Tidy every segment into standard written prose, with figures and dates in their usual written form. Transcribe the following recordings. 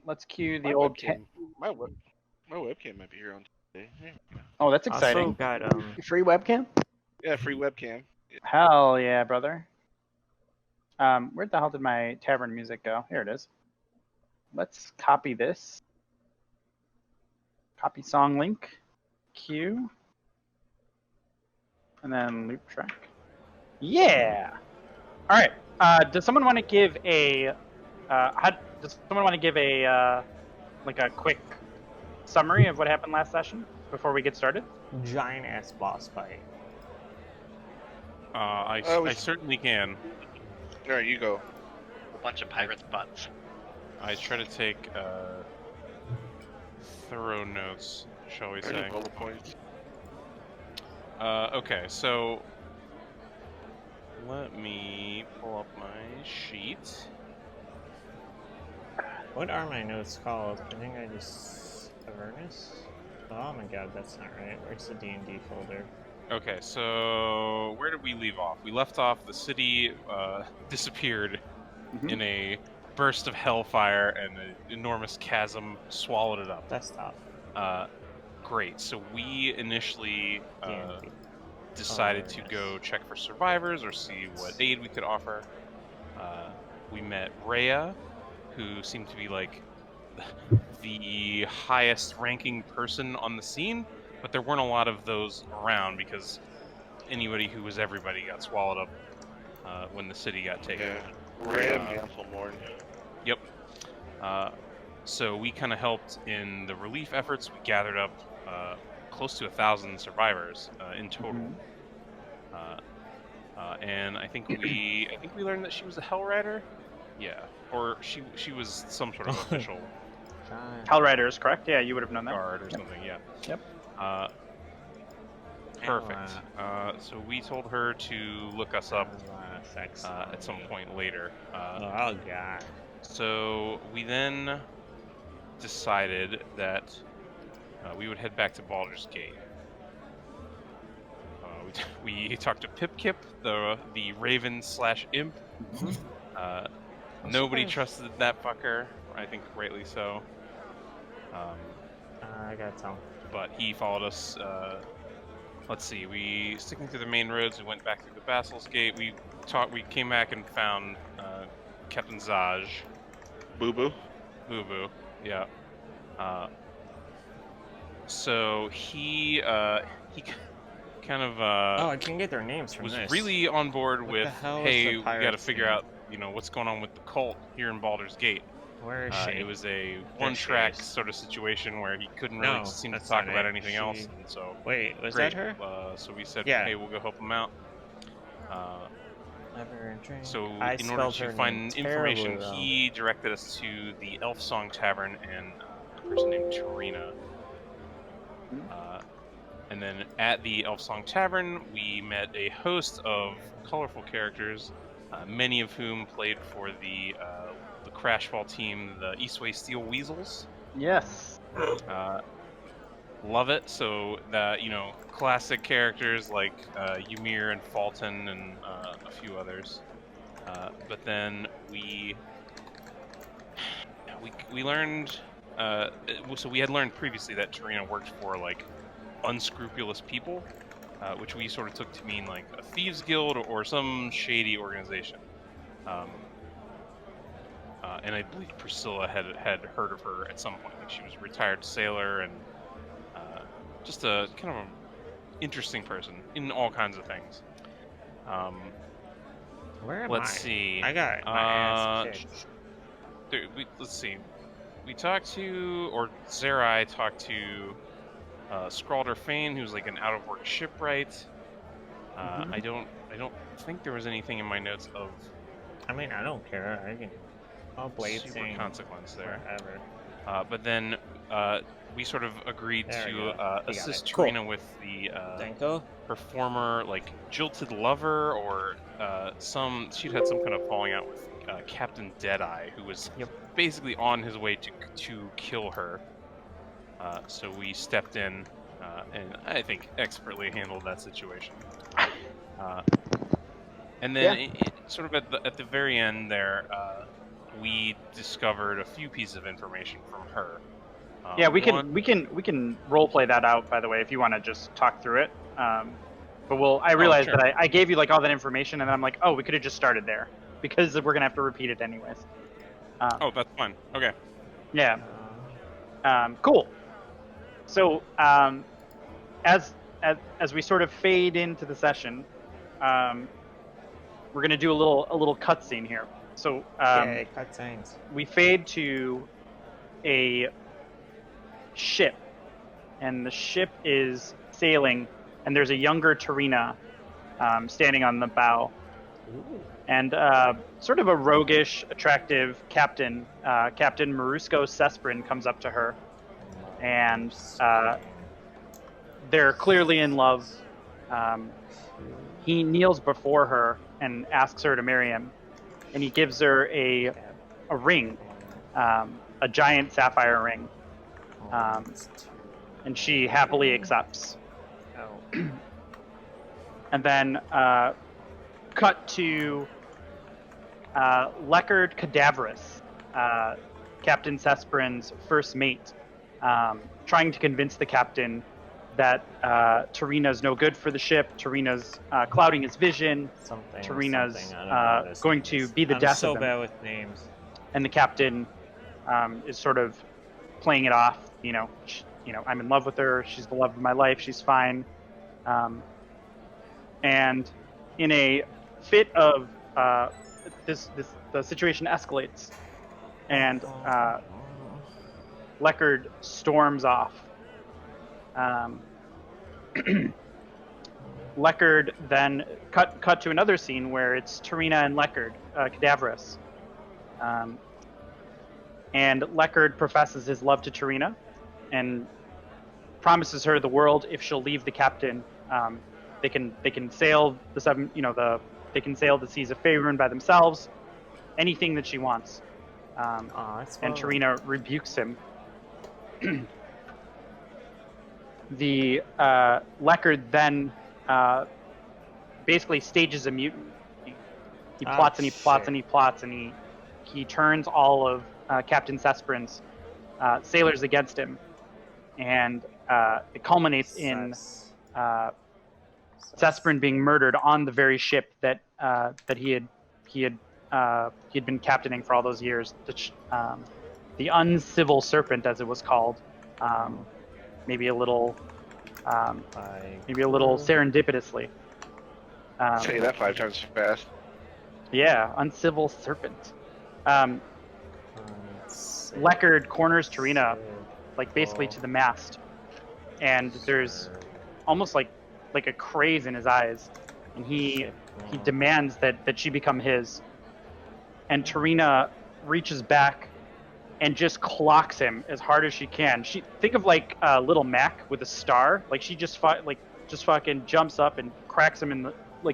let's cue the My old. webcam. My webcam might be here on today. Oh, that's Also exciting. got Free webcam? Yeah, free webcam. Hell yeah, brother. Where the hell did my tavern music go? Here it is. Let's copy this. Copy song link. Cue. And then loop track. Yeah. All right. Does someone want to give a? Does someone want to give a like a quick summary of what happened last session before we get started? giant ass boss fight. I certainly can. All right, you go. A bunch of pirates' butts. I try to take thorough notes, shall we say. Bullet points. Okay, so let me pull up my sheet. What are my notes called? I think I just Avernus. Oh my god, that's not right. Where's the D&D folder? Okay, so where did we leave off? We left off the city disappeared in a burst of hellfire, and an enormous chasm swallowed it up. That's tough. Great. So we initially D&D. decided to go check for survivors or see what aid we could offer. We met Rhea, who seemed to be like the highest ranking person on the scene, but there weren't a lot of those around because anybody who was everybody got swallowed up when the city got taken. Yeah. Ray and Hanselmorn. Yep. So we kind of helped in the relief efforts. We gathered up close to 1,000 survivors in total. And I think we learned that she was a Hell Rider. Yeah, or she was some sort of official Hellrider is correct. Yeah, you would have known that. guard or something. Yeah. Yep. Perfect. So we told her to look us up at some point later. Oh god. So we then decided that we would head back to Baldur's Gate. We talked to Pip-Kip, the Raven/Imp. Nobody trusted that fucker. I think rightly so. I got some. But he followed us. Let's see. We sticking to the main roads. We went back through the Basilisk Gate. We came back and found Captain Zaj. Boo Boo. Boo Boo. Yeah. So he kind of I can get their names from was this. really on board What with, the hell is hey, the we got to pirates figure name? out, what's going on with the cult here in Baldur's Gate. Where is she? It was a There one-track she is. sort of situation where he couldn't really No, seem to that's talk not about it. anything else, and so Wait, was great. that her? So we said, Yeah. hey, we'll go help him out. Never drink. So I in order spelled to her find name information, terribly wrong. he directed us to the Elf Song Tavern and a person named Tarina. And then at the Elf Song Tavern, we met a host of colorful characters, many of whom played for the Crashfall team, the Eastway Steel Weasels. Yes. Love it. So classic characters like Ymir and Fulton and a few others. But then we learned. So we had learned previously that Tarina worked for like unscrupulous people, which we sort of took to mean like a thieves guild or some shady organization. And I believe Priscilla had heard of her at some point. Like she was a retired sailor and just a kind of an interesting person in all kinds of things. Where am Let's I? see. I got my ass kicked. Let's see. We talked to, or Zerai talked to Scralder Fane, who's like an out-of-work shipwright. I don't think there was anything in my notes of I mean, I don't care. I can. I'll blade super sing consequence there. wherever. But then we sort of agreed There we to go. You got assist it. Cool. Tarina with the Danko? her former like jilted lover, or she'd had some kind of falling out with Captain Deadeye, who was basically on his way to kill her. So we stepped in and I think expertly handled that situation. And then sort of at the very end there, we discovered a few pieces of information from her. Yeah, we one- can role play that out, by the way, if you want to just talk through it. But I realized sure. that I gave you like all that information, and then I'm like, oh, we could have just started there because we're gonna have to repeat it anyways. Oh, that's fine. Okay. Yeah. Cool. So as we sort of fade into the session, we're gonna do a little cutscene here. So Yay, cutscenes. we fade to a ship, and the ship is sailing, and there's a younger Tarina standing on the bow, and sort of a roguish, attractive captain, Captain Marusko Sesprin, comes up to her, and they're clearly in love. He kneels before her and asks her to marry him, and he gives her a ring, a giant sapphire ring, and she happily accepts. And then cut to Leckard Cadaverous, Captain Sesprin's first mate, trying to convince the captain that Tarina's no good for the ship, Tarina's clouding his vision, Tarina's going to be the death so of him. bad with names. And the captain is sort of playing it off. I'm in love with her. She's the love of my life. She's fine. And in a fit of the situation escalates, and Leckard storms off. Leckard then cut to another scene where it's Tarina and Leckard, Cadaverous. And Leckard professes his love to Tarina and promises her the world if she'll leave the captain. They can sail they can sail the seas of Faerun by themselves, anything that she wants. And Tarina rebukes him. The Leckard then basically stages a mutiny. He plots and he plots and he plots, and he turns all of Captain Sesprin's sailors against him, and it culminates in Sesprin being murdered on the very ship that he had been captaining for all those years. The Uncivil Serpent, as it was called. Maybe a little serendipitously. Say that 5 times fast. Yeah, Uncivil Serpent. Leckard corners Tarina, like basically to the mast, and there's almost like a craze in his eyes, and he demands that she become his. And Tarina reaches back and just clocks him as hard as she can. She think of like Little Mac with a star. Like she just fucking jumps up and cracks him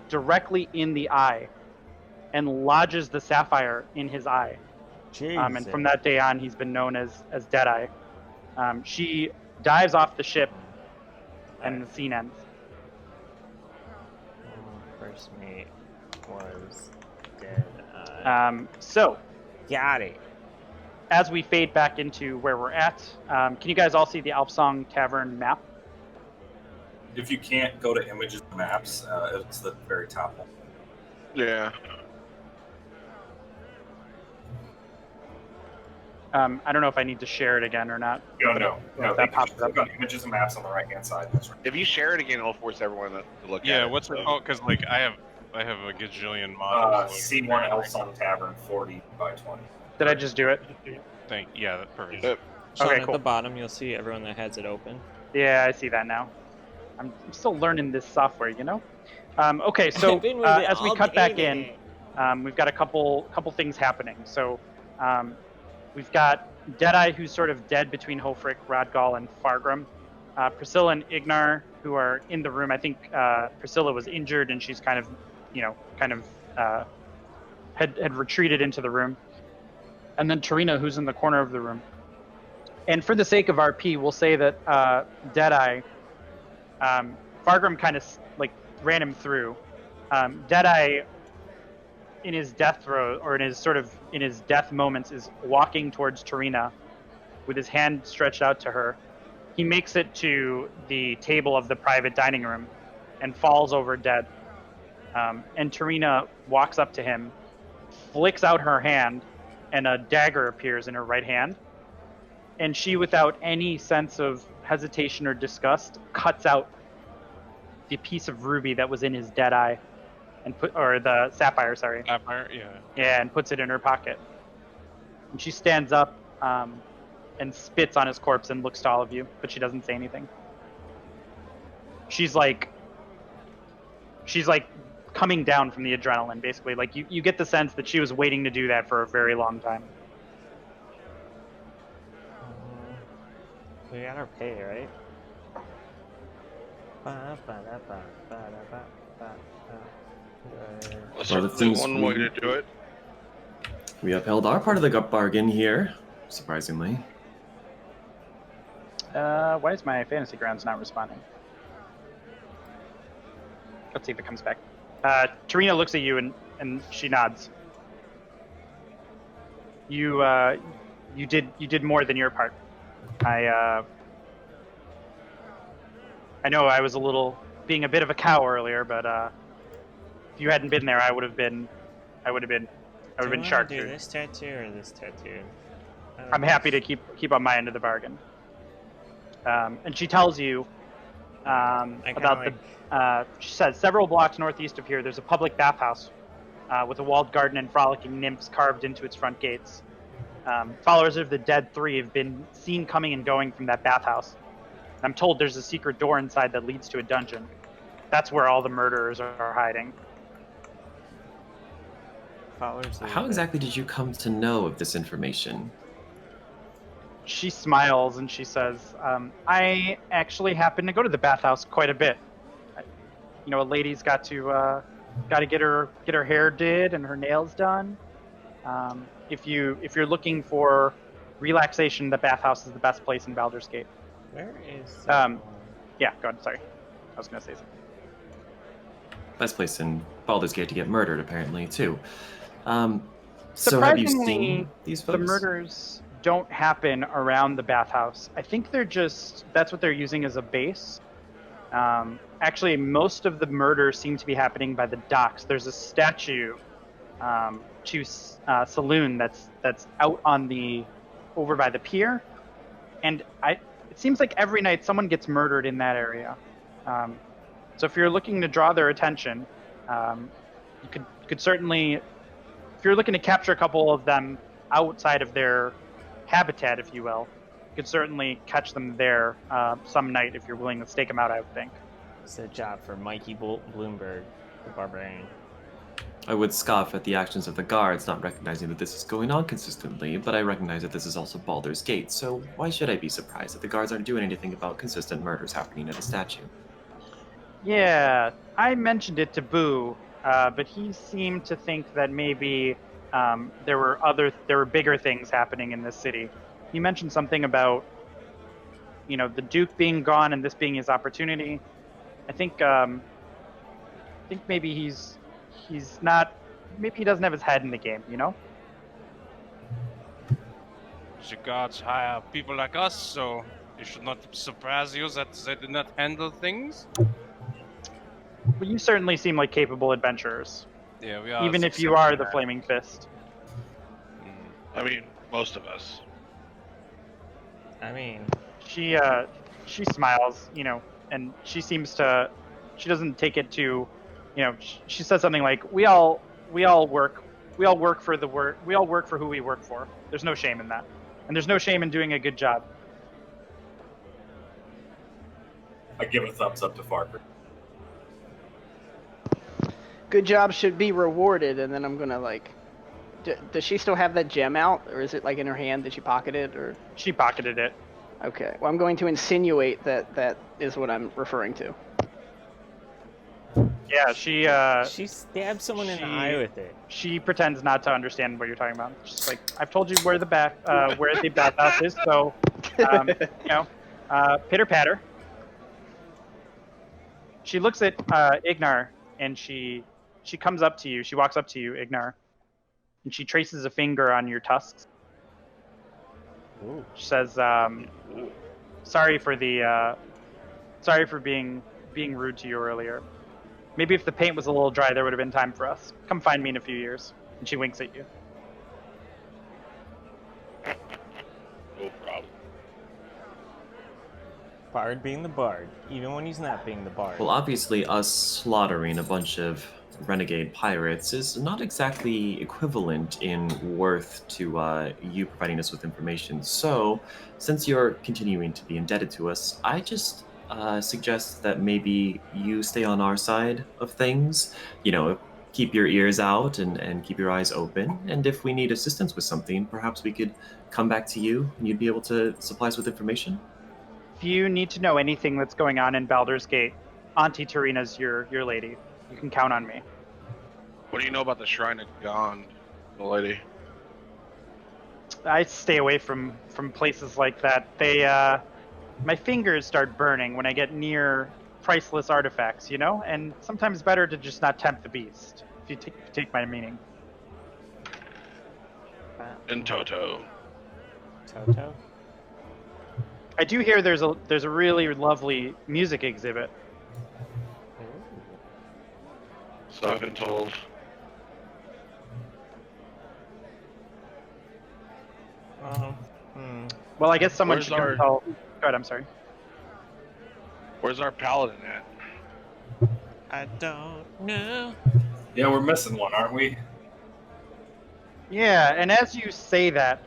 directly in the eye, and lodges the sapphire in his eye. And from that day on, he's been known as Deadeye. She dives off the ship, and the scene ends. First mate was dead. So, Got it. as we fade back into where we're at, can you guys all see the Alpsong Tavern map? If you can't go to images and maps, it's the very top one. Yeah. I don't know if I need to share it again or not. No. That pops up. Click on images and maps on the right hand side. That's right. If you share it again, it'll force everyone to look at it. Yeah, what's it called? Because like I have a gajillion models. C1 Elson Tavern 40 by 20. Did I just do it? Yeah, that's perfect. Sean, Okay, at cool. the bottom, you'll see everyone that has it open. Yeah, I see that now. I'm still learning this software, Okay, so as we cut back in, we've got a couple things happening. So we've got Deadeye, who's sort of dead between Hofric, Radgal, and Fargrim. Priscilla and Ignar, who are in the room. I think Priscilla was injured, and she's kind of had retreated into the room. And then Tarina, who's in the corner of the room. And for the sake of RP, we'll say that Deadeye, Fargrim kind of ran him through. Deadeye his death throw, or in his death moments, is walking towards Tarina with his hand stretched out to her. He makes it to the table of the private dining room and falls over dead. And Tarina walks up to him, flicks out her hand, and a dagger appears in her right hand. And she, without any sense of hesitation or disgust, cuts out the piece of ruby that was in his dead eye, or the sapphire, sorry. Sapphire, yeah. Yeah, and puts it in her pocket. And she stands up and spits on his corpse and looks to all of you, but she doesn't say anything. She's like coming down from the adrenaline, basically. Like you get the sense that she was waiting to do that for a very long time. We got our pay, right? Well, the things one way to do it. We upheld our part of the bargain here, surprisingly. Why is my fantasy grounds not responding? Let's see if it comes back. Tarina looks at you and she nods. You did more than your part. I know I was being a bit of a cow earlier, but if you hadn't been there, I would have been shark Do food. this tattoo or this tattoo? I'm happy to keep on my end of the bargain. And she tells you about she says, several blocks northeast of here, there's a public bathhouse with a walled garden and frolicking nymphs carved into its front gates. Followers of the Dead Three have been seen coming and going from that bathhouse. I'm told there's a secret door inside that leads to a dungeon. That's where all the murderers are hiding. How exactly did you come to know of this information? She smiles and she says, I actually happen to go to the bathhouse quite a bit. A lady's got to get her hair did and her nails done. If you're looking for relaxation, the bathhouse is the best place in Baldur's Gate. Where is? Yeah, go ahead. Sorry, I was gonna say something. Best place in Baldur's Gate to get murdered, apparently, too. So have you seen these folks? The murders don't happen around the bathhouse. I think that's what they're using as a base. Actually, most of the murders seem to be happening by the docks. There's a statue to saloon that's out over by the pier, and it seems like every night someone gets murdered in that area. So if you're looking to draw their attention, you could certainly, if you're looking to capture a couple of them outside of their habitat, if you will, you could certainly catch them there some night if you're willing to stake them out, I would think. It's a job for Mikey Bloomberg, the barbarian. I would scoff at the actions of the guards, not recognizing that this is going on consistently, but I recognize that this is also Baldur's Gate, so why should I be surprised that the guards aren't doing anything about consistent murders happening at the statue? Yeah, I mentioned it to Boo, but he seemed to think that maybe there were bigger things happening in this city. He mentioned something about, the Duke being gone and this being his opportunity. I think maybe he's not. Maybe he doesn't have his head in the game. The guards hire people like us, so it should not surprise you that they did not handle things. Well, you certainly seem like capable adventurers. Yeah, we are. Even if you are the Flaming Fist. I mean, most of us. I mean, She smiles, and she doesn't take it to, she says something like, we all work for who we work for. There's no shame in that. And there's no shame in doing a good job. I give a thumbs up to Farker. Good job should be rewarded, and then I'm gonna does she still have that gem out, or is it in her hand? Did she pocket it, or? She pocketed it. Okay, well I'm going to insinuate that is what I'm referring to. Yeah, she stabbed someone in the eye with it. She pretends not to understand what you're talking about. She's like, I've told you where the bathhouse is, so, pitter patter. She looks at Ignar and she she comes up to you. She walks up to you, Ignar, and she traces a finger on your tusks. Ooh. She says, "Sorry for being rude to you earlier. Maybe if the paint was a little dry, there would have been time for us. Come find me in a few years." And she winks at you. No problem. Bard being the bard, even when he's not being the bard. Well, obviously, us slaughtering a bunch of renegade pirates is not exactly equivalent in worth to you providing us with information. So, since you're continuing to be indebted to us, I just suggest that maybe you stay on our side of things. You know, keep your ears out and keep your eyes open. And if we need assistance with something, perhaps we could come back to you and you'd be able to supply us with information. If you need to know anything that's going on in Baldur's Gate, Auntie Tarina's your lady. You can count on me. What do you know about the Shrine of Gond, the lady? I stay away from places like that. My fingers start burning when I get near priceless artifacts, you know? And sometimes better to just not tempt the beast, if you take my meaning. In Toto. Toto? I do hear there's a really lovely music exhibit. So I've been told. Well, I guess someone Where's should come our- tell. Go ahead, I'm sorry. Where's our paladin at? I don't know. Yeah, we're missing one, aren't we? Yeah, and as you say that,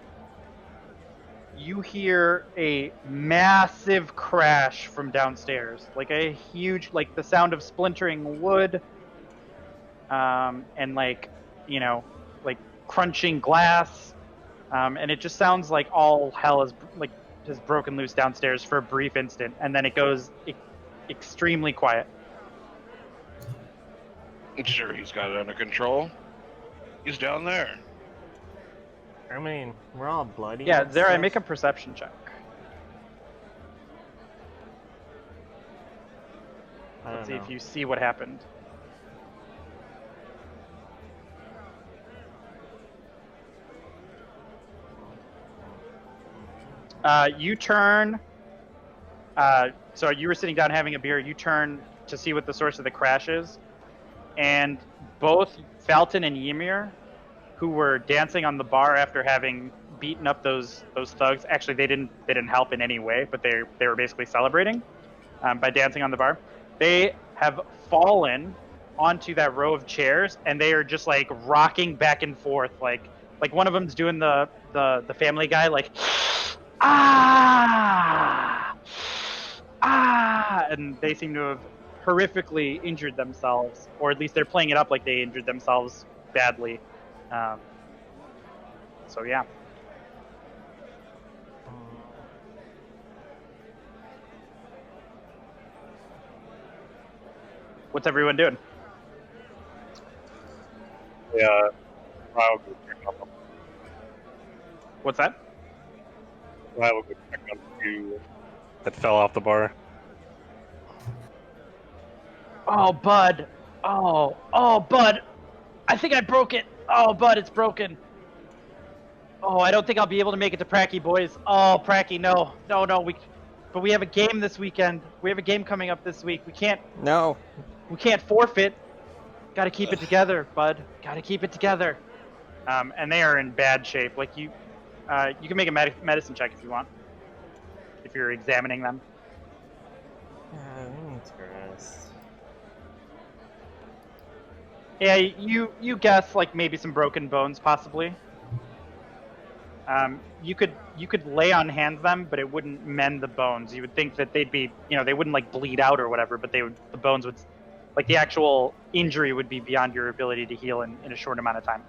you hear a massive crash from downstairs, like a huge, like the sound of splintering wood, and like crunching glass, and it just sounds like all hell is just broken loose downstairs for a brief instant, and then it goes extremely quiet. I'm sure he's got it under control. He's down there. I mean, we're all bloody. Yeah, and Zara, stuff. make a perception check. I Let's see don't if know. you see what happened. You turn. So you were sitting down having a beer. You turn to see what the source of the crash is, and both Falton and Ymir, who were dancing on the bar after having beaten up those thugs. Actually, they didn't help in any way, but they were basically celebrating by dancing on the bar. They have fallen onto that row of chairs, and they are just like rocking back and forth, like one of them's doing the Family Guy, like ah, and they seem to have horrifically injured themselves, or at least they're playing it up like they injured themselves badly. So yeah. What's everyone doing? Yeah, I will go check on them. What's that? I will go check on the few that fell off the bar. Oh, Bud. Oh, Bud. I think I broke it. Oh, Bud, it's broken. Oh, I don't think I'll be able to make it to Pracky, boys. Oh, Pracky, no. But we have a game this weekend. We have a game coming up this week. We can't forfeit. Got to keep it together, Bud. Got to keep it together. And they are in bad shape. Like you can make a medicine check if you want. If you're examining them. Interest. Yeah, you guess like maybe some broken bones, possibly. You could lay on hands them, but it wouldn't mend the bones. You would think that they'd be, they wouldn't like bleed out or whatever, but the bones would, like the actual injury would be beyond your ability to heal in a short amount of time.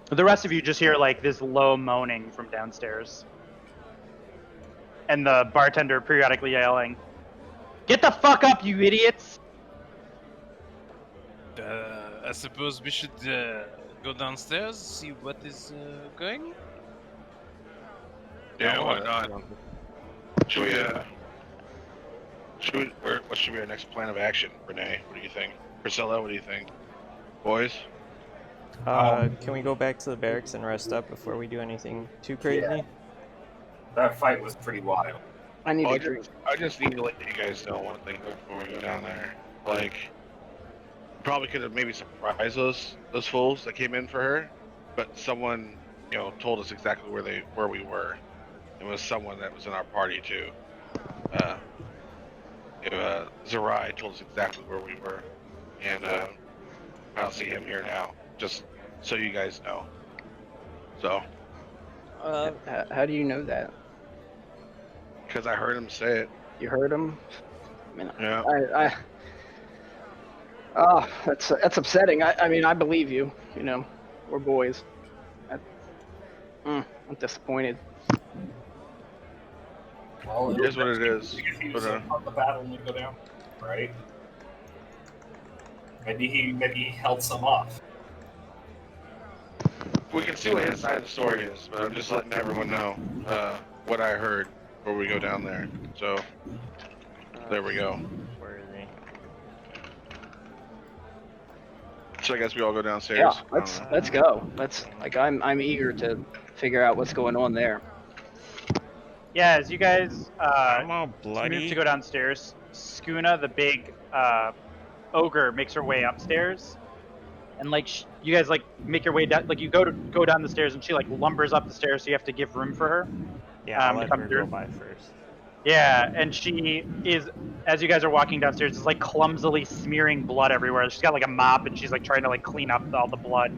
The rest of you just hear like this low moaning from downstairs. And the bartender periodically yelling, "Get the fuck up, you idiots!" I suppose we should go downstairs, see what is going? Yeah, No, why I not? don't- Should we, what should be our next plan of action, Renee? What do you think? Priscilla, what do you think? Boys? Can we go back to the barracks and rest up before we do anything too crazy? That fight was pretty wild. I need Well, a drink. I just need to let you guys know one thing before we go down there. Like, probably could have maybe surprised those fools that came in for her, but someone, told us exactly where we were. It was someone that was in our party too. Zerai told us exactly where we were, and I don't see him here now. Just so you guys know. So, How do you know that? because I heard him say it. You heard him? I mean, Yeah. Oh, that's upsetting. I mean, I believe you. We're boys. I'm disappointed. Well, It is what it is. He But, was on the battle when we go down, right? Maybe he held some off. we can see what his side of the story is, but I'm just letting everyone know what I heard before we go down there. So, there we go. Where are they? So I guess we all go downstairs. Yeah, let's go. I'm eager to figure out what's going on there. Yeah, as you guys I'm all move bloody. to go downstairs, Skuna, the big ogre, makes her way upstairs, and you guys make your way down. Like you go down the stairs, and she lumbers up the stairs, so you have to give room for her. Yeah, I'll let come her through. go by first. Yeah, and she is, as you guys are walking downstairs, is clumsily smearing blood everywhere. She's got a mop, and she's trying to clean up all the blood,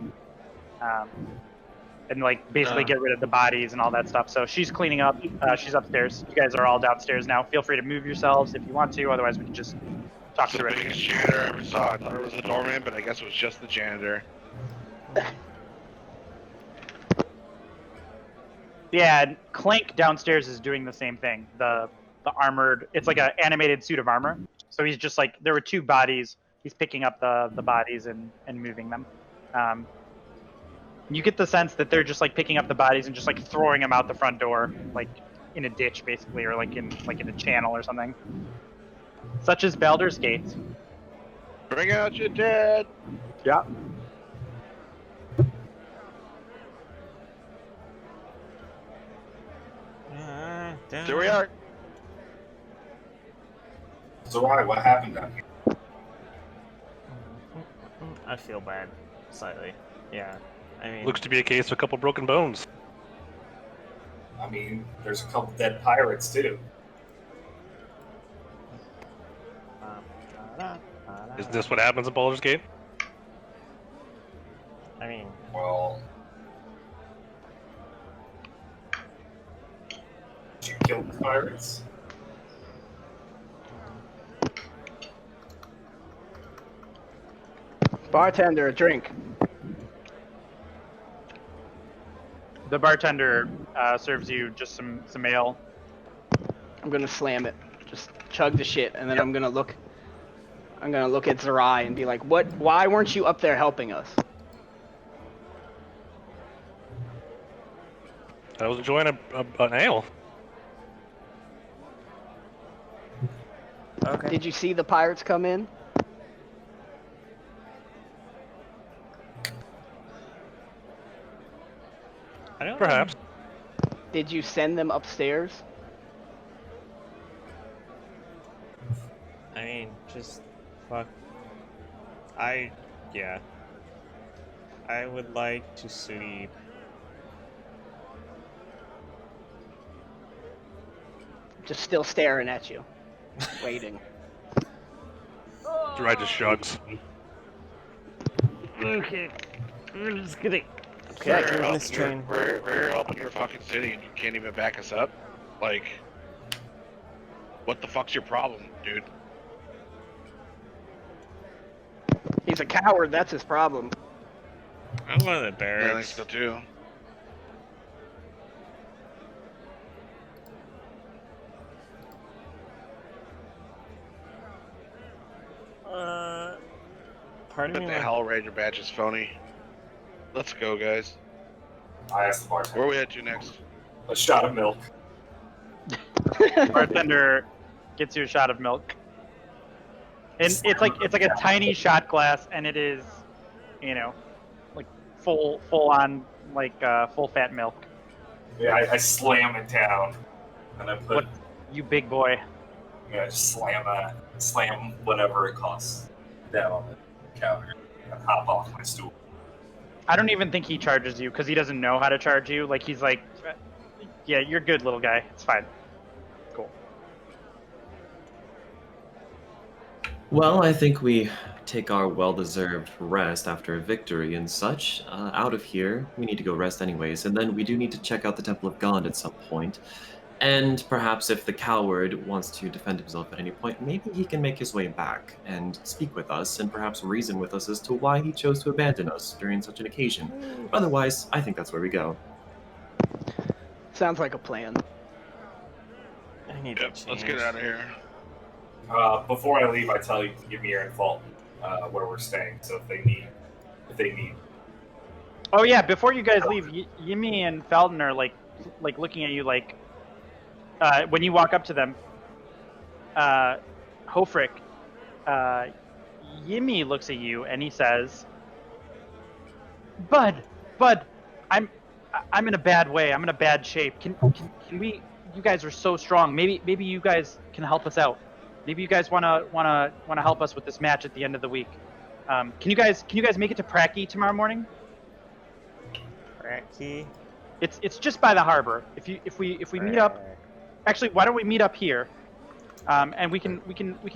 and basically get rid of the bodies and all that stuff. So she's cleaning up. She's upstairs. You guys are all downstairs now. Feel free to move yourselves if you want to. Otherwise, we can just talk It's the through it. biggest janitor I ever saw. I thought it was the doorman, but I guess it was just the janitor. Yeah, and Clank downstairs is doing the same thing. The armored, it's like an animated suit of armor. So he's just there were two bodies. He's picking up the bodies and moving them. You get the sense that they're just picking up the bodies and just throwing them out the front door, in a ditch basically, or in a channel or something. Such as Baldur's Gate. Bring out your dead. Yeah. Here we are. Zerai, what happened down here? I feel bad, slightly. Yeah, I mean, Looks to be a case of a couple broken bones. I mean, there's a couple dead pirates too. Is this what happens in Baldur's Gate? I mean, Well, did you kill the pirates? Bartender, a drink. The bartender serves you just some ale. I'm gonna slam it. Just chug the shit, and then I'm gonna look at Zerai and be like, "What? Why weren't you up there helping us?" I was enjoying an ale. okay. Did you see the pirates come in? I don't Perhaps. Did you send them upstairs? I mean, just fuck. Yeah. I would like to sleep. Just still staring at you, waiting. Dry just shrugs. Okay. I'm just gonna. We're Okay, up this here- train. We're up in your fucking city and you can't even back us up? What the fuck's your problem, dude? He's a coward. That's his problem. I'm one of the I think barracks. so too. Part of But me the like, Hell Ranger badge is phony. Let's go, guys. I asked the bartender. Where are we head to next? A shot of milk. Bartender gets you a shot of milk. And it's like a tiny shot glass, and it is, like full on like full fat milk. Yeah, I slam it down, and I put. What, you big boy? Yeah, I just slam whatever it costs down on the counter and hop off my stool. I don't even think he charges you because he doesn't know how to charge you. Like he's like, yeah, you're good, little guy. It's fine. Cool. Well, I think we take our well-deserved rest after a victory and such. Out of here, we need to go rest anyways, and then we do need to check out the Temple of God at some point. And perhaps if the coward wants to defend himself at any point, maybe he can make his way back and speak with us and perhaps reason with us as to why he chose to abandon us during such an occasion. Otherwise, I think that's where we go. Sounds like a plan. I need Yep, to change. let's get out of here. Before I leave, I tell you to give me your Fulton where we're staying. So if they need. Oh yeah, before you guys leave, Yimmy and Felton are like looking at you like when you walk up to them. Hofrick, Yimmy looks at you and he says, Bud, I'm in a bad way. I'm in a bad shape. Can we? You guys are so strong. Maybe you guys can help us out. Maybe you guys wanna help us with this match at the end of the week. Can you guys make it to Pracky tomorrow morning? Pracky? It's just by the harbor. If we meet up, actually, why don't we meet up here? And we can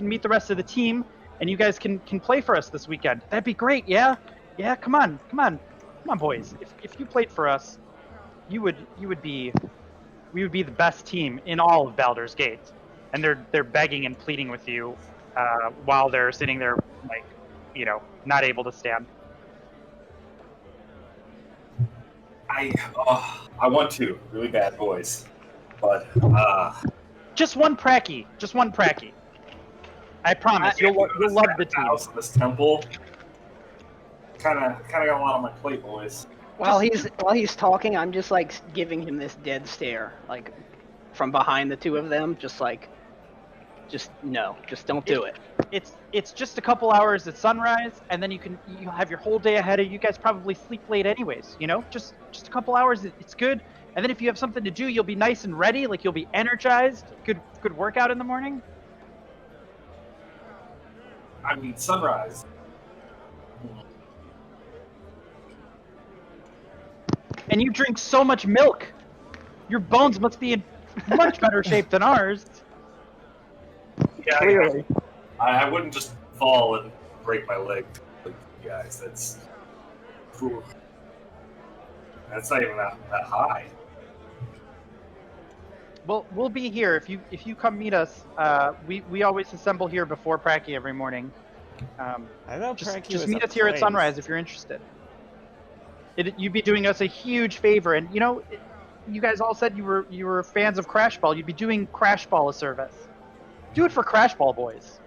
meet the rest of the team, and you guys can play for us this weekend. That'd be great. Yeah. Come on, boys. If you played for us, we would be the best team in all of Baldur's Gate. And they're begging and pleading with you while they're sitting there, like, not able to stand. I want to really bad, boys, but just one Pracky. I promise you'll love the team. House of this temple. Kind of got a lot on my plate, boys. While he's talking, I'm just like giving him this dead stare, like from behind the two of them, just don't do it. It's just a couple hours at sunrise, and then you'll have your whole day ahead of you. You guys probably sleep late anyways, just a couple hours. It's good, and then if you have something to do, you'll be nice and ready. Like you'll be energized. Good workout in the morning. I mean, sunrise. And you drink so much milk. Your bones must be in much better shape than ours. Yeah, Clearly. I wouldn't just fall and break my leg, like you guys. That's not even that high. Well, we'll be here if you come meet us. We always assemble here before Pracky every morning. I thought Pracky Just was meet a us here at place. sunrise if you're interested. You'd be doing us a huge favor, and you guys all said you were fans of Crash Ball. You'd be doing Crash Ball a service. Do it for Crash Ball, boys.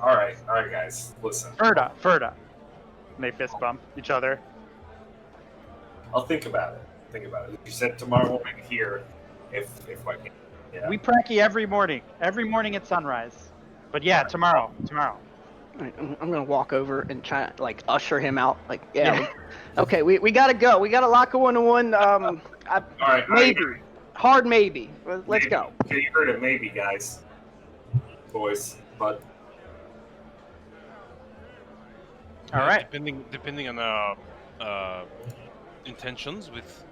All right, guys. Listen. Ferda. And they fist bump each other. I'll think about it. You said tomorrow morning here, if I can. Yeah. We Pracky every morning at sunrise. But yeah, tomorrow. Right, I'm gonna walk over and try to like usher him out. Like, yeah. Okay, we gotta go. We got a lot going on. All right. Maybe. Hard maybe. Let's go. Okay, you heard it, maybe, guys. Boys, but. All right. Depending on our intentions, with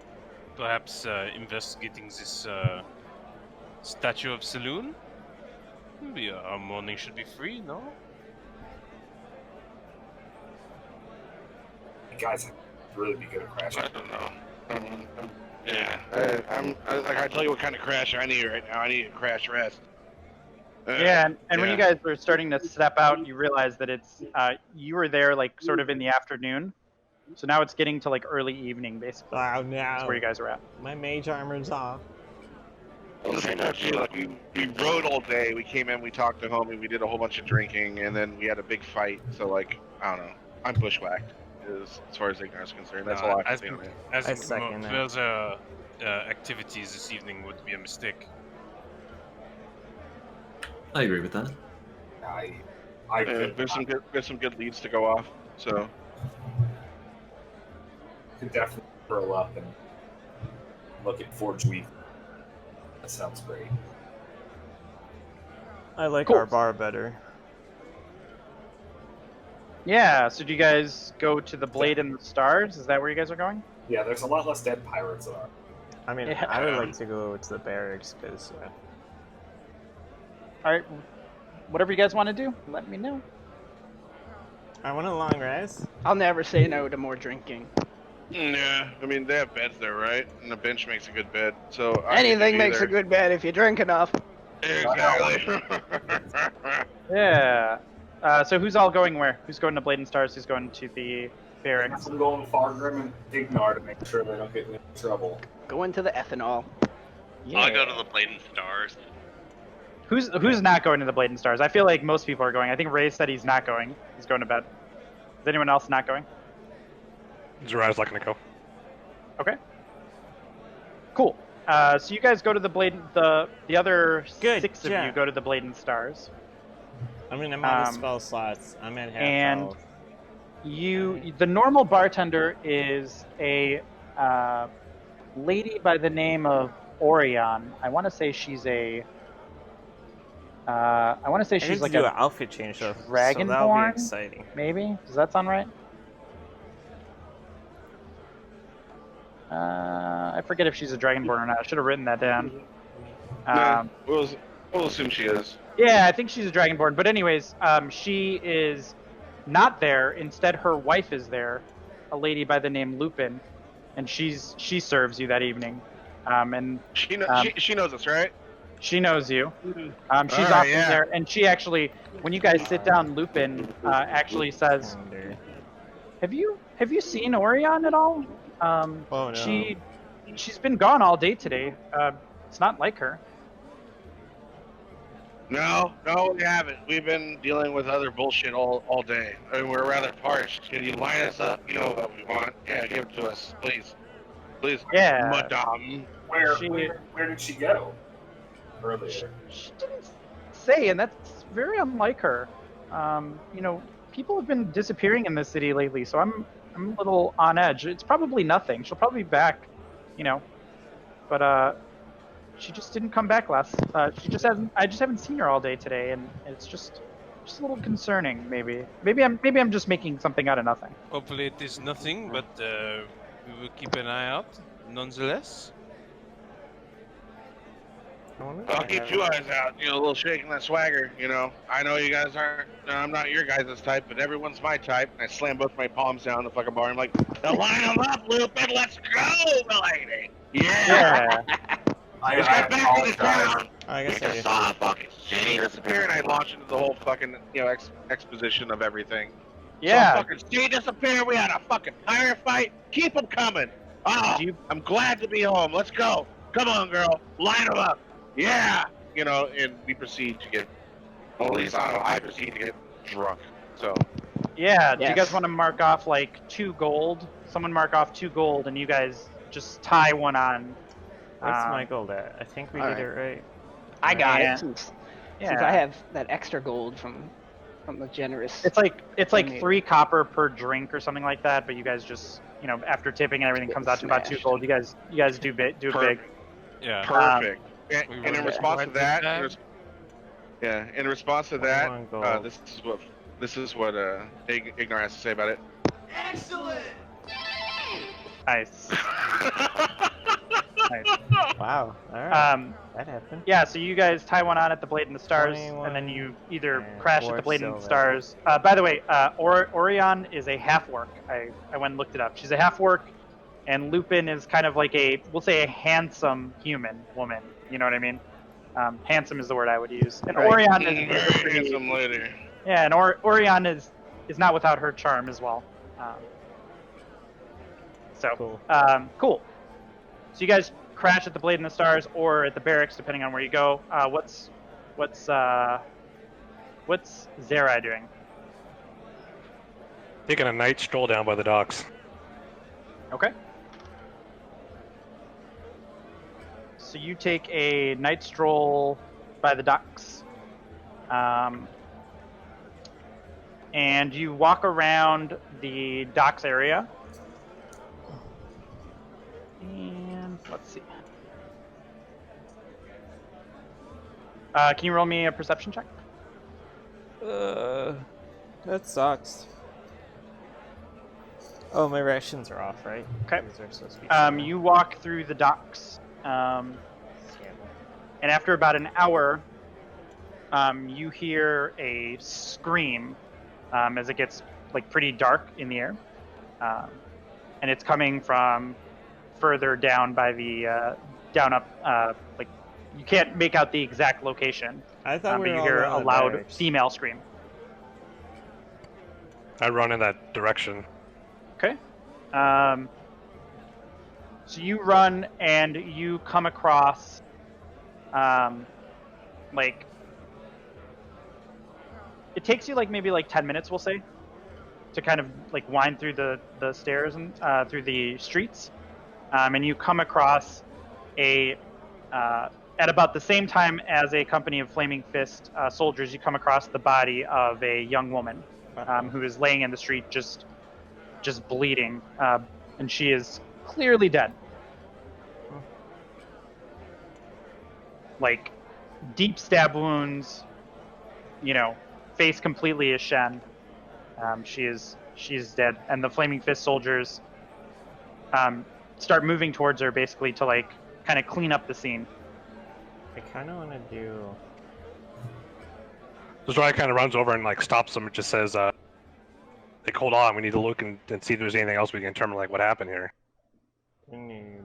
perhaps investigating this statue of Saloon, maybe our morning should be free. No. Guys, really be good at crashing. I don't know. Yeah, I tell you what kind of crash I need right now. I need a crash rest. Yeah, and when you guys were starting to step out, you realized that it's you were there like sort of in the afternoon, so now it's getting to like early evening basically. Oh no! That's where you guys are at. My mage armor's off. Like we rode all day. We came in, we talked to homie, we did a whole bunch of drinking, and then we had a big fight. So like, I don't know. I'm bushwhacked as far as Ignar is concerned. That's all I can say on it. As I in second that. further activities this evening would be a mistake. I agree with that. There's some good leads to go off. So could definitely curl up and look at Forge Week. That sounds great. I like Cool. our bar better. Yeah. So do you guys go to the Blade and the Stars? Is that where you guys are going? Yeah, there's a lot less dead pirates there. I mean, Yeah. I would like to go to the barracks because All right. Whatever you guys want to do, let me know. I want a long rest. I'll never say no to more drinking. yeah, I mean they have beds there, right? And the bench makes a good bed. So I could Anything do makes a either. good bed if you drink enough. Exactly. Yeah. So who's all going where? Who's going to Blade and Stars? Who's going to the barracks? I'm going to Fargrim and Ignar to make sure they don't get in trouble. Go into the ethanol. I'll go to the Blade and Stars. Who's not going to the Blade and Stars? I feel like most people are going. I think Ray said he's not going. He's going to bed. Is anyone else not going? Zerai's not gonna go. Okay. Cool. So you guys go to the Blade. The other Good 6 of job. you go to the Blade and Stars. I mean, I'm out of Um, spell slots. I'm at half and health. The normal bartender is a lady by the name of Orion. I want to say she's a. I want to say I she's need like to do a an outfit change though, so that'll Dragonborn? be exciting. maybe. Does that sound right? I forget if she's a Dragonborn or not. I should have written that down. We'll assume she is. Yeah, I think she's a Dragonborn. But anyways, she is not there. Instead, her wife is there, a lady by the name Lupin, and she serves you that evening. And She knows us, right? she knows you. She's Alright, often yeah. there, and she actually, when you guys sit down, Lupin actually says, Calendar. "Have you seen Orion at all? Oh no. She's been gone all day today. It's not like her." No, we haven't. We've been dealing with other bullshit all day. I mean, we're rather parched. Can you line us up? You know what we want? Yeah, give it to us, please. Please, Yeah. madame. Where did she go earlier? She didn't say, and that's very unlike her. People have been disappearing in this city lately, so I'm a little on edge. It's probably nothing. She'll probably be back, but she just didn't come back last. She just hasn't. I just haven't seen her all day today, and it's just a little concerning. Maybe I'm just making something out of nothing. Hopefully it is nothing, but we will keep an eye out, nonetheless. I'll keep 2 eyes out. A little shaking that swagger. I know you guys aren't. I'm not your guys' type, but everyone's my type. And I slam both my palms down the fucking bar. I'm like, line them up, Lupin. Let's go, lady. Yeah. Let's get back to the town. I guess We I just saw a fucking city disappear, and I launched into the whole fucking exposition of everything. Yeah. Saw a fucking city disappear. We had a fucking pirate fight. Keep them coming. Oh, I'm glad to be home. Let's go. Come on, girl. Line them up. Yeah. And we proceed to get. Well, at least I proceed to get drunk. So. Yeah. Do you Yes. guys want to mark off like 2 gold? Someone mark off 2 gold, and you guys just tie one on. What's my gold at? I think we did alright. it right. I got Yeah. it since Yeah. I have that extra gold from the generous. It's like Donate. 3 copper per drink or something like that. But you guys just after tipping and everything comes out to about 2 Smashed. gold. You guys do big. Perfect. Yeah. Perfect. We And were- in response to went that, with in response to that, 21 gold. this is what Ignar has to say about it. Nice. Nice. Wow. All right. That happened. Yeah, so you guys tie one on at the Blade and the Stars, 21 and then you either and crash at 4 the Blade and the silver. Stars. By the way, Orion is a half-orc. I went and looked it up. She's a half-orc, and Lupin is kind of like we'll say a handsome woman. You know what I mean? Handsome is the word I would use. And Right. Orion is Very handsome lady. yeah, and Orion is not without her charm as well. Cool. Cool. So you guys crash at the Blade and the Stars or at the barracks, depending on where you go. What's Zerai doing? Taking a night stroll down by the docks. Okay. So you take a night stroll by the docks. And you walk around the docks area. And let's see. Can you roll me a perception check? That sucks. Oh, my rations are off, right? Okay. These are supposed to be seven. You walk through the docks, and after about an hour, you hear a scream as it gets like pretty dark in the air, and it's coming from further down by the down up. Like you can't make out the exact location, I thought we but were you all hear around a the loud barracks. female scream. I run in that direction. Okay. So you run and you come across, like, it takes you like maybe like 10 minutes, we'll say, to kind of like wind through the stairs and through the streets, and you come across at about the same time as a company of Flaming Fist soldiers, you come across the body of a young woman who is laying in the street just bleeding, and she is clearly dead. Like deep stab wounds, face completely ashen. She's dead, and the Flaming Fist soldiers start moving towards her, basically to like kind of clean up the scene. I kind of want to do. Zora kind of runs over and like stops them and just says, like, hold on, we need to look and see if there's anything else we can determine like what happened here. We need.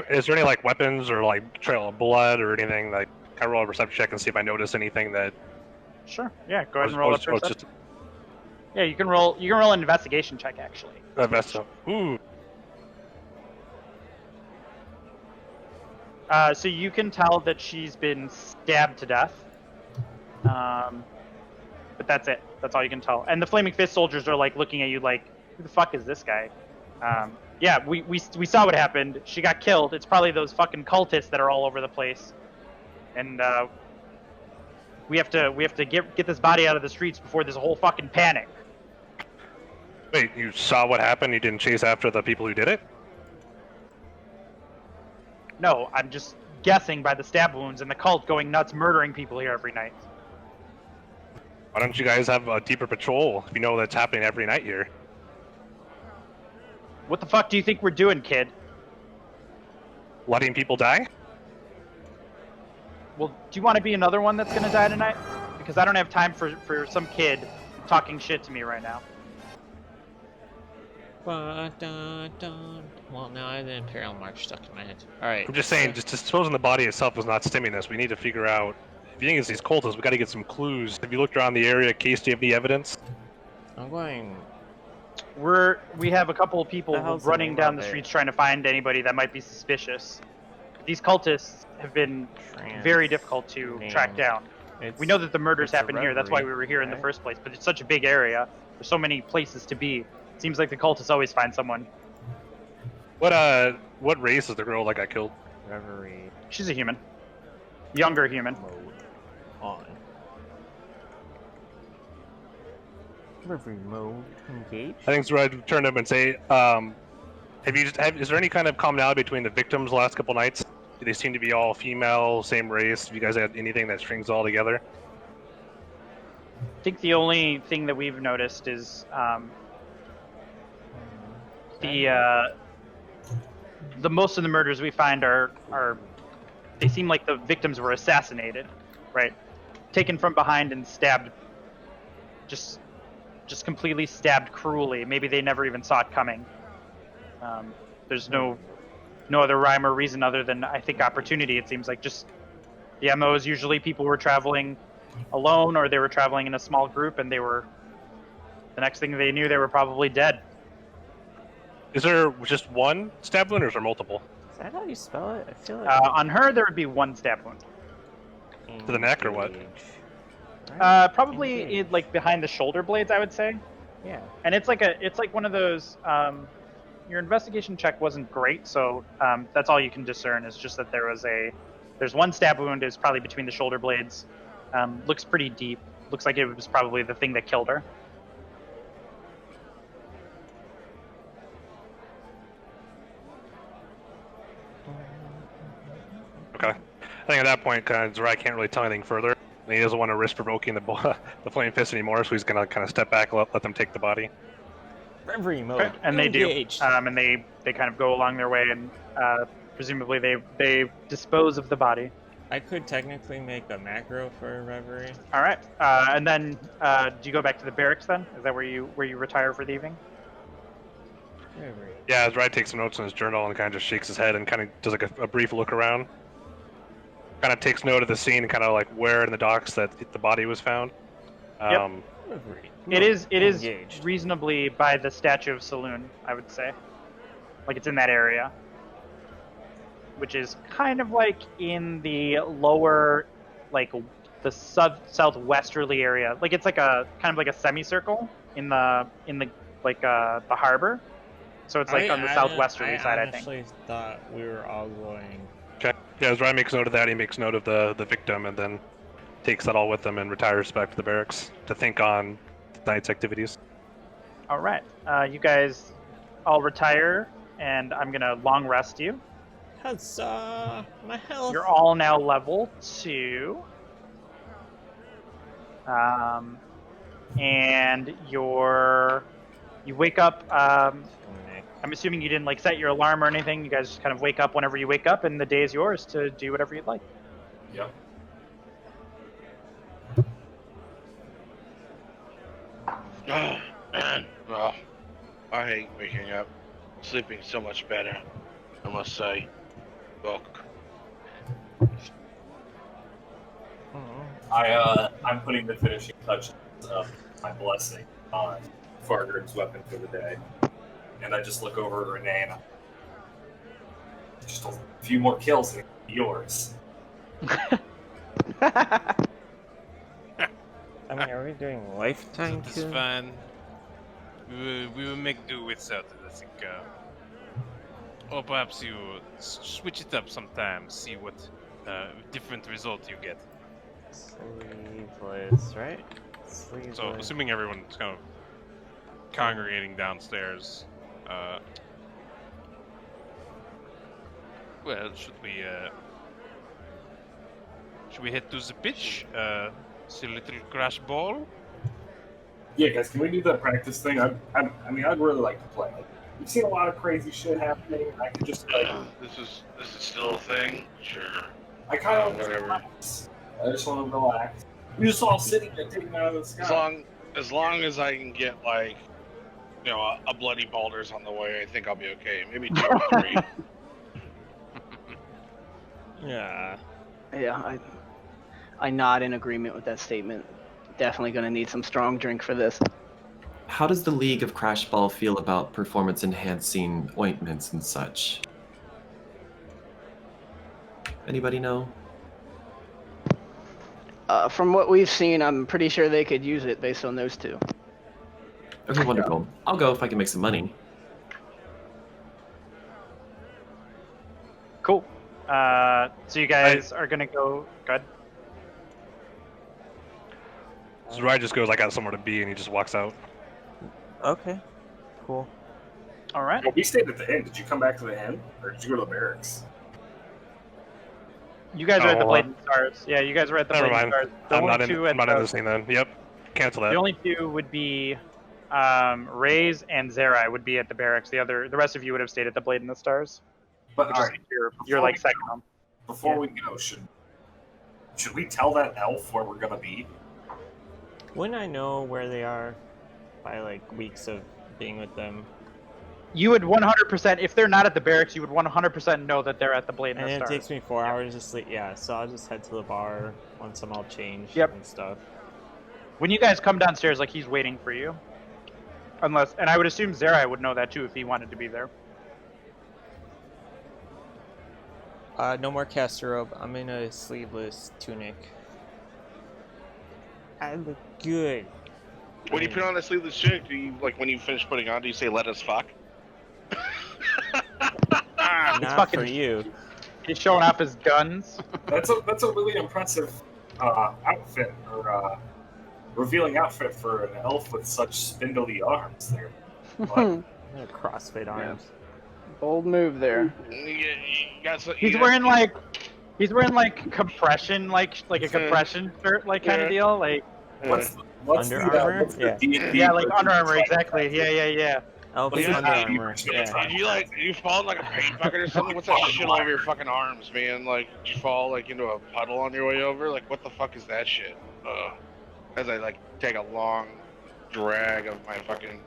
Is there any like weapons or like trail of blood or anything? Like, can I roll a perception check and see if I notice anything that? Sure. Yeah. Go ahead and roll a just perception. Yeah, you can roll. You can roll an investigation check actually. Ooh. So you can tell that she's been stabbed to death. But that's it. That's all you can tell. And the Flaming Fist soldiers are like looking at you like, who the fuck is this guy? Yeah, we saw what happened. She got killed. It's probably those fucking cultists that are all over the place. And we have to get this body out of the streets before there's a whole fucking panic. Wait, you saw what happened? You didn't chase after the people who did it? No, I'm just guessing by the stab wounds and the cult going nuts murdering people here every night. Why don't you guys have a deeper patrol if you know that's happening every night here? What the fuck do you think we're doing, kid? Letting people die? Well, do you want to be another one that's gonna die tonight? Because I don't have time for some kid talking shit to me right now. Well, now I have the Imperial March stuck in my head. Alright. I'm just saying, just disposing the body itself was not stemming this. We need to figure out, if you think it's these cultists, we gotta get some clues. Have you looked around the area? Case, do you have any evidence? I'm going. We have a couple of people The hell's the running name down of the it? streets trying to find anybody that might be suspicious. These cultists have been very difficult to track down. We know that the murders it's a happen here. That's why we reverie, were here in the right? first place. But it's such a big area. There's so many places to be. Seems like the cultists always find someone. What race is the girl that got killed? Reverie She's a human. Younger human. mode on. Reverie mode engaged. I think Zora would turn to him and say, is there any kind of commonality between the victims the last couple nights? Do they seem to be all female, same race? Have you guys had anything that strings all together? I think the only thing that we've noticed is the most of the murders we find are they seem like the victims were assassinated, right? Taken from behind and stabbed, just completely stabbed cruelly. Maybe they never even saw it coming. There's no other rhyme or reason other than, I think, opportunity. It seems like just the MO is usually people were traveling alone or they were traveling in a small group, and the next thing they knew, they were probably dead. Is there just one stab wound or is there multiple? Is that how you spell it? I feel like On her, there would be one stab wound. To the neck or what? Probably like behind the shoulder blades, I would say. Yeah. And it's like one of those. Your investigation check wasn't great, so that's all you can discern is just that there's one stab wound is probably between the shoulder blades, Looks pretty deep. Looks like it was probably the thing that killed her. Okay. I think at that point, kind of, Zerai can't really tell anything further. And he doesn't want to risk provoking the Flame Fist anymore, so he's going to kind of step back and let them take the body. Reverie mode. Okay. And they engaged. do. And they kind of go along their way, and presumably they dispose of the body. I could technically make a macro for Reverie. All right. And then do you go back to the barracks then? Is that where you retire for the evening? Reverie. Yeah, Zerai takes some notes in his journal and kind of just shakes his head and kind of does like a brief look around. Kind of takes note of the scene and kind of like where in the docks that the body was found. Yep. Reverie. It is Engaged. reasonably by the statue of Saloon, I would say. Like it's in that area, which is kind of like in the lower, like the southwesterly area. Like it's like a kind of like a semicircle in the like the harbor. So it's like on the southwesterly side, I think. I actually thought we were all going. Okay. Yeah, Zerai makes note of that. He makes note of the victim and then takes that all with him and retires back to the barracks to think on the night's activities. All right. You guys all retire, and I'm gonna long rest you. Huzzah! My health. You're all now level 2. And you wake up. I'm assuming you didn't like set your alarm or anything. You guys just kind of wake up whenever you wake up, and the day is yours to do whatever you'd like. Yep. Oh, man. Well, I hate waking up. Sleeping so much better, I must say. Look. I'm putting the finishing touches of my blessing on Fargard's weapon for the day. And I just look over at Renee and just a few more kills and it'll be yours. I mean, are we doing lifetime It's too? fine. We will make do without it, I think. Or perhaps you switch it up sometime, see what different result you get. Sleeveless, right? Sleeveless. So, assuming everyone's kind of congregating downstairs, well, should we head to the pitch? See a little crash ball? Yeah, guys, can we do the practice thing? I mean, I'd really like to play. We've seen a lot of crazy shit happening. I could just like. This is still a thing? Sure. I kind of Whatever. relax. I just want to relax. We just all sitting there taking out of the sky. As long as I can get like, you know, a bloody boulders on the way, I think I'll be okay. Maybe 2 or 3. Yeah. Yeah, I nod in agreement with that statement. Definitely gonna need some strong drink for this. How does the League of Crash Ball feel about performance-enhancing ointments and such? Anybody know? From what we've seen, I'm pretty sure they could use it based on those two. Okay, wonderful. I'll go if I can make some money. Cool. So you guys are gonna go. Good. Zerai just goes, I got somewhere to be, and he just walks out. Okay. Cool. All right. Well, we stayed at the inn. Did you come back to the inn, or did you go to the barracks? You guys are at the Oh, Blade and Stars. Yeah, you guys are at the Never Blade and mind. Stars. The I'm only not in. two I'm at not in the- this thing then. Yep. Cancel that. The only two would be Raze and Zerai would be at the barracks. The rest of you would have stayed at the Blade and the Stars. But Which is alright, you're like second home. before we go, should we tell that elf where we're gonna be? Wouldn't I know where they are by like weeks of being with them? You would 100%, if they're not at the barracks, you would 100% know that they're at the Blade and And the it Stars. takes me 4 hours to sleep. Yeah, so I'll just head to the bar once I'm all changed Yep. and stuff. When you guys come downstairs, like he's waiting for you. And I would assume Zerai would know that too if he wanted to be there. No more caster robe. I'm in a sleeveless tunic. I look good. When you put on a sleeveless tunic, do you, like, when you finish putting on, do you say, let us fuck? Not fucking- for you. He's showing off his guns. That's a really impressive outfit or revealing outfit for an elf with such spindly arms. There, but CrossFit arms. Bold move there. He's wearing like compression, like a compression shirt, like kind of deal, like. what's Under Armour? what's the Yeah. D&D Yeah, like version Under Armour, of exactly. Yeah. Oh, What's big the Under D&D Armour. version of Yeah. Tribunal? You fall in like a paint bucket or something? What's that shit all over your fucking arms, man? Like, did you fall like into a puddle on your way over? Like, what the fuck is that shit? As I like take a long drag of my fucking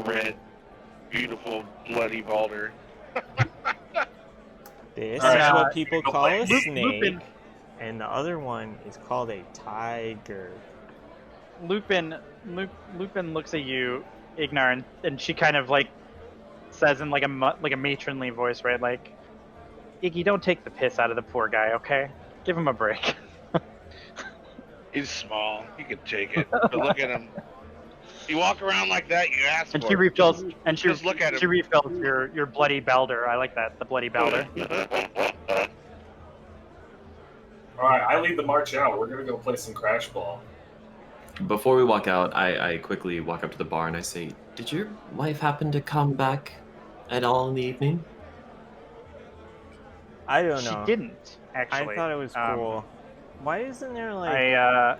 red, beautiful, bloody balder. This Alright, is uh, what people call a snake, Lupin, and the other one is called a tiger. Lupin looks at you, Ignar, and she kind of like says in like a matronly voice, right? Like, Iggy, don't take the piss out of the poor guy, okay? Give him a break. He's small. He could take it. But look at him. You walk around like that, you ask And for she it. refills, and she Just look at him. She refills your bloody balder. I like that, the bloody balder. All right, I lead the march out. We're gonna go play some crash ball. Before we walk out, I quickly walk up to the bar and I say, "Did your wife happen to come back at all in the evening?" I don't She know. didn't actually. I thought it was cool. Why isn't there like?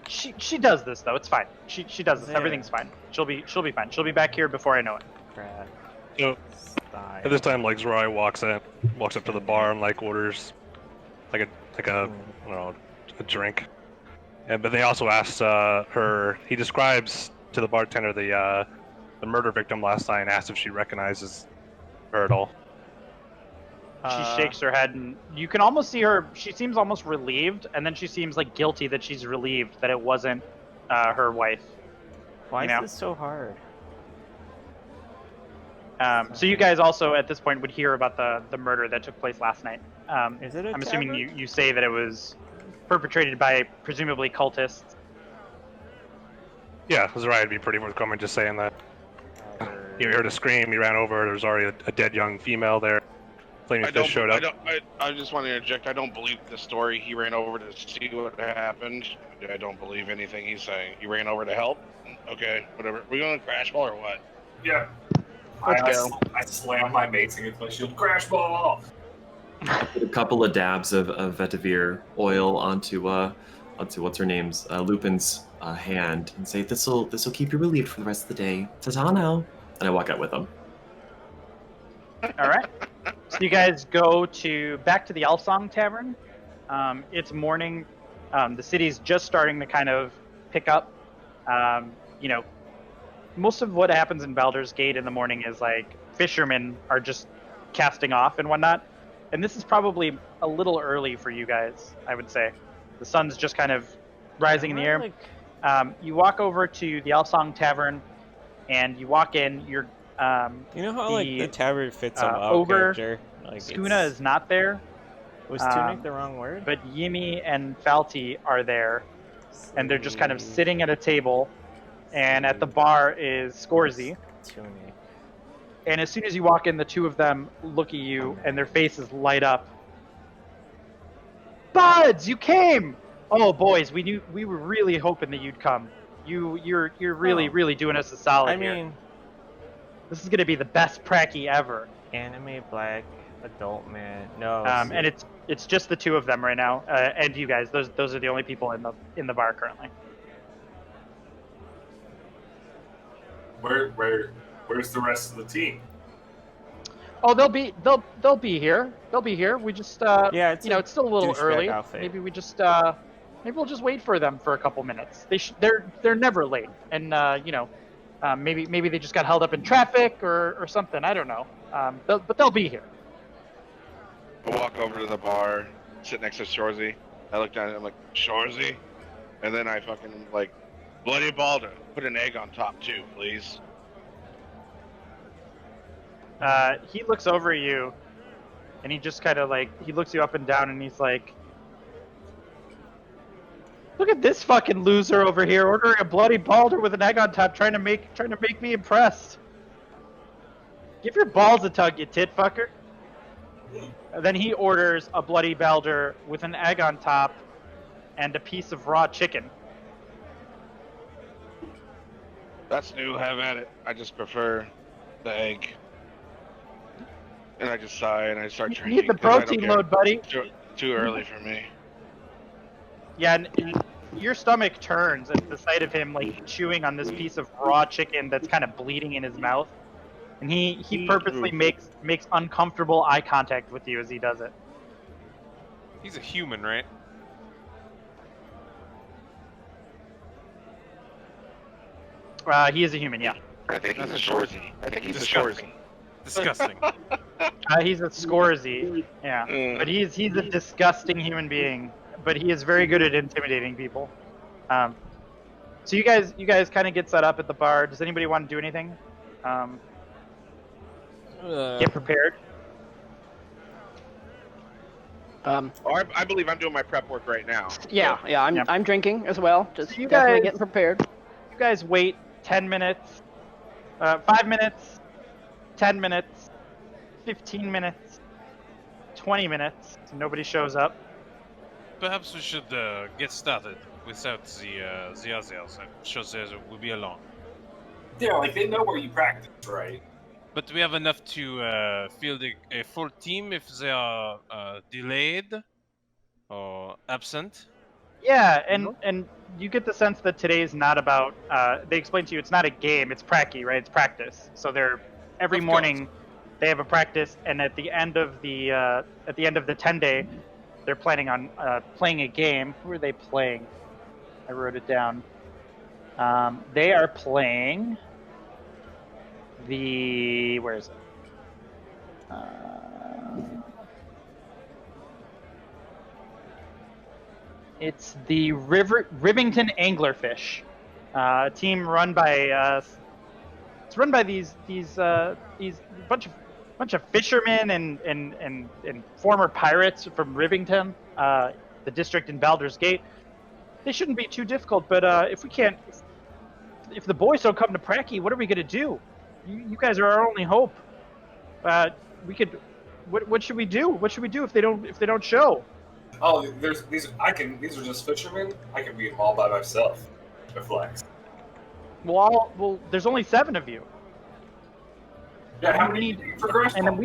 She does this though. It's fine. She does this. Yeah. Everything's fine. She'll be fine. She'll be back here before I know it. Crap. So, at this time, like Zerai walks up to the bar and like orders like a I don't know, a drink. But they also asked her. He describes to the bartender the murder victim last night and asks if she recognizes her at all. She shakes her head, and you can almost see her. She seems almost relieved, and then she seems like guilty that she's relieved that it wasn't her wife. Why You know? is this so hard? So you guys also at this point would hear about the murder that took place last night. Is it a I'm assuming tavern? you say that it was perpetrated by presumably cultists. Yeah, Zerai would be pretty forthcoming just saying that. He heard a scream, he ran over, there was already a dead young female there. Flaming Fish showed up. I just want to interject. I don't believe the story. He ran over to see what happened. I don't believe anything he's saying. He ran over to help. Okay, whatever. We going to crash ball or what? Yeah. Let's go. I slam my mates against my shield. Crash ball! Put a couple of dabs of vetiver oil onto what's her name's Lupin's hand and say this'll keep you relieved for the rest of the day. Ta-ta now. And I walk out with them. All right. So you guys go back to the Alsong Tavern. It's morning. The city's just starting to kind of pick up. Most of what happens in Baldur's Gate in the morning is like fishermen are just casting off and whatnot. And this is probably a little early for you guys, I would say. The sun's just kind of rising in the air. You walk over to the Alsong Tavern, and you walk in. You're You know how like the tavern fits a WoW Ogre, character? Like Skuna is not there, Was tunic the wrong word? but Yimi and Falti are there, and they're just kind of sitting at a table. And at the bar is Scorzy. Tunic. And as soon as you walk in, the two of them look at you, and their faces light up. Buds, you came! Oh, boys, we were really hoping that you'd come. You're really doing us a solid I here. mean, This is gonna be the best pracky ever. anime black adult man. No. And it's just the two of them right now, and you guys. Those are the only people in the bar currently. Where's the rest of the team? Oh, they'll be here. They'll be here. We just Yeah, it's it's still a little douchebag early. outfit. Maybe we just maybe we'll just wait for them for a couple minutes. They're never late, and maybe they just got held up in traffic or something. I don't know. But they'll be here. I walk over to the bar, sit next to Shorzy. I look down and I'm like, Shorzy? And then I fucking like, Bloody Balder, put an egg on top too, please. He looks over at you, and he just kind of like he looks you up and down, and he's like, "Look at this fucking loser over here ordering a Bloody Balder with an egg on top, trying to make me impressed. Give your balls a tug, you tit fucker." Then he orders a Bloody Balder with an egg on top and a piece of raw chicken. That's new. Have at it. I just prefer the egg. And I just sigh and I start You drinking. need the 'cause I don't protein care. load, buddy. Too early for me. Yeah, and your stomach turns at the sight of him like chewing on this piece of raw chicken that's kind of bleeding in his mouth. And he purposely makes uncomfortable eye contact with you as he does it. He's a human, right? He is a human, yeah. I think he's a Shorzy. I think he's a Shorzy. Disgusting. He's a Scorzy, yeah. But he's a disgusting human being. But he is very good at intimidating people. So you guys kind of get set up at the bar. Does anybody want to do anything? Get prepared. I believe I'm doing my prep work right now. Yeah, I'm drinking as well. Just You definitely guys- getting prepared. You guys wait 10 minutes, 5 minutes, 10 minutes, 15 minutes, 20 minutes. Nobody shows up. Perhaps we should get started without the others. I'm sure there will be along. Yeah, like they know where you practice, right? But we have enough to field a full team if they are delayed or absent. Yeah, and you get the sense that today's not about. They explain to you it's not a game. It's pracky, right? It's practice. So they're every Of morning they have a practice, and at the end of the 10-day, they're planning on playing a game. Who are they playing? I wrote it down. They are playing the where is it? It's the Rivington Anglerfish, team run by it's run by these bunch of fishermen and former pirates from Rivington, the district in Baldur's Gate. They shouldn't be too difficult, but if the boys don't come to Pracky, what are we gonna do? You guys are our only hope. What should we do? What should we do if they don't show? Oh, these are just fishermen. I can beat them all by myself. Reflex. Well, there's only 7 of you. Yeah, how We many need- do you need for Crash And then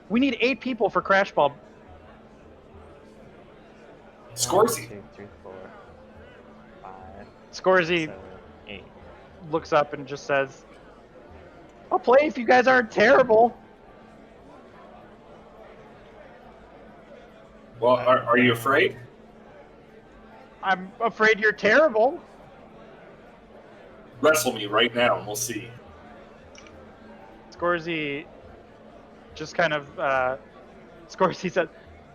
we need 8 people for Crash Ball. Scorsy. 1, 2, 3, 4, 5, Scorzy 7, 8. looks up and just says, "I'll play if you guys aren't terrible." Well, are you afraid? I'm afraid you're terrible. Wrestle me right now, and we'll see. Scorzy just kind of Scorzy said,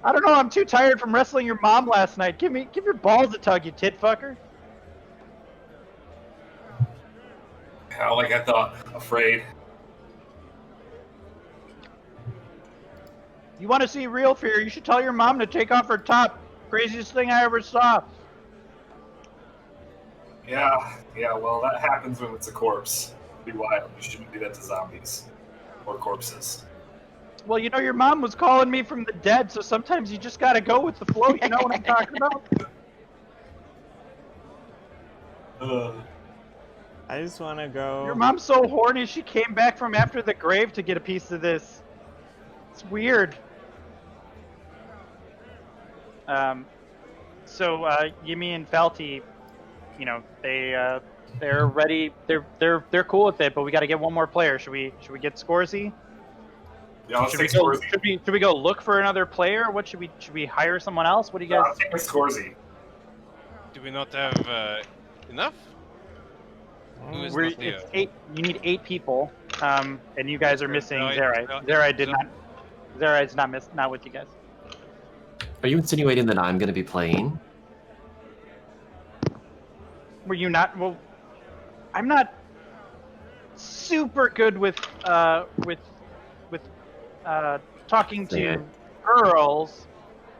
"I don't know. I'm too tired from wrestling your mom last night. Give your balls a tug, you tit fucker." How like I thought, afraid. You want to see real fear? You should tell your mom to take off her top. Craziest thing I ever saw. Yeah. Well, that happens when it's a corpse. Be wild. You shouldn't do that to zombies or corpses. Well, you know, your mom was calling me from the dead, so sometimes you just gotta go with the flow. You know what I'm talking about? I just want to go. Your mom's so horny, she came back from after the grave to get a piece of this. It's weird. So Yimi and Felty, you know, they're ready. They're cool with it, but we got to get one more player. Should we get Scorzy? Yeah, let's Should we take go? Scorsy. Should we go look for another player? What should we hire someone else? What do you I'll guys? take my Scorsy. Do we not have enough? Who is not It's here? 8. You need 8 people, and you guys are missing Zerai. no, Zerai did not. Zerai's not with you guys. Are you insinuating that I'm going to be playing? Were you not? Well, I'm not super good with talking Yeah. to girls,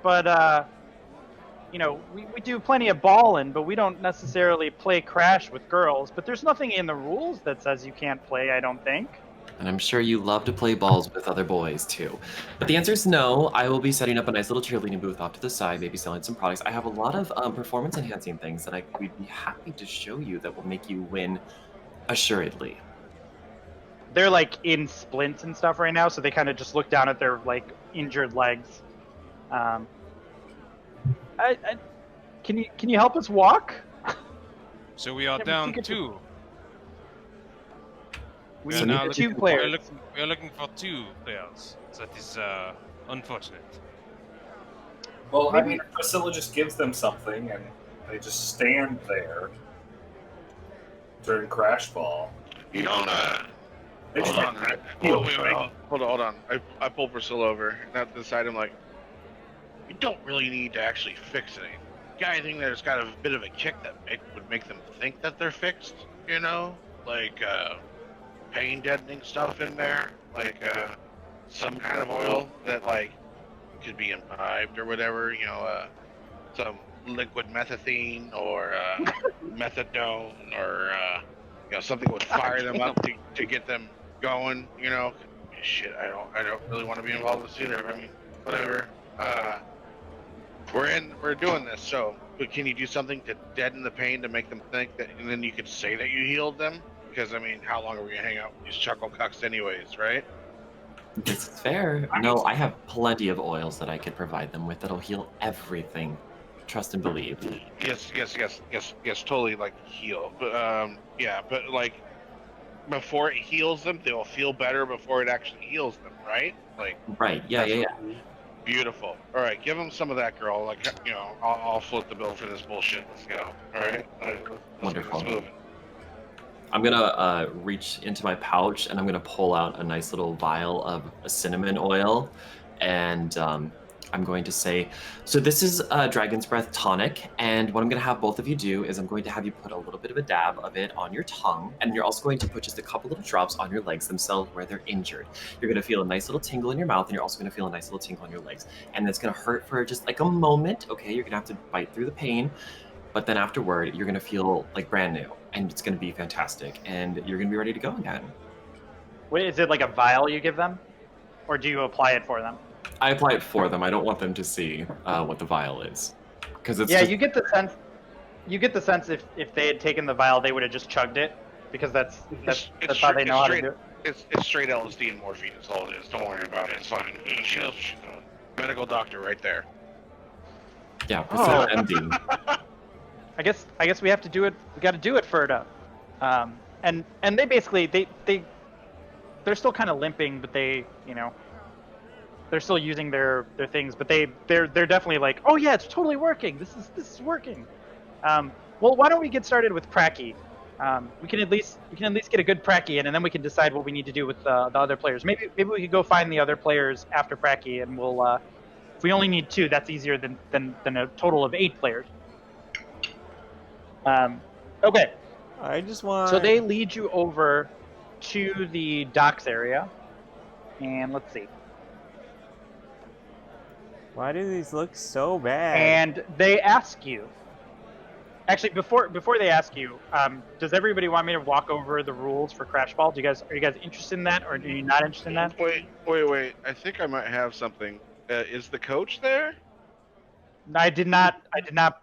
but you know, we do plenty of ballin', but we don't necessarily play Crash with girls. But there's nothing in the rules that says you can't play, I don't think. And I'm sure you love to play balls with other boys, too. But the answer is no. I will be setting up a nice little cheerleading booth off to the side, maybe selling some products. I have a lot of performance-enhancing things that we'd be happy to show you that will make you win assuredly. They're like in splints and stuff right now, so they kind of just look down at their like injured legs. Can you help us walk? So we are Yeah, down we 2. We are need now 2 looking, players. We are looking for 2 players. That is unfortunate. Well, I mean, Priscilla just gives them something, and they just stand there during Crash Ball. You don't, They hold just on. heal. Hold on. I pull Priscilla over, and at the side I'm like, you don't really need to actually fix anything. The only thing that's got a bit of a kick that would make them think that they're fixed, you know? Like, pain deadening stuff in there, like, some kind of oil that, like, could be imbibed or whatever, you know, some liquid methethine or, methadone or, you know, something that would fire them up to get them going, you know? Shit, I don't really want to be involved with this either. I mean, whatever. We're doing this, so but can you do something to deaden the pain to make them think that, and then you could say that you healed them? Because I mean, how long are we gonna hang out with these chuckle cucks anyways, right? This is fair. No, I have plenty of oils that I could provide them with that'll heal everything. Trust and believe. Yes, totally, like, heal. But, yeah, but, like, before it heals them, they'll feel better before it actually heals them, right? Like, right, yeah. Beautiful. All right, give them some of that, girl. Like, you know, I'll flip the bill for this bullshit. Let's go. All right? Let's get this moving. I'm gonna reach into my pouch and I'm gonna pull out a nice little vial of a cinnamon oil, and I'm going to say, so this is a Dragon's Breath tonic, and what I'm going to have both of you do is I'm going to have you put a little bit of a dab of it on your tongue, and you're also going to put just a couple little drops on your legs themselves where they're injured. You're going to feel a nice little tingle in your mouth, and you're also going to feel a nice little tingle in your legs. And it's going to hurt for just like a moment, okay? You're going to have to bite through the pain, but then afterward, you're going to feel like brand new, and it's going to be fantastic, and you're going to be ready to go again. Wait, is it like a vial you give them? Or do you apply it for them? I apply it for them. I don't want them to see what the vial is, because it's yeah. just... You get the sense if they had taken the vial, they would have just chugged it, because that's how they know how to do it. It's straight LSD and morphine. That's all it is. Don't worry about it. It's fine. She knows what she's doing. Medical doctor right there. Yeah, MD. I guess we have to do it. We got to do it, Ferda. And they basically they're still kind of limping, but they, you know, they're still using their things, but they're definitely like, oh yeah, it's totally working. This is working. Well, why don't we get started with Pracky? We can at least get a good Pracky in, and then we can decide what we need to do with the other players. Maybe we could go find the other players after Pracky, and we'll if we only need 2, that's easier than a total of 8 players. Okay. I just want. So they lead you over to the docks area, and let's see. Why do these look so bad? And they ask you. Actually, before they ask you, does everybody want me to walk over the rules for Crash Ball? Are you guys interested in that, or are you not interested in that? Wait. I think I might have something. Is the coach there? I did not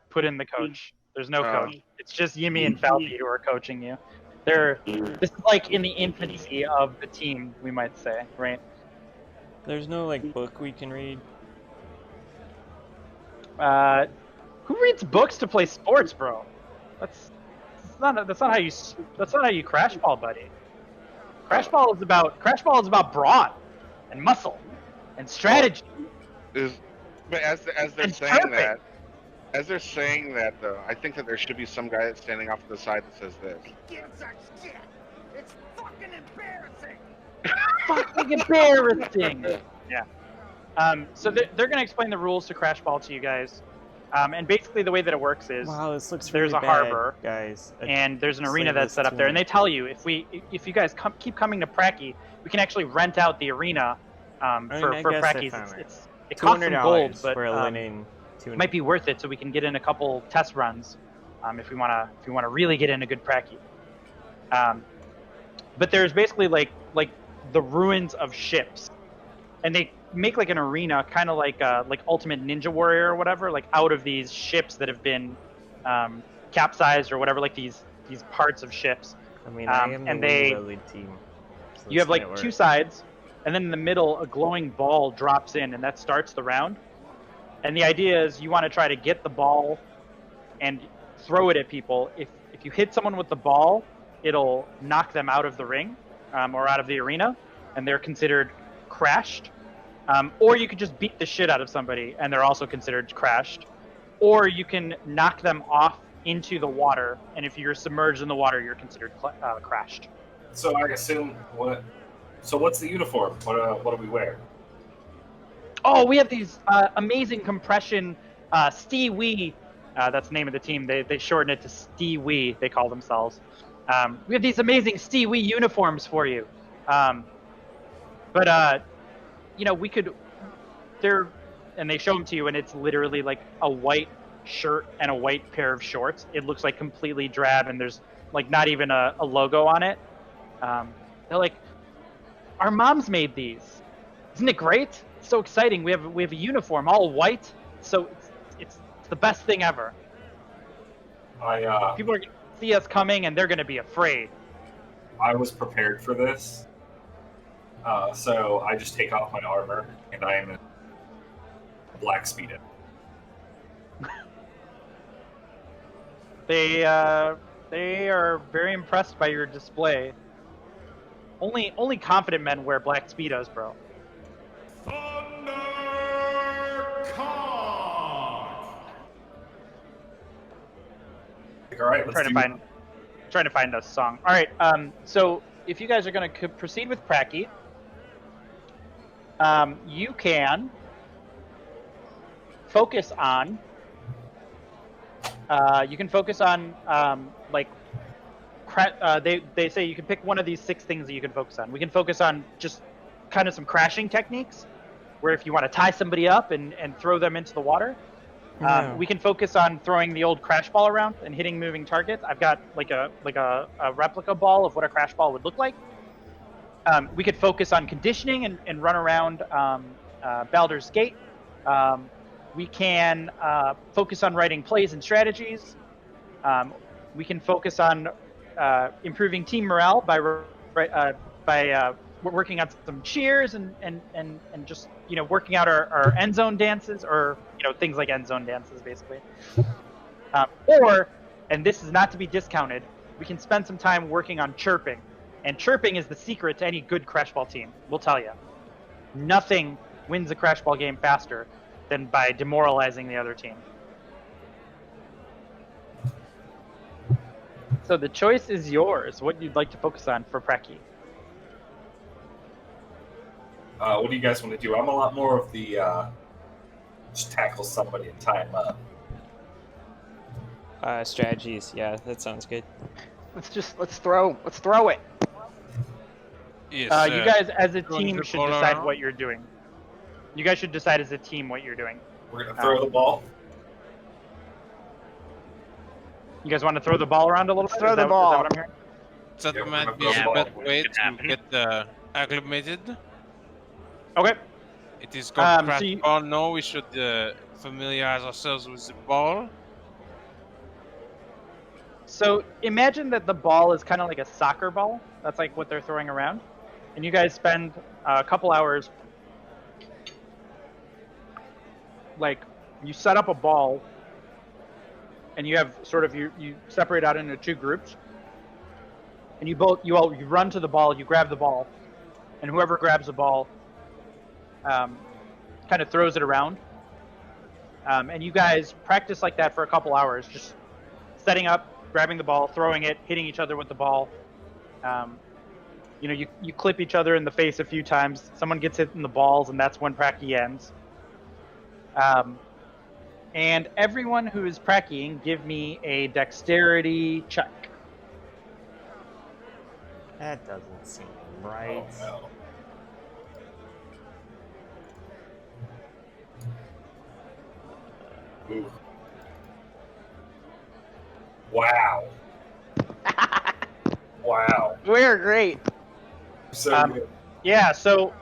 put in the coach. There's no coach. It's just Yimi and Falpi who are coaching you. This is like in the infancy of the team, we might say, right? There's no like book we can read. Who reads books to play sports, bro? That's not how you Crash Ball, buddy. Crash Ball is about brawn and muscle and strategy. But as they're saying that, though, I think that there should be some guy that's standing off to the side that says this. Gives a shit. It's fucking embarrassing. Fucking embarrassing. Yeah. So they're gonna explain the rules to Crash Ball to you guys. And basically the way that it works is, wow, this looks there's really a harbor, guys, and there's an arena that's set up there, and they tell you if you guys keep coming to Pracky, we can actually rent out the arena for Pracky's. It costs some gold, but it might be worth it, so we can get in a couple test runs if we wanna really get in a good Pracky. But there's basically like the ruins of ships, and they make like an arena, kind of like Ultimate Ninja Warrior or whatever, like out of these ships that have been capsized or whatever, like these parts of ships. I mean, I am and the they- lead team. So You have this like might two work. sides, and then in the middle, a glowing ball drops in, and that starts the round. And the idea is you want to try to get the ball and throw it at people. If you hit someone with the ball, it'll knock them out of the ring or out of the arena, and they're considered crashed. Or you could just beat the shit out of somebody, and they're also considered crashed. Or you can knock them off into the water, and if you're submerged in the water, you're considered crashed. So I assume what? So what's the uniform? What do we wear? Oh, we have these amazing compression Stee-Wee. That's the name of the team. They shorten it to Stee-Wee, they call themselves. We have these amazing Stee-Wee uniforms for you. But we could... And they show them to you, and it's literally like a white shirt and a white pair of shorts. It looks like completely drab, and there's like not even a logo on it. They're like, our moms made these. Isn't it great? It's so exciting. We have a uniform, all white. So it's the best thing ever. People are gonna see us coming, and they're gonna be afraid. I was prepared for this, so I just take off my armor, and I am a black speedo. They are very impressed by your display. Only confident men wear black speedos, bro. All right, let's trying to find a song. All right, so if you guys are going to proceed with Pracky, you can focus on. They say you can pick one of these 6 things that you can focus on. We can focus on just kind of some crashing techniques, where if you want to tie somebody up and throw them into the water. We can focus on throwing the old crash ball around and hitting moving targets. I've got like a replica ball of what a crash ball would look like. We could focus on conditioning and run around Baldur's Gate. We can focus on writing plays and strategies. We can focus on improving team morale by working on some cheers and just working out our end zone dances, or things like end zone dances basically. Or, and this is not to be discounted, we can spend some time working on chirping. And chirping is the secret to any good crash ball team. We'll tell you, nothing wins a crash ball game faster than by demoralizing the other team. So the choice is yours. What you'd like to focus on for Pracky? What do you guys want to do? I'm a lot more of the just tackle somebody and tie him up. Strategies, yeah, that sounds good. Let's throw it. Yes, You guys, as a throwing team, the should ball decide around? what you're doing. You guys should decide as a team what you're doing. We're gonna throw the ball. You guys want to throw the ball around a little bit? Throw Is the that ball. what I'm hearing? that Yeah, might be yeah, a but better way could to happen. get acclimated. Okay. It is called So crash you- ball. No, we should familiarize ourselves with the ball. So imagine that the ball is kind of like a soccer ball. That's like what they're throwing around. And you guys spend a couple hours, like, you set up a ball, and you have sort of, you separate out into 2 groups. And you run to the ball, you grab the ball, and whoever grabs the ball kind of throws it around. And you guys practice like that for a couple hours, just setting up, grabbing the ball, throwing it, hitting each other with the ball. You clip each other in the face a few times. Someone gets hit in the balls, and that's when Pracky ends. And everyone who is Prackying, give me a dexterity check. That doesn't seem right. Oh, no. Ooh. Wow. Wow. We're great. So Um, good. Yeah, so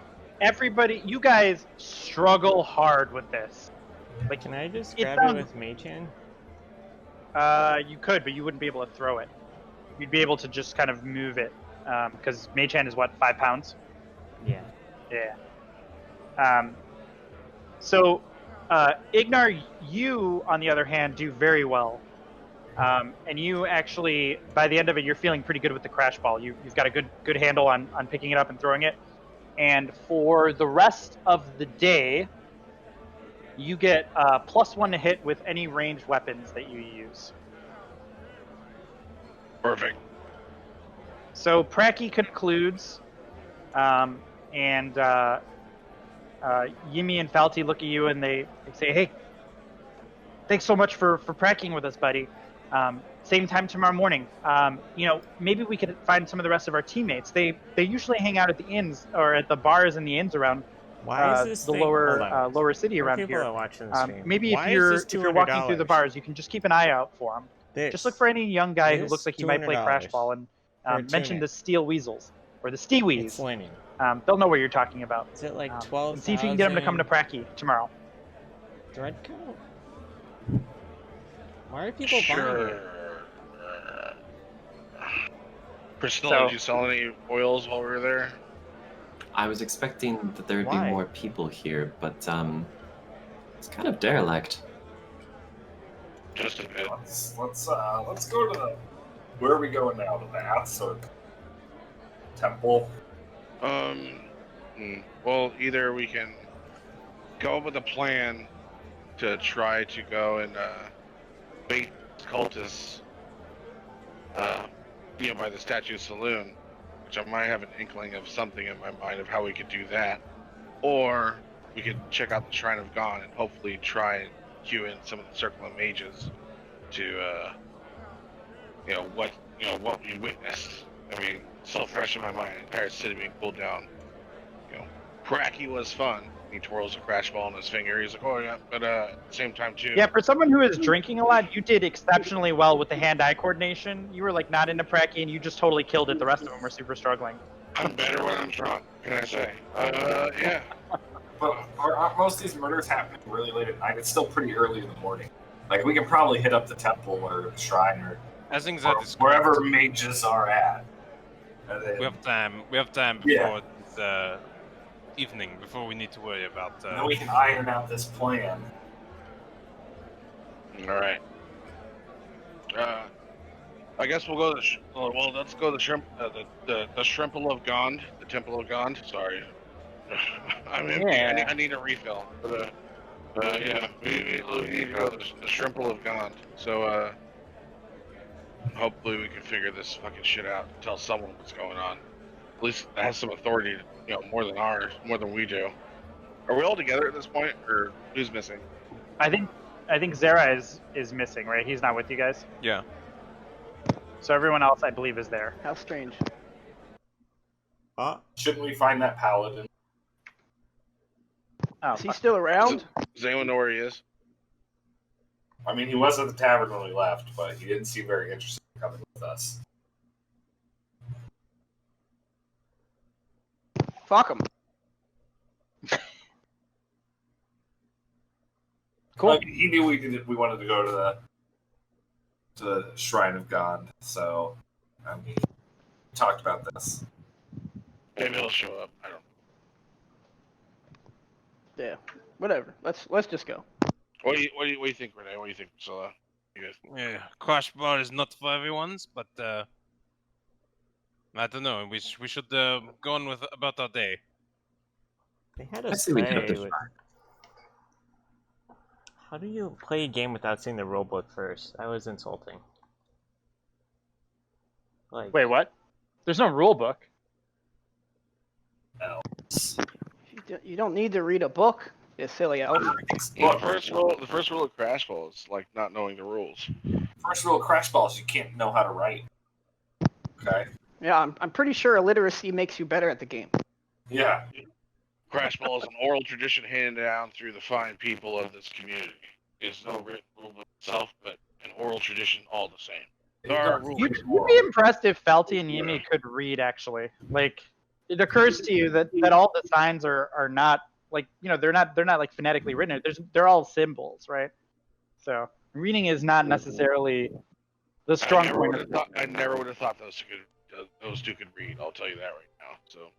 everybody, you guys struggle hard with this. Like, Can I just it grab it sounds- with Mage Hand? you could, but you wouldn't be able to throw it. You'd be able to just kind of move it, because Mage Hand is what, 5 pounds? Yeah. Yeah. So, Ignar, you, on the other hand, do very well. And you actually, by the end of it, you're feeling pretty good with the crash ball. You've got a good handle on picking it up and throwing it. And for the rest of the day, you get +1 to hit with any ranged weapons that you use. Perfect. So Pracky concludes, and Yimi and Falty look at you and they say, "Hey, thanks so much for pracking with us, buddy. Same time tomorrow morning. Maybe we could find some of the rest of our teammates. They usually hang out at the inns or at the bars and the inns around Why is this the thing... Hold on. lower city For around people here. that watch the stream, Maybe why if is this you're walking through the $200? bars, you can just keep an eye out for them. This. Just look for any young guy who This looks like he might play crash $200 ball and for a mention tunic. the steel weasels or the It's steewees. linen. They'll know what you're talking about. Is it like And 12,000? see if you can get them to come to Pracky tomorrow. Thread coat? Why are people buying it? Priscilla, So- did you sell any oils while we were there? I was expecting that there would Why? be more people here, but it's kind of derelict. Just a bit. Let's go to the. Where are we going now? The baths or the temple? Well, either we can go up with a plan to try to go and bait cultists, by the statue saloon, which I might have an inkling of something in my mind of how we could do that, or we could check out the Shrine of God and hopefully try and cue in some of the Circle of Mages to, what we witnessed. I mean, so fresh in my mind, entire city being pulled down. Pracky was fun. He twirls a crash ball in his finger. He's like, oh yeah, but at the same time too. Yeah, for someone who is drinking a lot, you did exceptionally well with the hand-eye coordination. You were like not into Pracky, and you just totally killed it. The rest of them were super struggling. I'm better when I'm drunk. Can I say? Yeah. But aren't most of these murders happening really late at night? It's still pretty early in the morning. Like, we can probably hit up the temple or the shrine or wherever mages are at. And then, We have time Yeah. before the evening, before we need to worry about. and then we can iron out this plan. All right. I guess we'll go to. Let's go to the Shrimple of Gond, the Temple of Gond. Sorry, I'm empty. Yeah. I need a refill. But, yeah, we need to go to the Shrimple of Gond. So hopefully we can figure this fucking shit out. And tell someone what's going on. At least it has some authority, more than we do. Are we all together at this point, or who's missing? I think Zera is missing, right? He's not with you guys. Yeah. So everyone else, I believe, is there. How strange. Shouldn't we find that paladin? Oh, Is he still around? Does anyone know where he is? I mean, he was at the tavern when we left, but he didn't seem very interested in coming with us. Fuck him. Cool. Like, he knew we wanted to go to the Shrine of God, so I mean, we talked about this. Maybe he'll show up. I don't. Yeah. Whatever. Let's just go. What do you think, Renee? What do you think, Priscilla? You guys? Yeah, crash bar is not for everyone's, but I don't know. We should go on with about our day. They had I a say we hit up the with... shrine. How do you play a game without seeing the rulebook first? That was insulting. Like, Wait, what? There's no rule book. You don't need to read a book, you silly elf. Well, the first rule of Crash Ball is like not knowing the rules. First rule of Crash Ball is you can't know how to write. Okay. Yeah, I'm pretty sure illiteracy makes you better at the game. Yeah. Crash Ball is an oral tradition handed down through the fine people of this community. It's no written rule book itself, but an oral tradition all the same. There are rules. You'd be impressed if Falty and Yimi could read, actually. Like, it occurs to you that all the signs are not like they're not like phonetically written. They're all symbols, right? So reading is not necessarily the strong point. I never would have thought those two could read. I'll tell you that right now. So,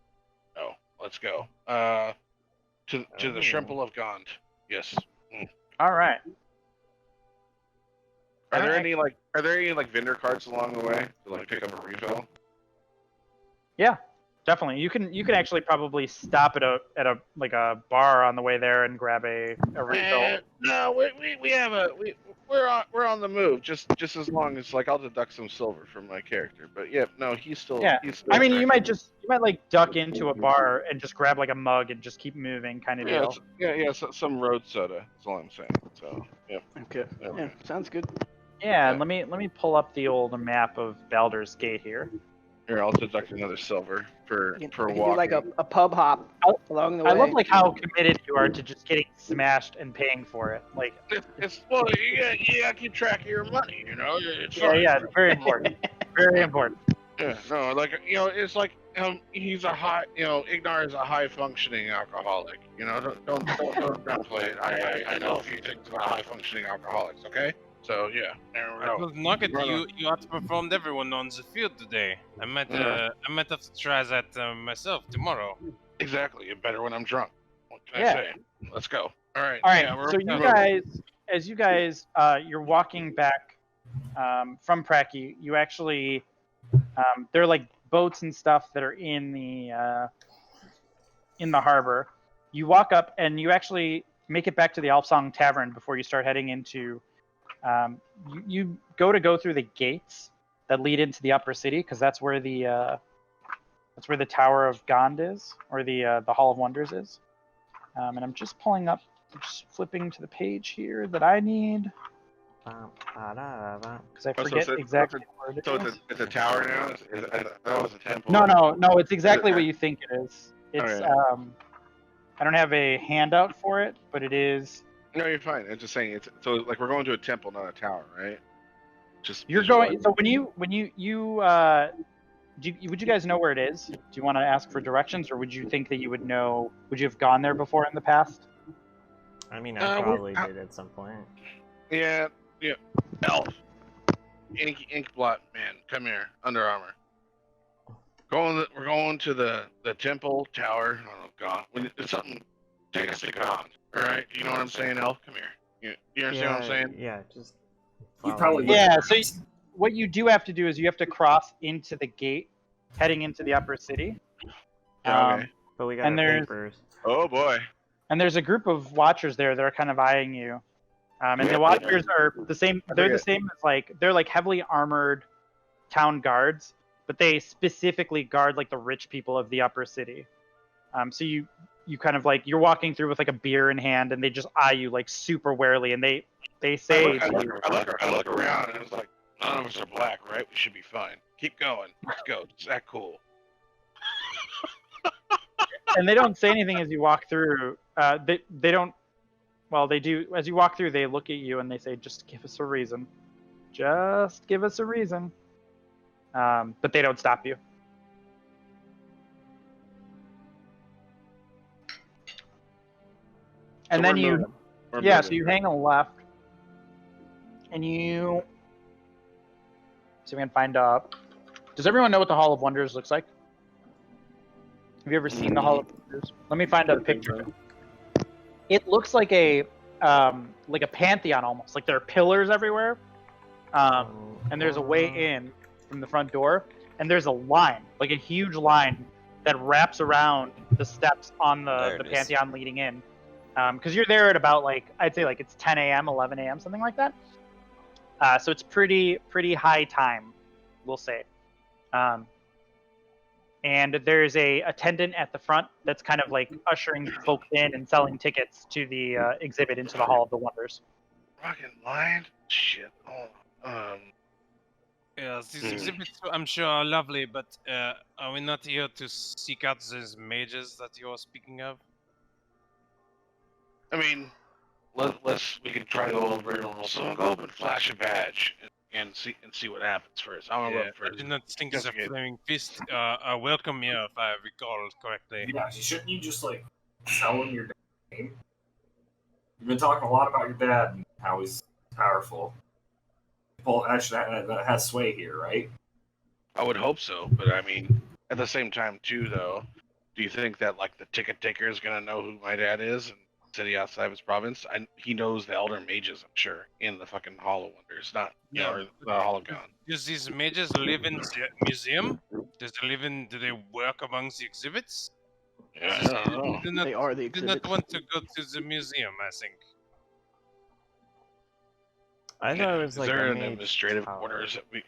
no, let's go. To the Shrimple of Gond. Yes. All right. Are there any vendor carts along the way to like pick up a refill? Yeah, definitely. You can actually probably stop at a like a bar on the way there and grab a refill. No, we're on the move. Just as long as like I'll deduct some silver from my character. But yeah, no, he's still. Yeah. He's still I mean, you might like duck into a bar and just grab like a mug and just keep moving, kind of deal. So, some road soda. That's all I'm saying. So yeah. Okay. Yeah, sounds good. Yeah, let me pull up the old map of Baldur's Gate here. Here, I'll deduct another silver for walking. Do like a pub hop along the way. I love like how committed you are to just getting smashed and paying for it. Like it's well, you gotta keep track of your money. It's yeah, it's very important. Very important. Yeah, no, like it's like he's a high, Ignar is a high functioning alcoholic. Don't downplay it. I know a few things about high functioning alcoholics. Okay. So yeah, there we go. Nugget, you outperformed everyone on the field today. I might have to try that myself tomorrow. Exactly, better when I'm drunk. What can I say? Let's go. All right. Yeah, so you guys, you're walking back from Prague. You actually, there are like boats and stuff that are in the harbor. You walk up and you actually make it back to the Alpsong Tavern before you start heading into. You go through the gates that lead into the upper city because that's where the Tower of Gond is, or the Hall of Wonders is. And I'm just flipping to the page here that I need because I forget exactly where it is. So it's a tower now. That was a temple. No, it's exactly what you think it is. It's I don't have a handout for it, but it is. No, you're fine. I'm just saying so like we're going to a temple, not a tower, right? You're going. So when you would you guys know where it is? Do you want to ask for directions, or would you think that you would know? Would you have gone there before in the past? I mean, I probably did at some point. Yeah. Elf. Inkblot man, come here. Under Armour. We're going to the temple tower. Oh God, it's something. Take us to God. All right, you know what I'm saying, Elf? Come here. You understand what I'm saying? Yeah, just. You probably So what you do have to do is you have to cross into the gate, heading into the upper city. Okay. But we got papers. Oh boy. And there's a group of watchers there that are kind of eyeing you. And the watchers are the same. They're the same as they're like heavily armored town guards, but they specifically guard like the rich people of the upper city. So you kind of like you're walking through with like a beer in hand, and they just eye you like super warily, and they say. I look around, and it's like none of us are black, right? We should be fine. Keep going. Let's go. It's that cool. And they don't say anything as you walk through. They don't. Well, they do. As you walk through, they look at you and they say, "Just give us a reason. Just give us a reason." But they don't stop you. And then so you hang a left, and you. See if we can find out. Does everyone know what the Hall of Wonders looks like? Have you ever seen the Hall of Wonders? Let me find a picture. It looks like a pantheon almost. Like there are pillars everywhere, and there's a way in from the front door, and there's a line, like a huge line that wraps around the steps on the pantheon leading in. Because you're there at about I'd say it's 10 a.m., 11 a.m., something like that. So it's pretty high time, we'll say. And there's a attendant at the front that's kind of ushering folks in and selling tickets to the exhibit into the Hall of the Wonders. Fucking line? Shit. Yeah, these exhibits I'm sure are lovely, but are we not here to seek out these mages that you are speaking of? I mean, we can try to go over it and we'll go up and flash a badge. and see what happens first. I want to Yeah, look first. I do not think the Investigate. Flaming Fist welcome here, if I recall correctly. Yeah, shouldn't you just like tell him your dad's name? You've been talking a lot about your dad and how he's powerful. Well, actually, that has sway here, right? I would hope so, but I mean, at the same time, too, though, do you think that like the ticket taker is gonna know who my dad is and city outside of his province? He knows the elder mages, I'm sure, in the fucking Hall of Wonders, not or the Hall of God. Does these mages live in the museum? Do they work amongst the exhibits? Yeah, I don't know. They are the Do exhibits. not want to go to the museum, I think. I thought it was Is like there a an mage administrative tower. quarters that we,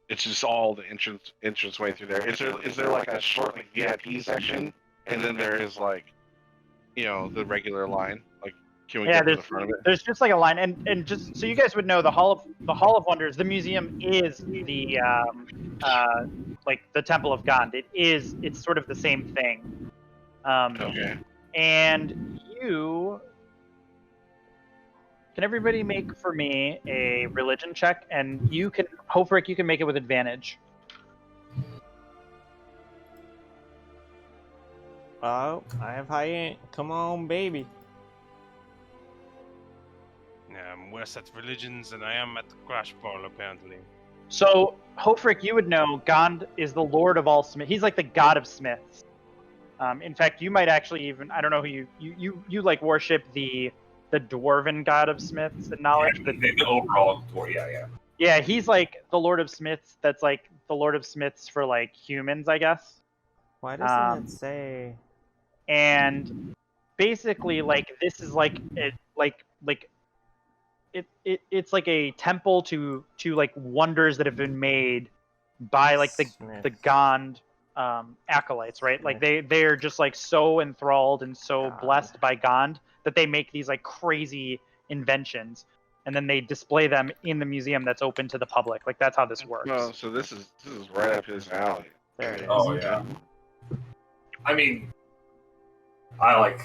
it's just all the entrance way through there? Is there like a short like VIP section, and then there is like, the regular line? Like, can we get to the front of it? There's just like a line, and just so you guys would know, the Hall of Wonders, the museum is the like the Temple of Gond. It's sort of the same thing. Okay. And can everybody make for me a religion check, and you can, Hofrick, you can make it with advantage. Oh, I have high. Come on, baby. Yeah, I'm worse at religions than I am at the crash ball, apparently. So, Hofrick, you would know Gond is the Lord of all smiths. He's like the god of smiths. In fact, you might actually even, I don't know who you like worship the dwarven god of smiths and knowledge. The overall dwarf, yeah. Yeah, he's like the Lord of Smiths. That's like the Lord of Smiths for like humans, I guess. Why doesn't it say? And basically, like this is like it's like a temple to like wonders that have been made by like the Gond acolytes, right? Like they're just like so enthralled and so blessed by Gond that they make these like crazy inventions, and then they display them in the museum that's open to the public. Like that's how this works. Well, so this is right up his alley. There it is. Oh yeah. I mean, I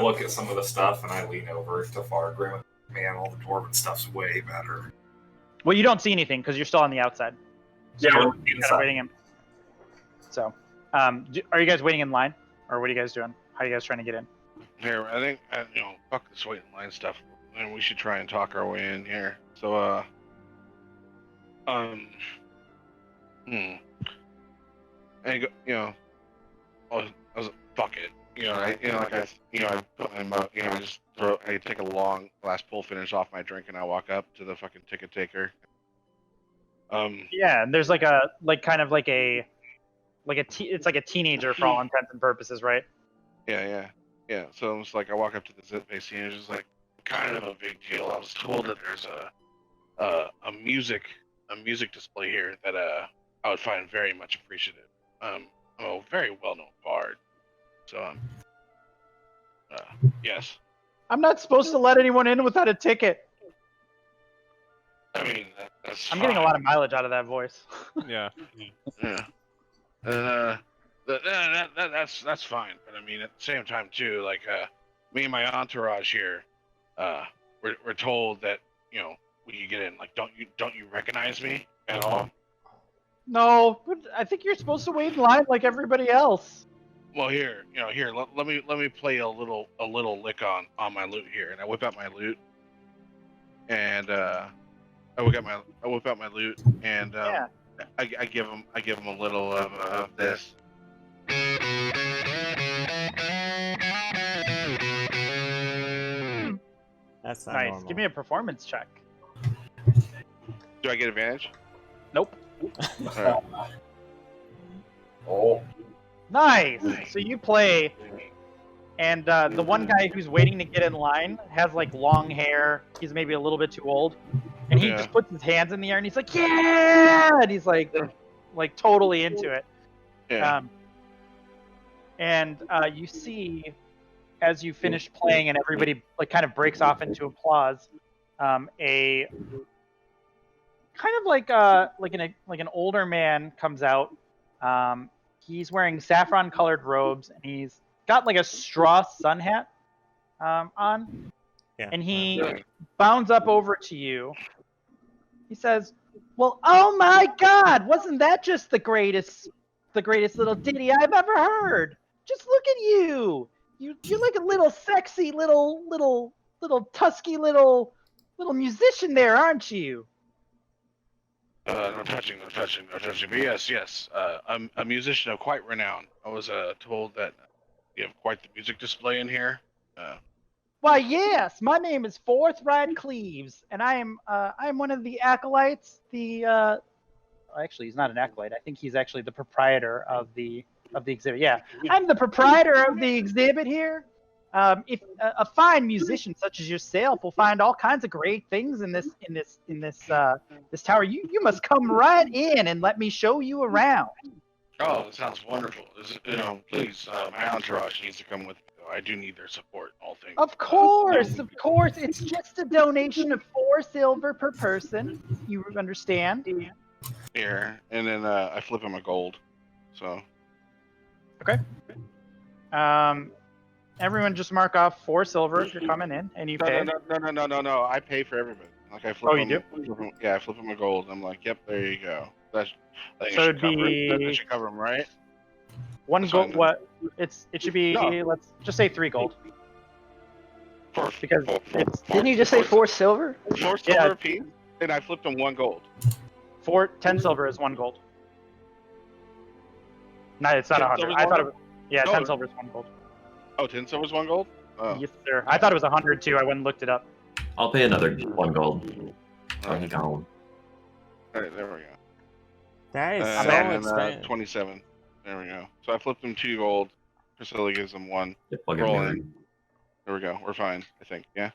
look at some of the stuff and I lean over to Fargrim. Man, all the dwarven stuff's way better. Well, you don't see anything because you're still on the outside. So Yeah, you're we're kind of inside. waiting in. So, are you guys waiting in line, or what are you guys doing? How are you guys trying to get in? Here, I think fuck this wait in line stuff, and we should try and talk our way in here. So, and I was fuck it. I put I take a long last pull finish off my drink, and I walk up to the fucking ticket taker. Yeah, and there's it's like a teenager for all intents and purposes, right? Yeah. So it's like I walk up to the zip base, and it's just like kind of a big deal. I was told that there's a music display here that I would find very much appreciative. I'm a very well-known bard, so yes. I'm not supposed to let anyone in without a ticket. I mean, that's I'm getting a lot of mileage out of that voice. Yeah. Yeah. That's fine. But I mean, at the same time too, like me and my entourage here, we're told that when you get in, like, don't you recognize me at all? No, but I think you're supposed to wait in line like everybody else. Well, here, let me play a little lick on my loot here, and I whip out my loot, and I whip out my loot, and Yeah. I give him a little of this. That's not Nice. normal. Give me a performance check. Do I get advantage? Nope. Alright. Oh. Nice. So you play, and the one guy who's waiting to get in line has like long hair. He's maybe a little bit too old, and he Yeah. just puts his hands in the air and he's like, "Yeah!" And he's like totally into it. Yeah. And you see, as you finish playing and everybody like kind of breaks off into applause, a kind of like an older man comes out. He's wearing saffron-colored robes, and he's got like a straw sun hat on. Yeah. And he bounds up over to you, He says, "Well, oh my God, wasn't that just the greatest little ditty I've ever heard? Just look at you. You're like a little sexy little tusky little musician there, aren't you?" No touching. But yes. I'm a musician of quite renown. I was told that you have quite the music display in here. Why, yes, my name is Forthright Cleaves, and I am one of the acolytes. Actually, he's not an acolyte. I think he's actually the proprietor of the exhibit. Yeah, I'm the proprietor of the exhibit here. If a fine musician such as yourself will find all kinds of great things in this tower, you must come right in and let me show you around. Oh, that sounds wonderful. Please, my entourage needs to come with me. I do need their support. All things. Of course. It's just a donation of 4 silver per person. You understand? Here, and then I flip him a gold. So. Okay. Everyone just mark off 4 silver if you're coming in, and you pay. No. I pay for everybody. Like I flip you do? I flip him a gold. I'm like, yep, there you go. That should cover him, right? 1 gold. What? It should be. No. Let's just say 3 gold. Because didn't you just say 4 silver? 4 silver apiece, and I flipped him 1 gold. 10 silver is 1 gold. No, it's not 100. I thought it was. Yeah, 10 silver is 1 gold. Oh, 10 silver is 1 gold? Oh. Yes, sir. I thought it was 100 too. I went and looked it up. I'll pay another 1 gold. There you go. All right, there we go. That is so expensive. 27. There we go. So I flipped him 2 gold. Priscilla gives him 1. Roll in. There we go. We're fine, I think. Yeah.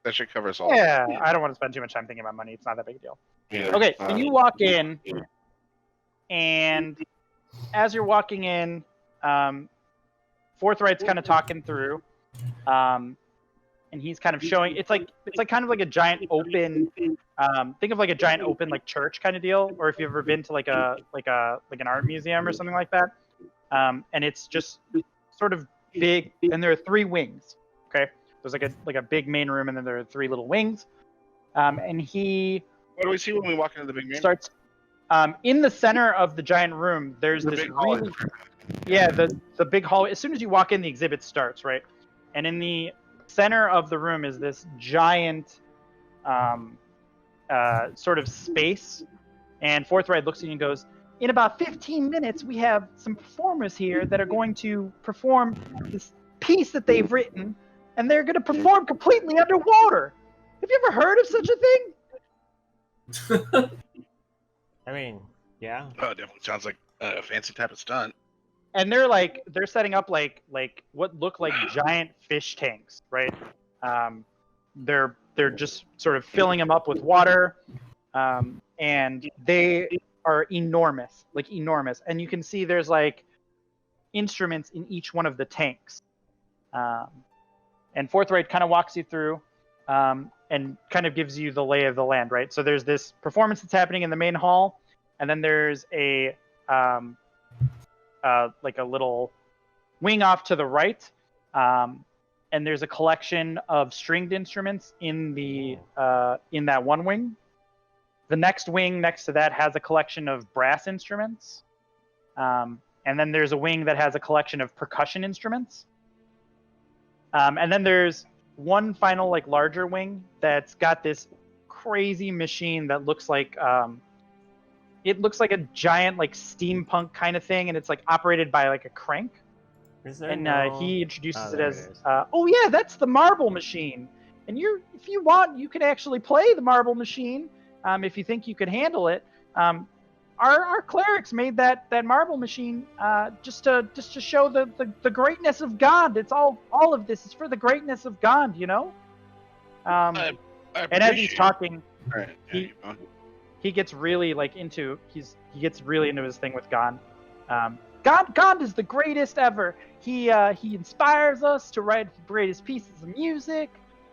That should cover us all. Yeah, I don't want to spend too much time thinking about money. It's not that big a deal. Yeah. Okay, so you walk in, and as you're walking in, Forthright's kind of talking through, and he's kind of showing. It's like kind of like a giant open. Think of like a giant open like church kind of deal, or if you've ever been to like an art museum or something like that. And it's just sort of big, and there are 3 wings. Okay, there's like a big main room, and then there are 3 little wings. And he. What do we see when we walk into the big main? Starts in the center of the giant room. There's this really, the big hallway. As soon as you walk in, the exhibit starts, right? And in the center of the room is this giant sort of space. And Forthright looks at you and goes, "In about 15 minutes, we have some performers here that are going to perform this piece that they've written, and they're going to perform completely underwater. Have you ever heard of such a thing?" I mean, yeah. Oh, it definitely sounds like a fancy type of stunt. And they're setting up like what look like giant fish tanks, right? They're just sort of filling them up with water, and they are enormous. And you can see there's like instruments in each one of the tanks. And Forthright kind of walks you through, and kind of gives you the lay of the land, right? So there's this performance that's happening in the main hall, and then there's a like a little wing off to the right, and there's a collection of stringed instruments in that one wing. The next wing next to that has a collection of brass instruments, and then there's a wing that has a collection of percussion instruments, and then there's one final like larger wing that's got this crazy machine that looks like it looks like a giant like steampunk kind of thing, and it's like operated by like a crank. And he introduces it as oh yeah, that's the marble machine, and if you want, you can actually play the marble machine if you think you could handle it. Our clerics made that marble machine just to show the greatness of God. It's all of this is for the greatness of God, you know. And as he's talking, he gets really into his thing with God. God is the greatest ever. He inspires us to write the greatest pieces of music.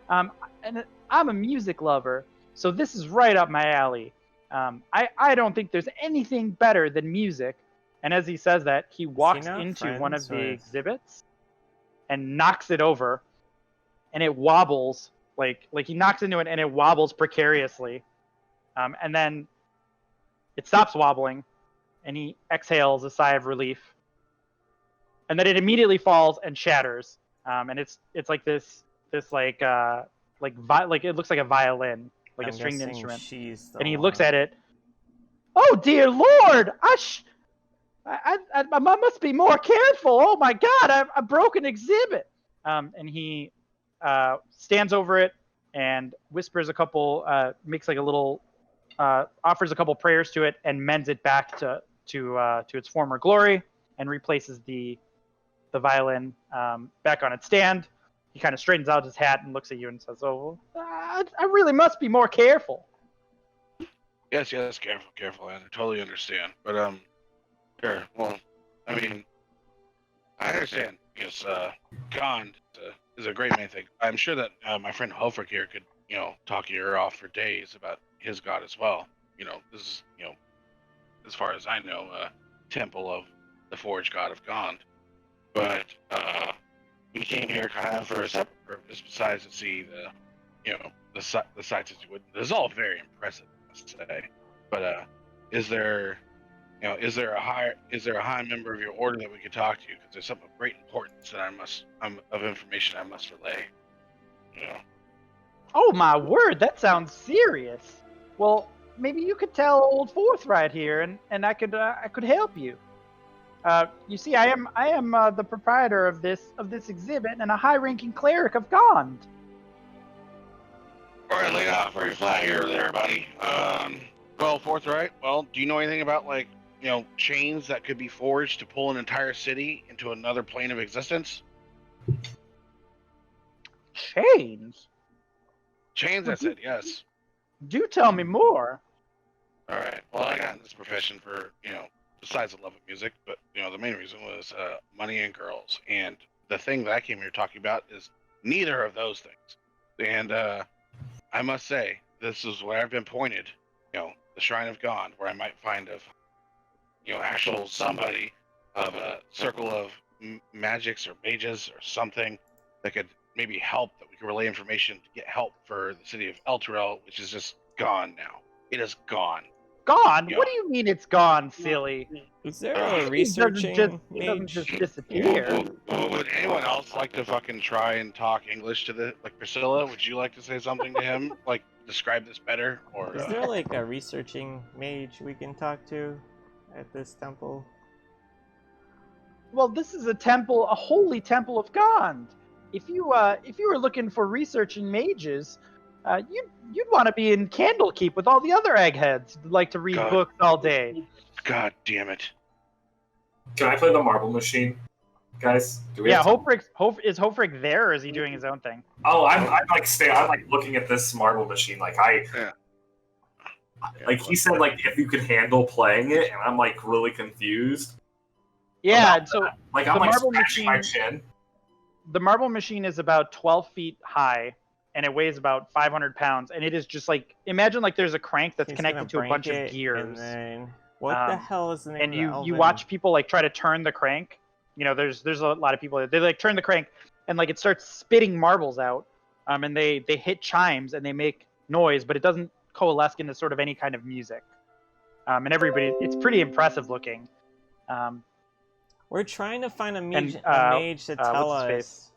And I'm a music lover, so this is right up my alley. I don't think there's anything better than music. And as he says that, he walks into one of the exhibits and knocks it over, and it wobbles like he knocks into it and it wobbles precariously. and then it stops wobbling, and he exhales a sigh of relief, and then it immediately falls and shatters. And it's like this like it looks like a violin, like a stringed instrument. And he looks at it. Oh dear Lord! I must be more careful. Oh my God! I broke an exhibit. And he stands over it and whispers a couple, makes like a little, offers a couple prayers to it, and mends it back to its former glory, and replaces the violin back on its stand. He kind of straightens out his hat and looks at you and says, "Oh, I really must be more careful." Yes, careful. I totally understand. But sure. Well, I mean, I understand because Gond is a great main thing. I'm sure that my friend Hofrick here could, talk your ear off for days about his god as well. This is, as far as I know, a temple of the Forge God of Gond. But we came here kind of for a separate purpose, besides to see the sights as you would. This is all very impressive, I must say. But is there a high member of your order that we could talk to? Because there's something of great importance that of information I must relay. Oh my word, that sounds serious. Well, maybe you could tell old Forthright here, and I could help you. You see, I am the proprietor of this exhibit and a high-ranking cleric of Gond. All right, lay off very flat here, there, buddy. Well, Forthright. Well, do you know anything about chains that could be forged to pull an entire city into another plane of existence? Chains? Chains, I said, yes. Do tell me more. All right. Well, I got in this profession for, besides the love of music, but, the main reason was money and girls. And the thing that I came here talking about is neither of those things. And I must say, this is where I've been pointed, the Shrine of Gond, where I might find actual somebody of a circle of magics or mages or something that could maybe help, that we could relay information to get help for the city of Elturel, which is just gone now. It is gone. Gone? What do you mean it's gone, silly? Is there a researching it doesn't just disappear. Would anyone else like to fucking try and talk English to Priscilla? Would you like to say something to him? Describe this better? Or is there a researching mage we can talk to at this temple? Well, this is a temple, a holy temple of Gond. If you were looking for researching mages, you'd want to be in Candlekeep with all the other eggheads who like to read books all day. God damn it! Can I play the marble machine, guys? Is Hofrick there, or is he doing his own thing? Oh, I'm looking at this marble machine. He said if you could handle playing it, and I'm really confused. Yeah, so I'm marble scratching my chin. The marble machine is about 12 feet high, and it weighs about 500 pounds. And it is just imagine there's a crank that's connected to a bunch of gears. And then, what the hell is the name? And you watch people try to turn the crank. There's a lot of people. They turn the crank, and it starts spitting marbles out. And they hit chimes and they make noise, but it doesn't coalesce into sort of any kind of music. And it's pretty impressive looking. We're trying to find a mage to tell us.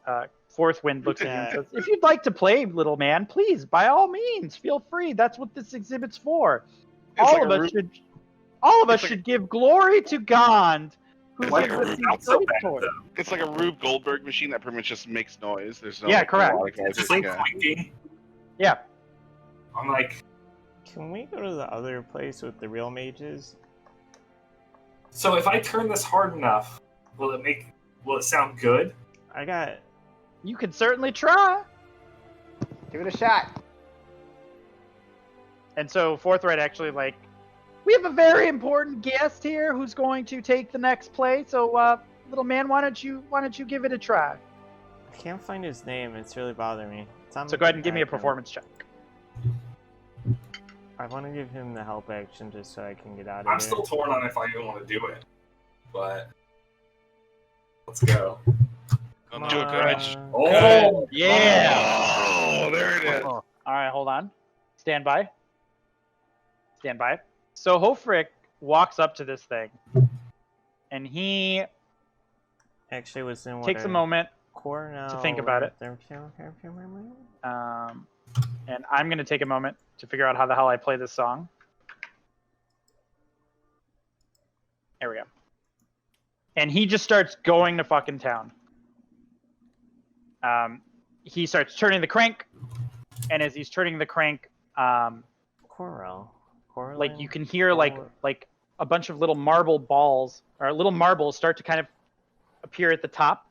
Fourth Wind looks at you and says, "If you'd like to play, little man, please, by all means, feel free. That's what this exhibit's for. All of us should give glory to Gond, who's It's like a Rube Goldberg machine that pretty much just makes noise. There's no correct. It's just clinking. Yeah. I'm can we go to the other place with the real mages? So if I turn this hard enough, will it sound good? You can certainly try. Give it a shot. And so Forthright actually we have a very important guest here who's going to take the next play. So little man, why don't you give it a try? I can't find his name. It's really bothering me. So go ahead and give me a performance check. I want to give him the help action just so I can get out of I'm here. still torn on if I even want to do it, but let's go. Do it, courage. Oh, yeah! Oh, there it is. All right, hold on. Stand by. Stand by. So Hofrick walks up to this thing, and he Actually, was in takes a moment to think about it. And And I'm going to take a moment to figure out how the hell I play this song. There we go. And he just starts going to fucking town. He starts turning the crank, and as he's turning the crank, like you can hear like a bunch of little marble balls or little marbles start to kind of appear at the top,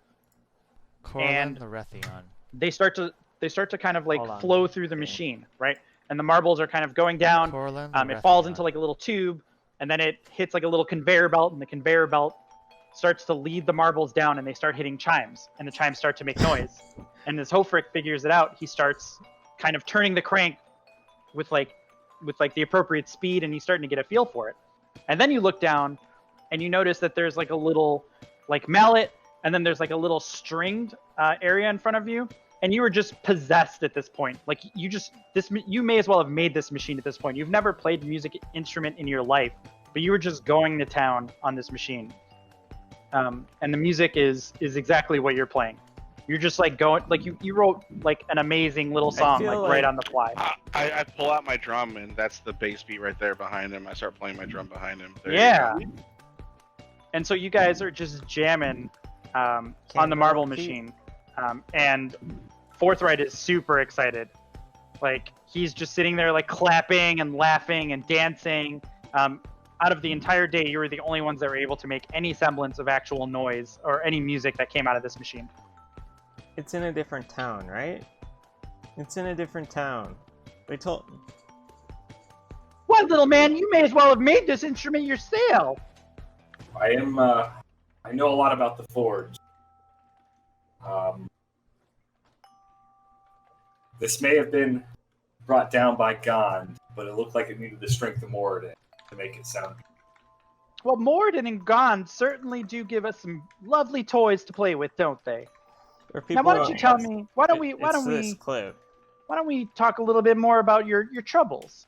and the Rethion. they start to kind of like flow through the machine, right? And the marbles are kind of going down. It falls into like a little tube, and then it hits like a little conveyor belt, and the conveyor belt starts to lead the marbles down, and they start hitting chimes, and the chimes start to make noise. And as Hofrick figures it out, he starts kind of turning the crank with the appropriate speed, and he's starting to get a feel for it. And then you look down, and you notice that there's like a little like mallet, and then there's like a little stringed area in front of you, and you were just possessed at this point. Like you may as well have made this machine at this point. You've never played a music instrument in your life, but you were just going to town on this machine. And the music is exactly what you're playing. You're just like going, like you wrote like an amazing little song like right on the fly. I pull out my drum, and that's the bass beat right there behind him. I start playing my drum behind him. There Yeah. And so you guys are just jamming on the marble machine. And Forthright is super excited. Like he's just sitting there like clapping and laughing and dancing. Out of the entire day, you were the only ones that were able to make any semblance of actual noise or any music that came out of this machine. It's in a different town, right? It's in a different town. They told... What, little man? You may as well have made this instrument yourself. I know a lot about the forge. This may have been brought down by Gond, but it looked like it needed the strength of Moradin to make it sound. Well, Moradin and Gond certainly do give us some lovely toys to play with, don't they? Now, why don't you tell me? Why don't we talk a little bit more about your troubles?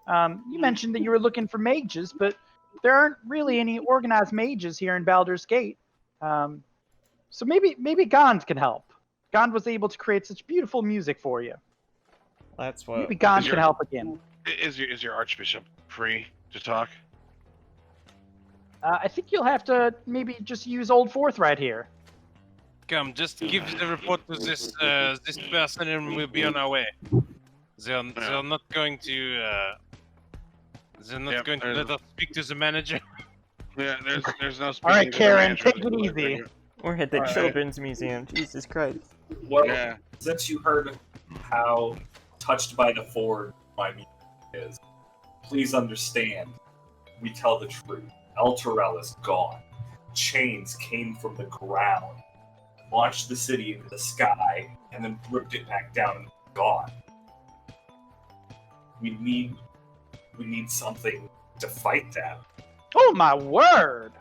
You mentioned that you were looking for mages, but there aren't really any organized mages here in Baldur's Gate. So maybe Gond can help. Gond was able to create such beautiful music for you. That's what. Maybe Gond can help again. Is your Archbishop free to talk? I think you'll have to maybe just use Old Forthright here. Come, just give the report to this person, and we'll be on our way. They're not going to let us speak to the manager. Yeah, there's no. All right, Karen, take it easy. We're at the Children's Museum. Jesus Christ. Well, since you heard how touched by the forge my music is, please understand, we tell the truth. El Terrell is gone. Chains came from the ground, launched the city into the sky, and then ripped it back down and gone. We need something to fight that. Oh my word!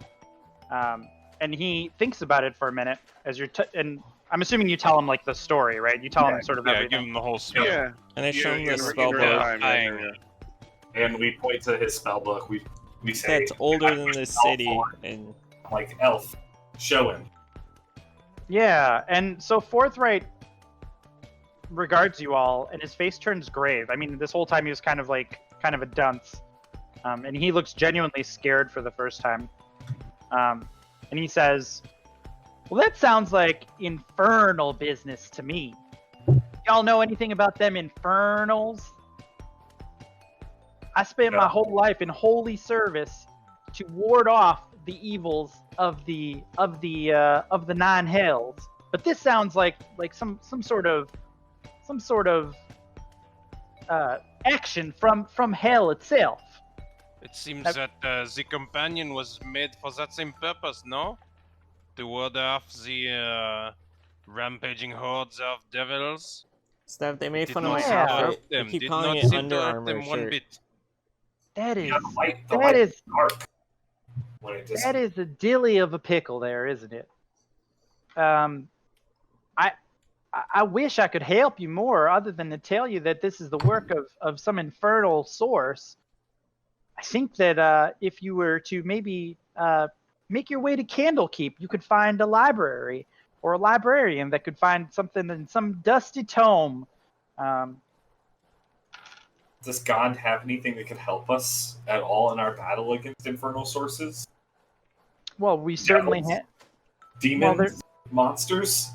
And he thinks about it for a minute as you're and I'm assuming you tell him like the story, right? You tell him sort of everything. Give him the whole story. Yeah. And I show him the spell book. And we point to his spell book. We say That's older than this city, and like elf, show him. Yeah, and so Forthright regards you all, and his face turns grave. I mean, this whole time he was kind of a dunce, and he looks genuinely scared for the first time. And he says, "Well, that sounds like infernal business to me. Y'all know anything about them infernals? I spent my whole life in holy service to ward off the evils of the nine hells. But this sounds like some sort of action from hell itself." It seems that the companion was made for that same purpose, no? To ward off the rampaging hordes of devils. Stuff they made fun of my not outfit. They keep calling it Under Armour shirt. That is dark. That is a dilly of a pickle there, isn't it? I wish I could help you more other than to tell you that this is the work of some infernal source. I think that if you were to maybe make your way to Candlekeep, you could find a library or a librarian that could find something in some dusty tome. Does Gond have anything that could help us at all in our battle against infernal sources? Well, we certainly demons, monsters.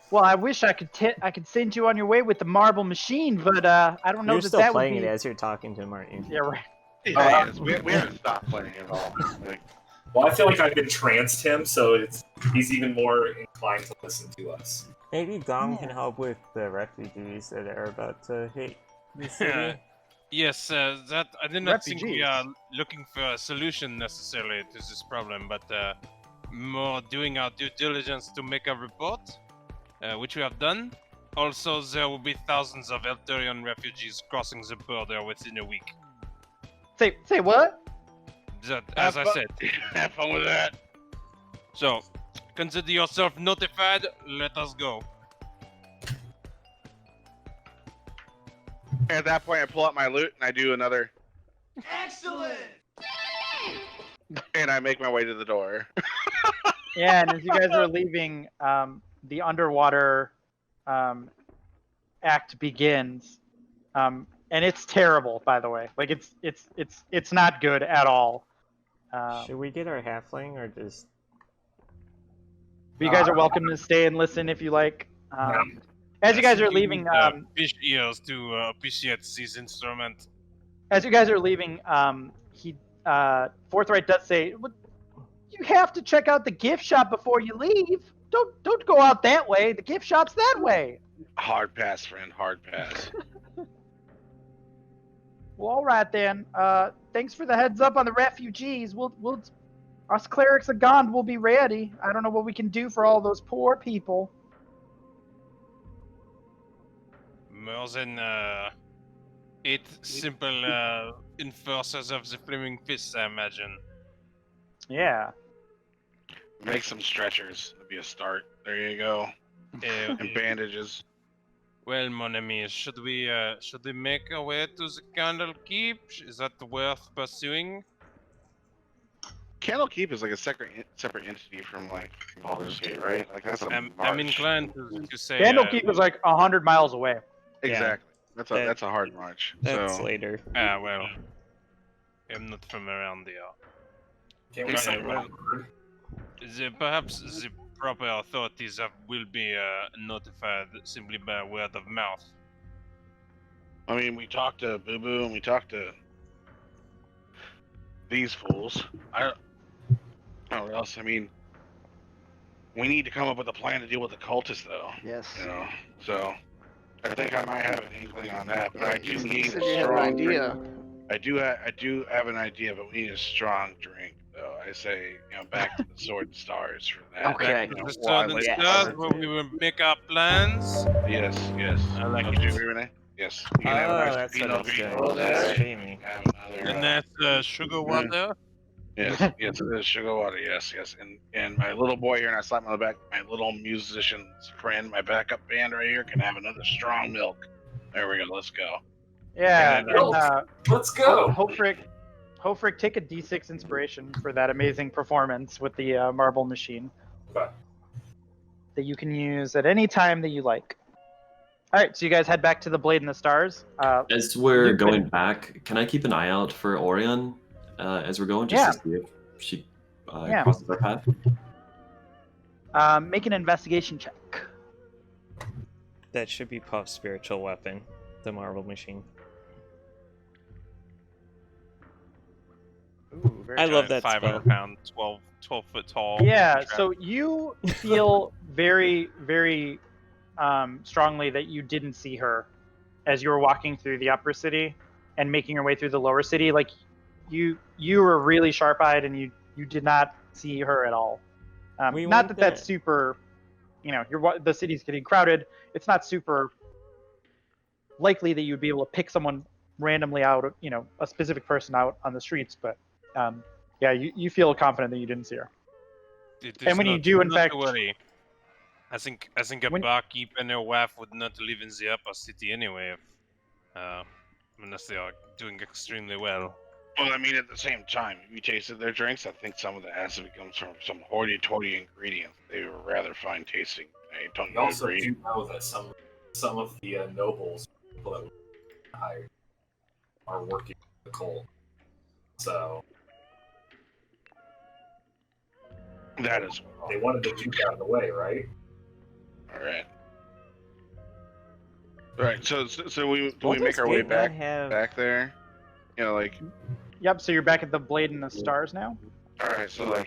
Well, I wish I could send you on your way with the marble machine, but I don't know You're that still that would playing be. it as you're talking to him, aren't you? Yeah, right. Yeah, we haven't stopped playing at all. Like, well, I feel like I've entranced him, so he's even more inclined to listen to us. Maybe Dom can help with the refugees that are about to hit the city. Yes, that I do not think we are looking for a solution necessarily to this problem, but more doing our due diligence to make a report, which we have done. Also, there will be thousands of Elterion refugees crossing the border within a week. Say what? That, as I said. Have fun with that. So, consider yourself notified. Let us go. At that point, I pull out my loot and I do another. Excellent! And I make my way to the door. Yeah, and as you guys are leaving, the underwater act begins, and it's terrible. By the way, like it's not good at all. Should we get our halfling or just? But you guys are welcome to stay and listen if you like. As you guys are leaving, fish ears to appreciate this instrument. as you guys are leaving, Forthright does say, "You have to check out the gift shop before you leave. Don't go out that way. The gift shop's that way." Hard pass, friend. Hard pass. Well, all right then. Thanks for the heads up on the refugees. We'll us clerics of Gond will be ready. I don't know what we can do for all those poor people. More than 8 simple enforcers of the Flaming Fist, I imagine. Yeah. Make some stretchers. That'd be a start. There you go. And bandages. Well, mon ami, should we make our way to the Candlekeep? Is that worth pursuing? Candlekeep is like a separate entity from like Baldur's Gate, right? Like that's a I'm inclined to say. Candlekeep is like 100 miles away. Exactly. Yeah. That's a hard march. That's so. later. Well, I'm not from around there. Can't we say perhaps the proper authorities will be notified simply by word of mouth. I mean, we talked to Boo Boo and we talked to these fools. I don't know what else. I mean, we need to come up with a plan to deal with the cultists, though. Yes. You know, so I think I might have an inkling on that, but I do need said a you had an strong idea. drink. I do have an idea, but we need a strong drink, though. I say, back to the Sword and Stars for that. Okay. The Sword and Stars, where we will make our plans. Yes. I like Don't it. you agree, Renee? Yes. You can have a nice That's Pinot what it's Grigio doing. there. It's streaming. Have And another, that's sugar water. yes, it is sugar water. Yes. And my little boy here, and I slap him on the back. My little musician's friend, my backup band right here, can have another strong milk. There we go. Let's go. Yeah. And, let's go. Hofrick, take a D6 inspiration for that amazing performance with the marble machine. Okay. That you can use at any time that you like. All right, so you guys head back to the Blade and the Stars. As we're going back, can I keep an eye out for Orion as we're going, just to see if she crosses our path? Make an investigation check. That should be Puff's spiritual weapon, the marble machine. Ooh, very I love that 500 spell. pound, 12 foot tall. Yeah, so you feel very, very strongly that you didn't see her as you were walking through the upper city and making your way through the lower city. Like you were really sharp-eyed and you did not see her at all. Not that that's super, the city's getting crowded. It's not super likely that you'd be able to pick someone randomly out, a specific person out on the streets, but you feel confident that you didn't see her. And when you do, in fact, worry. I think a barkeep and their wife would not live in the upper city anyway, unless they are doing extremely well. Well, I mean, at the same time, if you tasted their drinks, I think some of the acid comes from some hoity-toity ingredients. They were rather fine tasting. Hey, don't You you also agree? do know that some of the nobles, people that were hired, are working the cult. So That is well. they wanted the Duke out of the way, right? All right. All right. So we Baldur's make our way Gate not back there? You know, like. Yep. So you're back at the Blade and the Stars now. All right. So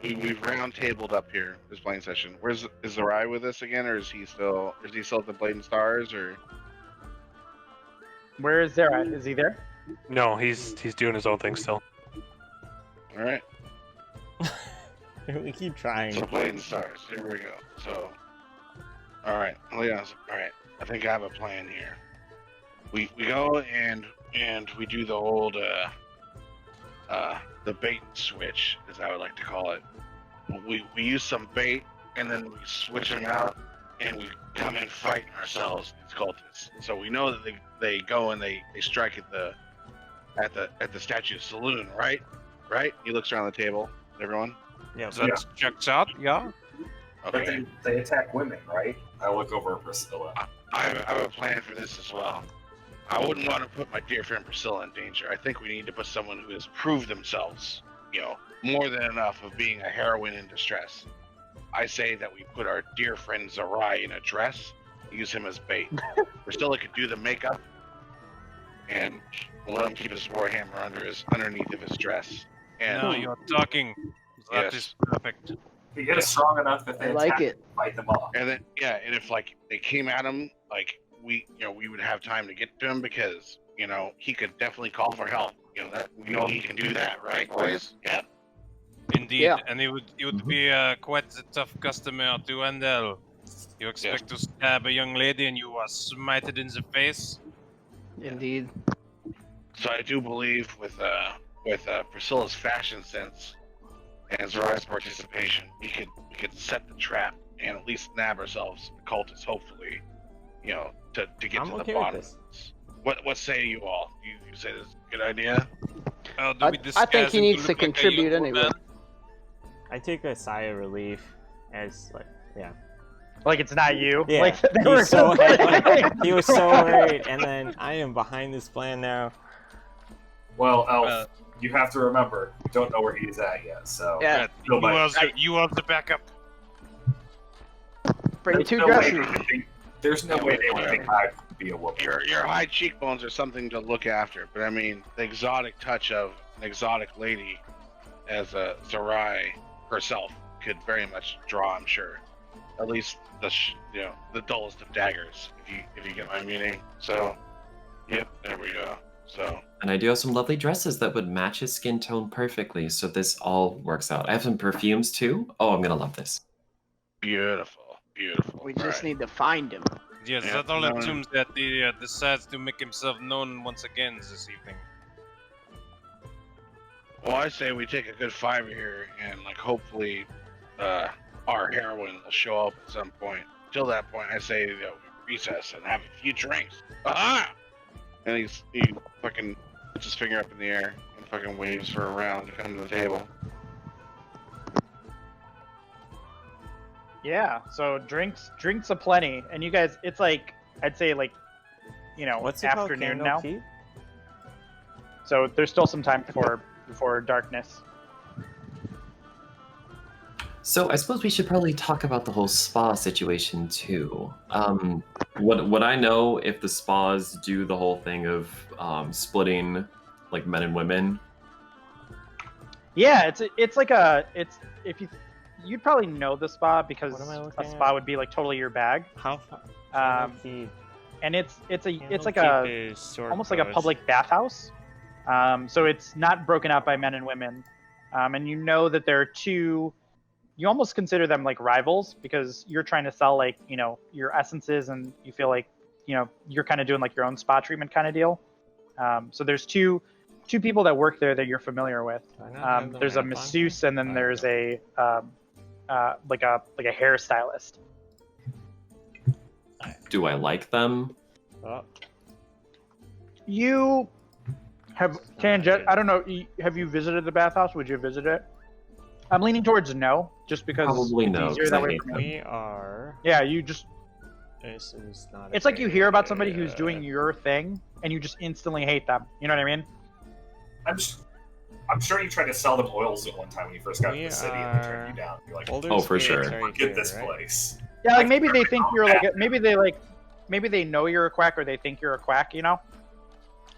we've round tabled up here this playing session. Is Zerai with us again, or is he still at the Blade and Stars, or? Where is Zera? Is he there? No, he's doing his own thing still. All right. We keep trying. So Blade and Stars. Here we go. So. All right. Leon. All right. I think I have a plan here. We go and we do the old the bait and switch, as I would like to call it. We use some bait and then we switch them out and we come in fighting ourselves as cultists. So we know that they go and they strike at the statue saloon, right? Right? He looks around the table. Everyone. Yeah. That checks out. Yeah. Okay. But they attack women, right? I look over at Priscilla. I have a plan for this as well. I wouldn't want to put my dear friend Priscilla in danger. I think we need to put someone who has proved themselves, more than enough of being a heroine in distress. I say that we put our dear friend Zerai in a dress, use him as bait. Priscilla could do the makeup, and we'll let him keep his warhammer underneath of his dress. And Now you're talking. That Yes. is perfect. He gets strong enough that they I like attack it. and fight them off. and then and if they came at him, we would have time to get to him because he could definitely call for help. That we know he can do that, right, boys? Yeah. Indeed, Yeah. and it would be quite a tough customer to handle. You expect to stab a young lady and you are smited in the face? Indeed. So I do believe with Priscilla's fashion sense and Zerai's participation, we could set the trap and at least nab ourselves the cultists, hopefully, to get I'm to okay the with bottom. this. What say you all? You say this is a good idea? I think he needs to contribute anyway. I take a sigh of relief as Like it's not you. Yeah, Like they he were was so so he was so worried, and then I am behind this plan now. Well, Elf, you have to remember, you don't know where he's at yet, so... Yeah. You are the backup. Bring There's two no way dresses. they would think- There's no way they would think I would be a woman. Your high cheekbones are something to look after, but I mean the exotic touch of an exotic lady, as Zerai herself could very much draw. I'm sure, at least the dullest of daggers, if you get my meaning. So, yep, there we go. So. And I do have some lovely dresses that would match his skin tone perfectly, so this all works out. I have some perfumes too. Oh, I'm gonna love this. Beautiful. We just need to find him. Yes, Yeah, that all no. assumes that he decides to make himself known once again this evening. Well, I say we take a good five here, and hopefully, our heroine will show up at some point. Till that point, I say we recess and have a few drinks. Aha! And he fucking puts his finger up in the air and fucking waves for a round to come to the table. Yeah, so drinks aplenty, and you guys, it's I'd say What's it called? afternoon Candle now. Keep? So there's still some time before darkness. So I suppose we should probably talk about the whole spa situation too. What I know, if the spas do the whole thing of splitting men and women. Yeah, if you'd probably know the spa because What am I a looking spa at? would be totally your bag. How far? And it's like almost like a public. public bathhouse. So it's not broken out by men and women. And you know that there are two. You almost consider them like rivals because you're trying to sell your essences, and you feel like you're kind of doing your own spa treatment kind of deal. So there's two people that work there that you're familiar with. There's a masseuse, and then there's a like a hairstylist. Do I like them? Oh, You Tanjet, I don't know. Have you visited the bathhouse? Would you visit it? I'm leaning towards no, just because Probably it's no, easier 'cause that I way hate for me. them. We are. Yeah, you just. This is not. It's like you hear about somebody who's doing your thing, and you just instantly hate them. You know what I mean? I'm sure you tried to sell them oils at one time when you first got to the city, and they turned you down. You're like, Oh, for sure. Forget this place. Yeah, like maybe they think you're like maybe they know you're a quack, or they think you're a quack. You know,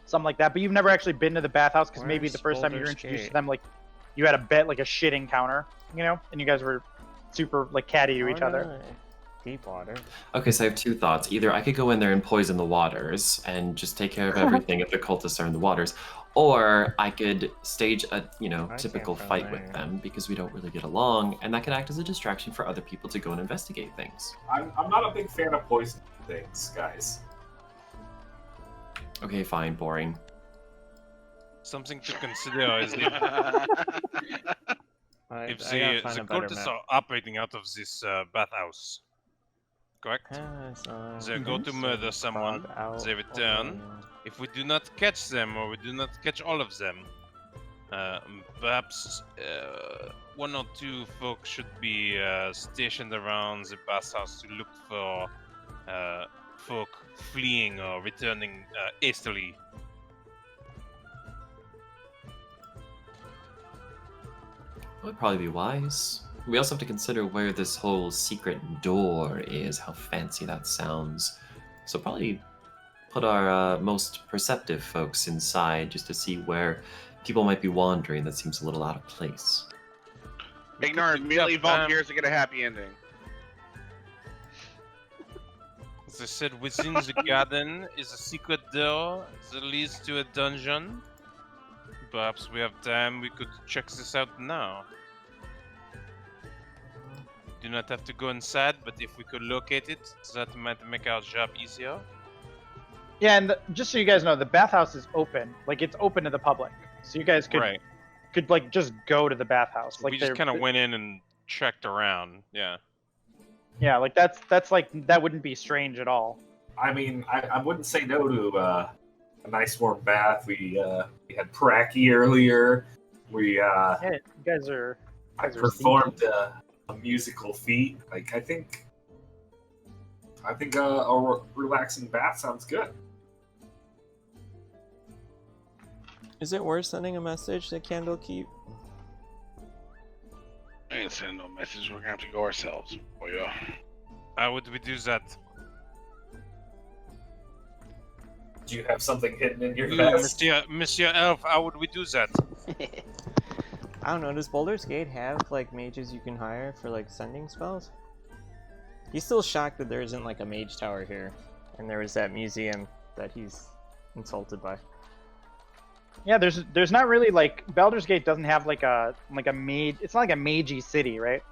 something like that. But you've never actually been to the bathhouse because maybe the first time you were introduced to them, like you had a bet, like a shit encounter. You know, and you guys were super like catty to each other. Deep water. Okay, so I have two thoughts. Either I could go in there and poison the waters and just take care of everything if the cultists are in the waters, or I could stage a, typical fight with them because we don't really get along, and that could act as a distraction for other people to go and investigate things. I'm not a big fan of poison things, guys. Okay, fine, boring. Something to consider is if the cultists are operating out of this bathhouse. Correct? They go to murder someone, they return. If we do not catch them, or we do not catch all of them, perhaps one or two folks should be stationed around the bathhouse to look for folk fleeing or returning hastily. That would probably be wise. We also have to consider where this whole secret door is, how fancy that sounds. So probably put our most perceptive folks inside just to see where people might be wandering that seems a little out of place. Ignore immediately volunteers to get a happy ending. As I said, within the garden is a secret door that leads to a dungeon. Perhaps we have time, we could check this out now. Do not have to go inside, but if we could locate it, that might make our job easier. Yeah, and just so you guys know, the bathhouse is open. Like, it's open to the public. So you guys could like, just go to the bathhouse. Like, we just kind of went in and checked around, yeah. Yeah, like, that's like, that wouldn't be strange at all. I mean, I wouldn't say no to a nice warm bath. We had Pracky earlier. Yeah, you guys are... I performed a musical feat. Like, I think a relaxing bath sounds good. Is it worth sending a message to Candlekeep? I ain't sending no message. We're gonna have to go ourselves. Oh yeah. How would we do that? Do you have something hidden in your vest? Monsieur Elf, how would we do that? I don't know, does Baldur's Gate have, like, mages you can hire for, like, sending spells? He's still shocked that there isn't, like, a mage tower here. And there was that museum that he's insulted by. Yeah, there's not really, like, Baldur's Gate doesn't have, like a mage... It's not like a magey city, right?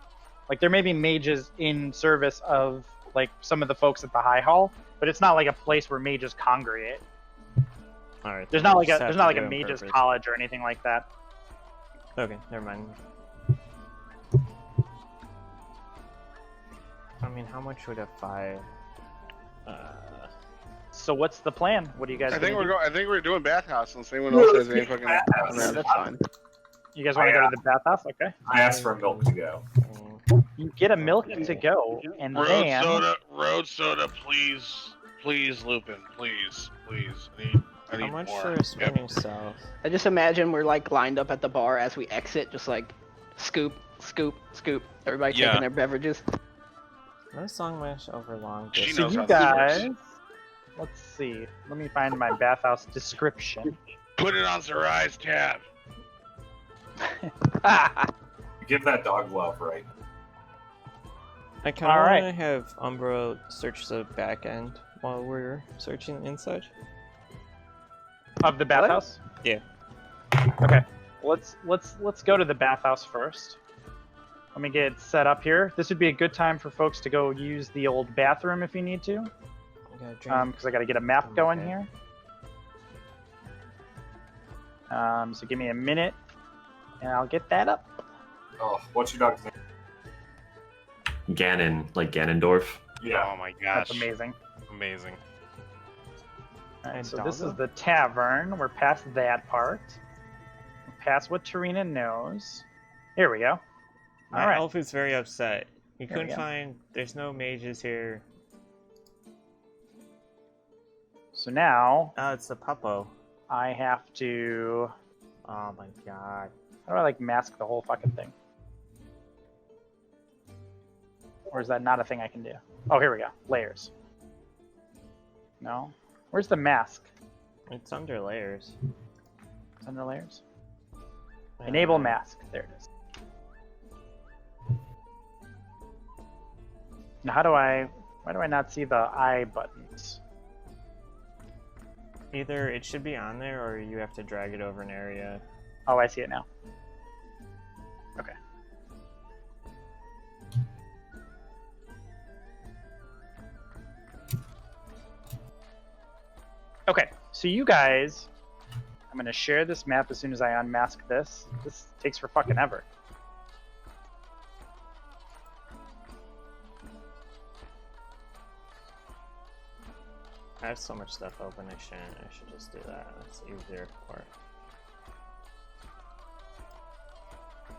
Like, there may be mages in service of, like, some of the folks at the High Hall, but it's not like a place where mages congregate. Alright. There's not like a mages college or anything like that. Okay, never mind. I mean, how much would a 5? So what's the plan? What do you guys? I think we're doing bathhouse unless anyone else has any fucking. That's fine. You guys want to go to the bathhouse? Okay. I asked for milk to go. You get a milk to go, and road soda, please, Lupin, please. I need how much more. for a spinning south? I just imagine we're like lined up at the bar as we exit, just like scoop. Everybody taking their beverages. No song mash over long She distance. knows So you guys, let's see. Let me find my bathhouse description. Put it on Sarai's tab. You give that dog love, right? I kind of want to have Umbra search the back end while we're searching inside. Of the bathhouse? Yeah. Okay. Let's go to the bathhouse first. Let me get it set up here. This would be a good time for folks to go use the old bathroom if you need to. Because I got to get a map going here. So give me a minute, and I'll get that up. Oh, what's your dog's name? Ganon, like Ganondorf. Yeah. Oh my gosh. That's amazing. Amazing. Alright, so this is the tavern. We're past that part. We're past what Tarina knows. Here we go. My elf is very upset. He There we couldn't go. find... There's no mages here. So now... Oh, it's the puppo. I have to... Oh my god. How do I, like, mask the whole fucking thing? Or is that not a thing I can do? Oh, here we go. Layers. No? Where's the mask? It's under layers. It's under layers? Enable mask. There it is. Now how do I... Why do I not see the eye buttons? Either it should be on there, or you have to drag it over an area. Oh, I see it now. Okay. Okay, so you guys... I'm gonna share this map as soon as I unmask this. This takes for fucking ever. I have so much stuff open, I should just do that. That's easier for it.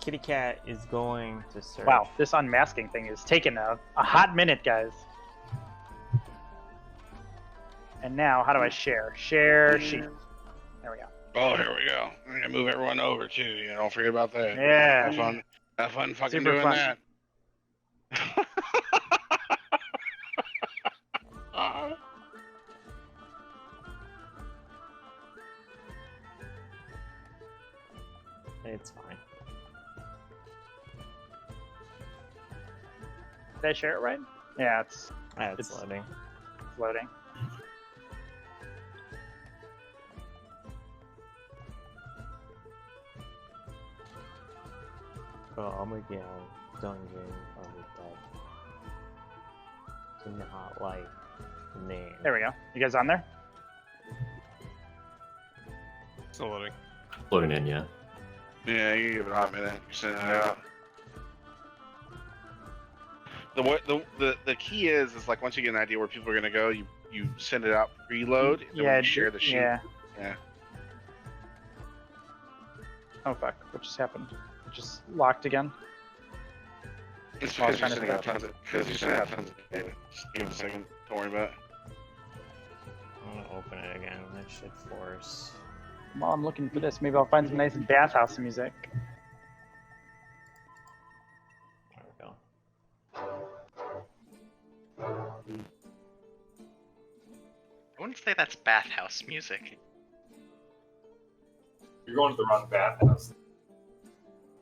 Kitty Cat is going to search. Wow, this unmasking thing is taking a hot minute, guys. And now, how do I share? Share sheet. There we go. Oh, here we go. I'm gonna move everyone over too. You know, don't forget about that. Yeah. Have fun fucking Super doing fun. that. It's fine. Did I share it right? Yeah, it's Loading. It's loading. Oh my god, dungeon of the dead. Do not like the name. There we go. You guys on there? Still loading. Loading in, yeah. Yeah, you give it a hot minute. You're sending it out. The key is like once you get an idea where people are gonna go, you send it out preload. And then you share the sheet. Yeah. Yeah. Oh fuck! What just happened? It just locked again. It's Oh, I was because trying you're to sending out tons of data. Just give it a second. Don't worry about it. I'm gonna open it again. That should force. While I'm looking for this, maybe I'll find some nice bathhouse music. There we go. I wouldn't say that's bathhouse music. You're going to the wrong bathhouse.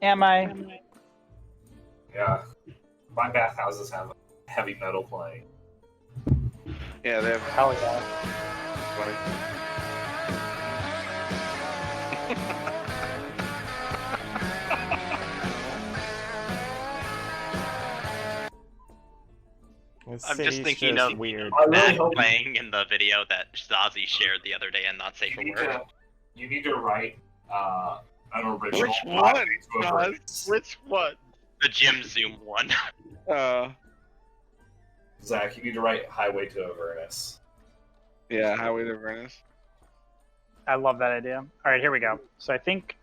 Am I? Yeah. My bathhouses have heavy metal playing. Yeah, they have. Hell yeah. Funny. This I'm just city's thinking of weird. that playing in the video that Zazie shared the other day and not safe for work. You need to write an original. Which one? Which one? The Gym Zoom one. Zach, you need to write Highway to Avernus. Yeah, Highway to Avernus. I love that idea. All right, here we go. So I think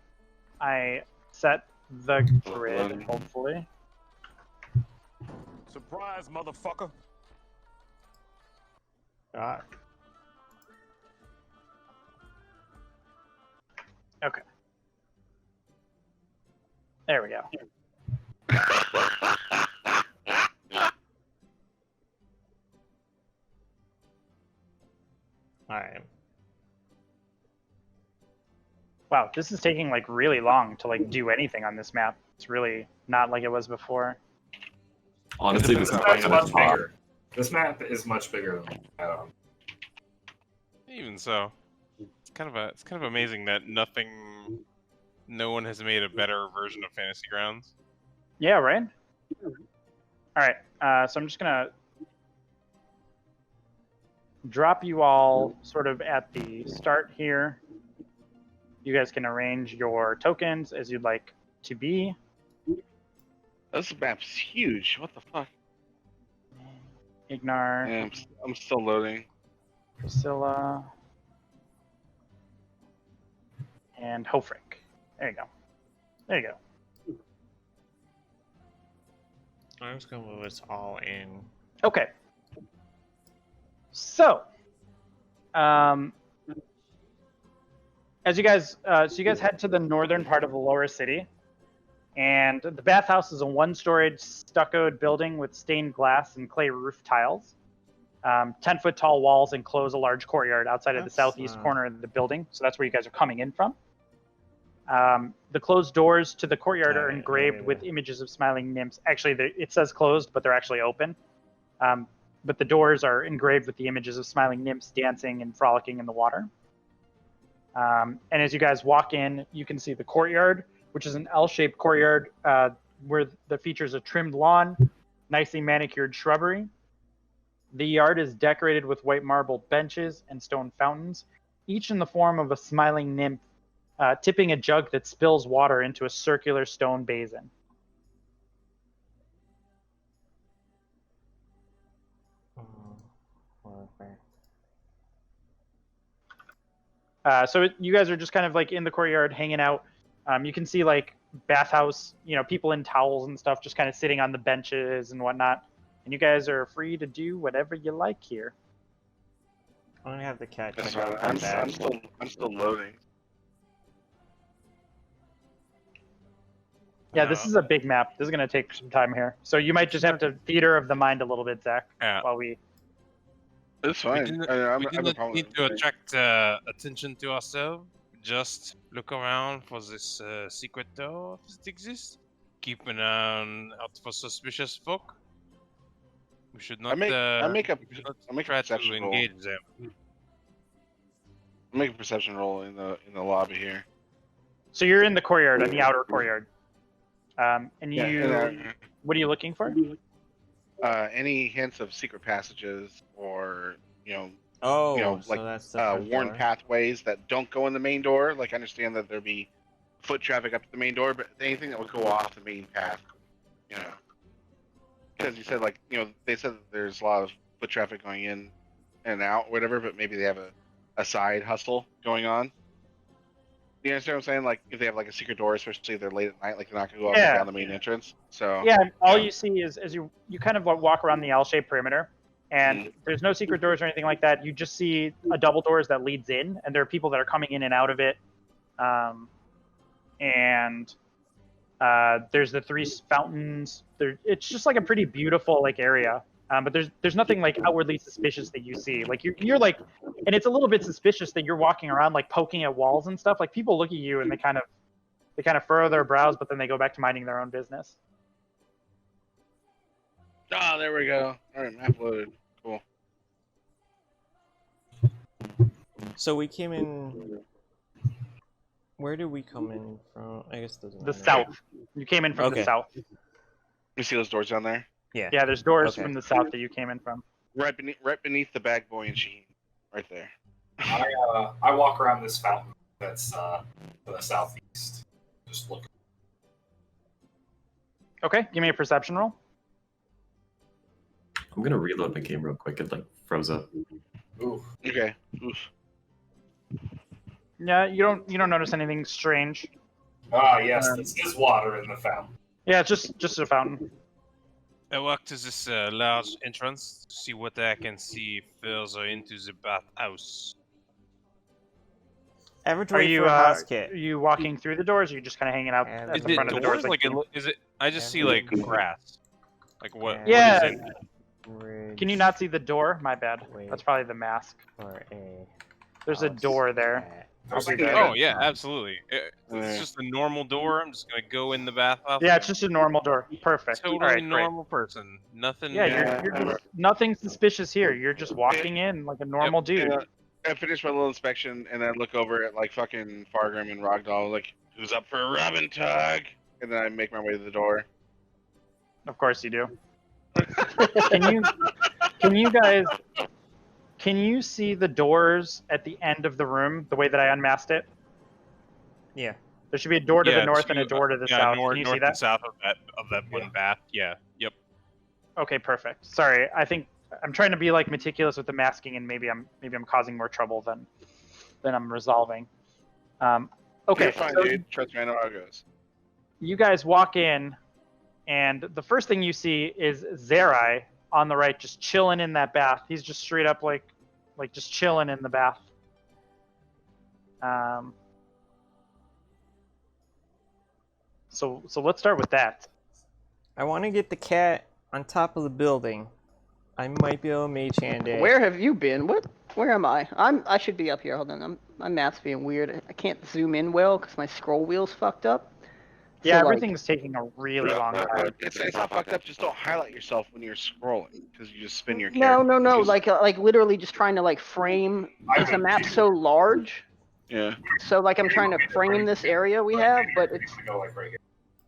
I set the grid, hopefully. Surprise, motherfucker. God. Okay. There we go. Alright. Wow, this is taking like really long to like do anything on this map. It's really not like it was before. Honestly, this This is map's kind much of bigger. This map is much bigger than Even so, it's kind of amazing that no one has made a better version of Fantasy Grounds. Yeah, right? Alright, so I'm just gonna drop you all sort of at the start here. You guys can arrange your tokens as you'd like to be. This map's huge. What the fuck? Ignar, Yeah, I'm still loading. Priscilla. and Hofrick. There you go. There you go. I'm just gonna move us all in. Okay. So, as you guys, head to the northern part of the lower city, and the bathhouse is a one-storied stuccoed building with stained glass and clay roof tiles. 10-foot tall walls enclose a large courtyard outside of the southeast corner of the building, so that's where you guys are coming in from. The closed doors to the courtyard are engraved with images of smiling nymphs. Actually, it says closed, but they're actually open. But the doors are engraved with the images of smiling nymphs dancing and frolicking in the water. And as you guys walk in, you can see the courtyard, which is an L-shaped courtyard where the features a trimmed lawn, nicely manicured shrubbery. The yard is decorated with white marble benches and stone fountains, each in the form of a smiling nymph tipping a jug that spills water into a circular stone basin. So you guys are just kind of like in the courtyard hanging out. You can see like bathhouse, people in towels and stuff just kind of sitting on the benches and whatnot. And you guys are free to do whatever you like here. I'm gonna have the cat That's check right. out I'm still loading. Yeah, this is a big map. This is going to take some time here. So you might just have to theater of the mind a little bit, Zach, while we... It's fine. We didn't need to attract attention to ourselves. Just look around for this secret door if it exists. Keep an eye out for suspicious folk. We should not. I make a try to perception roll. engage them. I make a perception roll in the lobby here. So you're in the courtyard, in the outer courtyard. And what are you looking for? Any hints of secret passages or worn pathways that don't go in the main door? Like, I understand that there'd be foot traffic up to the main door, but anything that would go off the main path, because you said they said that there's a lot of foot traffic going in and out, whatever, but maybe they have a side hustle going on. You understand what I'm saying? Like, if they have like a secret door, especially if they're late at night, like they're not gonna go up and down the main entrance. So all you see is as you kind of walk around the L-shaped perimeter, and there's no secret doors or anything like that. You just see a double doors that leads in, and there are people that are coming in and out of it. There's the 3 fountains. It's just like a pretty beautiful area. But there's nothing like outwardly suspicious that you see. Like you're like, and it's a little bit suspicious that you're walking around like poking at walls and stuff. Like people look at you and they kind of furrow their brows, but then they go back to minding their own business. Oh, there we go. All right, map loaded. Cool. So we came in. Where did we come in from? I guess it doesn't the matter. South. You came in from the south. You see those doors down there? Yeah. Yeah, there's doors from the south that you came in from. Right beneath the bag boy and Sheen, right there. I walk around this fountain that's to the southeast. Just look. Okay, give me a perception roll. I'm gonna reload my game real quick. It froze up. Ooh. Okay. Oof. Yeah, you don't notice anything strange. Ah, yes, this is water in the fountain. Yeah, it's just a fountain. I walk to this large entrance to see what I can see further into the bathhouse. Average Are rate you for a house kit. are you walking through the doors? Or are you just kind of hanging out at Is the it front of the doors? doors? Is it? I just see like grass. Like what? Yeah. What is it? Can you not see the door? My bad. That's probably the mask. There's a door there. Oh yeah, absolutely. It's just a normal door. I'm just gonna go in the bathhouse. Yeah, it's just a normal door. Perfect. Totally All right, normal person. Nothing. Yeah, you're just, nothing suspicious here. You're just walking in like a normal dude. I finish my little inspection and then look over at like fucking Fargrim and Rogdoll, like, who's up for a Robin tug? And then I make my way to the door. Of course you do. Can you see the doors at the end of the room the way that I unmasked it? Yeah. There should be a door to the north and a door to the south. Can you see that? And south of that one bath. Yeah. Yep. Okay, perfect. Sorry, I think I'm trying to be like meticulous with the masking, and maybe I'm causing more trouble than I'm resolving. Okay, You're fine, so dude. Trust me, I know how it goes. you guys walk in, and the first thing you see is Zerai on the right, just chilling in that bath. He's just straight up like just chilling in the bath. So let's start with that. I want to get the cat on top of the building. I might be able to mage hand it. Where have you been? Where am I? I should be up here. Hold on. My map's being weird. I can't zoom in well because my scroll wheel's fucked up. Yeah, So, like, everything's taking a really long time. It's not fucked up. Just don't highlight yourself when you're scrolling, because you just spin your character. No. Like literally just trying to like frame. Because the map's so large. Yeah. So like I'm trying to frame this area we have, but it's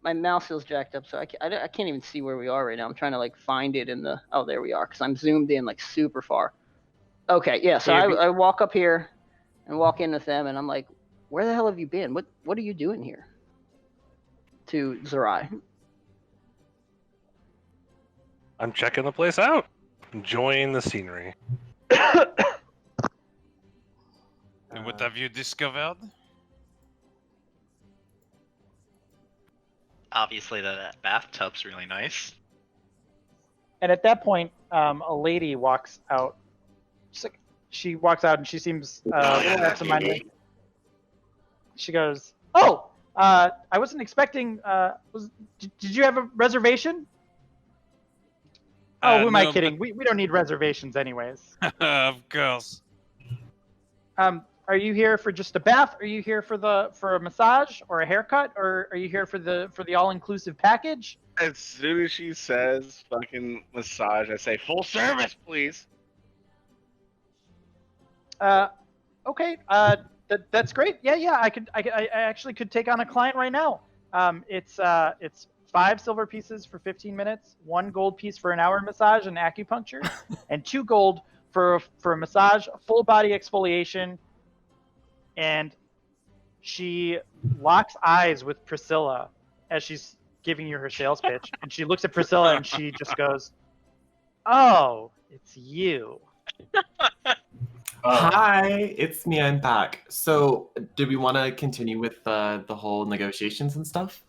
my mouse feels jacked up, so I can't even see where we are right now. I'm trying to like find it in the. Oh, there we are. Because I'm zoomed in like super far. Okay, yeah. So I walk up here, and walk in with them, and I'm like, "Where the hell have you been? What are you doing here?" To Zerai. I'm checking the place out, enjoying the scenery. And what have you discovered? Obviously, the bathtub's really nice. And at that point, a lady walks out. She walks out and she seems a little absent-minded. She goes, "Oh, I wasn't expecting. Did you have a reservation?" Oh, who am I kidding? We don't need reservations anyways. Of course. Are you here for just a bath? Are you here for a massage or a haircut, or are you here for the all-inclusive package? As soon as she says fucking massage, I say full service, please. Okay. That's great. Yeah. I actually could take on a client right now. It's 5 silver pieces for 15 minutes, 1 gold piece for an hour massage and acupuncture, and 2 gold for a massage, full body exfoliation. And she locks eyes with Priscilla as she's giving you her sales pitch, and she looks at Priscilla and she just goes, "Oh, it's you." Hi, it's me. I'm back. So, do we want to continue with the whole negotiations and stuff?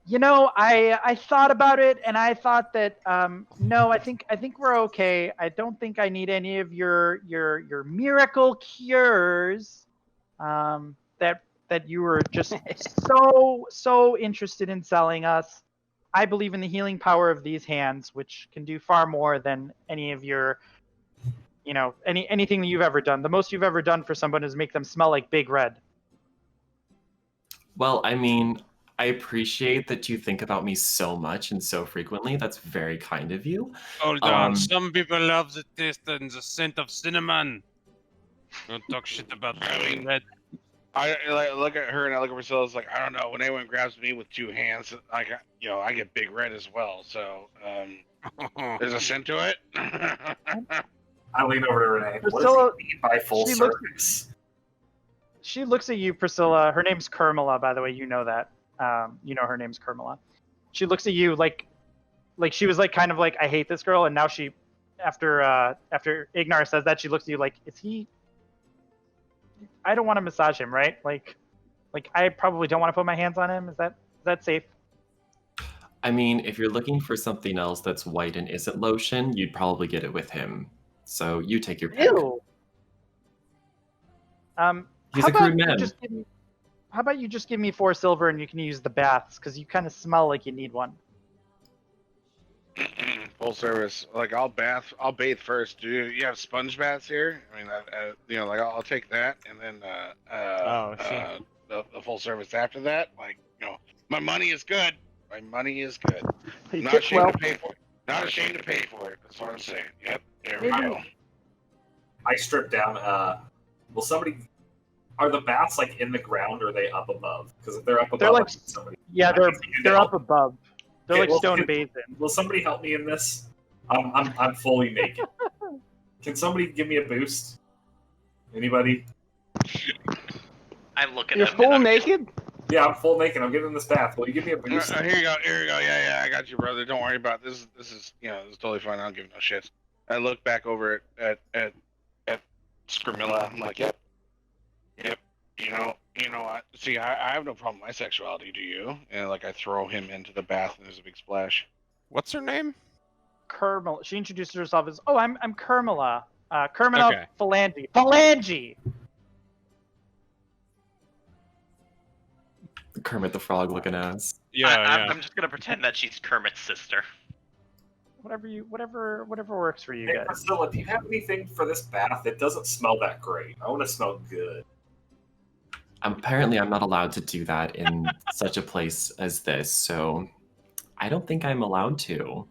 You know, I thought about it, and I thought that no, I think we're okay. I don't think I need any of your miracle cures. That you were just so interested in selling us. I believe in the healing power of these hands, which can do far more than any of your, anything that you've ever done. The most you've ever done for someone is make them smell like Big Red. Well, I mean, I appreciate that you think about me so much and so frequently. That's very kind of you. Hold on. Some people love the taste and the scent of cinnamon. Don't talk shit about Big Red. I look at her and I look at Priscilla. It's like, I don't know. When anyone grabs me with 2 hands, I get Big Red as well. So there's a scent to it. I lean over to Renee. Priscilla, what does he mean by full service? She looks at you, Priscilla. Her name's Kermela, by the way. You know that. You know her name's Kermela. She looks at you like she was like kind of like, I hate this girl, and now she, after Ignar says that, she looks at you like, is he? I don't want to massage him, right? Like I probably don't want to put my hands on him. Is that safe? I mean, if you're looking for something else that's white and isn't lotion, you'd probably get it with him. So you take your pick. Ew. He's a crude man. How about you just give me 4 silver and you can use the baths, because you kind of smell like you need one. Full service. Like I'll bathe first. Do you have sponge baths here? I mean, I'll take that, and then the full service after that. Like, my money is good. My money is good. Not ashamed to pay for it. Not ashamed to pay for it. That's what I'm saying. Yep. There we go. I strip down. Are the baths like in the ground or are they up above? Because if they're up above, they're up above. They're like stone basin. Will somebody help me in this? I'm fully naked. Can somebody give me a boost? Anybody? I look at You're him. full naked? Yeah, I'm full naked. I'm getting in this bath. Will you give me a boost? Here you go. Yeah, I got you, brother. Don't worry about this. This is totally fine. I don't give no shit. I look back over at Skrimilla. I'm like, yep. You know what? See, I have no problem with my sexuality. Do you? And like, I throw him into the bath, and there's a big splash. What's her name? Kermela. She introduced herself as, "Oh, I'm Kermela. Kermela Okay. Phalange. Phalange." Kermit the Frog looking ass. Yeah, I'm just gonna pretend that she's Kermit's sister. Whatever works for you Hey, guys. Priscilla, do you have anything for this bath? It doesn't smell that great. I want to smell good. Apparently, I'm not allowed to do that in such a place as this, so I don't think I'm allowed to.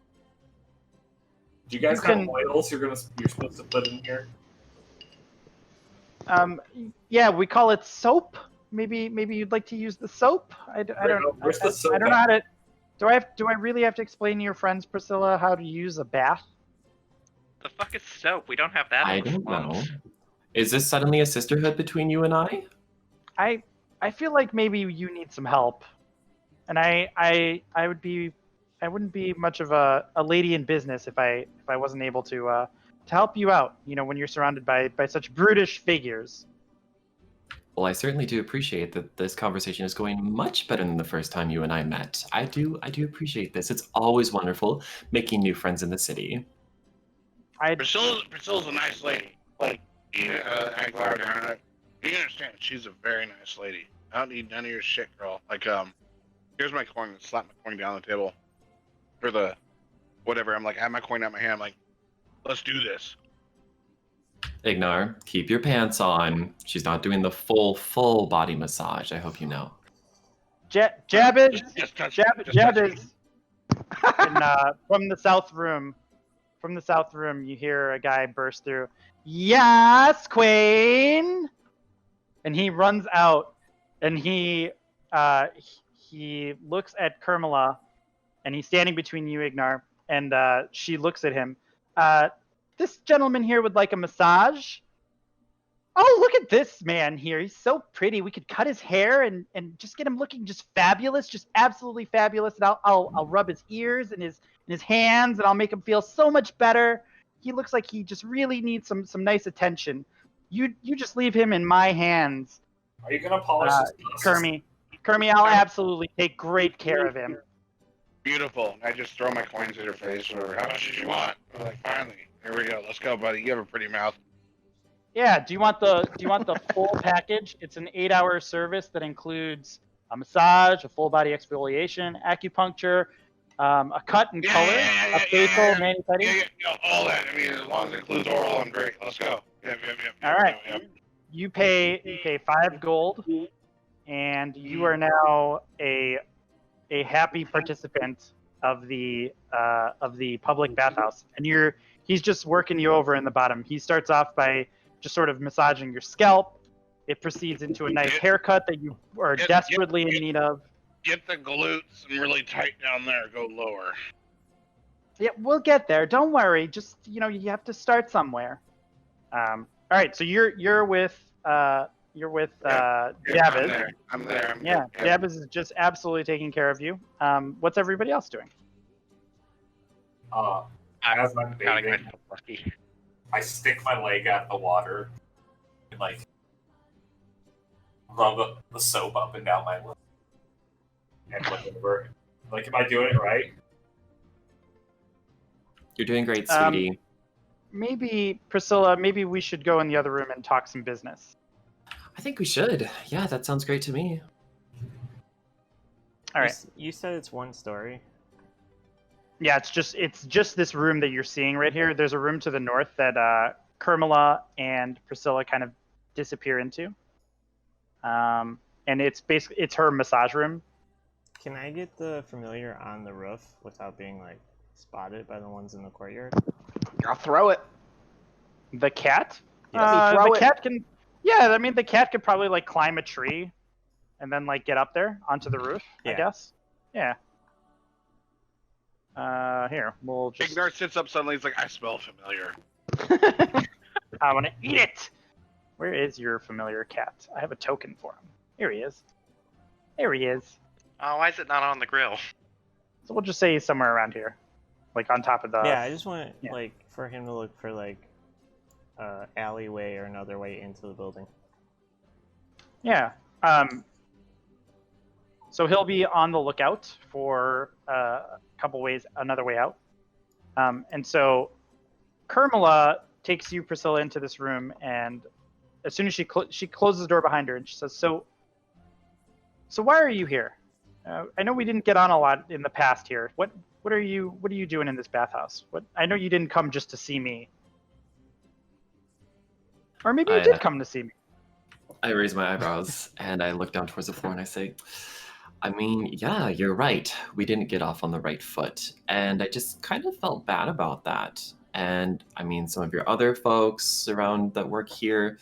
Do you guys You have can- oils you're supposed to put in here? Yeah, we call it soap. Maybe you'd like to use the soap. I don't. Where's the soap I don't know at? how to. Do I really have to explain to your friends, Priscilla, how to use a bath? The fuck is soap? We don't have that. I in don't know. slums. Is this suddenly a sisterhood between you and I? I feel like maybe you need some help, and I wouldn't be much of a lady in business if I wasn't able to help you out. You know, when you're surrounded by such brutish figures. Well, I certainly do appreciate that this conversation is going much better than the first time you and I met. I do appreciate this. It's always wonderful making new friends in the city. Priscilla's a nice lady. Like, you understand? She's a very nice lady. I don't need none of your shit, girl. Like, here's my coin. Slap my coin down on the table. For the whatever. I'm like, I have my coin out of my hand. I'm like, let's do this. Ignar, keep your pants on. She's not doing the full body massage. I hope you know. Jabez, Just touch Jabez. And from the south room, you hear a guy burst through. Yes, Queen. And he runs out, and he looks at Kermela, and he's standing between you, Ignar, and she looks at him. This gentleman here would like a massage. Oh, look at this man here. He's so pretty. We could cut his hair and just get him looking just fabulous, just absolutely fabulous. And I'll rub his ears and his hands, and I'll make him feel so much better. He looks like he just really needs some nice attention. You just leave him in my hands. Are you gonna polish his glasses? Kermie, I'll absolutely take great care of him. Beautiful. I just throw my coins at her face, or how much did you want? I'm like, finally, here we go. Let's go, buddy. You have a pretty mouth. Yeah. Do you want the full package? It's an 8-hour service that includes a massage, a full body exfoliation, acupuncture, a cut and color, a facial, mani-pedi. Yeah, all that. I mean, as long as it includes oral, I'm great. Let's go. Yep. All right. Yep. You pay 5 gold, and you are now a happy participant of the public bathhouse. And he's just working you over in the bottom. He starts off by just sort of massaging your scalp. It proceeds into a nice haircut that you are desperately in need of. Get the glutes really tight down there. Go lower. Yeah, we'll get there. Don't worry. Just you have to start somewhere. All right. So you're with Jabez. I'm there. Yeah, Jabez is just absolutely taking care of you. What's everybody else doing? As I'm Gotta bathing, get lucky. I stick my leg out of the water and like rub the soap up and down my leg. And whatever. Like, am I doing it right? You're doing great, sweetie. Maybe Priscilla. Maybe we should go in the other room and talk some business. I think we should. Yeah, that sounds great to me. All right. You said it's one story. Yeah, it's just this room that you're seeing right here. There's a room to the north that Kermela and Priscilla kind of disappear into, and it's her massage room. Can I get the familiar on the roof without being like spotted by the ones in the courtyard? I'll throw it. The cat? Let me throw the it. cat can. Yeah, I mean the cat could probably like climb a tree, and then like get up there onto the roof. I Yeah. guess. Yeah. Here we'll just. Ignar sits up suddenly. He's like, I smell familiar. I want to eat it. Where is your familiar cat? I have a token for him. Here he is. There he is. Oh, why is it not on the grill? So we'll just say he's somewhere around here, like on top of the. Yeah, I just want yeah. like for him to look for like alleyway or another way into the building. Yeah. So he'll be on the lookout for another way out. And so Kermala takes you, Priscilla, into this room, and as soon as she closes the door behind her, and she says, "So why are you here? I know we didn't get on a lot in the past here. What are you doing in this bathhouse? I know you didn't come just to see me, or maybe you did come to see me." I raise my eyebrows and I look down towards the floor and I say, I mean, yeah, you're right. We didn't get off on the right foot. And I just kind of felt bad about that. And I mean, some of your other folks around that work here,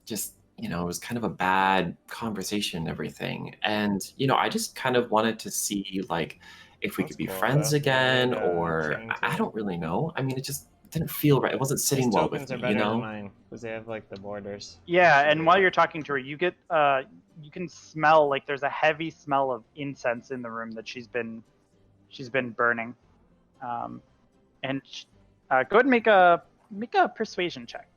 just, it was kind of a bad conversation and everything. And, I just kind of wanted to see, like, if we could be friends again, or I don't really know. I mean, it just didn't feel right. It wasn't sitting well with me, are better than mine because they have like the borders. Yeah, and while you're talking to her, you get you can smell like there's a heavy smell of incense in the room that she's been burning. And go ahead and make a persuasion check.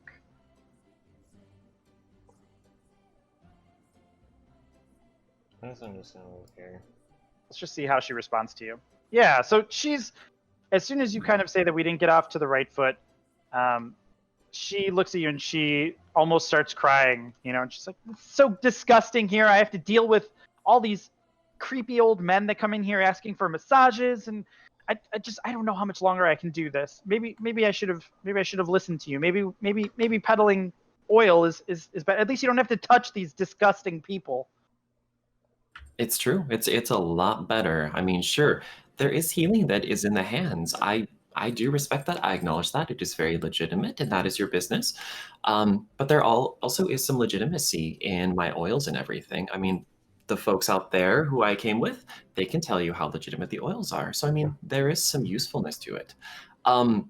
I guess I'm just gonna move here. Let's just see how she responds to you. Yeah, so as soon as you kind of say that we didn't get off to the right foot, she looks at you and she almost starts crying, and she's like, "It's so disgusting here. I have to deal with all these creepy old men that come in here asking for massages, and I don't know how much longer I can do this. Maybe I should have listened to you. Maybe peddling oil is better. At least you don't have to touch these disgusting people." It's true. It's a lot better. I mean, sure, there is healing that is in the hands. I do respect that. I acknowledge that. It is very legitimate, and that is your business. But there also is some legitimacy in my oils and everything. I mean, the folks out there who I came with, they can tell you how legitimate the oils are. So, I mean, there is some usefulness to it. I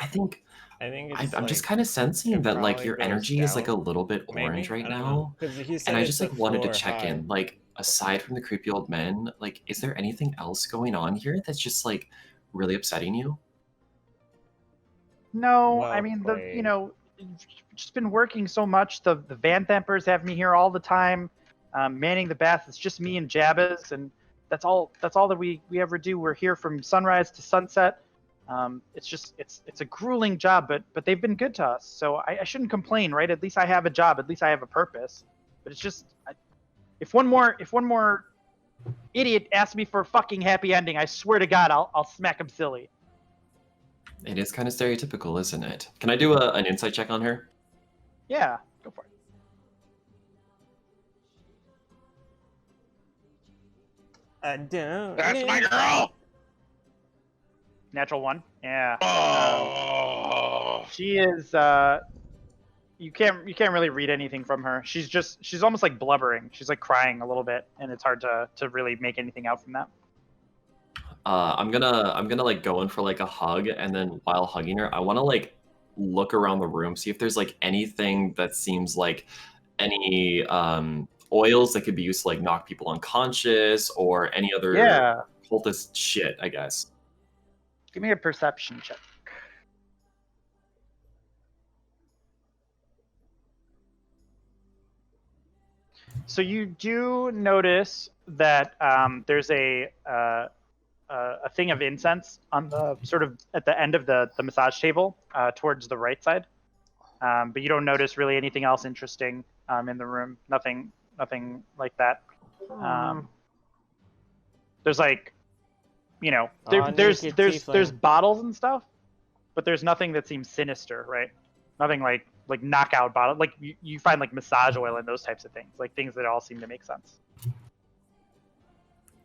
think I'm just kind of sensing that, like, your energy is, like, a little bit orange right now. And I just, like, wanted to check in. Like, aside from the creepy old men, like, is there anything else going on here that's just, like, really upsetting you? No, I mean, just been working so much. The Van Thempers have me here all the time, manning the bath. It's just me and Jabez, and that's all that we ever do. We're here from sunrise to sunset. It's a grueling job, but they've been good to us, so I shouldn't complain, right? At least I have a job. At least I have a purpose. But it's just, if one more idiot asks me for a fucking happy ending, I swear to God, I'll smack him silly. It is kind of stereotypical, isn't it? Can I do an insight check on her? Yeah, go for it. I don't. That's my girl. Natural 1. Yeah. Oh. She is. You can't really read anything from her. She's almost like blubbering. She's like crying a little bit, and it's hard to really make anything out from that. I'm gonna like go in for like a hug, and then while hugging her, I want to like look around the room, see if there's like anything that seems like any oils that could be used to like knock people unconscious, or any other cultist shit, I guess. Give me a perception check. So you do notice that there's a thing of incense on the sort of at the end of the massage table towards the right side, but you don't notice really anything else interesting in the room. Nothing like that. There's like, there's bottles and stuff, but there's nothing that seems sinister, right? Nothing like knockout bottle. Like you find like massage oil and those types of things, like things that all seem to make sense.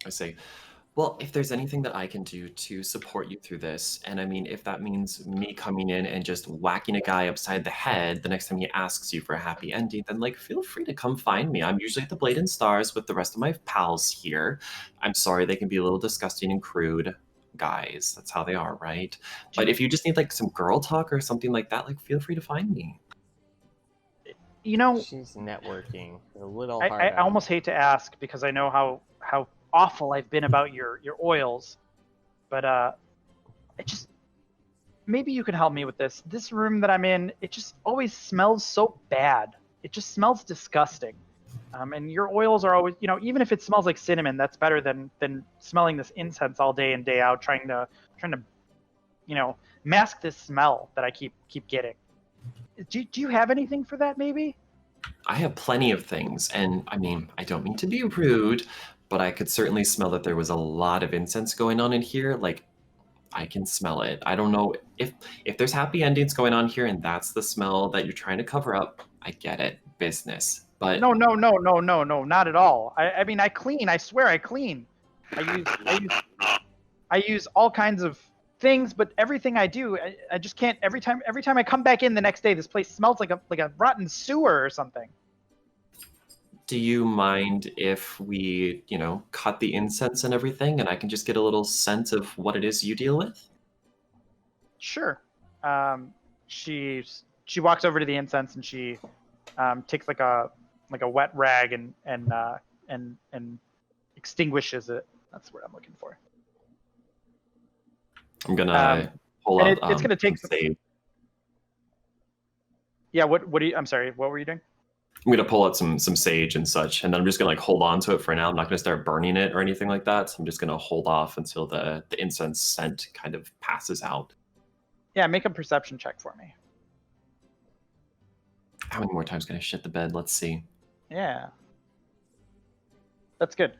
I see. Well, if there's anything that I can do to support you through this, and I mean, if that means me coming in and just whacking a guy upside the head the next time he asks you for a happy ending, then like feel free to come find me. I'm usually at the Blade and Stars with the rest of my pals here. I'm sorry they can be a little disgusting and crude. Guys, that's how they are, right? But if you just need like some girl talk or something like that, like feel free to find me. She's networking a little hard. I almost hate to ask because I know how awful I've been about your oils, but maybe you can help me with this. This room that I'm in, it just always smells so bad. It just smells disgusting. And your oils are always, even if it smells like cinnamon, that's better than smelling this incense all day and day out, trying to mask this smell that I keep getting. Do you have anything for that, maybe? I have plenty of things, and I mean, I don't mean to be rude, but I could certainly smell that there was a lot of incense going on in here. Like, I can smell it. I don't know if there's happy endings going on here and that's the smell that you're trying to cover up. I get it, business. But No, not at all. I mean, I clean. I swear, I clean. I use all kinds of things, but everything I do, I just can't. Every time I come back in the next day, this place smells like a rotten sewer or something. do you mind if we, cut the incense and everything, and I can just get a little sense of what it is you deal with? Sure. She walks over to the incense and she takes like a wet rag and extinguishes it. That's what I'm looking for. I'm gonna pull up. It's gonna take some sage. Yeah. What do you? I'm sorry. What were you doing? I'm gonna pull out some sage and such, and then I'm just gonna hold on to it for now. I'm not gonna start burning it or anything like that. So I'm just gonna hold off until the incense scent kind of passes out. Yeah. Make a perception check for me. How many more times can I shit the bed? Let's see. Yeah. That's good.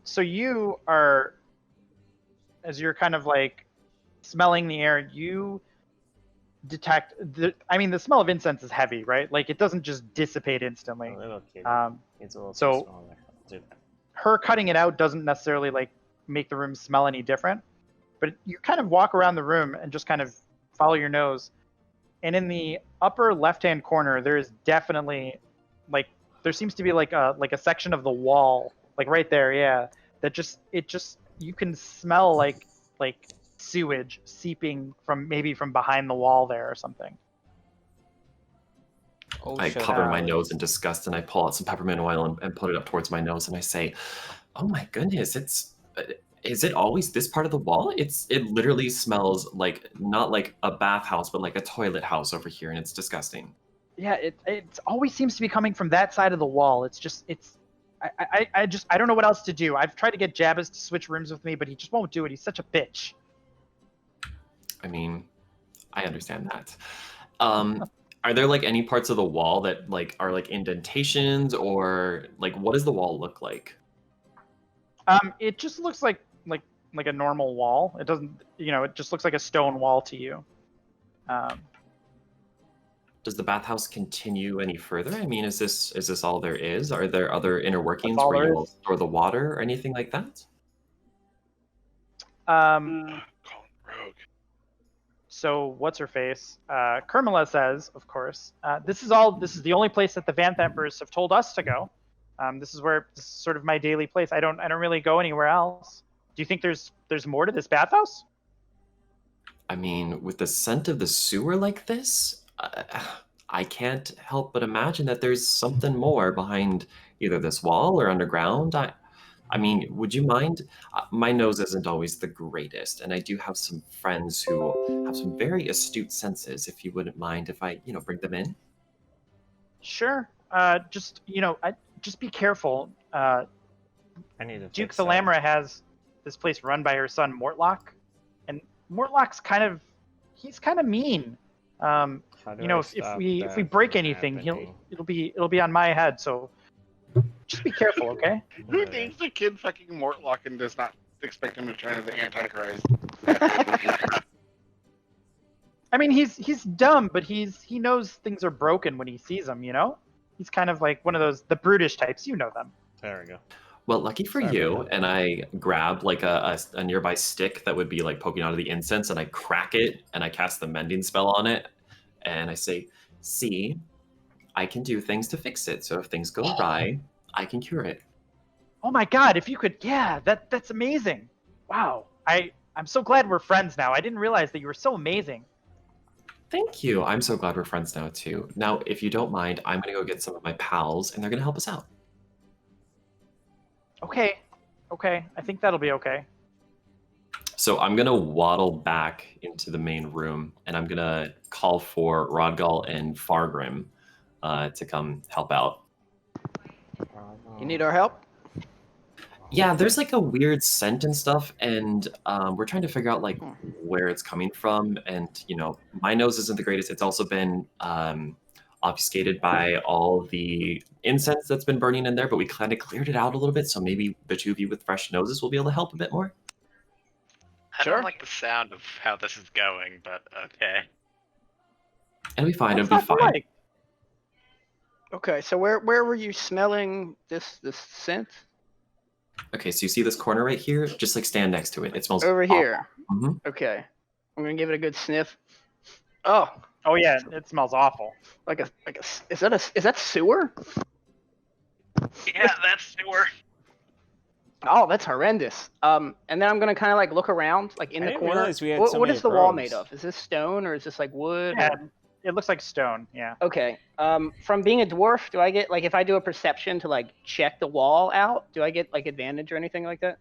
So you are, as you're kind of like smelling the air, you detect the smell of incense is heavy, right? Like it doesn't just dissipate instantly. So her cutting it out doesn't necessarily like make the room smell any different, but you kind of walk around the room and just kind of follow your nose, and in the upper left-hand corner there is definitely there seems to be like a section of the wall, like right there, yeah, that you can smell like sewage seeping from behind the wall there or something. I cover my nose in disgust and I pull out some peppermint oil and put it up towards my nose and I say, "Oh my goodness, is it always this part of the wall? It literally smells like not like a bathhouse, but like a toilet house over here, and it's disgusting." Yeah, it always seems to be coming from that side of the wall. I don't know what else to do. I've tried to get Jabez to switch rooms with me, but he just won't do it. He's such a bitch. I mean, I understand that. Are there like any parts of the wall that like are like indentations, or like what does the wall look like? It just looks like a normal wall. It doesn't, it just looks like a stone wall to you. Does the bathhouse continue any further? I mean, is this all there is? Are there other inner workings all where there you'll store the water or anything like that? So what's her face? Kermela says, of course, this is the only place that the Vanth Emperors have told us to go. This is sort of my daily place. I don't really go anywhere else. Do you think there's more to this bathhouse? I mean, with the scent of the sewer like this, I can't help but imagine that there's something more behind either this wall or underground. I mean, would you mind? My nose isn't always the greatest, and I do have some friends who have some very astute senses. If you wouldn't mind if I, bring them in. Sure. Just be careful. I need to Duke fix the that. Lamra has this place run by her son Mortlock, and Mortlock's kind of mean. If we break anything, it'll be on my head. So just be careful, okay? Who names the kid fucking Mortlock and does not expect him to turn into the Antichrist? I mean, he's dumb, but he knows things are broken when he sees them. He's kind of like one of the brutish types. You know them. There we go. Well, lucky for you, and I grab like a nearby stick that would be like poking out of the incense, and I crack it, and I cast the mending spell on it, and I say, "See, I can do things to fix it. So if things go awry, I can cure it." Oh my God! If you could, yeah, that's amazing. Wow, I'm so glad we're friends now. I didn't realize that you were so amazing. Thank you. I'm so glad we're friends now too. Now, if you don't mind, I'm gonna go get some of my pals, and they're gonna help us out. Okay, I think that'll be okay. So I'm gonna waddle back into the main room, and I'm gonna call for Rodgal and Fargrim to come help out. You need our help? Yeah, there's like a weird scent and stuff, and we're trying to figure out like where it's coming from. And you know, my nose isn't the greatest. It's also been obfuscated by all the incense that's been burning in there, but we kind of cleared it out a little bit. So maybe the two of you with fresh noses will be able to help a bit more. I don't like the sound of how this is going, but okay. It'll be fine. What's It'll be not to fine. like? Okay, so where were you smelling this scent? Okay, so you see this corner right here? Just like stand next to it. It smells Over awful. here. Mhm. Okay, I'm gonna give it a good sniff. Oh, Oh yeah, it smells awful. is that sewer? Yeah, that's sewer. Oh, that's horrendous. And then I'm gonna kind of like look around, like in I the didn't corner. realize we had so What many is the wall probes. made of? Is this stone or is this like wood? Yeah, or- it looks like stone. Yeah. Okay. From being a dwarf, do I get like if I do a perception to like check the wall out? Do I get like advantage or anything like that?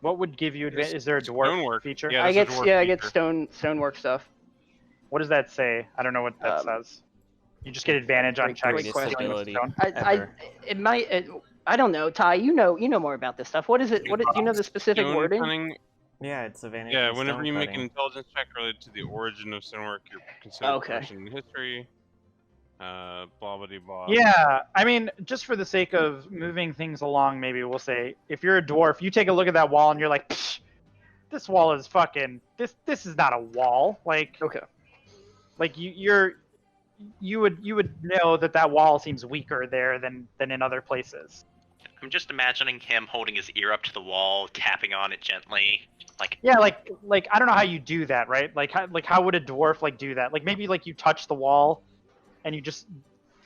What would give you advantage? Is there a dwarf Stonework. feature? Yeah, I there's get a dwarf I get feature. stonework stuff. What does that say? I don't know what that says. You just get advantage on Great checks Greatest question. dealing with ability stone. ever. It might. I don't know, Ty. You know more about this stuff. What is it? Do you know the specific Stone wording? cunning- Yeah, it's advantage. Yeah, from whenever stone you make an cutting. intelligence check related to the origin of stonework, you're considered Okay. person in history. Blah blah blah. Yeah, I mean, just for the sake of moving things along, maybe we'll say if you're a dwarf, you take a look at that wall and you're like, Psh, this wall is fucking. This is not a wall. Like, Okay. like you would know that wall seems weaker there than in other places. I'm just imagining him holding his ear up to the wall, tapping on it gently, like. Yeah, like I don't know how you do that, right? Like how would a dwarf like do that? Like maybe like you touch the wall, and you just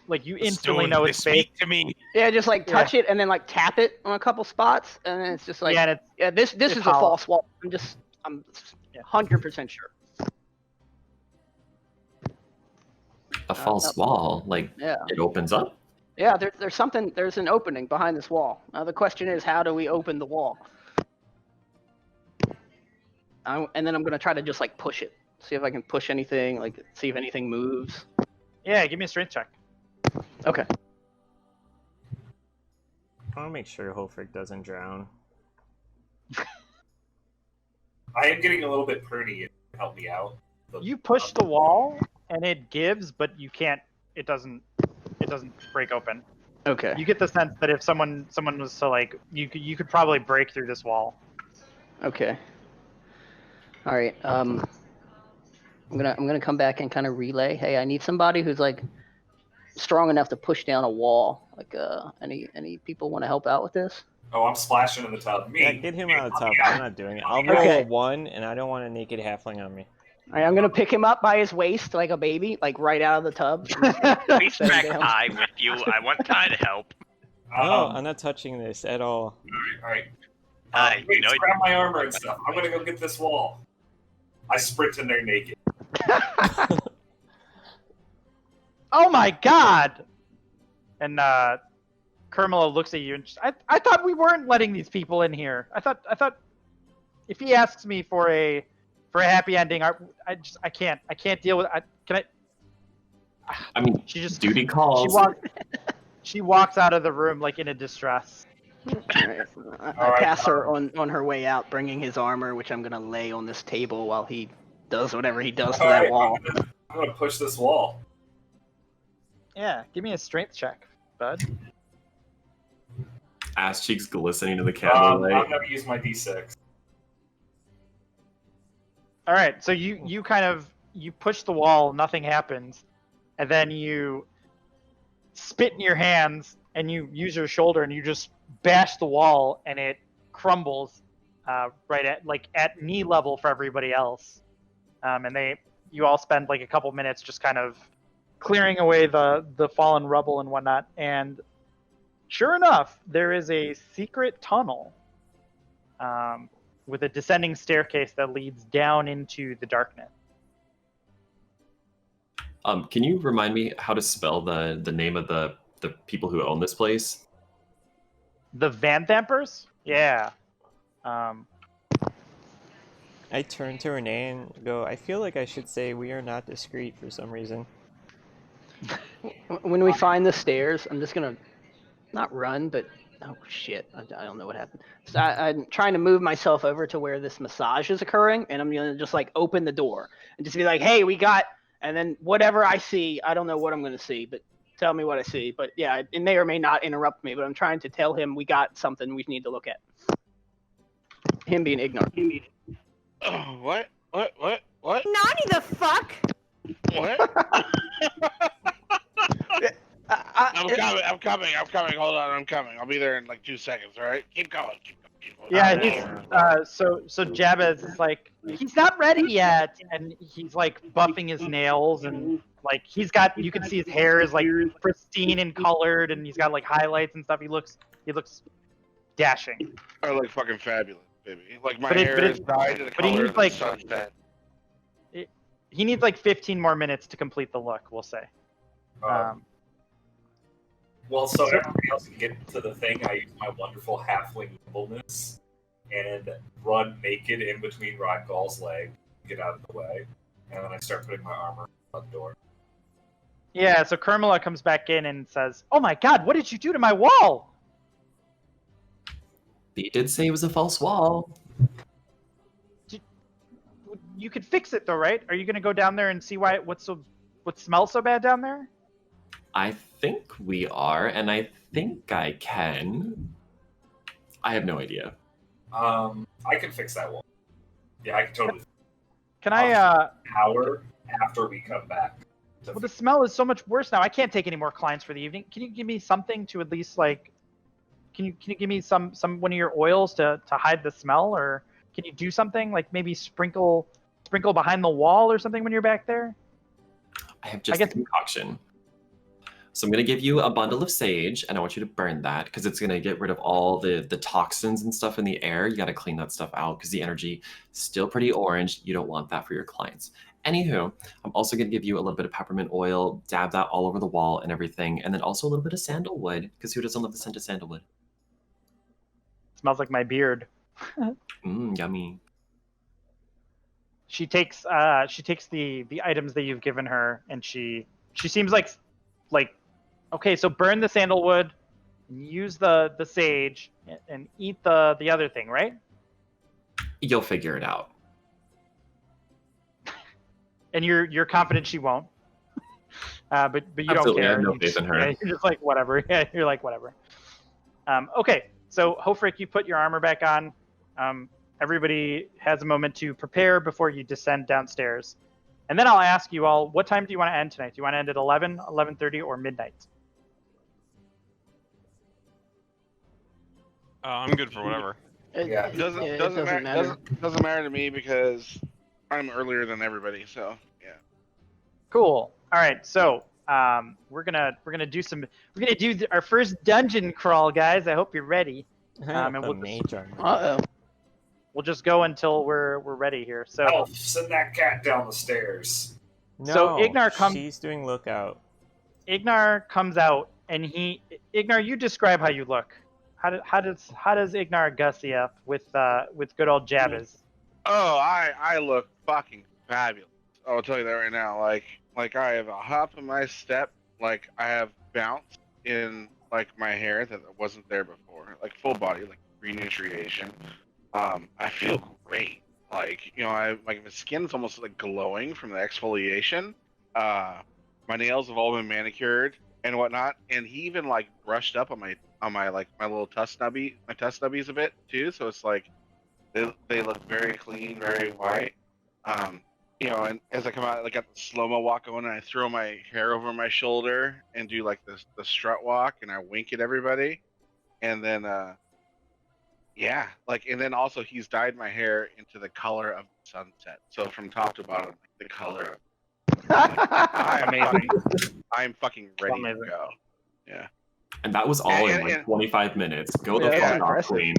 like you instantly know it's fake. Speak to me. Yeah, just like touch it and then like tap it on a couple spots, and then it's just like, Yeah, and it's this is a hollow. false wall. I'm 100% sure. A false wall, like Yeah. it opens up. Yeah, there's an opening behind this wall. Now the question is, how do we open the wall? And then I'm gonna try to just like push it, see if I can push anything, like see if anything moves. Yeah, give me a strength check. Okay. I want to make sure Hofrick doesn't drown. I am getting a little bit pruny. Help me out. You push the wall and it gives, but you can't. It doesn't break open. Okay. You get the sense that if someone was to like, you could probably break through this wall. Okay. All right. I'm gonna come back and kind of relay. Hey, I need somebody who's like strong enough to push down a wall. Like, any people want to help out with this? Oh, I'm splashing in the tub. Me. Yeah, get him out of the tub. I'm not doing it. I'll roll Okay. a 1, and I don't want a naked halfling on me. All right, I'm gonna pick him up by his waist like a baby, like right out of the tub. Please Set him track down. Ty with you. I want Ty to help. No, I'm not touching this at all. All right. Ty, Wait, you know, grab my armor and stuff. I'm gonna go get this wall. I sprint in there naked. Oh my god! And Kermela looks at you and I thought we weren't letting these people in here. I thought if he asks me for a happy ending, I can't deal with. I mean, She just duty calls. She walks out of the room like in a distress. All right. I pass her on her way out, bringing his armor, which I'm gonna lay on this table while he does whatever he does to All that right, wall. I'm gonna push this wall. Yeah, give me a strength check, bud. Ass cheeks glistening in the I'm candlelight. gonna use my D6. All right, so you kind of push the wall, nothing happens, and then you spit in your hands and you use your shoulder and you just bash the wall and it crumbles right at knee level for everybody else. And you all spend like a couple minutes just kind of clearing away the fallen rubble and whatnot. And sure enough, there is a secret tunnel with a descending staircase that leads down into the darkness. Can you remind me how to spell the name of the people who own this place? The Van Thampers? Yeah. I turn to Renee and go, I feel like I should say we are not discreet for some reason. When we find the stairs, I'm just gonna not run, but oh shit, I don't know what happened. So I'm trying to move myself over to where this massage is occurring, and I'm gonna just like open the door and just be like, "Hey, we got," and then whatever I see, I don't know what I'm gonna see, but tell me what I see. But yeah, it may or may not interrupt me, but I'm trying to tell him we got something we need to look at. Him being ignorant. Oh, what? Nani the fuck? What? I'm coming. Hold on, I'm coming. I'll be there in like 2 seconds. All right, keep going. Yeah, he's so Jabez is like, he's not ready yet, and he's like buffing his nails, and like he's got, you can see his hair is like pristine and colored, and he's got like highlights and stuff. He looks dashing. I look fucking fabulous, baby. Like my But it- hair but is it- dyed to the but he color needs, of the like- sunset. He needs like 15 more minutes to complete the look, we'll say. Well, so everybody else can get to the thing, I use my wonderful halfling nimbleness and run naked in between Rodgall's legs, get out of the way, and then I start putting my armor on the door. Yeah, so Kermela comes back in and says, "Oh my god, what did you do to my wall?" He did say it was a false wall. You could fix it though, right? Are you gonna go down there and see what smells so bad down there? I think we are, and I think I can. I have no idea. I can fix that wall. Yeah, I can totally. Can I? Hour after we come back. Well, the smell is so much worse now. I can't take any more clients for the evening. Can you give me something to at least like? Can you give me some one of your oils to hide the smell, or can you do something like maybe sprinkle behind the wall or something when you're back there? I have just a concoction. So I'm going to give you a bundle of sage, and I want you to burn that, because it's going to get rid of all the toxins and stuff in the air. You got to clean that stuff out, because the energy is still pretty orange. You don't want that for your clients. Anywho, I'm also going to give you a little bit of peppermint oil, dab that all over the wall and everything, and then also a little bit of sandalwood, because who doesn't love the scent of sandalwood? Smells like my beard. Yummy. She takes the items that you've given her, and she seems like okay, so burn the sandalwood, use the sage, and eat the other thing, right? You'll figure it out. And you're confident she won't. But you Absolutely, don't care. I have no faith in her. Yeah, you're just like whatever. Yeah, you're like whatever. Okay, so Hofrick, you put your armor back on. Everybody has a moment to prepare before you descend downstairs. And then I'll ask you all, what time do you want to end tonight? Do you want to end at 11, 11:30, or midnight? I'm good for whatever. It doesn't matter to me because I'm earlier than everybody. So yeah. Cool. All right. So we're gonna do our first dungeon crawl, guys. I hope you're ready. And we'll just go until we're ready here. So Elf, send that cat down the stairs. No, so Ignar comes. She's doing lookout. Ignar comes out, and Ignar, you describe how you look. How does Ignar gussy up with good old Jabez? Oh, I look fucking fabulous. I'll tell you that right now. Like I have a hop in my step. Like I have bounce in like my hair that wasn't there before. Like full body, like renutriation. I feel great. Like, you know, my skin's almost like glowing from the exfoliation. My nails have all been manicured and whatnot, and he even like brushed up on my like my little tusk stubbies a bit too. So it's like they look very clean, very white. You know, and as I come out, I got the slow-mo walk going, and I throw my hair over my shoulder and do like the strut walk, and I wink at everybody, and then yeah, like, and then also he's dyed my hair into the color of the sunset. So from top to bottom, like, the color. I'm fucking ready to go. Yeah. And that was all in like 25 minutes. Go the fuck off, Queen.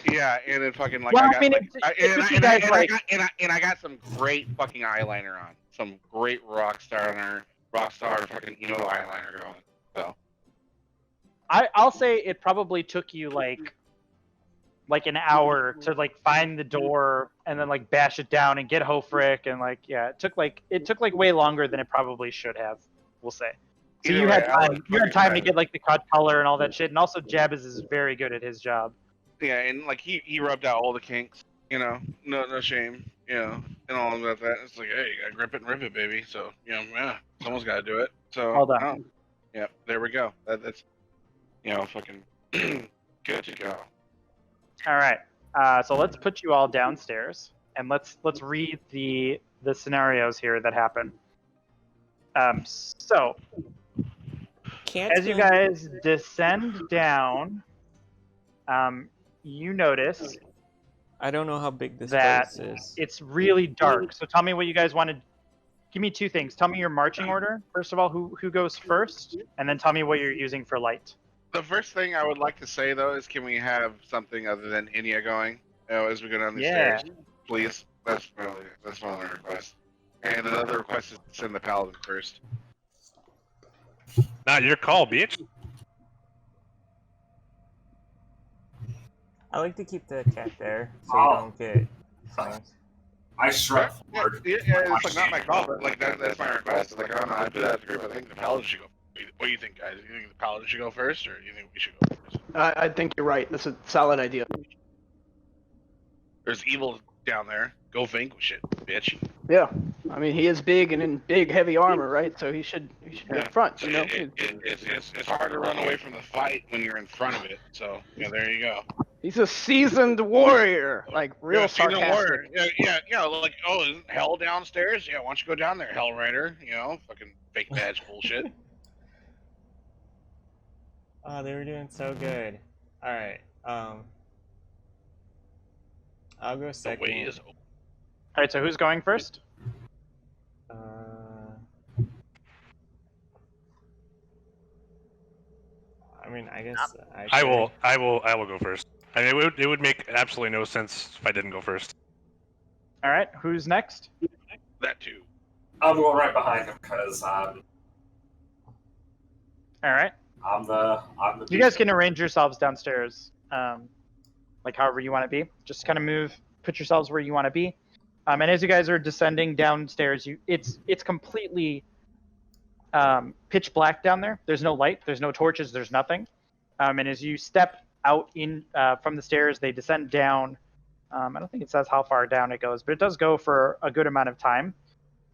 Yeah, and then fucking like Well, I got I mean, I got some great fucking eyeliner on. Some great rock star fucking emo eyeliner going. So I'll say it probably took you like an hour to like find the door and then like bash it down and get Hofrick, and like, yeah, it took like way longer than it probably should have, we'll say. So you had time. You had time to get like the cut color and all that shit, and also Jabez is very good at his job. Yeah, and like he rubbed out all the kinks. You know, no shame. You know, and all of that. It's like, hey, you gotta grip it and rip it, baby. So you know, yeah, someone's got to do it. So Well done. yeah, there we go. That's fucking good to go. All right. So let's put you all downstairs, and let's read the scenarios here that happen. So as you guys descend down, you notice I don't know how big this that place is. it's really dark. So tell me what you guys want to. Give me two things. Tell me your marching order. First of all, who goes first, and then tell me what you're using for light. The first thing I would like to say though is, can we have something other than Inya going as we go down the stairs, please? That's my only request. And another request is to send the paladin first. Not your call, bitch. I like to keep the cat there so you don't get flanked. I struck forward. Yeah, it's like not my call, but like that's my request. Like I don't know, I put that group. I think the paladin should go. What do you think, guys? Do you think the paladin should go first, or do you think we should go first? I think you're right. That's a solid idea. There's evil down there. Go vanquish it, bitch. Yeah, I mean he is big and in big heavy armor, right? So he should be in front. You know, it's hard to run away from the fight when you're in front of it. So yeah, there you go. he's a seasoned warrior, like real sarcastic. Warrior. Yeah, like isn't hell downstairs? Yeah, why don't you go down there, Hell Rider? You know, fucking fake badge bullshit. Oh, they were doing so good. All right. I'll go second. The way is open. All right. So who's going first? I mean, I guess I will go first. I mean, it would make absolutely no sense if I didn't go first. All right. Who's next? That too. I'll go right behind him because I'm. All right. I'm the. You guys can arrange yourselves downstairs, like however you want to be. Just kind of put yourselves where you want to be. And as you guys are descending downstairs, it's completely pitch black down there. There's no light. There's no torches. There's nothing. And as you step out from the stairs, they descend down. I don't think it says how far down it goes, but it does go for a good amount of time.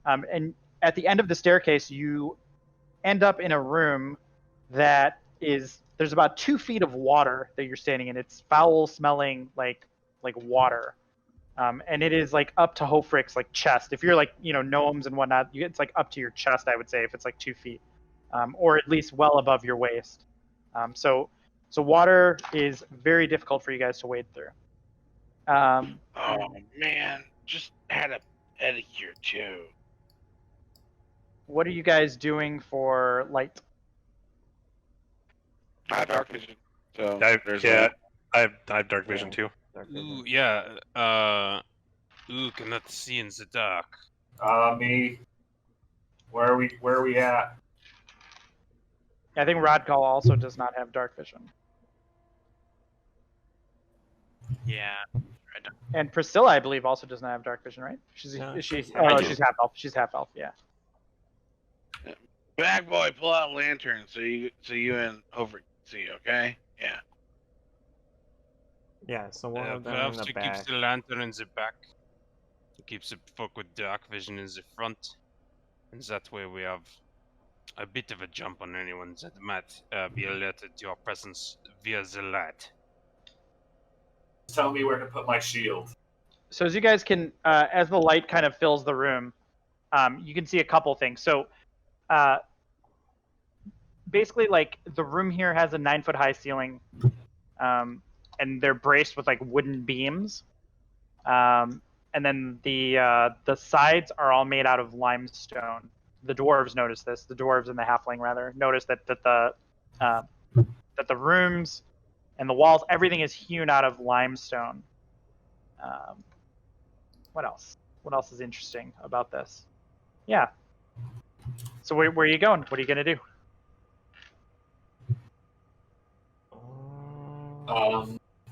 And at the end of the staircase, you end up in a room that there's about 2 feet of water that you're standing in. It's foul smelling like water. And it is like up to Hofrick's like chest. If you're like, gnomes and whatnot, it's like up to your chest, I would say, if it's like 2 feet, or at least well above your waist. So water is very difficult for you guys to wade through. Oh man, just had a pedicure too. What are you guys doing for light? I have dark vision. So I have dark vision too. Ooh, yeah. Cannot see in the dark. Me. Where are we at? I think Rodcall also does not have dark vision. Yeah. And Priscilla, I believe, also does not have dark vision, right? She's she's half elf. She's half elf. Yeah. Bag boy, pull out a lantern so you and Over see. Okay. Yeah. Yeah, so one of them in perhaps the to back. keep the lantern in the back, to keep the folk with dark vision in the front, and that way we have a bit of a jump on anyone that might be alerted to our presence via the light. Tell me where to put my shield. So as you guys can, as the light kind of fills the room, you can see a couple things. So basically, like, the room here has a 9-foot high ceiling, and they're braced with like wooden beams, and then the sides are all made out of limestone. The dwarves notice this. The dwarves and the halfling rather notice that the rooms and the walls, everything is hewn out of limestone. What else? What else is interesting about this? Yeah. So where are you going? What are you gonna do?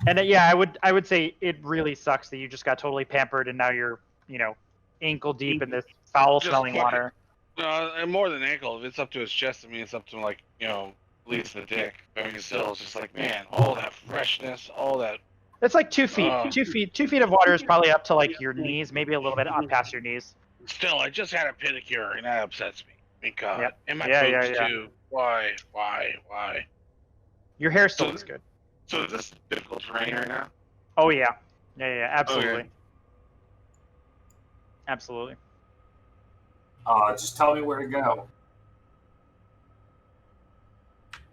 And yeah, I would say it really sucks that you just got totally pampered and now you're ankle deep in this foul smelling water. And more than ankle. If it's up to his chest, I mean, it's up to like at least the dick. I mean, still, it's just like, man, all that freshness, all that. It's like 2 feet. 2 feet of water is probably up to like your knees, maybe a little bit on past your knees. Still, I just had a pedicure, and that upsets me. Thank God. Yep. And my boots too. Why? Your hair still looks good. So is this difficult terrain right now? Oh yeah, absolutely, Okay. absolutely. Just tell me where to go.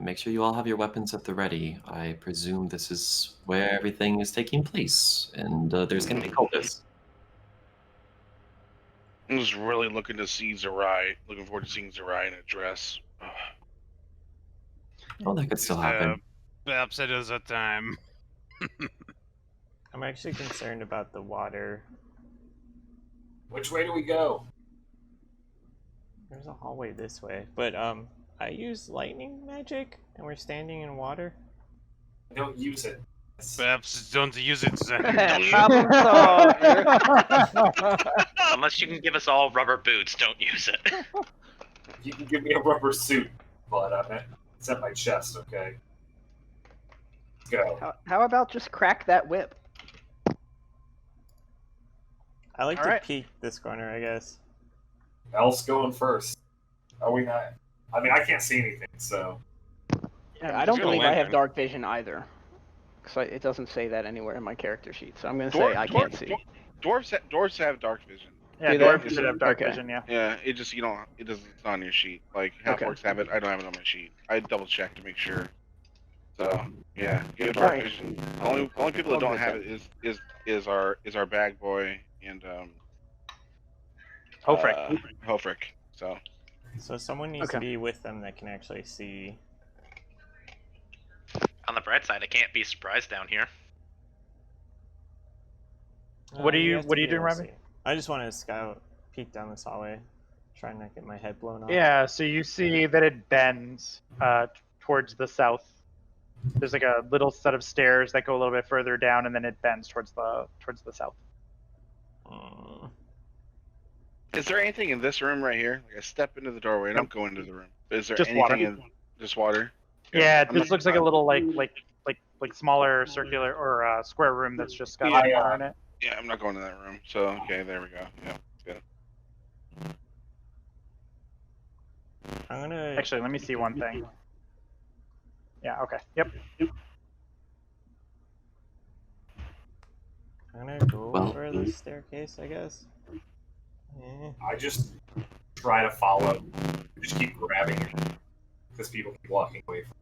Make sure you all have your weapons at the ready. I presume this is where everything is taking place, and there's going to be cultists. I'm just really looking to see Zerai. Looking forward to seeing Zerai in a dress. Oh, that could still happen. Perhaps it is a time. I'm actually concerned about the water. Which way do we go? There's a hallway this way, but I use lightning magic, and we're standing in water. Don't use it. Perhaps don't use it then. Unless you can give us all rubber boots, don't use it. You can give me a rubber suit, but it's at my chest, okay? Let's go. How about just crack that whip? I like All to right. peek this corner, I guess. Elf's going first. Are we not? I mean, I can't see anything, so. Yeah, I don't gonna believe I land have then. dark vision either. Because it doesn't say that anywhere in my character sheet, so I'm going to say I can't see. Dwarves have dark vision. Yeah, Do they? dwarves should have dark Okay. vision. Yeah. Yeah, it just it doesn't. It's not on your sheet. Like half orcs have it. I don't have it on my sheet. I double checked to make sure. So yeah, you have dark Alright. vision. Only people that don't have it is our bag boy and Hofrick. Hofrick. So So someone needs to Okay. be with them that can actually see. On the bright side, I can't be surprised down here. What are you have to doing, be able to Robbie? see. I just wanted to scout, peek down this hallway, try not to get my head blown off. Yeah, so you see that it bends towards the south. There's like a little set of stairs that go a little bit further down, and then it bends towards the south. is there anything in this room right here? Like I step into the doorway and I'm going into the room. Is there Just anything water. in just water? Yeah, I'm this not- looks like a little like smaller circular or square room that's just got Yeah. water in it. Yeah, I'm not going to that room. So okay, there we go. Yeah, that's good. I'm gonna. Actually, let me see one thing. Yeah. Okay. Yep. I'm gonna go Well- over the staircase, I guess. Eh. I just try to follow. Just keep grabbing it. Because people keep walking away from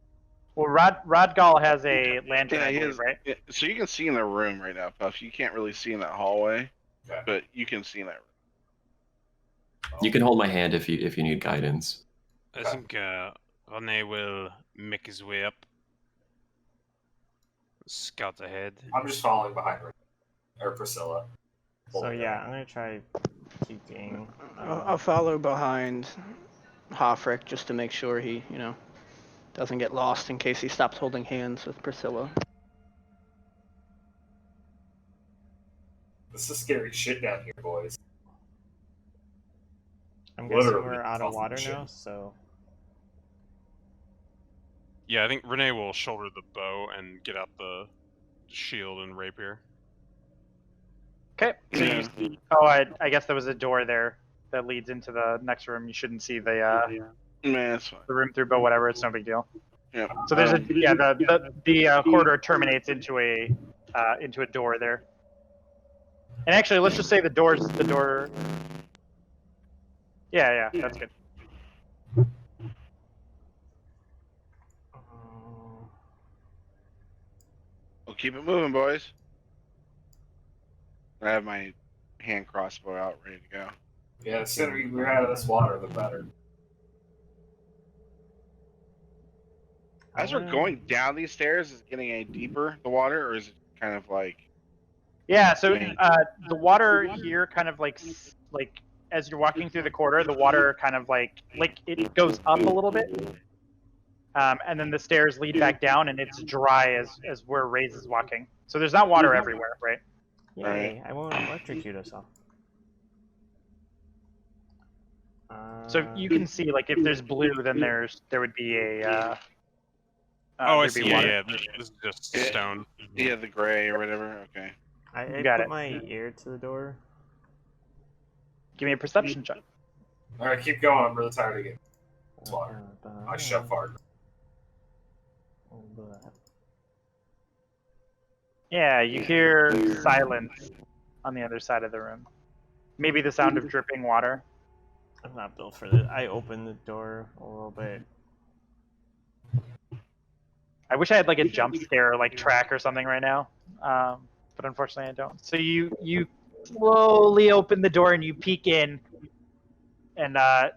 Well, Rodgal has a lantern, Yeah, I he believe, is, right? yeah, so you can see in the room right now, Puff. You can't really see in that hallway, Okay. but you can see in that room. You can hold my hand if you need guidance. I think Rene will make his way up. Scout ahead. I'm just following behind her. Or Priscilla. So yeah, I'm gonna try peeking. I'll follow behind Hofrick just to make sure he, doesn't get lost in case he stops holding hands with Priscilla. This is scary shit down here, boys. I'm guessing Literally, we're out of awesome water shit. now, so Yeah, I think Rene will shoulder the bow and get out the shield and rapier. Okay. So you see, I guess there was a door there that leads into the next room. You shouldn't see the Man, that's fine. room through, but whatever. It's no big deal. Yeah. So there's the corridor terminates into a door there. And actually, let's just say the door. Yeah, that's good. Well, keep it moving, boys. I have my hand crossbow out, ready to go. Yeah, the sooner we're out of this water, the better. As we're going down these stairs, is it getting any deeper, the water, or is it kind of like? Yeah. So the water here, kind of like as you're walking through the corridor, the water kind of like it goes up a little bit, and then the stairs lead back down, and it's dry as where Raze is walking. So there's not water everywhere, right? yay! I won't electrocute us all. So you can see, like, if there's blue, then there would be a. Oh, I there'd see. be Yeah, water. yeah. This is just stone. Yeah, the gray or whatever. Okay. I got put it. my ear to the door. Give me a perception check. All right, keep going. I'm really tired of getting water. I shove hard. Yeah, you hear silence on the other side of the room. Maybe the sound of dripping water. I'm not built for this. I opened the door a little bit. I wish I had like a jump scare, like track or something right now, but unfortunately I don't. So you slowly open the door and you peek in, and I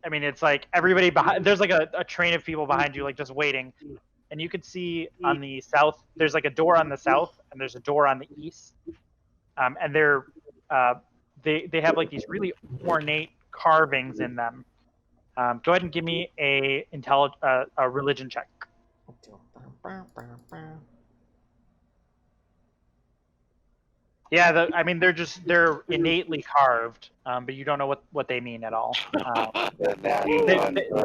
mean it's like everybody behind. There's like a train of people behind you, like just waiting, and you can see on the south. There's like a door on the south, and there's a door on the east, and they have like these really ornate carvings in them. Go ahead and give me a religion check. Yeah, I mean they're innately carved, but you don't know what they mean at all.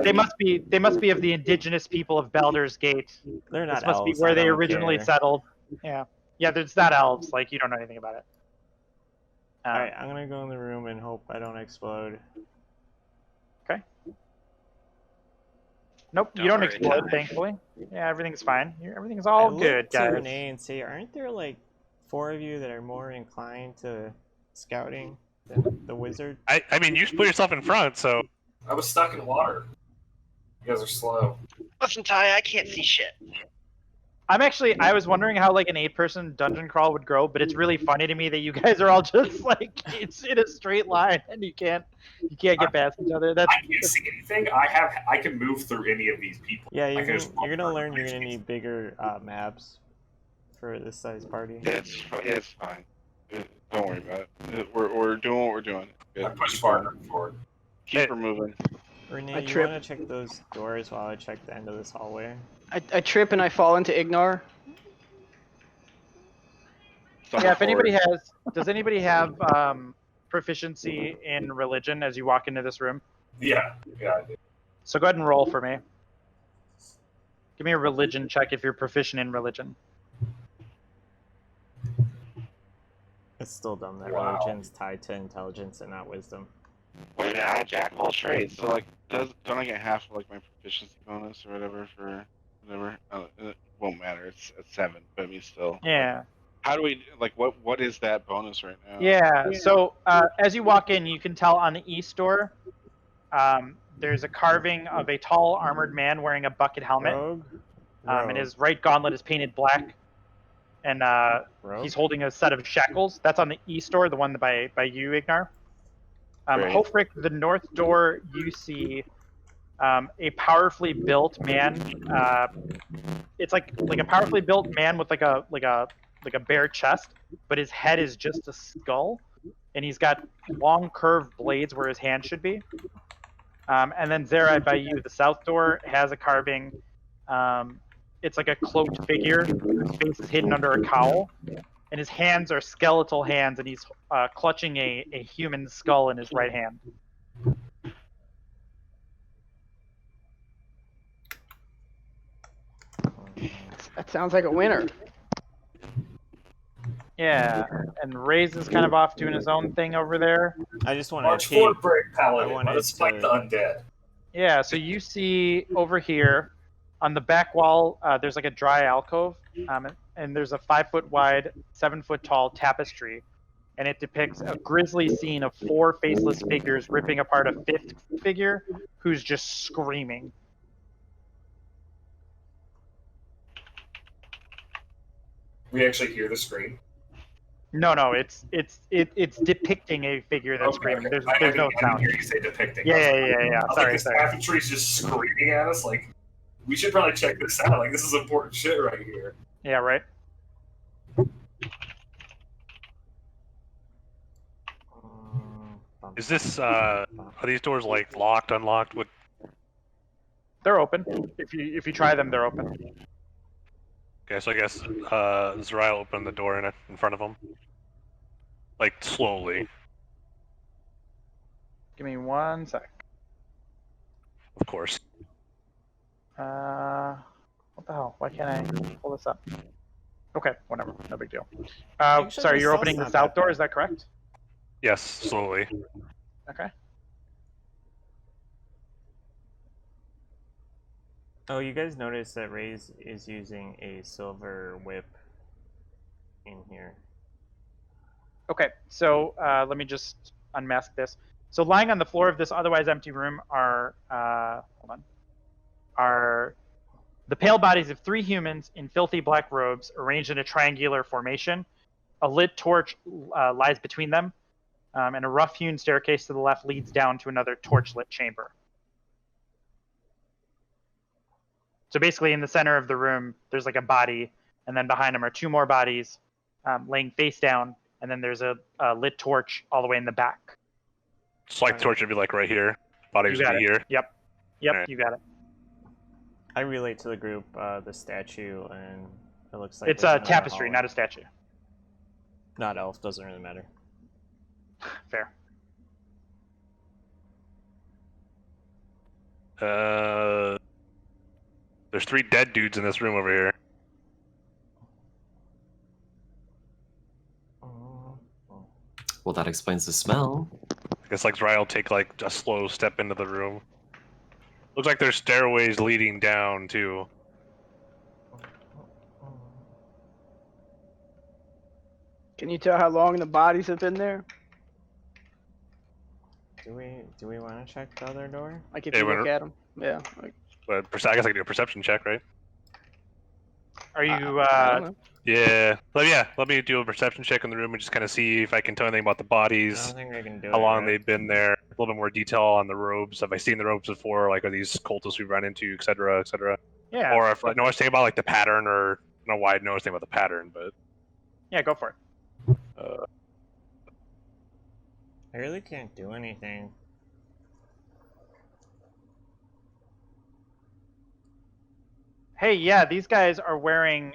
They must be of the indigenous people of Baldur's Gate. They're not This must be elves, where I they don't originally care. settled. Yeah, there's not elves. Like you don't know anything about it. Alright, I'm gonna go in the room and hope I don't explode. Okay. Nope, you don't explode, thankfully. Yeah, everything's fine. Everything's all good, I look to guys. Renee and say, aren't there like 4 of you that are more inclined to scouting than the wizard? I mean, you put yourself in front, so. I was stuck in water. You guys are slow. Listen, Ty, I can't see shit. I was wondering how like an 8-person dungeon crawl would grow, but it's really funny to me that you guys are all just like it's in a straight line and you can't get past each other. I can't see anything. I can move through any of these people. Yeah, I can just walk you're gonna through learn you're each gonna of these. need bigger maps for this size party. It's fine. Don't worry about it. We're doing what we're doing. Good. I push farther forward. Keep her moving. Renee, I you trip. wanna check those doors while I check the end of this hallway? I trip and I fall into Ignar. Yeah, if anybody does anybody have proficiency in religion as you walk into this room? Yeah, I do. So go ahead and roll for me. Give me a religion check if you're proficient in religion. It's still dumb that Wow. religion's tied to intelligence and not wisdom. Wait a minute, I jack of all trades. So like, don't I get half of like my proficiency bonus or whatever for whatever? It won't matter. It's 7, but I mean still. Yeah. How do we like what is that bonus right now? Yeah. So as you walk in, you can tell on the east door, there's a carving of a tall armored man wearing a bucket helmet, Rogue? and his right gauntlet is painted black, and Rogue? he's holding a set of shackles. That's on the east door, the one by you, Ignar. Great. Hofric, the north door, you see a powerfully built man. It's like a powerfully built man with like a bare chest, but his head is just a skull, and he's got long curved blades where his hand should be. And then Zerai by you, the south door, has a carving. It's like a cloaked figure. His face is hidden under a cowl, and his hands are skeletal hands, and he's clutching a human skull in his right hand. That sounds like a winner. Yeah, and Ray's is kind of off doing his own thing over there. I just want March to forward, break paladin. I wanted Let's fight to- the undead. Yeah, so you see over here on the back wall, there's like a dry alcove, and there's a 5-foot wide, 7-foot tall tapestry, and it depicts a grisly scene of 4 faceless figures ripping apart a 5th figure who's just screaming. We actually hear the scream. No, it's depicting a figure that's screaming. There's no I sound. didn't hear you say depicting. Yeah. I was like, Sorry. this tapestry's just screaming at us. Like, we should probably check this out. Like, this is important shit right here. Yeah, right. Is this, are these doors like locked, unlocked? What? They're open. If you try them, they're open. Okay, so I guess Zerai will open the door in front of him. Like, slowly. Give me 1 sec. of course. What the hell? Why can't I pull this up? Okay, whatever. No big deal. Actually, Sorry, the you're stealth's opening the not south that door, bad. is that correct? Yes, slowly. Okay. Oh, you guys notice that Ray's is using a silver whip in here. Okay, so let me just unmask this. So lying on the floor of this otherwise empty room are, are the pale bodies of 3 humans in filthy black robes arranged in a triangular formation. A lit torch lies between them, and a rough-hewn staircase to the left leads down to another torch-lit chamber. So basically, in the center of the room, there's like a body, and then behind him are 2 more bodies laying face down, and then there's a lit torch all the way in the back. It's like the torch would be like right here. Body You would got be it. here. Yep, Right. you got it. I relate to the group the statue, and it looks like It's there's a another tapestry, hallway. not a statue. Not elf, doesn't really matter. Fair. There's 3 dead dudes in this room over here. Well, that explains the smell. I guess like Ryan will take like a slow step into the room. Looks like there's stairways leading down too. Can you tell how long the bodies have been there? Do we want to check the other door? Like if Yeah, you look we're- at them. Yeah. Like, But I guess I can do a perception check, right? Are you? I don't know. Yeah. Let me do a perception check in the room and just kind of see if I can tell anything about the I bodies, don't think we can do how it. long right? they've been there, a little bit more detail on the robes. Have I seen the robes before? Like, are these cultists we've run into, et cetera, et cetera? Yeah. Or if I know anything about like the pattern, or I don't know why I know anything about the pattern, but Yeah, go for it. I really can't do anything. Hey, yeah, these guys are wearing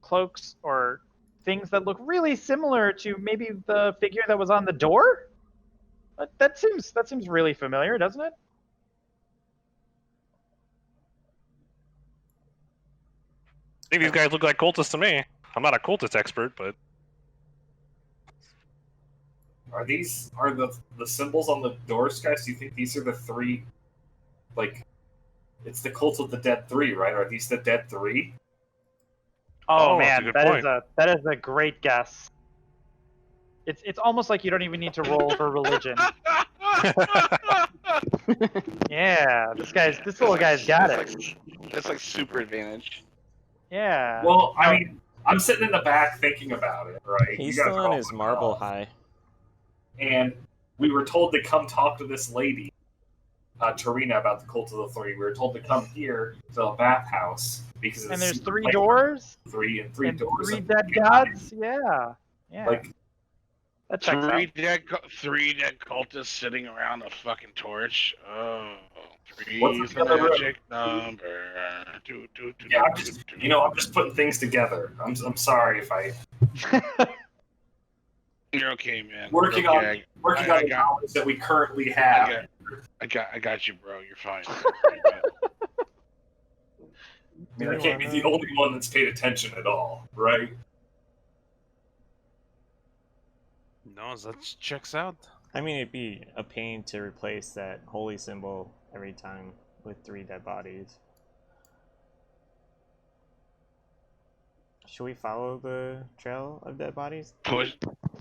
cloaks or things that look really similar to maybe the figure that was on the door. That seems really familiar, doesn't it? I think these guys look like cultists to me. I'm not a cultist expert, but Are the symbols on the doors, guys? Do you think these are the 3? Like, it's the cult of the dead 3, right? Are these the dead 3? Oh, that's a man, good that point. is a great guess. It's almost like you don't even need to roll for religion. Yeah, this little guy's got it. That's like super advantage. Yeah. Well, I mean, I'm sitting in the back thinking about it, right? He's You guys still are on all his fucking marble off. high. And we were told to come talk to this lady, Tarina, about the cult of the 3. We were told to come here to the bathhouse because it's And there's super 3 late. doors 3 and 3 and doors. 3 dead gods. Yeah. Yeah. Like, that checks out. 3 dead cultists sitting around a fucking torch. Oh, What's 3's the the other room? magic number. yeah, I'm just putting things together. I'm sorry if I You're okay, man. working You're okay. on the knowledge that we currently have. I got you, bro. You're fine. I mean, I can't be the only one that's paid attention at all, right? No, that checks out. I mean, it'd be a pain to replace that holy symbol every time with 3 dead bodies. Should we follow the trail of dead bodies? Push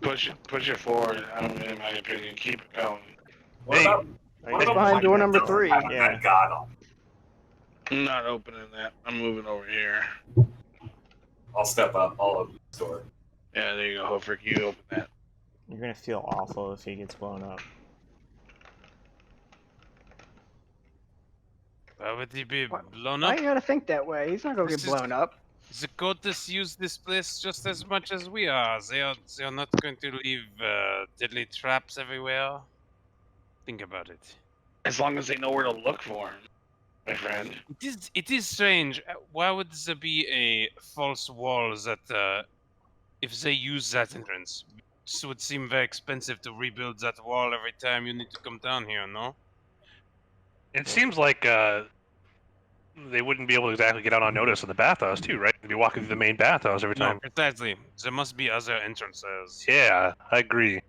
it forward. I don't, in my opinion, keep it going. What about It's behind door number 3. Yeah. God on. I'm not opening that. I'm moving over here. I'll step up. I'll open the door. Yeah, there you go, Hofrick. You open that. You're gonna feel awful if he gets blown up. Why would he be blown Why up? you gotta think that way? He's not gonna get This is- blown up. The cultists use this place just as much as we are. They are not going to leave deadly traps everywhere. Think about it. As long as they know where to look for him, my friend. It is strange. Why would there be a false wall that, if they use that entrance, it would seem very expensive to rebuild that wall every time you need to come down here, no? It seems like they wouldn't be able to exactly get out on notice of the bathhouse, too, right? They'd be walking through the main bathhouse every No, time. precisely. There must be other entrances. Yeah, I agree.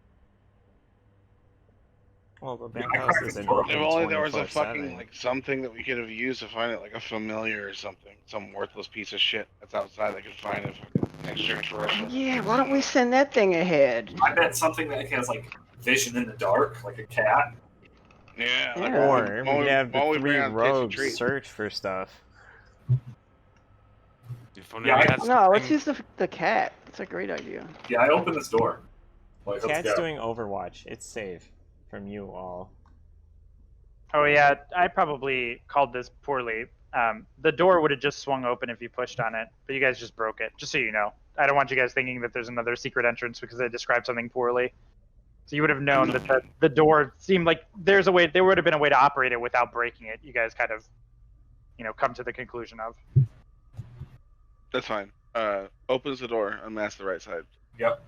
Well, the Yeah, bathhouse isn't open If only there was a 24/7. fucking like something that we could have used to find it, like a familiar or something, some worthless piece of shit that's outside that could find it in exchange for us. Yeah, why don't we send that thing ahead? I bet something that has like vision in the dark, like a cat. Yeah. Like Yeah. Or we could have the while we 3 bring out Tasty rogues Treat. search for stuff. If only Yeah, we I- had No, let's something- use the cat. That's a great idea. Yeah, I opened this door. Like, let's Cat's go. doing Overwatch. It's safe from you all. Oh yeah, I probably called this poorly. The door would have just swung open if you pushed on it, but you guys just broke it. Just so you know, I don't want you guys thinking that there's another secret entrance because I described something poorly. So you would have known that the door seemed like there's a way. There would have been a way to operate it without breaking it. You guys kind of, come to the conclusion of. That's fine. Opens the door, unmasks the right side. Yep.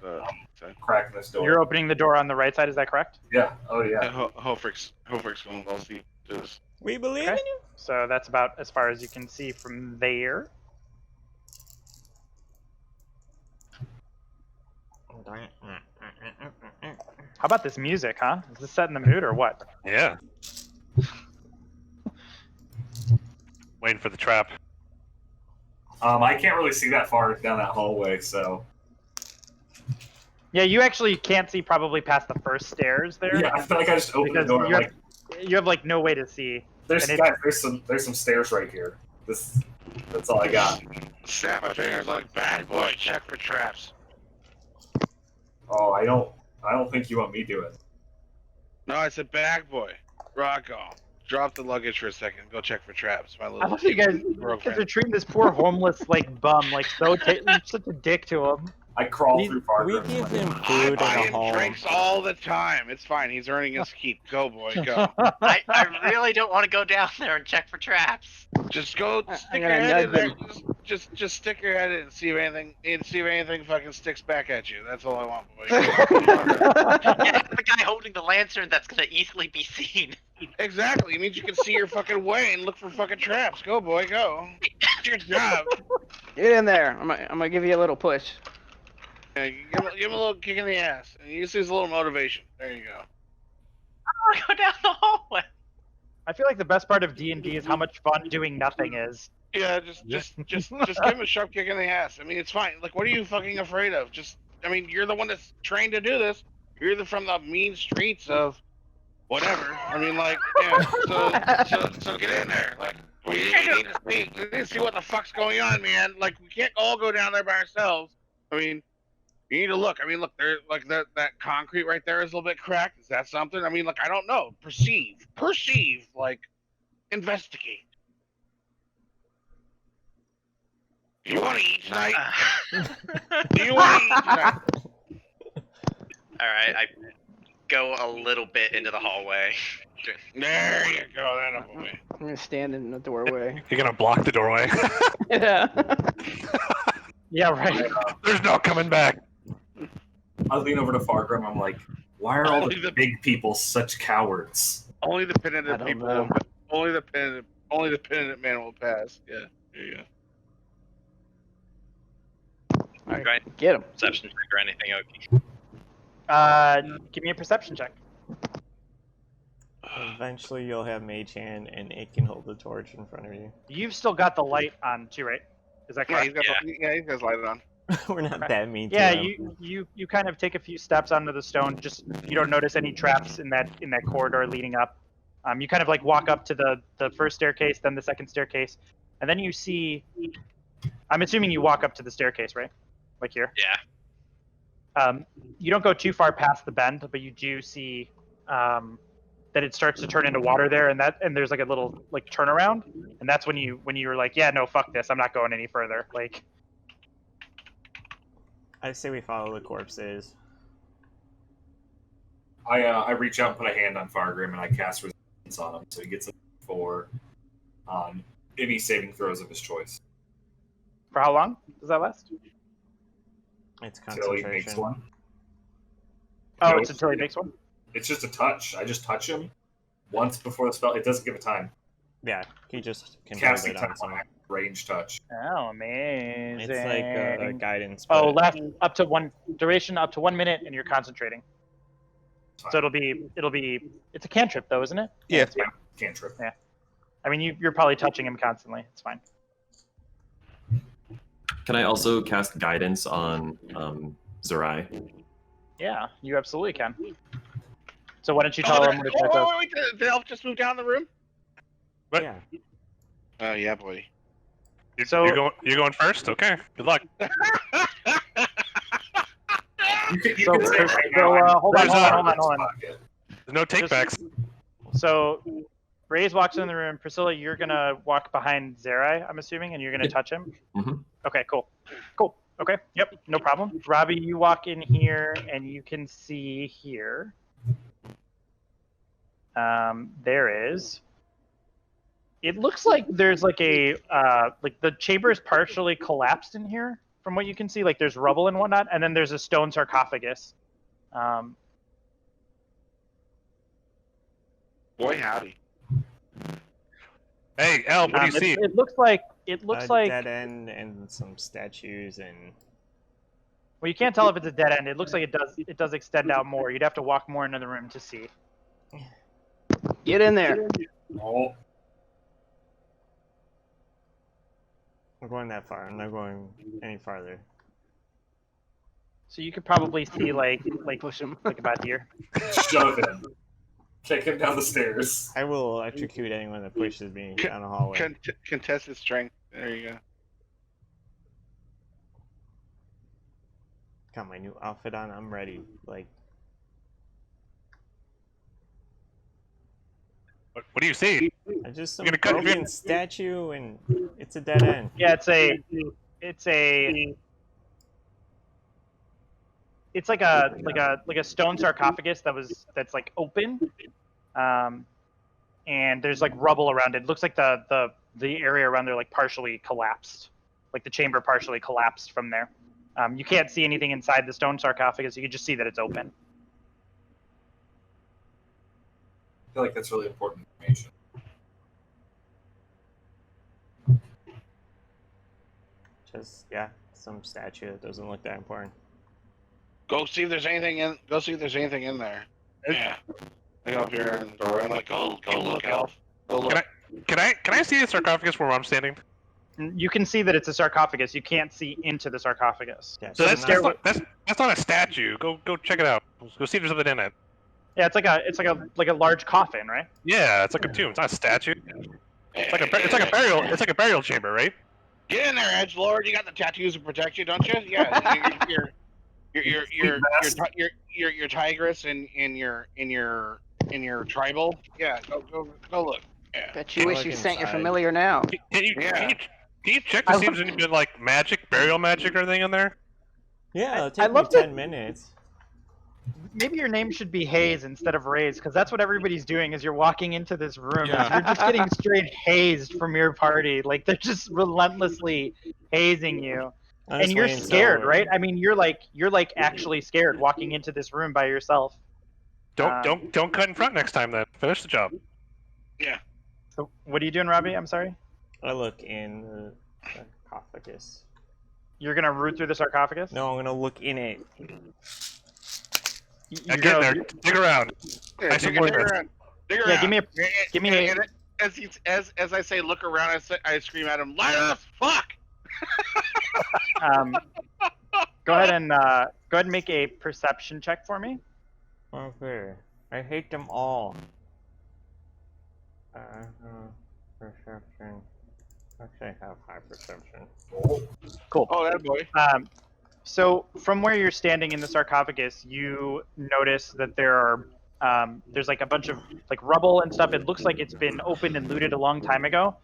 Side. Cracking this door. You're opening the door on the right side. Is that correct? Yeah. Oh yeah. Hofrick's going to see this. We believe Okay. in you. So that's about as far as you can see from there. How about this music, huh? Is this setting the mood or what? Yeah. Waiting for the trap. I can't really see that far down that hallway, so. Yeah, you actually can't see probably past the first stairs there. Yeah, I feel like I just opened the Because door. And, you have like no way to see. there's and guys, there's some stairs right here. That's all I got. Snap my fingers like bad boy. Check for traps. Oh, I don't think you want me to do it. No, I said bag boy. Rock on. Drop the luggage for a second. Go check for traps. My little. I love you guys. You guys are treating this poor homeless like bum like so. You're such a dick to him. I crawl through We Fargo. give him I food buy and a him home. drinks all the time. It's fine. He's earning his keep. Go, boy. Go. I really don't want to go down there and check for traps. Just go I'm stick gonna your head in there. nudge Just stick your head in and see if anything fucking sticks back at you. That's all I want, boy. Yeah, the guy holding the lantern that's gonna easily be seen. Exactly. It means you can see your fucking way and look for fucking traps. Go, boy. Go. It's your job. Get in there. I'm gonna give you a little push. Yeah, you give him a little kick in the ass, and you see his little motivation. There you go. I want to go down the hallway. I feel like the best part of D&D is how much fun doing nothing is. Yeah, just give him a sharp kick in the ass. I mean, it's fine. Like, what are you fucking afraid of? I mean, you're the one that's trained to do this. You're from the mean streets of whatever. I mean, like, yeah. So get in there. Like, we need to see what the fuck's going on, man. Like, we can't all go down there by ourselves. I mean, you need to look. I mean, look, there, like that concrete right there is a little bit cracked. Is that something? I mean, like, I don't know. Perceive, like, investigate. Do you want to eat tonight? Do you want to eat tonight? All right, I go a little bit into the hallway. There you go. That'll be. I'm gonna stand in the doorway. You're gonna block the doorway. Yeah. Yeah, right. There's no coming back. I lean over to Fargrim. I'm like, why are all Only the the- big people such cowards? Only the I penitent don't people. know. Only the penitent man will pass. Yeah. There you go. All Right. right, get him. Perception check or anything, okay. Give me a perception check. Eventually, you'll have Mage Hand, and it can hold the torch in front of you. You've still got the light on too, right? Is that Yeah, correct? he's got his light on. We're not that mean. Yeah, to him. you kind of take a few steps onto the stone. Just you don't notice any traps in that corridor leading up. You kind of like walk up to the first staircase, then the second staircase, and then you see. I'm assuming you walk up to the staircase, right? Like here. Yeah. You don't go too far past the bend, but you do see that it starts to turn into water there, and there's like a little like turnaround, and that's when you were like, yeah, no, fuck this, I'm not going any further. Like. I say we follow the corpses. I reach out and put a hand on Fargrim and I cast resistance on him, so he gets a 4 on any saving throws of his choice. For how long does that last? It's Until he makes concentration. one. Oh, No, it's until he makes one. It's just a touch. I just touch him, once before the spell. It doesn't give a time. Yeah, he just can hold Casting it time on someone. range touch. Oh, amazing. It's like a guidance. Oh, but- left up to one duration up to 1 minute, and you're concentrating. So it'll be it's a cantrip though, isn't it? Yeah, cantrip. Yeah. I mean, you're probably touching him constantly. It's fine. Can I also cast guidance on Zerai? Yeah, you absolutely can. So why don't you tell him what it's like? Wait, did the elf just move down the room? But Yeah. Oh yeah, boy. You're going first. Okay. Good luck. You can So, say right so now, hold on. There's no takebacks. So, Raze walks in the room. Priscilla, you're gonna walk behind Zerai, I'm assuming, and you're gonna touch him. Mhm. Okay, cool. Okay, yep, no problem. Robbie, you walk in here, and you can see here. There is. It looks like there's like a like the chamber is partially collapsed in here. From what you can see, like there's rubble and whatnot, and then there's a stone sarcophagus. Boy, howdy. Hey, El, what do you see? It looks like a like dead end and some statues and. well, you can't tell if it's a dead end. It looks like it does extend out more. You'd have to walk more into the room to see. Get in there. Oh, I'm going that far. I'm not going any farther. So you could probably see like Push him. like about here. shove him. Kick him down the stairs. I will electrocute anyone that pushes me down the hallway. Contested strength. There you go. Got my new outfit on. I'm ready. Like, What do you see? I just some You're gonna cut- broken statue and it's a dead end. Yeah, it's like a stone sarcophagus that's like open, and there's like rubble around it. It looks like the area around there like partially collapsed, like the chamber partially collapsed from there. You can't see anything inside the stone sarcophagus. You can just see that it's open. I feel like that's really important information. Just yeah, some statue that doesn't look that important. Go see if there's anything in. Go see if there's anything in there. Yeah. I go up here and I'm like, go look, elf. Go look. Can I see the sarcophagus where I'm standing? You can see that it's a sarcophagus. You can't see into the sarcophagus. Yeah, So so that's not a statue. Go check it out. Go see if there's something in it. Yeah, it's like a large coffin, right? Yeah, it's like a tomb. It's not a statue. It's like a burial chamber, right? Get in there, Edgelord. You got the tattoos to protect you, don't you? Yeah. Your tigress and your tribal. Yeah. Go look. Yeah. Bet you wish you sent your inside. familiar now. Can you check to see if there's any good like burial magic or anything in there? yeah, it'll I take me love that- 10 minutes. Maybe your name should be Haze instead of Raze, because that's what everybody's doing as you're walking into this room. Yeah. You're just getting straight hazed from your party. Like they're just relentlessly hazing you. I'm And just you're waiting scared, till- right? I mean, you're like actually scared walking into this room by yourself. Don't cut in front next time. Then finish the job. Yeah. So what are you doing, Robbie? I'm sorry. I look in the sarcophagus. You're gonna root through the sarcophagus? No, I'm gonna look in it. You're Get gonna- there. Dig around. Yeah, I dig support around. Dig Yeah, around. give me a. As I say, look around. I scream at him, light us, fuck. Go ahead and make a perception check for me. Okay. I hate them all. Perception. Actually, I have high perception. Cool. Oh, that boy. So from where you're standing in the sarcophagus, you notice that there's like a bunch of like rubble and stuff. It looks like it's been opened and looted a long time ago.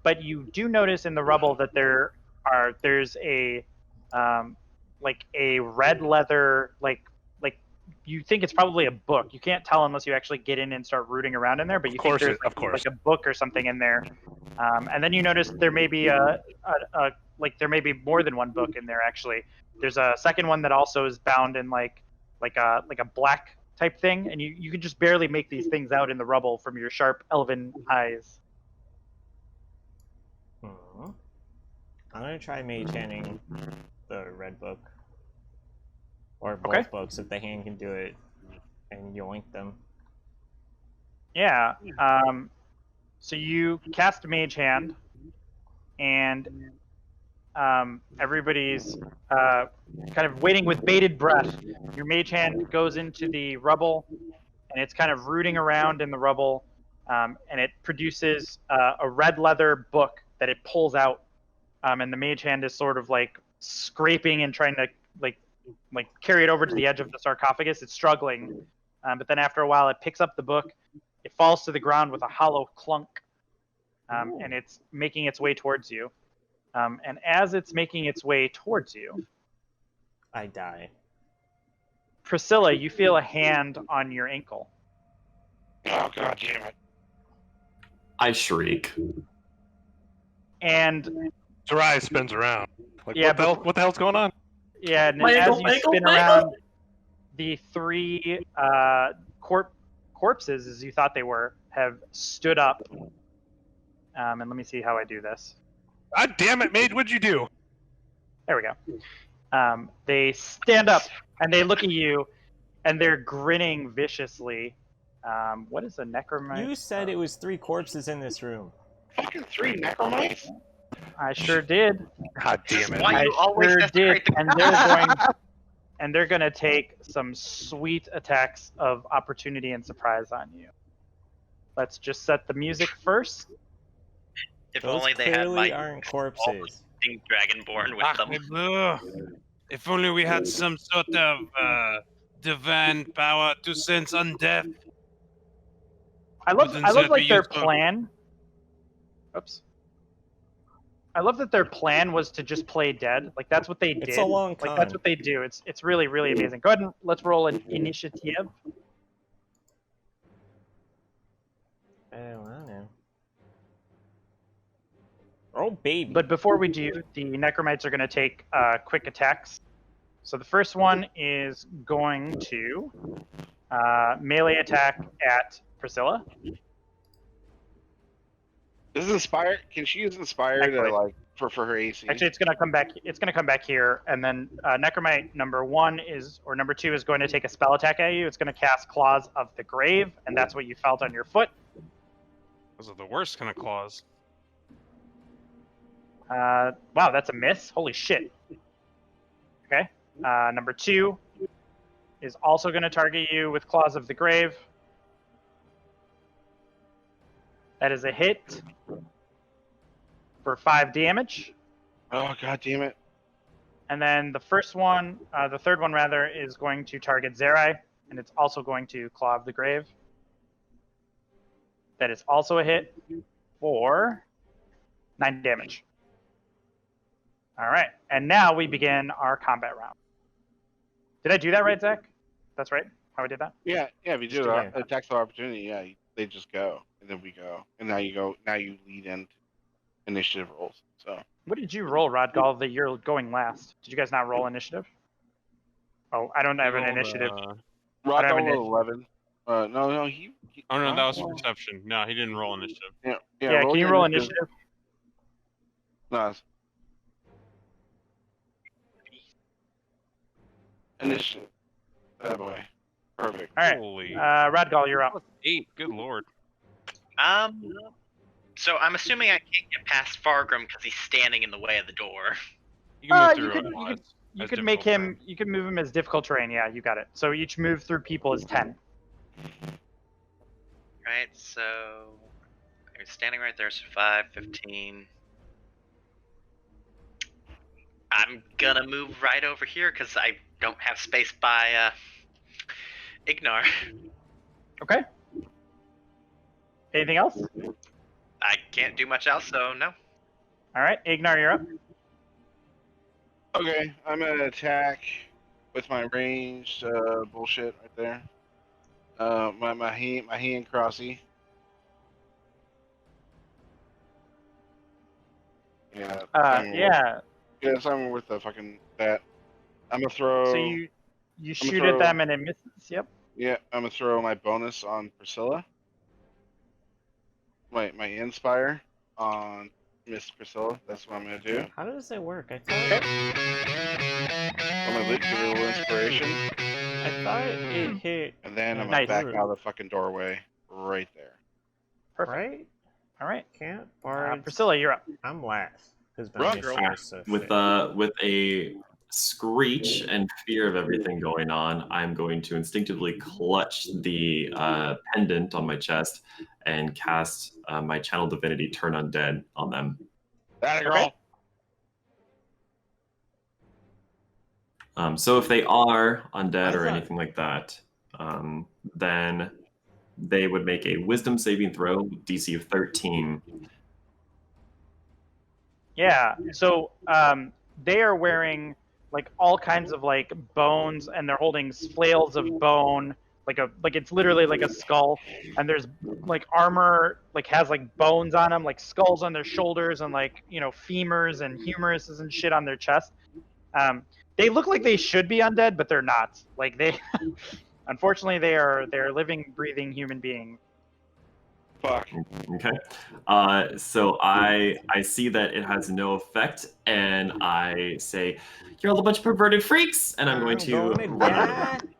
But you do notice in the rubble that there's a like a red leather like you think it's probably a book. You can't tell unless you actually get in and start rooting around in there, but you think there's like a book or something in there. And then you notice there may be there may be more than one book in there actually. There's a second one that also is bound in like a black type thing, and you can just barely make these things out in the rubble from your sharp elven eyes. I'm gonna try mage handing the red book. Or both books if the hand can do it, and yoink them. Yeah. So you cast Mage Hand, and everybody's kind of waiting with bated breath. Your Mage Hand goes into the rubble, and it's kind of rooting around in the rubble, and it produces a red leather book that it pulls out, and the Mage Hand is sort of like scraping and trying to like carry it over to the edge of the sarcophagus. It's struggling, but then after a while, it picks up the book. It falls to the ground with a hollow clunk, and it's making its way towards you. And as it's making its way towards you, I die. Priscilla, you feel a hand on your ankle. Oh god damn it! I shriek. And Zerai spins around. Like, yeah, what the hell's going on? Yeah, and as you spin around, the three corpses, as you thought they were, have stood up. And let me see how I do this. God damn it, mage! What'd you do? There we go. They stand up and they look at you, and they're grinning viciously. What is a necromite? You said it was 3 corpses in this room. Fucking 3 necromites? I sure did. God damn it! Why you always sure desecrate did, the and they're going to take some sweet attacks of opportunity and surprise on you. Let's just set the music first. If Those only they had clearly my aren't corpses. Dragonborn with them. If only we had some sort of divine power to sense undeath. I love like their plan. Oops. I love that their plan was to just play dead. Like that's what they did. It's a long Like that's what they do. It's really amazing. Go ahead and let's roll an initiative. Oh baby! But before we do, the necromites are going to take quick attacks. So the first one is going to melee attack at Priscilla. This is Inspire. Can she use Inspire to like for her AC? Actually, it's gonna come back. It's gonna come back here, and then necromite number 2 is going to take a spell attack at you. It's gonna cast Claws of the Grave, and that's what you felt on your foot. Those are the worst kind of claws. Wow, that's a miss. Holy shit. Okay. Number 2 is also gonna target you with Claws of the Grave. That is a hit for 5 damage. Oh god damn it! And then the third one rather, is going to target Zerai, and it's also going to Claw of the Grave. That is also a hit for 9 damage. All right, and now we begin our combat round. Did I do that right, Zach? That's right. How I did that? Yeah. If you do attacks of opportunity, yeah, they just go, and then we go, and now you lead into initiative rolls. So. What did you roll, Rodgall, that you're going last? Did you guys not roll initiative? Oh, I don't have an initiative. Rodgall rolled 11. No, he. Oh no, that was perception. No, he didn't roll initiative. Yeah. Can you roll initiative? No. Initiative. That boy. Perfect. All right. Holy. Rodgall, you're up. 8. Good lord. So I'm assuming I can't get past Fargrim because he's standing in the way of the door. You can move through you could make him. You can move him as difficult terrain. Yeah, you got it. So each move through people is 10. Right. So he's standing right there. So 5, 15. I'm gonna move right over here because I don't have space by Ignar. Okay. Anything else? I can't do much else, so no. All right, Ignar, you're up. Okay, I'm gonna attack with my ranged bullshit right there. My hand crossy. Yeah. Yeah, something with the fucking that. I'm gonna throw. So you shoot at them and it misses. Yep. Yeah, I'm gonna throw my bonus on Priscilla. My inspire on Miss Priscilla. That's what I'm gonna do. How does it work? I thought I'm gonna give her a little inspiration. it hit. And then I'm gonna Nice. back out of the fucking doorway right there. Perfect. Right? All right. Can't bards. Priscilla, you're up. I'm last. Run, girl. With a screech and fear of everything going on, I'm going to instinctively clutch the pendant on my chest and cast my channel divinity Turn Undead on them. That girl. So if they are undead or anything like that, then they would make a Wisdom saving throw, DC of 13. Yeah. So they are wearing like all kinds of like bones, and they're holding flails of bone, like it's literally like a skull, and there's like armor like has like bones on them, like skulls on their shoulders, and like femurs and humeruses and shit on their chest. They look like they should be undead, but they're not. Like they, unfortunately, they're living, breathing human beings. Fuck. Okay. So I see that it has no effect, and I say, "You're all a bunch of perverted freaks," and I'm going to run out of them.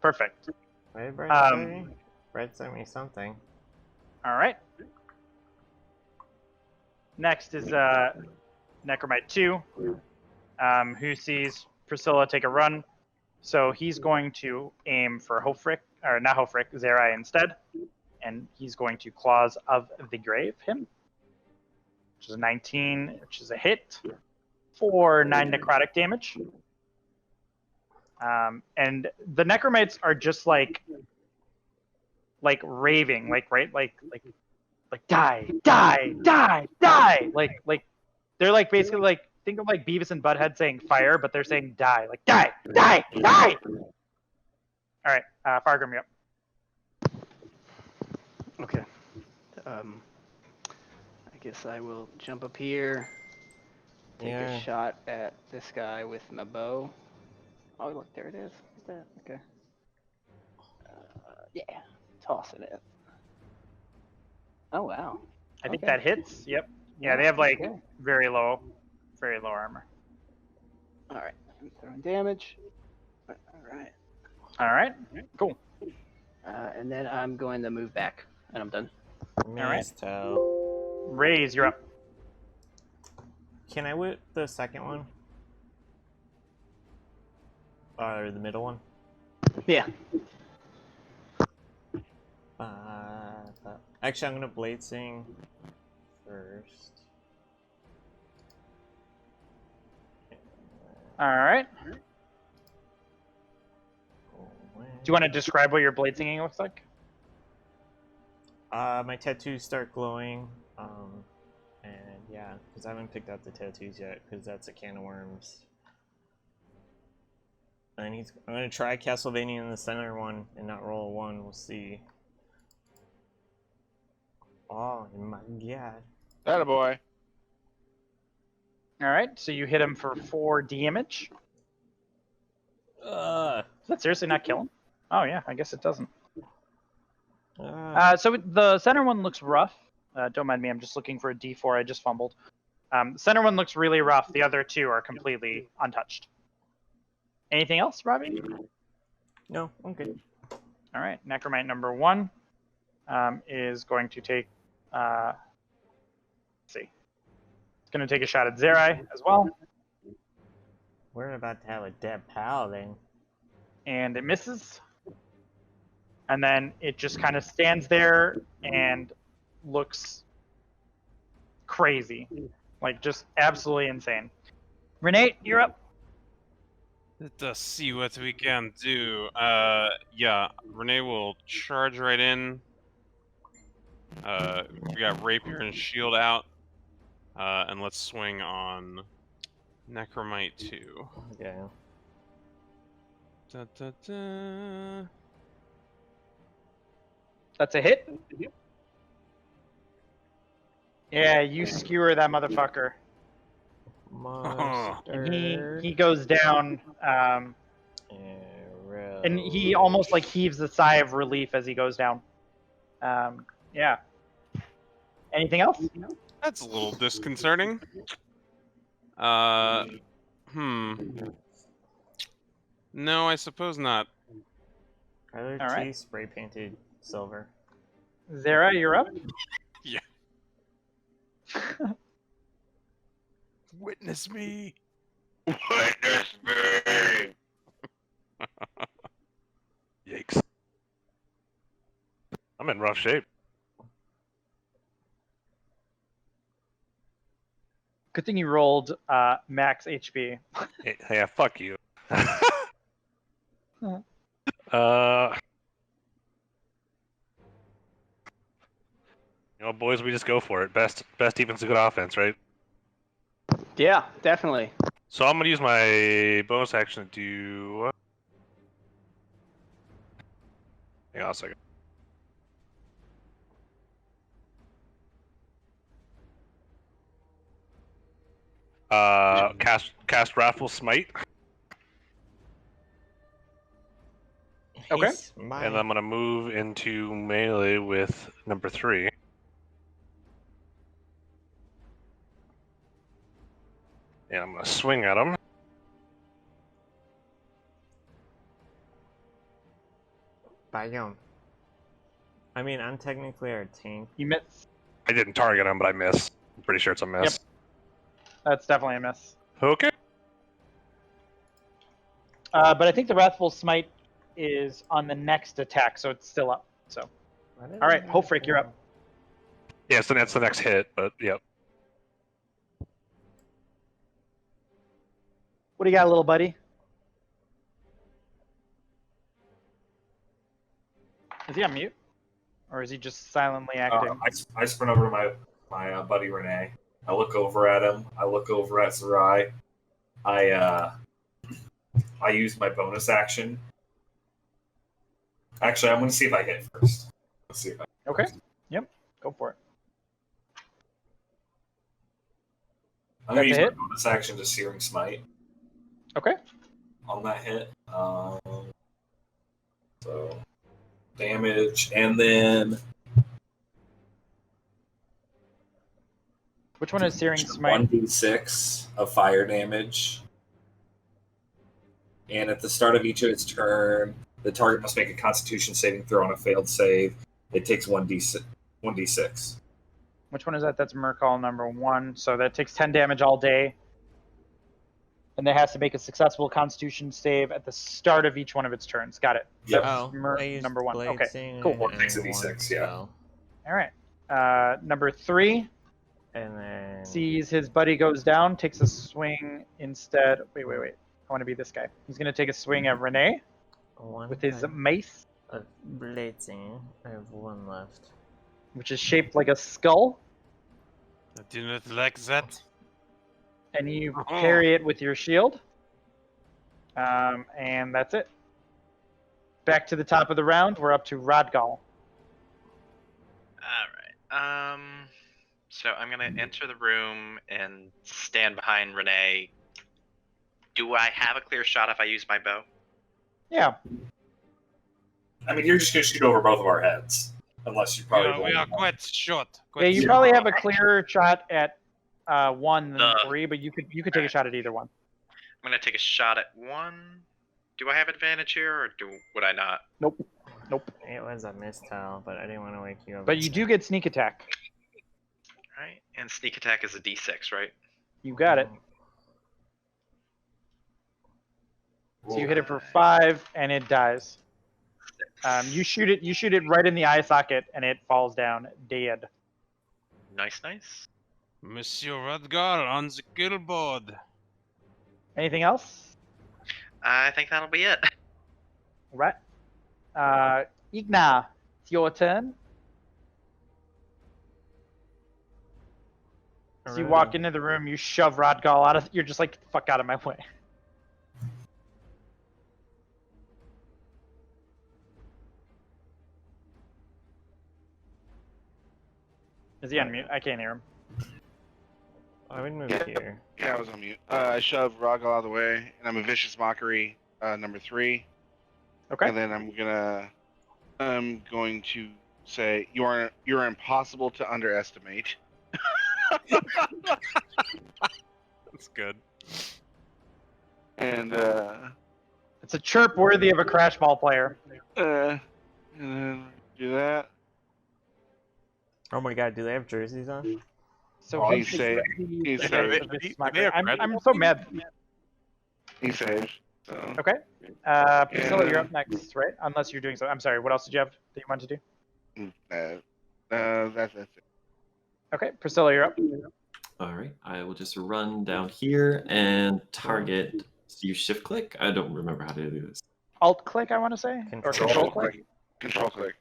Perfect. What did Brett say? Brett sent me something. All right. Next is Necromite 2, who sees Priscilla take a run. So he's going to aim for Hofrick, or not Hofrick, Zerai instead. And he's going to Claws of the Grave him, which is a 19, which is a hit for 9 necrotic damage. And the Necromites are just like raving, like die, die, die, die, like they're like basically like, think of like Beavis and Butthead saying fire, but they're saying die, like die, die, die. All right, Fargrim, you're up. Okay. I guess I will jump up here, take a shot at this guy with my bow. Oh, look, there it is. What's that? Okay. Yeah, tossing it. Oh, wow. I think that hits. Yep. Yeah, they have like very low armor. All right, I'm throwing damage. All right. All right. Cool. And then I'm going to move back, and I'm done. All right. Toe. Raise, you're up. Can I whip the second one? Or the middle one? Yeah. Actually, I'm gonna Blade Sing first. All right. Do you want to describe what your blade singing looks like? My tattoos start glowing, and yeah, because I haven't picked out the tattoos yet, because that's a can of worms. And I'm gonna try Castlevania in the center one and not roll a 1. We'll see. Oh my god! Attaboy. All right, so you hit him for 4 damage. Does that seriously not kill him? Oh yeah, I guess it doesn't. So the center one looks rough. Don't mind me, I'm just looking for a D4. I just fumbled. The center one looks really rough. The other 2 are completely untouched. Anything else, Robbie? No, I'm good. All right, Necromite number 1 is going to take. Let's see. It's going to take a shot at Zerai as well. We're about to have a dead pal then. And it misses. And then it just kind of stands there and looks crazy. Like, just absolutely insane. Renee, you're up. Let us see what we can do. Yeah, Renee will charge right in. We got Rapier and Shield out. And let's swing on Necromite 2. Okay. Da, da, da. That's a hit. Yeah, you skewer that motherfucker. And he goes down. And he almost like heaves a sigh of relief as he goes down. Yeah. Anything else? That's a little disconcerting. No, I suppose not. Are there All right. two spray painted silver? Zara, you're up. Yeah. Witness me. Witness me. Yikes. I'm in rough shape. Good thing you rolled max HP. Yeah, fuck you. You know, boys, we just go for it. Best defense, good offense, right? Yeah, definitely. So I'm gonna use my bonus action to do. Hang on a second. Cast Wrathful Smite. Okay. And I'm gonna move into melee with number 3. And I'm gonna swing at him. Bayonne. I mean, I'm technically our tank. You miss. I didn't target him, but I missed. I'm pretty sure it's a miss. Yep. That's definitely a miss. Okay. But I think the Wrathful Smite is on the next attack, so it's still up. So, all right, Hofrick, you're up. Yeah, so that's the next hit, but yep. What do you got, little buddy? Is he on mute, or is he just silently acting? I sprint over to my buddy Renee. I look over at him. I look over at Zerai. I use my bonus action. Actually, I'm going to see if I hit first. Let's see if I. Okay. Yep. Go for it. I'm going to use my bonus action to Searing Smite. Okay. On that hit. So damage, and then. Which one is Searing Smite? 1d6 of fire damage. And at the start of each of its turn, the target must make a Constitution saving throw on a failed save. It takes 1d6. Which one is that? That's Mercall number 1. So that takes 10 damage all day. And it has to make a successful Constitution save at the start of each one of its turns. Got it. Yep. Number 1. Okay. Cool. Well, it takes a d6, yeah. All right. Number 3. And then Sees his buddy goes down, takes a swing instead. Wait. I want to be this guy. He's going to take a swing at Renee with his mace. Blitzing. I have 1 left. Which is shaped like a skull. I do not like that. And you parry it with your shield. And that's it. Back to the top of the round. We're up to Rodgal. Alright. So I'm going to enter the room and stand behind Renee. Do I have a clear shot if I use my bow? Yeah. I mean, you're just going to shoot over both of our heads. Unless you probably we are quite short. Yeah, you probably have a clearer shot at 1 than 3, but you could take a shot at either one. I'm going to take a shot at 1. Do I have advantage here, or would I not? Nope. It was a mistile, but I didn't want to wake you up. But you do get sneak attack. Right, and sneak attack is a d6, right? You got it. So you hit it for 5, and it dies. You shoot it right in the eye socket, and it falls down dead. Nice. Monsieur Rodgar on the kill board. Anything else? I think that'll be it. Right. Igna, it's your turn. As you walk into the room, you shove Rodgal out of. You're just like, get the fuck out of my way. Is he on mute? I can't hear him. I would move here. Yeah, I was on mute. I shoved Rodgal out of the way, and I'm a Vicious Mockery, number 3. Okay. And then I'm going to say you're impossible to underestimate. That's good. And it's a chirp worthy of a Crash Ball player. and then do that. Oh my god, do they have jerseys on? So Oh, he's he saved. He saved. I'm so mad. He saved. So. Okay. Priscilla, you're up next, right? Unless you're doing so. I'm sorry. What else did you have that you wanted to do? That's it. Okay, Priscilla, you're up. All right, I will just run down here and target. Use shift click. I don't remember how to do this. Alt click, I want to say, or control click. Control click.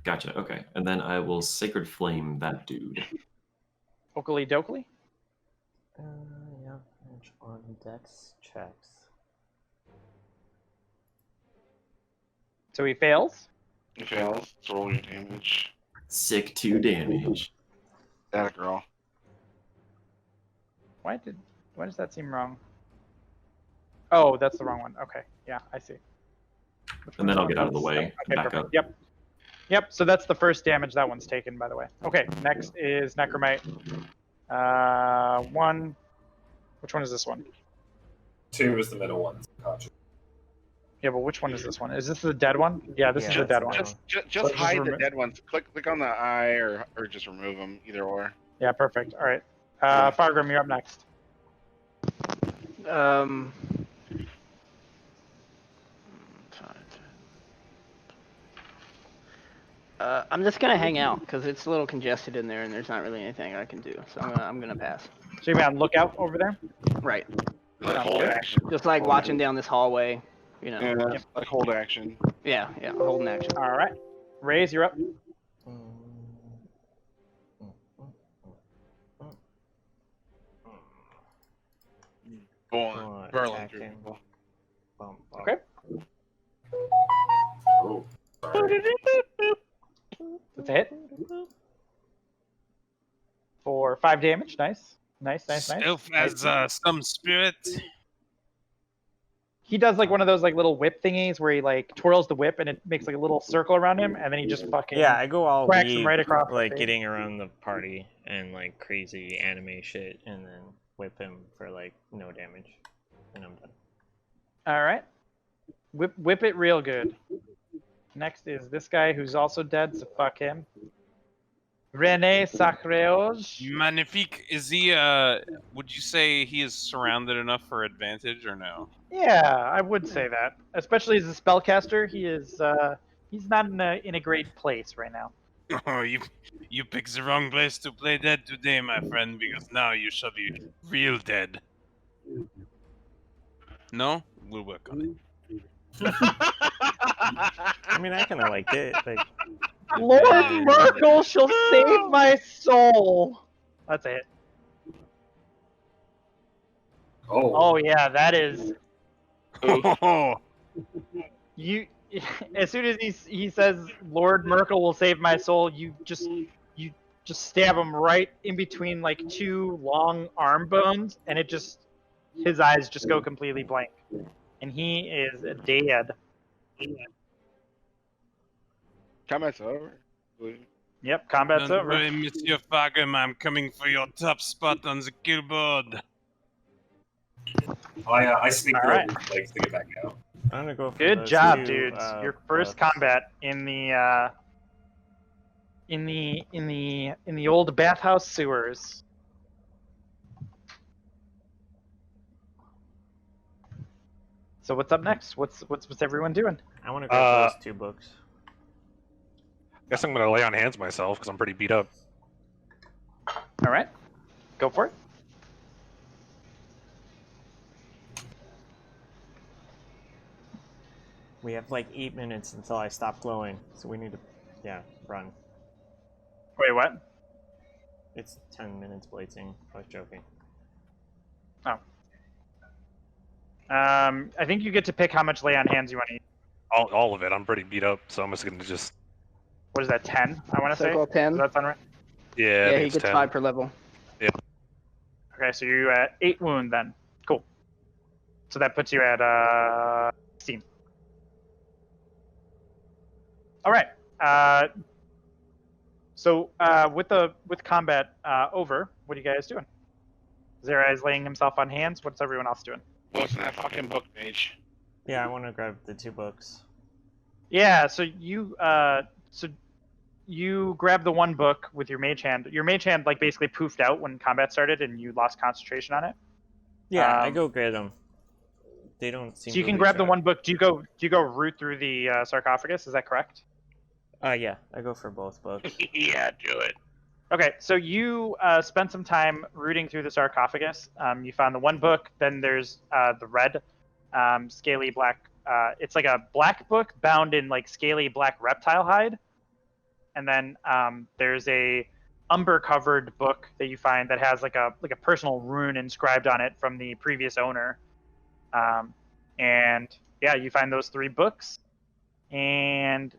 Gotcha. Okay, and then I will sacred flame that dude. Oakley dokley. Yeah. Which on dex checks. So he fails. He fails. So roll your damage. Sick 2 damage. That a girl. Why does that seem wrong? Oh, that's the wrong one. Okay, yeah, I see. And then I'll get out of the way and Okay, back perfect. up. Yep. So that's the first damage that one's taken, by the way. Okay, next is Necromite. 1. Which one is this one? 2 is the middle one. Gotcha. Yeah, but which one is this one? Is this the dead one? Yeah, this is the dead one. Just hide the dead ones. Click on the eye or just remove them. Either or. Yeah, perfect. All right. Fargrim, you're up next. I'm just gonna hang out because it's a little congested in there, and there's not really anything I can do. So I'm gonna pass. So you're gonna look out over there? Right. Hold action. Just like watching down this hallway, you know. Yeah, like hold action. Yeah, holding action. All right. Raise, you're up. Burling through people. Okay. Oh. That's a hit. For 5 damage. Nice. Nice. Elf has some spirit. He does like one of those like little whip thingies where he like twirls the whip and it makes like a little circle around him, and then he just fucking I go all cracks him right across like the face. getting around the party and like crazy anime shit, and then whip him for like no damage, and I'm done. All right. Whip it real good. Next is this guy who's also dead, so fuck him. René Sacreos. Magnifique. Is he, would you say he is surrounded enough for advantage or no? Yeah, I would say that. Especially as a spellcaster, he is, he's not in a great place right now. Oh, you picked the wrong place to play dead today, my friend, because now you shall be real dead. No? We'll work on it. I mean, I kind of liked it. Like, Lord Merkel shall save my soul. That's it. Oh yeah, that is. Oh. You, as soon as he says Lord Merkel will save my soul, you just stab him right in between like 2 long arm bones, and his eyes just go completely blank, and he is dead. Combat's over. Yep, combat's Don't over. worry, Monsieur Fargrim, I'm coming for your top spot on the kill board. I sneak All through right. his legs to get back out. I'm gonna go for Good those job, 2, dudes. Your first combat in the old bathhouse sewers. So what's up next? What's everyone doing? I want to go for those 2 books. Guess I'm gonna lay on hands myself because I'm pretty beat up. All right, go for it. We have like 8 minutes until I stop glowing, so we need to, run. Wait, what? It's 10 minutes blitzing. I was joking. Oh. I think you get to pick how much lay on hands you want to use. All of it. I'm pretty beat up, so I'm just gonna just. What is that? 10? I want to say. Circle 10. Does that sound right? Yeah. I Yeah, think he it's gets 10. 5 per level. Yeah. Okay, so you're at 8 wound then. Cool. So that puts you at 16. All right. So with combat over, what are you guys doing? Zera is laying himself on hands. What's everyone else doing? What's in that fucking book, Mage? Yeah, I want to grab the 2 books. Yeah. So you grab the one book with your mage hand. Your mage hand like basically poofed out when combat started, and you lost concentration on it. Yeah, I go get them. They don't seem. So you to can reach grab the out. one book. Do you go root through the sarcophagus? Is that correct? Yeah, I go for both books. Yeah, do it. Okay, so you spent some time rooting through the sarcophagus. You found the one book. Then there's the red, scaly black. It's like a black book bound in like scaly black reptile hide. And then there's a umber-covered book that you find that has like a personal rune inscribed on it from the previous owner. And yeah, you find those 3 books, and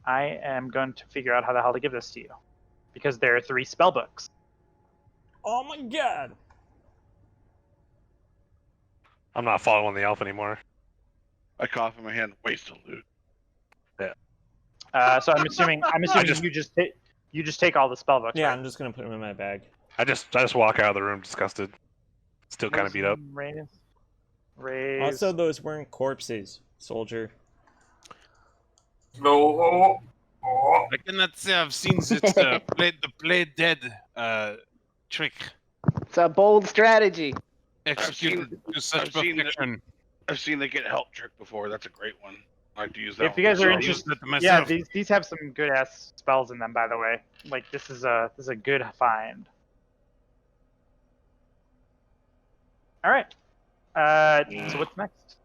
I am going to figure out how the hell to give this to you, because there are 3 spell books. Oh my god! I'm not following the elf anymore. I cough in my hand. Waste of loot. So I'm assuming you just take all the spell books. Yeah, right? I'm just gonna put them in my bag. I just walk out of the room disgusted. Still kind of beat up. Raise. Also, those weren't corpses, soldier. No. I cannot say I've seen this play dead trick It's a bold strategy. executed to such perfection. I've seen the get help trick before. That's a great one. I like to use that. If you guys are I'll use interested, that to yeah, myself. these have some good ass spells in them, by the way. Like this is a good find. All right. So what's next?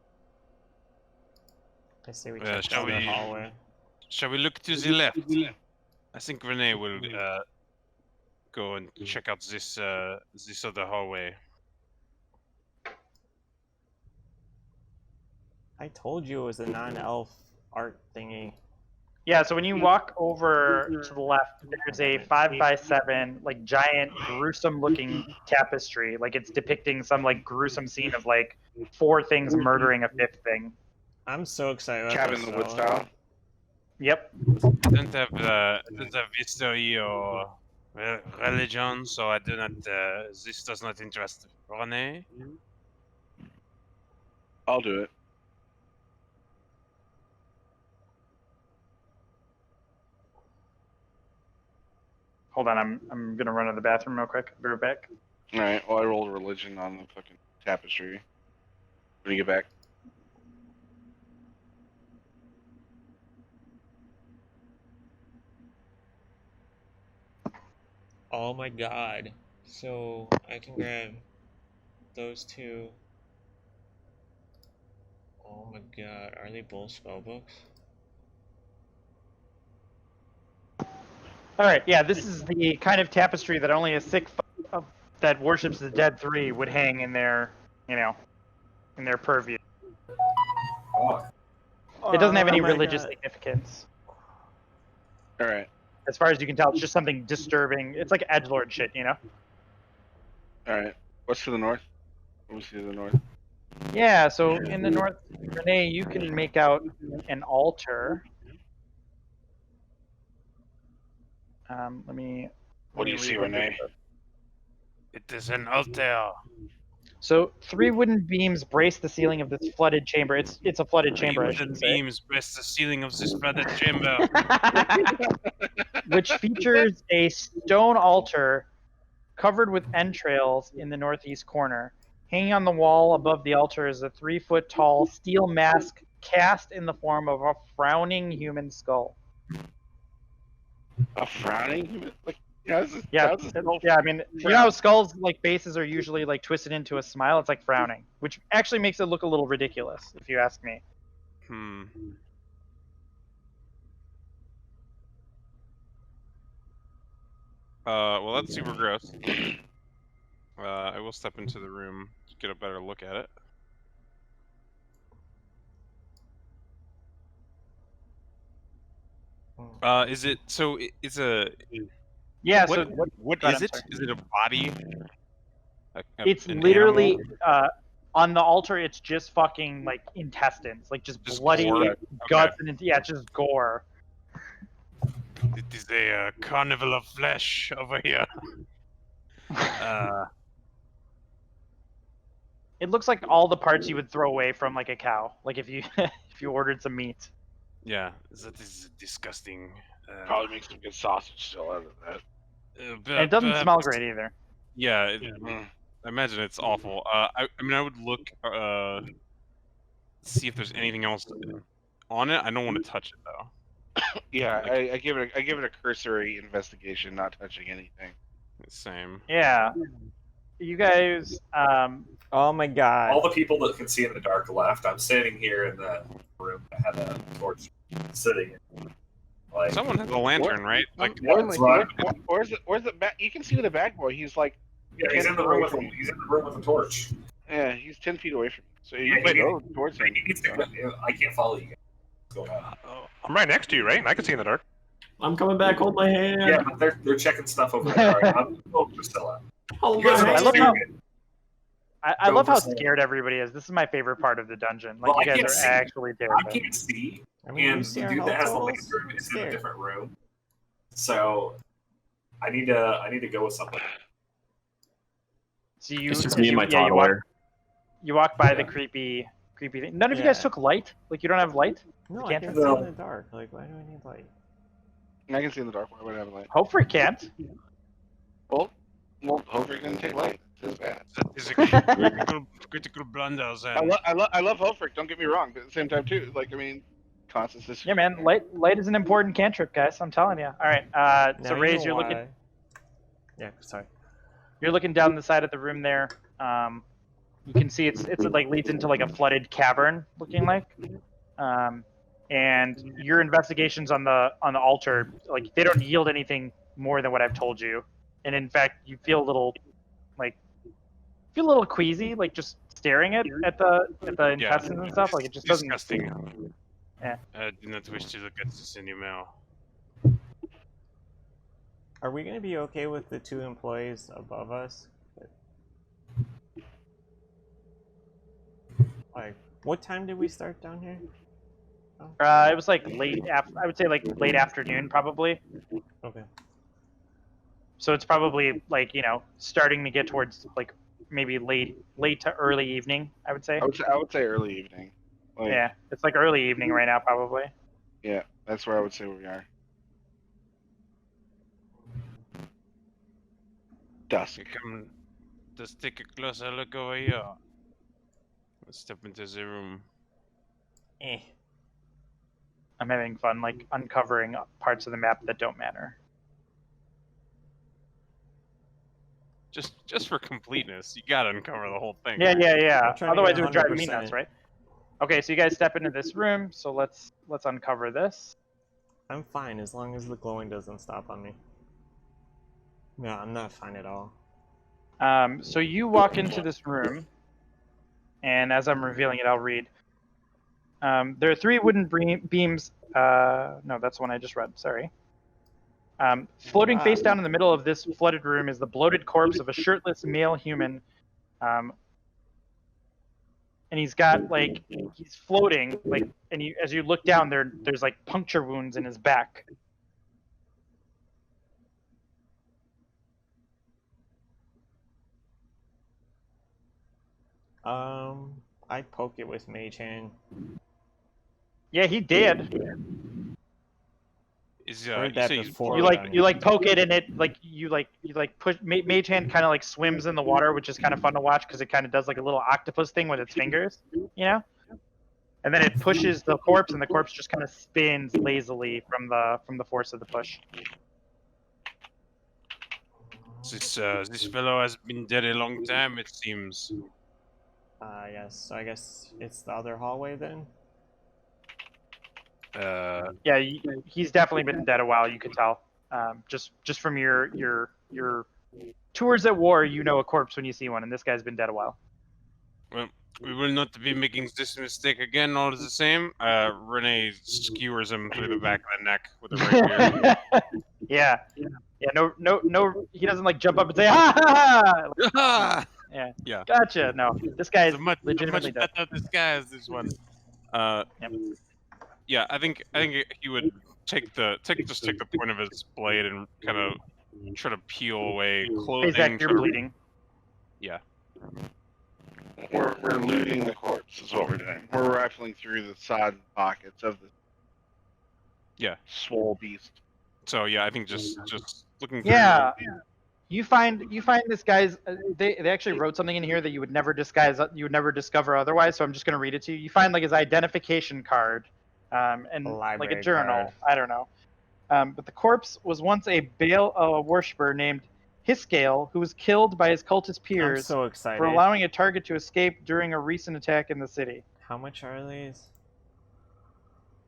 I say we Uh, check shall down the we- hallway. Shall we look to the left? I think Renee will go and check out this other hallway. I told you it was a non-elf art thingy. Yeah, so when you walk over to the left, there's a 5x7 like giant gruesome looking tapestry. Like it's depicting some like gruesome scene of like 4 things murdering a 5th thing. I'm so excited about Cabin this in the wood though. style. Yep. I don't have history or religion, so I do not. This does not interest Renee. I'll do it. Hold on, I'm gonna run to the bathroom real quick. Be right back. All right. Well, I rolled religion on the fucking tapestry. When you get back. Oh my god. So I can grab those 2. Oh my god, are they both spell books? All right, yeah, this is the kind of tapestry that only a sick that worships the dead 3 would hang in their, in their purview. It doesn't have any Oh my religious God. significance. All right. As far as you can tell, it's just something disturbing. It's like edgelord shit, All right. What's to the north? What was to the north? Yeah, so in the north, Renee, you can make out an altar. Let me. What do you see, Renee? It is an altar. So 3 wooden beams brace the ceiling of this flooded chamber. It's a flooded chamber, I Wooden should say. beams brace the ceiling of this flooded chamber. Which features a stone altar covered with entrails in the northeast corner. Hanging on the wall above the altar is a 3-foot tall steel mask cast in the form of a frowning human skull. A frowning human? Like, this is, Yeah, this is yeah. I mean, you know how skulls like faces are usually like twisted into a smile. It's like frowning, which actually makes it look a little ridiculous, if you ask me. Well, that's super gross. I will step into the room to get a better look at it. Is it so? It's a. Yeah. What, So what God, is I'm it? sorry. Is it a body? It's an literally animal? on the altar. It's just fucking like intestines, like just bloody gore? guts, and yeah, it's just gore. It is a carnival of flesh over here. It looks like all the parts you would throw away from like a cow, like if you if you ordered some meat. Yeah, that is disgusting. Probably make some good sausage still out of that. And it doesn't smell great either. Yeah, I imagine it's awful. I mean, I would look, see if there's anything else on it. I don't want to touch it though. Yeah, I give it a cursory investigation, not touching anything. Same. Yeah. You guys, Oh my god. All the people that can see in the dark left, I'm standing here in the room that had a torch sitting in. Like, Someone has a lantern, right? Like, Where's the back? You can see the bag boy. He's like, yeah, he's in the room with a torch. Yeah, he's 10 feet away from you. So you Yeah, might go towards him. I can't follow you guys. What's going on? I'm right next to you, right? And I can see in the dark. I'm coming back. Hold my hand. Yeah, but they're checking stuff over there. Right? I'm Priscilla. Hold You guys my are I love how stupid. I love how scared everybody is. This is my favorite part of the dungeon. Like Well, you I guys can't are see. actually I terrified. can't see, I mean, and you see the our dude that has the health lantern totals? is in a Scared. different room. So I need to go with somebody. So you, It's just as me and you- my yeah, you walk, toddler. you walk by the creepy thing. None of you guys took light? Like you don't have light? No, You I can't? can see in the dark. Like, why do I need light? I can see in the dark. Why would I have a light? Hopefully can't. Well, Hofer didn't take light. It's bad. that is a critical blunder. I love Hofric, don't get me wrong, but at the same time too, like I mean, Constance. Yeah, man. Light is an important cantrip, guys. I'm telling you. All right. So Now you Raze, know you're looking. why. Yeah, sorry. You're looking down the side of the room there. You can see it's like leads into like a flooded cavern, looking like. And your investigations on the altar, like they don't yield anything more than what I've told you. And in fact, you feel a little queasy, like just staring at the intestines and stuff. Like it just doesn't. Disgusting. Yeah. I do not wish to look at this anymore. Are we gonna be okay with the 2 employees above us? Like, what time did we start down here? It was like late I would say like late afternoon, probably. Okay. So it's probably like starting to get towards like maybe late to early evening. I would say. I would say early evening. Like, Yeah, it's like early evening right now, probably. Yeah, that's where I would say we are. Dusk. Come, just take a closer look over here. Let's step into the room. I'm having fun, like uncovering parts of the map that don't matter. Just for completeness, you gotta uncover the whole thing. Yeah, right? yeah, yeah. I'm trying to Otherwise, get it would drive me 100%. nuts, right? Okay, so you guys step into this room. So let's uncover this. I'm fine as long as the glowing doesn't stop on me. No, I'm not fine at all. So you walk into this room, and as I'm revealing it, I'll read. There are 3 wooden beams. No, that's the one I just read. Sorry. Floating face down in the middle of this flooded room is the bloated corpse of a shirtless male human. And he's got he's floating and as you look down there's like puncture wounds in his back. I poke it with Mage Hand. Yeah, he did. Is Heard that you say before. You poke it and it you push Mage Hand kind of swims in the water, which is kind of fun to watch because it kind of does like a little octopus thing with its fingers, and then it pushes the corpse and the corpse just kind of spins lazily from the force of the push. This fellow has been dead a long time, it seems. Yes, so I guess it's the other hallway then? Yeah, he's definitely been dead a while. You could tell, just from your tours at war. You know a corpse when you see one, and this guy's been dead a while. Well, we will not be making this mistake again. All the same, Renee skewers him through the back of the neck with a rapier. Yeah. No. He doesn't jump up and say ha ha ha. Yeah. Gotcha. No, this guy is legitimately much better disguise. This one. Yeah, I think he would take the point of his blade and kind of try to peel away Hey, clothing. Zach, you're bleeding. Yeah. We're looting the corpse is what we're doing. We're rifling through the side pockets of the swole beast. So yeah, I think just looking through. Yeah. You find this guy's. They actually wrote something in here that you would never discover otherwise. So I'm just gonna read it to you. You find like his identification card, and like a journal. Card. I don't know. But the corpse was once a Baal worshiper named Hiscale, who was killed by his cultist peers I'm so excited. for allowing a target to escape during a recent attack in the city. How much are these?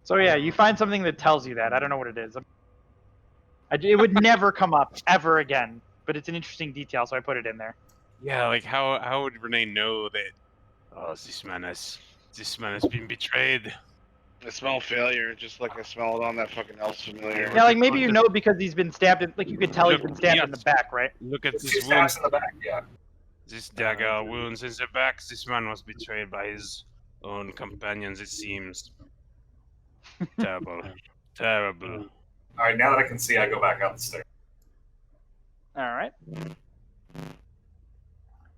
So yeah, you find something that tells you that. I don't know what it is. It would never come up ever again, but it's an interesting detail, so I put it in there. Yeah, like how would Renee know that? Oh, this man has been betrayed. I smell failure, just like I smell it on that fucking Elf Familiar. Yeah, like maybe you know because he's been stabbed. Like you could tell he's been stabbed in the back, right? Look at this Two wound. stabs in the back, yeah. This dagger wounds in the back. This man was betrayed by his own companions, it seems. Terrible. Terrible. Alright, now that I can see, I go back up the stairs. All right.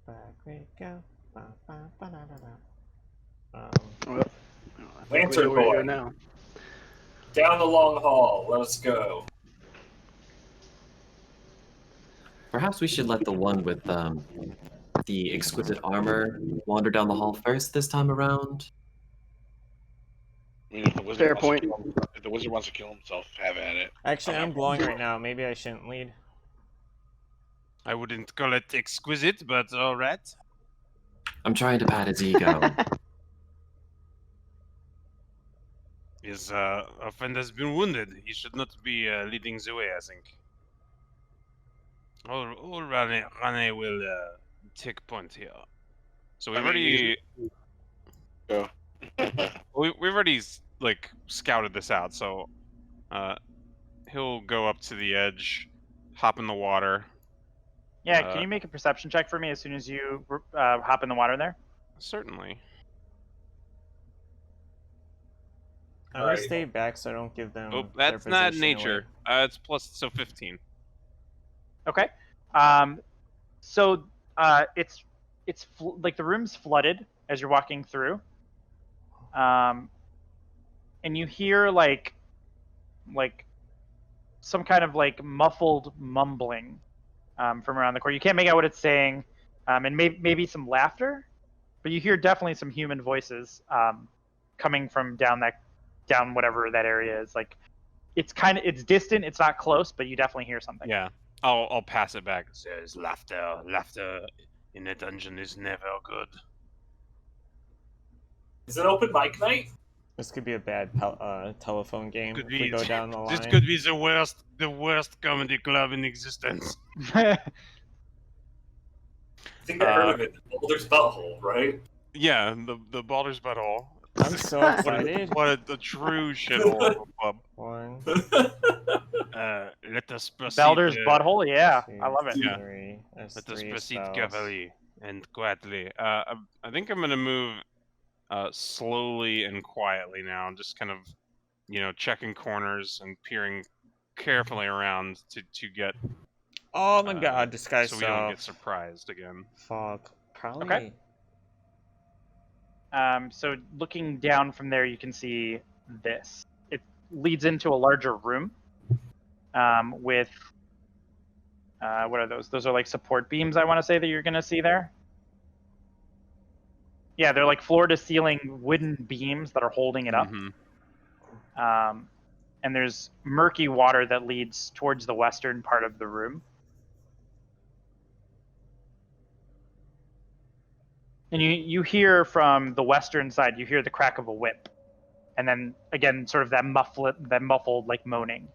Back we go. Lantern Boy. Now. Down the long hall. Let's go. Perhaps we should let the one with the exquisite armor wander down the hall first this time around. I mean, if the wizard Fair wants to point. if the wizard wants to kill himself, have at it. Actually, I'm glowing right now. Maybe I shouldn't lead. I wouldn't call it exquisite, but alright. I'm trying to pat his ego. His our friend has been wounded. He should not be leading the way, I think. Oh, Rane will take point here. So we've already Go. we've already like scouted this out. So he'll go up to the edge, hop in the water. Yeah, can you make a perception check for me as soon as you hop in the water there? Certainly. I'm gonna stay back so I don't give them. Oh, their that's not position nature. It's plus, so 15. Okay. So it's like the room's flooded as you're walking through. And you hear like some kind of like muffled mumbling from around the corner. You can't make out what it's saying, and maybe some laughter, but you hear definitely some human voices coming from down whatever that area is. Like it's distant, it's not close, but you definitely hear something. Yeah, I'll pass it back. It says laughter in a dungeon is never good. Is it open mic night? This could be a bad telephone game Could if be. we go down the line. This could be the worst comedy club in existence. I think I heard of it. Boulder's Butthole, right? Yeah, the Baldur's Butthole. I'm so excited. What a true shithole of a club. One, Let us proceed. Baldur's Butthole, yeah, two, I love it. Yeah. three. That's Let us three proceed spells. carefully and quietly. I think I'm gonna move slowly and quietly now, just kind of, checking corners and peering carefully around to get. Oh my god, this guy's so we don't get surprised again. Fuck. Probably. Okay. So looking down from there, you can see this. It leads into a larger room with what are those? Those are like support beams, I want to say, that you're going to see there. Yeah, they're like floor-to-ceiling wooden beams that are holding it up. Mm-hmm. And there's murky water that leads towards the western part of the room. And you hear from the western side, you hear the crack of a whip. And then, again, sort of that muffled, like, moaning.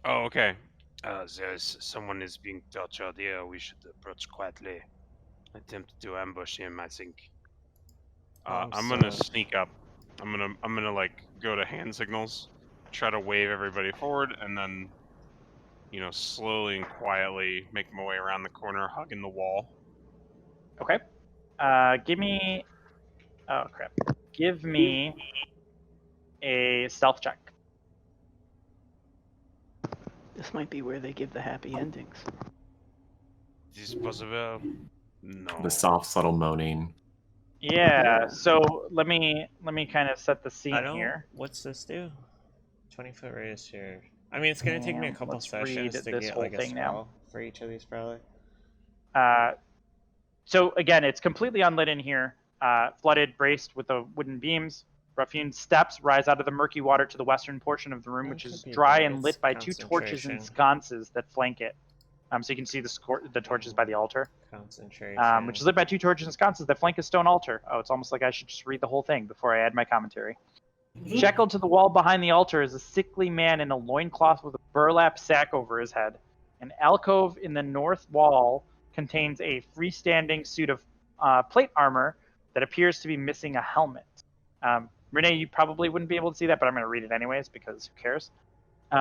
Oh, okay. Someone is being tortured here. We should approach quietly. Attempt to ambush him, I think. I'm gonna sneak up. I'm gonna like go to hand signals, try to wave everybody forward, and then, slowly and quietly make my way around the corner, hugging the wall. Okay. Give me... Oh, crap. Give me a stealth check. This might be where they give the happy endings. Is this possible? No. The soft, subtle moaning. Yeah. So let me kind of set the scene here. What's this do? 20-foot radius here. I mean, it's gonna take me a couple sessions to this get whole like a thing spell now. for each of these, probably. So again, it's completely unlit in here, flooded, braced with the wooden beams. Rough-hewn steps rise out of the murky water to the western portion of the room, which is dry and lit by 2 torches and sconces that flank it. So you can see the torches by the altar. Concentration. Which is lit by 2 torches and sconces that flank a stone altar. Oh, it's almost like I should just read the whole thing before I add my commentary. Shackled to the wall behind the altar is a sickly man in a loincloth with a burlap sack over his head. An alcove in the north wall contains a freestanding suit of plate armor that appears to be missing a helmet. Renee, you probably wouldn't be able to see that, but I'm going to read it anyways because who cares?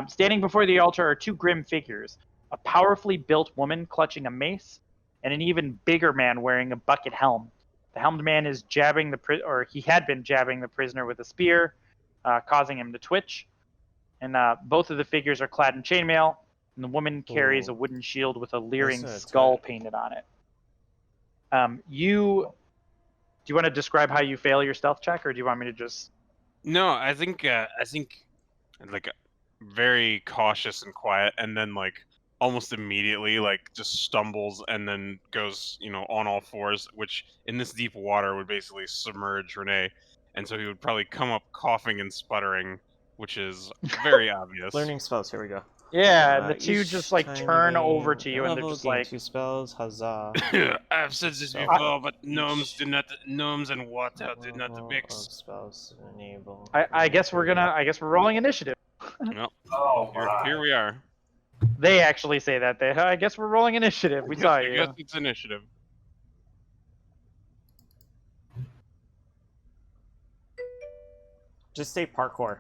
Standing before the altar are 2 grim figures, a powerfully built woman clutching a mace, and an even bigger man wearing a bucket helm. The helmed man is jabbing he had been jabbing the prisoner with a spear, causing him to twitch. And both of the figures are clad in chainmail, and the woman carries a wooden shield with a leering skull painted on it. Do you want to describe how you fail your stealth check, or do you want me to just? No, I think like very cautious and quiet, and then like almost immediately like just stumbles and then goes on all fours, which in this deep water would basically submerge Renee, and so he would probably come up coughing and sputtering, which is very obvious. Learning spells. Here we go. Yeah, the 2 just like turn over to you, and they're just like 2 spells. Huzzah! I've said this before, but gnomes and water do not mix. Spells enable. I guess we're rolling initiative. No. Oh, here we are. They actually say that. I guess we're rolling initiative. We saw you. I guess it's initiative. Just say parkour.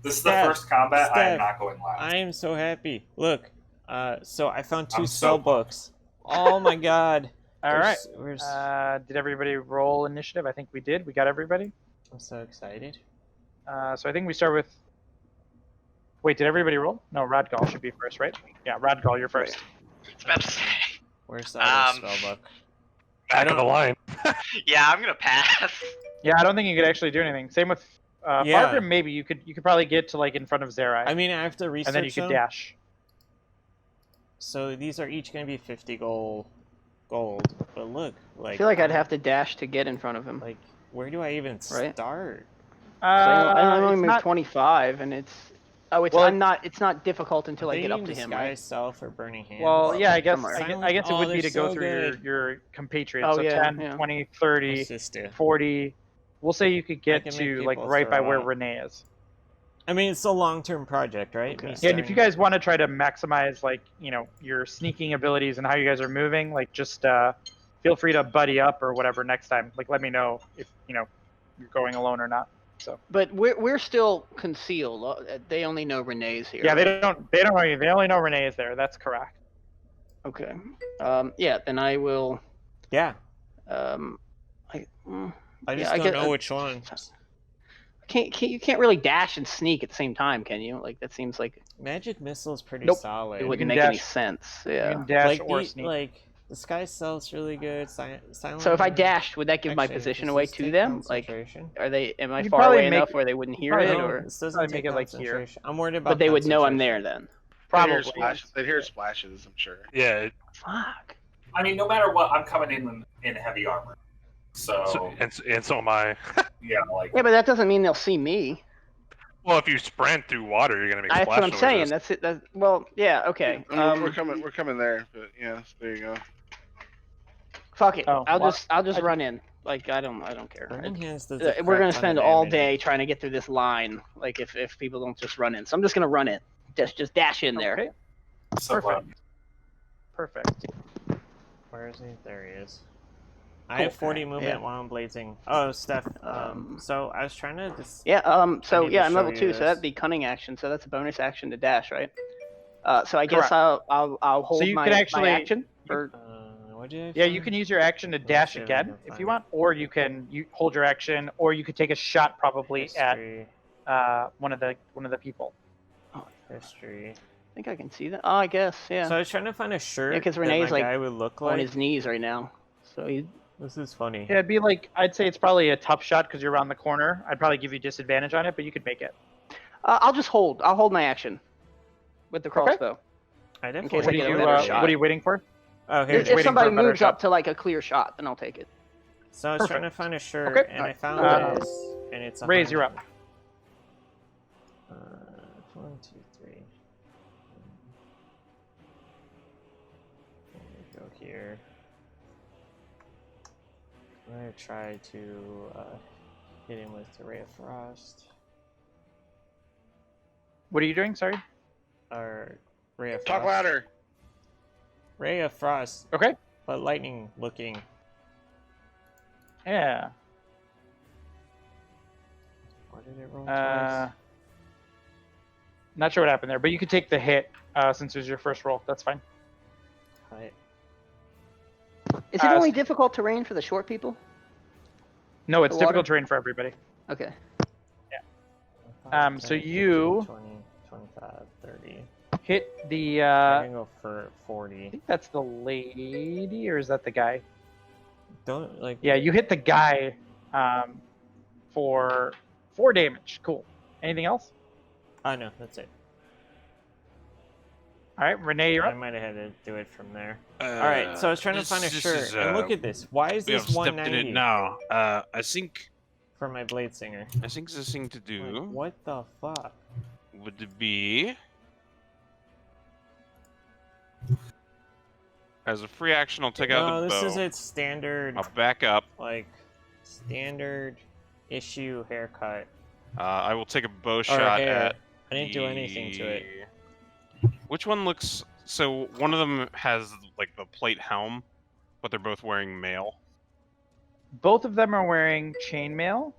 This is the first combat. I am not going last. I am so happy. Look, so I found 2 spell books. Oh my god. All right. Did everybody roll initiative? I think we did. We got everybody. I'm so excited. So I think we start with. Wait, did everybody roll? No, Radgal should be first, right? Yeah, Radgal, you're first. I was about to say. Where's the other spell book? Back of the line. Yeah, I'm gonna pass. Yeah, I don't think you could actually do anything. Same with Barbara. Maybe you could probably get to like in front of Zerai. I mean, I have to research and then you could dash. So these are each going to be 50 gold. But look, like I feel like I'd have to dash to get in front of him. Like, where do I even start? I only move 25, and it's it's not difficult until I get up to him, right? Self or burning hands. Well, yeah, I guess it would be to go through your compatriots. So 10, 20, 30, 40. We'll say you could get to like right by where Renee is. I mean, it's a long-term project, right? Okay. Yeah, and if you guys want to try to maximize like your sneaking abilities and how you guys are moving, like just feel free to buddy up or whatever next time. Like let me know if you're going alone or not. So. But we're still concealed. They only know Renee's here. Yeah, they don't know you. They only know Renee is there. That's correct. Okay. Yeah, then I will. Yeah. I just don't know which one. You can't really dash and sneak at the same time, can you? Like that seems like magic missile's pretty solid. It wouldn't make any sense. Yeah. You can dash or sneak. Like the sky stealth's really good. Silent. So if I dashed, would that give my position away to them? Like, am I far away enough where they wouldn't hear it, or this doesn't make it like here? I'm worried about. But they would know I'm there then. Probably. They'd hear splashes, I'm sure. Yeah. Fuck. I mean, no matter what, I'm coming in heavy armor. So and so am I. Yeah, like. Yeah, but that doesn't mean they'll see me. Well, if you sprint through water, you're gonna make splash noises. That's what I'm saying. That's it. Well, yeah, okay. We're coming there, but yeah, there you go. Fuck it. I'll just run in. Like I don't care. We're gonna spend all day trying to get through this line. Like if people don't just run in, so I'm just gonna run in. Just dash in there. Okay. Perfect. Where is he? There he is. I have 40 movement while I'm blazing. Oh, Steph. So I was trying to just. Yeah. So yeah, I'm level 2, so that'd be cunning action. So that's a bonus action to dash, right? So I guess I'll hold my action. Yeah, you can use your action to dash again if you want, or you hold your action, or you could take a shot probably at one of the people. Oh, History. I think I can see that. Oh, I guess, yeah. So I was trying to find a shirt because that Renee's my like guy would look on like. his knees right now. So he. This is funny. Yeah, it'd be like, I'd say it's probably a tough shot because you're around the corner. I'd probably give you disadvantage on it, but you could make it. I'll just hold. I'll hold my action with the crossbow. I In definitely case I What are get a you, better shot. what are you waiting for? Oh, here it If is. somebody for a better moves shot. up to like a clear shot, then I'll take it. So I was trying to Perfect. find a shirt, Okay. and I found Uh, this, and it's Raise, you're up. 1, 2, 3. Let me go here. I'm gonna try to hit him with the Ray of Frost. What are you doing? Sorry. Or Ray of Talk Frost. louder. Ray of Frost, Okay. but lightning looking. Yeah. Why did it roll twice? Not sure what happened there, but you could take the hit since it was your first roll. That's fine. Right. Is it only difficult terrain for the short people? No, it's The water? difficult terrain for everybody. Okay. So 10, you 20, 25, 30. hit the. I'm gonna go for I 40. think that's the lady, or is that the guy? Don't like. Yeah, you hit the guy for 4 damage. Cool. Anything else? Oh no, that's it. All right, Renee, you're I up. might have had to do it from there. All right, so I was trying to find a shirt, and look at this. Why is We have this stepped in 190 it now. I think for my blade singer? the thing to do Like, what the fuck? would be, as a free action, I'll take out No, the this bow. is its standard, I'll back up. like, standard issue haircut. I will take a bow shot hair. at. I didn't do anything to it. Which one looks? So one of them has like the plate helm, but they're both wearing mail. Both of them are wearing chainmail.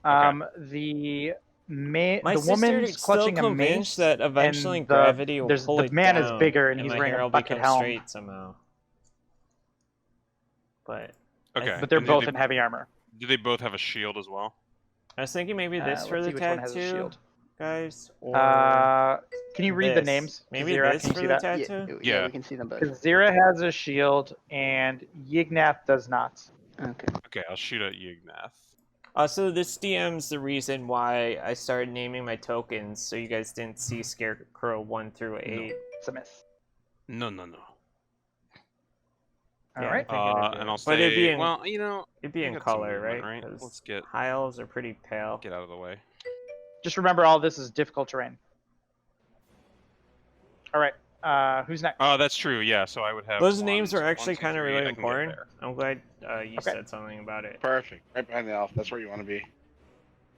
The My the sister woman's is still clutching a mace. convinced that eventually and gravity will pull the it man down, is bigger and he's my wearing hair a will bucket become helm. straight somehow. But Okay, But they're and both in heavy armor. Do they both have a shield as well? I was thinking maybe this for let's the see which one has a tattoo, shield. guys. Or Can you read the this. names? Maybe Zira, this can you for see the that? tattoo. Yeah, Yeah. we can see them both. Because Zira has a shield and Yignath does not. Okay. Okay, I'll shoot at Yignath. Also, this DM's the reason why I started naming my tokens, so you guys didn't see Scarecrow 1 through 8. It's a miss. No. All Yeah, right. I figured I'd do And it. I'll But it'd be say, in, well, you know, it'd be we in got some color, movement, right? 'Cause Let's get high elves are pretty pale. out of the way. Just remember, all this is difficult terrain. All right. Who's next? Oh, that's true. Yeah, so I would have. Those 1, names are 2, actually 3, kind of I really can get important. there. I'm glad you Okay. said something about it. Perfect. Right behind the elf. That's where you want to be.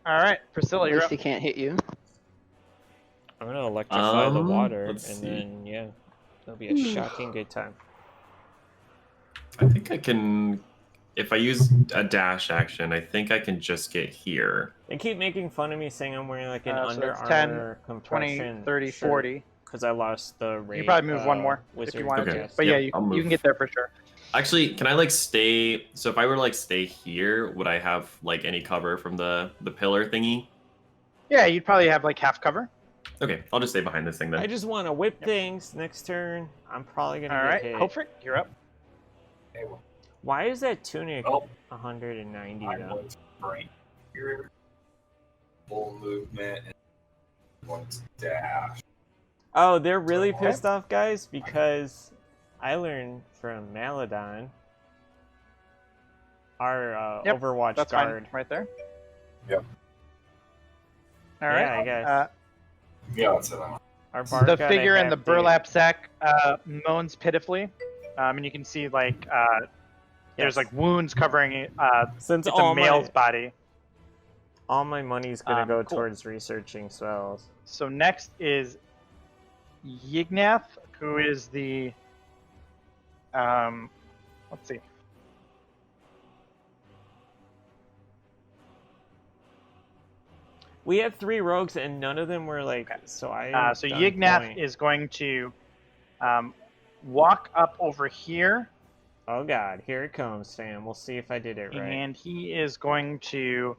All right, Priscilla, At you're least up. he can't hit you. I'm gonna electrify the water, and let's see. then yeah, it'll be a shocking good time. I think I can. If I use a dash action, I think I can just get here. They keep making fun of me saying I'm wearing like an So Under it's 10, Armour 20, compression 30, 40. because I lost the You raid. can probably move one more if wizard you wanted Okay. to. But Yep, yeah, you I'll can move. get there for sure. Actually, can I like stay? So if I were to like stay here, would I have like any cover from the pillar thingy? Yeah, you'd probably have like half cover. Okay, I'll just stay behind this thing then. I just want to whip things next turn. I'm probably gonna All get right, hit. Hopefric, you're up. Okay, well, Why is that tunic Oh. 190 I'm though? going to bring here full movement and I'm going to dash. Oh, they're really pissed off, guys, because I learned from Maladon, our Yep, Overwatch That's guard. fine, right there. Yep. All right. Yeah, I guess. Yeah, that's it. Our bard The got a figure in the half burlap sack moans pitifully, and you can see like there's like wounds covering it. Since It's a all male's my body. all my money's gonna go Cool. towards researching spells. So next is Yignath, who is the let's see. We had 3 rogues and none of them were like. Okay. So I. So Yignath is going to walk up over here, Oh god, here it comes, fam. We'll see if I did it right. and he is going to,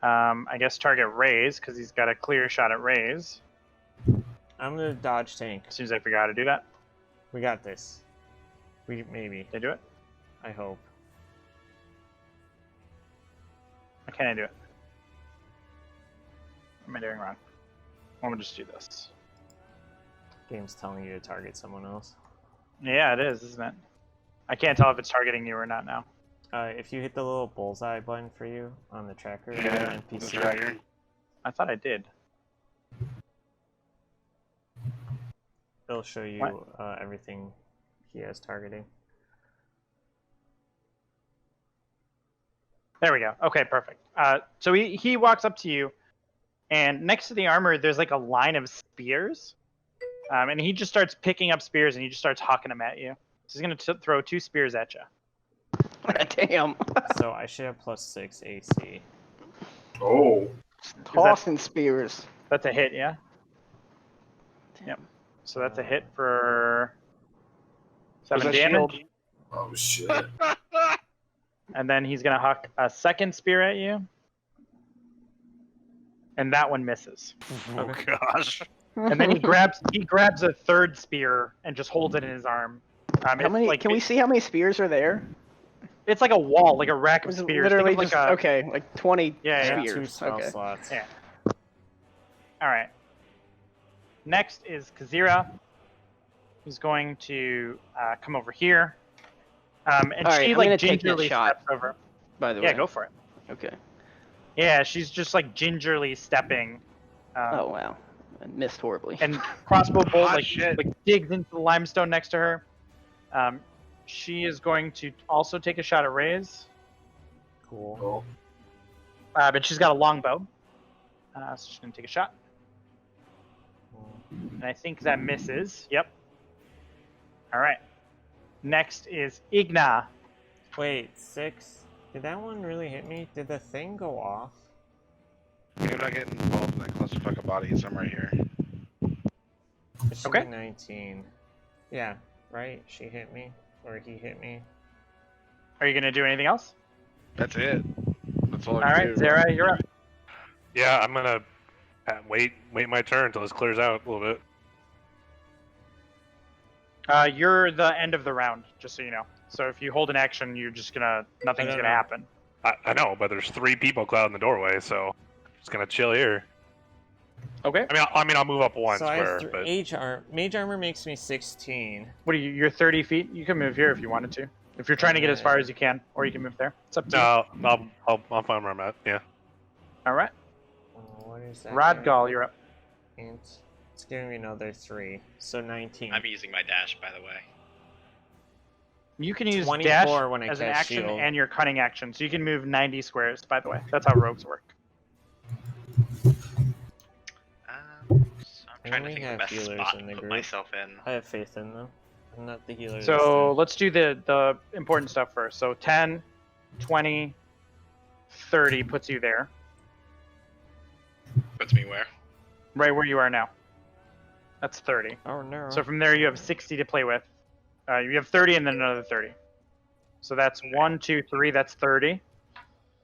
I guess, target Raze because he's got a clear shot at Raze. I'm gonna dodge tank. As soon as I figure out how to do that. We got this. Maybe. Can I do it? I hope. Why can't I do it? What am I doing wrong? I'm gonna just do this. Game's telling you to target someone else. Yeah, it is, isn't it? I can't tell if it's targeting you or not now. If you hit the little bullseye button for you on the tracker, Yeah, NPC, the tracker. I thought I did. it'll show you everything he has targeting. There we go. Okay, perfect. So he walks up to you, and next to the armor, there's like a line of spears. And he just starts picking up spears, and he just starts hawking them at you. So he's going to throw 2 spears at you. Damn. So I should have +6 AC. Oh. Tossing spears. That's a hit, yeah? Yep. So that's a hit for 7 damage. Oh, shit. And then he's going to huck a second spear at you. And that one misses. Oh gosh. And then he grabs a third spear and just holds it in his arm. How many? Like, can we see how many spears are there? It's like a wall, like a rack of Is it spears. literally Think of just okay, like 20 Yeah, Two spears. spell Okay. slots. Yeah. All right. Next is Kazira, who's going to come over here. And All right, she I'm like gonna take that gingerly shot. steps over. By the way. Yeah, go for it. Okay. Yeah, she's just like gingerly stepping. Oh wow, I missed horribly. And crossbow bolt Hot like shit. digs into the limestone next to her. She is going to also take a shot at Raze. Cool. But she's got a longbow. So she's going to take a shot. And I think that misses. Yep. All right. Next is Igna. Wait, 6? Did that one really hit me? Did the thing go off? You're not getting involved in that clusterfuck of bodies. I'm right here. It should Okay. be 19. Yeah, right? She hit me. Or he hit me. Are you going to do anything else? That's it. That's all All I right, can do. Zara, you're up. Yeah, I'm gonna wait my turn until this clears out a little bit. You're the end of the round, just so you know. So if you hold an action, you're just nothing's don't gonna know. happen. I know, but there's 3 people clouding the doorway, so I'm just gonna chill here. Okay. I mean, I'll move up one So I square, have but mage armor makes me 16. What are you? You're 30 feet. You can move here if you wanted to. If you're trying to get as far as you can, or you can move there. It's up to you. no, I'll find where I'm at. Yeah. All right. What is that? Rodgal, you're up. And it's giving me another 3. So 19. I'm using my dash, by the way. You can use 24 dash when I as an cast action shield. and your cunning action, so you can move 90 squares. By the way, that's how rogues work. So I'm trying to only think of have the best healers spot in to the put group. myself in. I have faith in them. I'm not the healer. this So time. let's do the important stuff first. So 10, 20, 30 puts you there, Puts me where? right where you are now. That's 30. Oh no. So from there you have 60 to play with. You have 30 and then another 30. So that's 1, 2, 3. That's 30.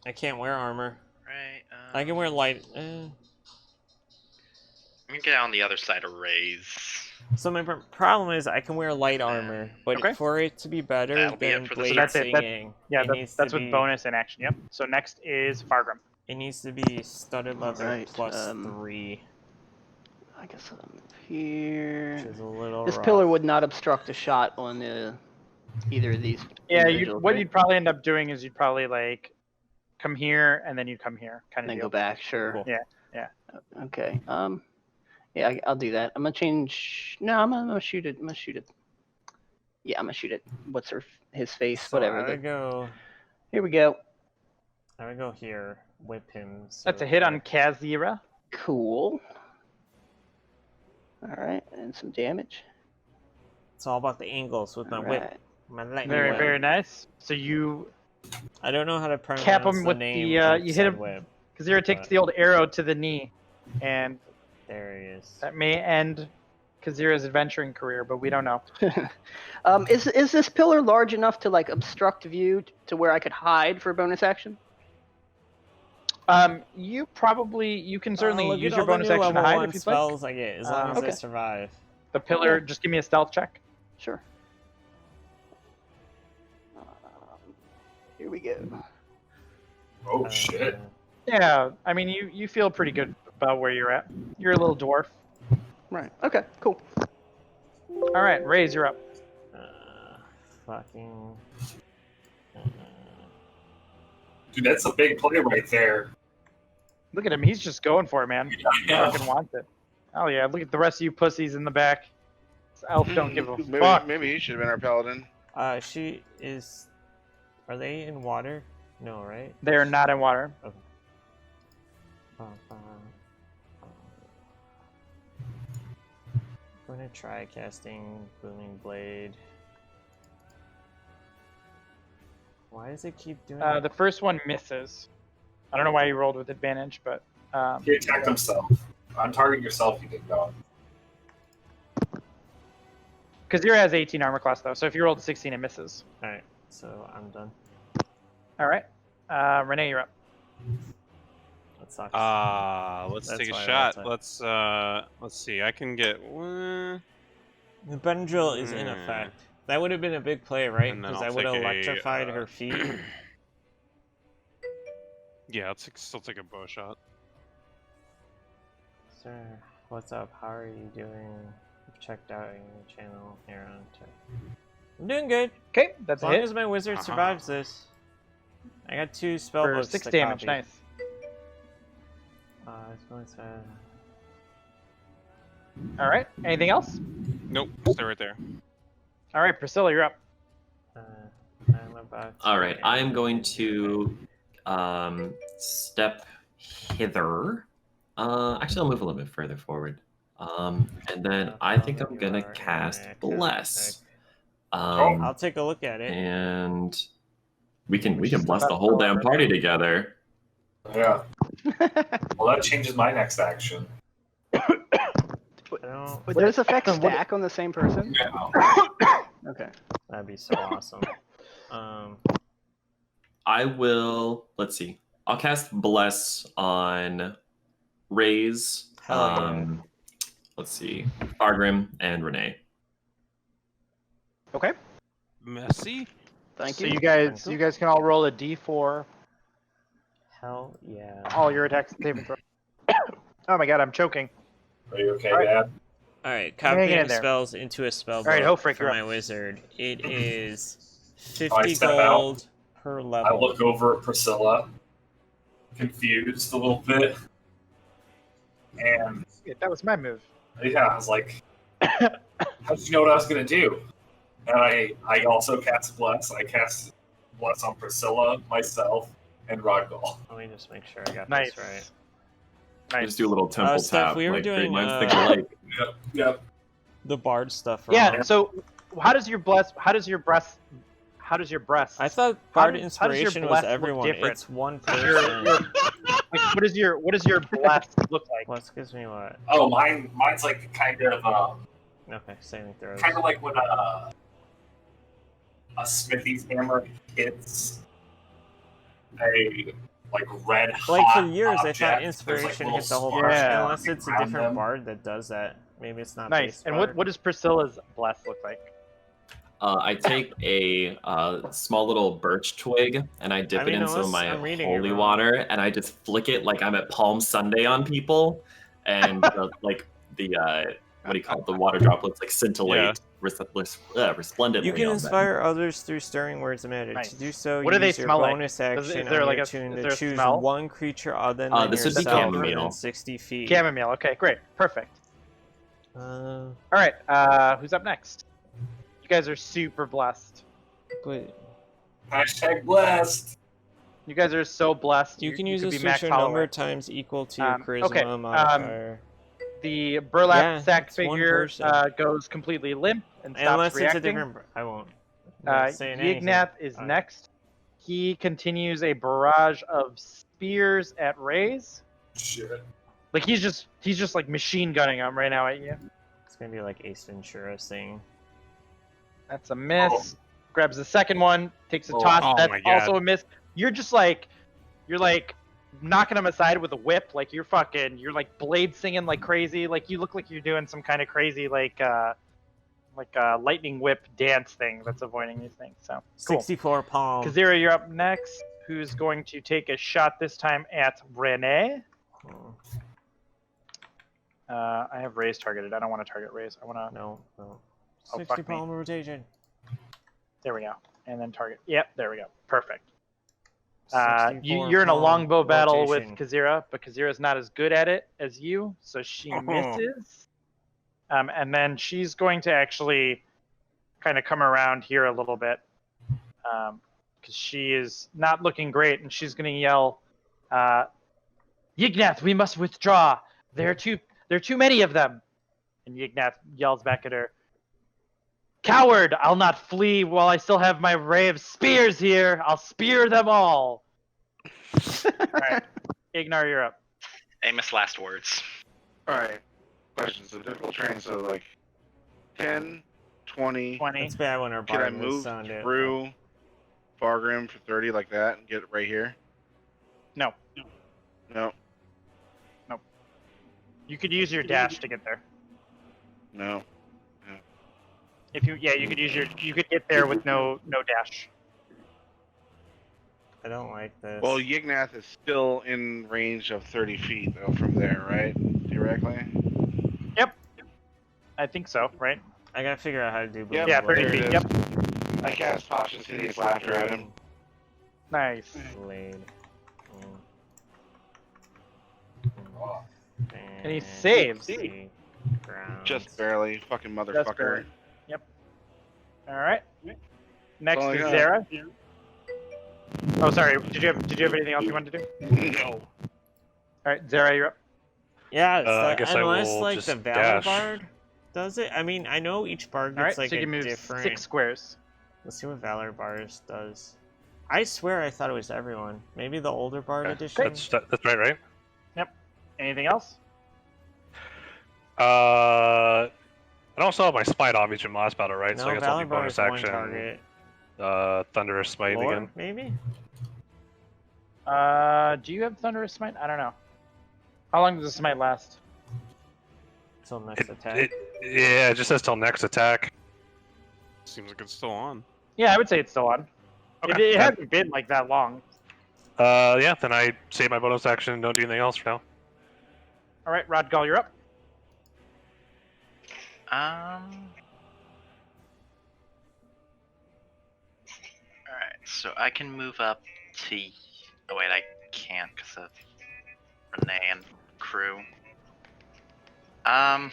I can't wear armor. Right. I can wear light. I'm gonna get on the other side of Raze. So my problem is I can wear light armor, but Okay. for it to be better That'll be than it for blade this round. So that's it. singing, Yeah, it needs that's to with be, bonus and action. Yep. So next is Fargrim. It needs to be studded leather Alright, +3, I guess I'm here. which is a little This rough. pillar would not obstruct a shot on either of these. Yeah, individuals, what right? you'd probably end up doing is you'd probably like come here and then you come here, kind of Then deal. go back. Sure. Cool. Yeah. Okay. Yeah, I'll do that. I'm gonna change. No, I'm gonna shoot it. I'm gonna shoot it. Yeah, I'm gonna shoot it. What's his face? So Whatever. I would go. Here we go. I would go here. Whip him. That's so a hit on that- Kazira. Cool. All right, and some damage. It's all about the angles with my whip. Alright. My lightning Very, whip. very nice. So you I don't know how to pronounce cap him the with name. the of you hit said him. Whip. Kazira takes the old arrow to the knee, and There he is. that may end Kazira's adventuring career, but we don't know. Is this pillar large enough to like obstruct view to where I could hide for a bonus action? You can certainly look use at your all the bonus new action to level hide 1 if you'd spells like. I get, as long as I Okay. survive. The pillar, just give me a stealth check. Sure. Here we go. Oh shit. Yeah, I mean, you feel pretty good about where you're at. You're a little dwarf. Right. Okay. Cool. All right, Raise, you're up. Fucking. Dude, that's a big play right there. Look at him. He's just going for it, man. He Yeah. fucking wants it. Oh, yeah. Look at the rest of you pussies in the back. This elf don't give a Maybe, fuck. maybe he should have been our paladin. She is. Are they in water? No, right? They are not in water. Okay. I'm gonna try casting Booming Blade. Why does it keep doing that? The first one misses. I don't know why you rolled with advantage, but He attacked himself. On target yourself, you did go. because yours has 18 armor class though, so if you rolled a 16, it misses. All right, so I'm done. All right, Renee, you're up. That sucks. Let's That's take a why I shot. rolled Let's see. I can get The Benadryl is in effect. That would have been a big play, right? And then Because I I'll would have take a, electrified her feet. Yeah, let's still take a bow shot. Sir, what's up? How are you doing? I've checked out your channel here on Twitter. I'm doing good. Okay, that's As long a hit. as my wizard survives this. I got 2 spell For books 6 to damage. copy. Nice. It's going to... All right. Anything else? Nope, stay right there. All right, Priscilla, you're up. I'm about to... All right, I am going to step hither. Actually, I'll move a little bit further forward. And then I think I'm gonna cast Bless. I'll take a look at it. And we can bless the whole damn party together. Yeah. Well, that changes my next action. Would those effects stack on the same person? Yeah. Okay. That'd be so awesome. I will. Let's see. I'll cast Bless on Raise. Let's see. Fargrim and Renee. Okay. Messy. Thank So you. you guys can all roll a d4. Hell yeah. All your attacks saving throw. Oh my god, I'm choking. Are you okay, All right. Dad? Alright, Hang in copying there. spells into a spell book Alright, Hofrick, for you're my up. wizard. It is Oh, I 50 step gold per I level. look over at Priscilla, confused a little bit, and Yeah, that was my move. yeah, I was like, "How did you know what I was gonna do?" And I also cast Bless. I cast Bless on Priscilla, myself, and Rodgal. Let me just make sure I got Nice. this right. I Nice. just do a little temple Steph, tap. we were like great doing, minds think alike. Yep. The bard stuff. Yeah. wrong. So, how does your breast? I thought How bard does your inspiration was bless look everyone. different? It's one Your- person. like, what does your bless look like? What gives me what? Oh, mine's like kind of Okay, saving throws. kind of like when a smithy's hammer hits a like red hot Like for years, I object. thought There's, inspiration like, hits the whole little party, Yeah. unless it's a around different them. bard that does that. Maybe it's not. Nice. base And bard. what does Priscilla's bless look like? I take a small little birch twig and I dip I mean, it in some of unless my I'm reading it holy wrong. water and I just flick it like I'm at Palm Sunday on people, and like the what do you call it? The water droplets like scintillate resplendently. You can on inspire others through stirring words of magic. Nice. To do so, What do they use your smell like? bonus Is action there on like your a- tune is to there a choose smell? one creature other than this would be yourself chamomile. within 60 feet. Chamomile. Okay, great, perfect. Uh, All right. Who's up next? You guys are super blessed. but Hashtag blessed. You guys are so blessed. you can use a could be max switcher number tolerant. times equal to your charisma okay, modifier. The burlap Yeah, sack it's one figure person. goes completely limp and stops Unless reacting. it's a different. I won't. I'm not saying anything. Yignath is Alright. next. He continues a barrage of spears at Rays. Shit. Like he's just like machine gunning them right now at you. It's gonna be like Ace Ventura's thing. That's a miss. Oh. Grabs the second one, takes a Oh. toss. Oh That's my God. also a miss. You're just like, you're like knocking them aside with a whip, like you're like blade singing like crazy, like you look like you're doing some kind of crazy like lightning whip dance thing that's avoiding these things. So cool. 64 palm. Kazira, you're up next. Who's going to take a shot this time at Renee? I have Ray's targeted. I don't want to target Ray's. I want to. No. Oh, 60 palm rotation. There we go. And then target. Yep, there we go. Perfect. 64 You're in a palm longbow battle with rotation. Kazira, but Kazira's not as good at it as you, so she misses. And then she's going to actually kind of come around here a little bit, because she is not looking great, and she's going to yell, "Yignath, we must withdraw. There are too many of them." And Yignath yells back at her, "Coward! I'll not flee while I still have my ray of spears here. I'll spear them all." Alright. Ignar, you're up. Amos' last words. Alright. Questions. The difficult terrain, so like 10, 20. It's bad when our Can I bard move was sounded. through Fargrim for 30 like that and get right here? No. No. You could use your dash to get there. No. If you could you could get there with no dash. I don't like this. Well, Yignath is still in range of 30 feet though from there, right? Theoretically. Yep. I think so, right? I gotta figure out how to do Yep, Yeah, 30 there it feet. is. Yep. I cast Cautious Hideous Laughter at him. Nice. Blade. And he saves. Just barely, fucking motherfucker. barely. Yep. All right. Next Oh, is yeah. Zara. Oh, sorry. Did you have anything else you wanted to do? No. All right, Zara, you're up. Yeah, I guess I unless will like just the Valor dash. Bard does it. I mean, I know each bard All right, gets like so you a can move different. 6 squares. Let's see what Valor Bars does. I swear I thought it was everyone. Maybe the older bard edition. That's right? Yep. Anything else? I don't still have my smite on each in last battle, right? No, So I guess I'll Valor do Bar bonus is one action. target. Thunderous smite Lore, again. maybe? Do you have Thunderous Smite? I don't know. How long does the smite last? Till next attack. Yeah, it just says till next attack. Seems like it's still on. Yeah, I would say it's still on. Okay. It hasn't been like that long. Yeah, then I save my bonus action and don't do anything else for now. All right, Rodgal, you're up. Alright, so I can move up to... Oh wait, I can't because of Renee and crew. I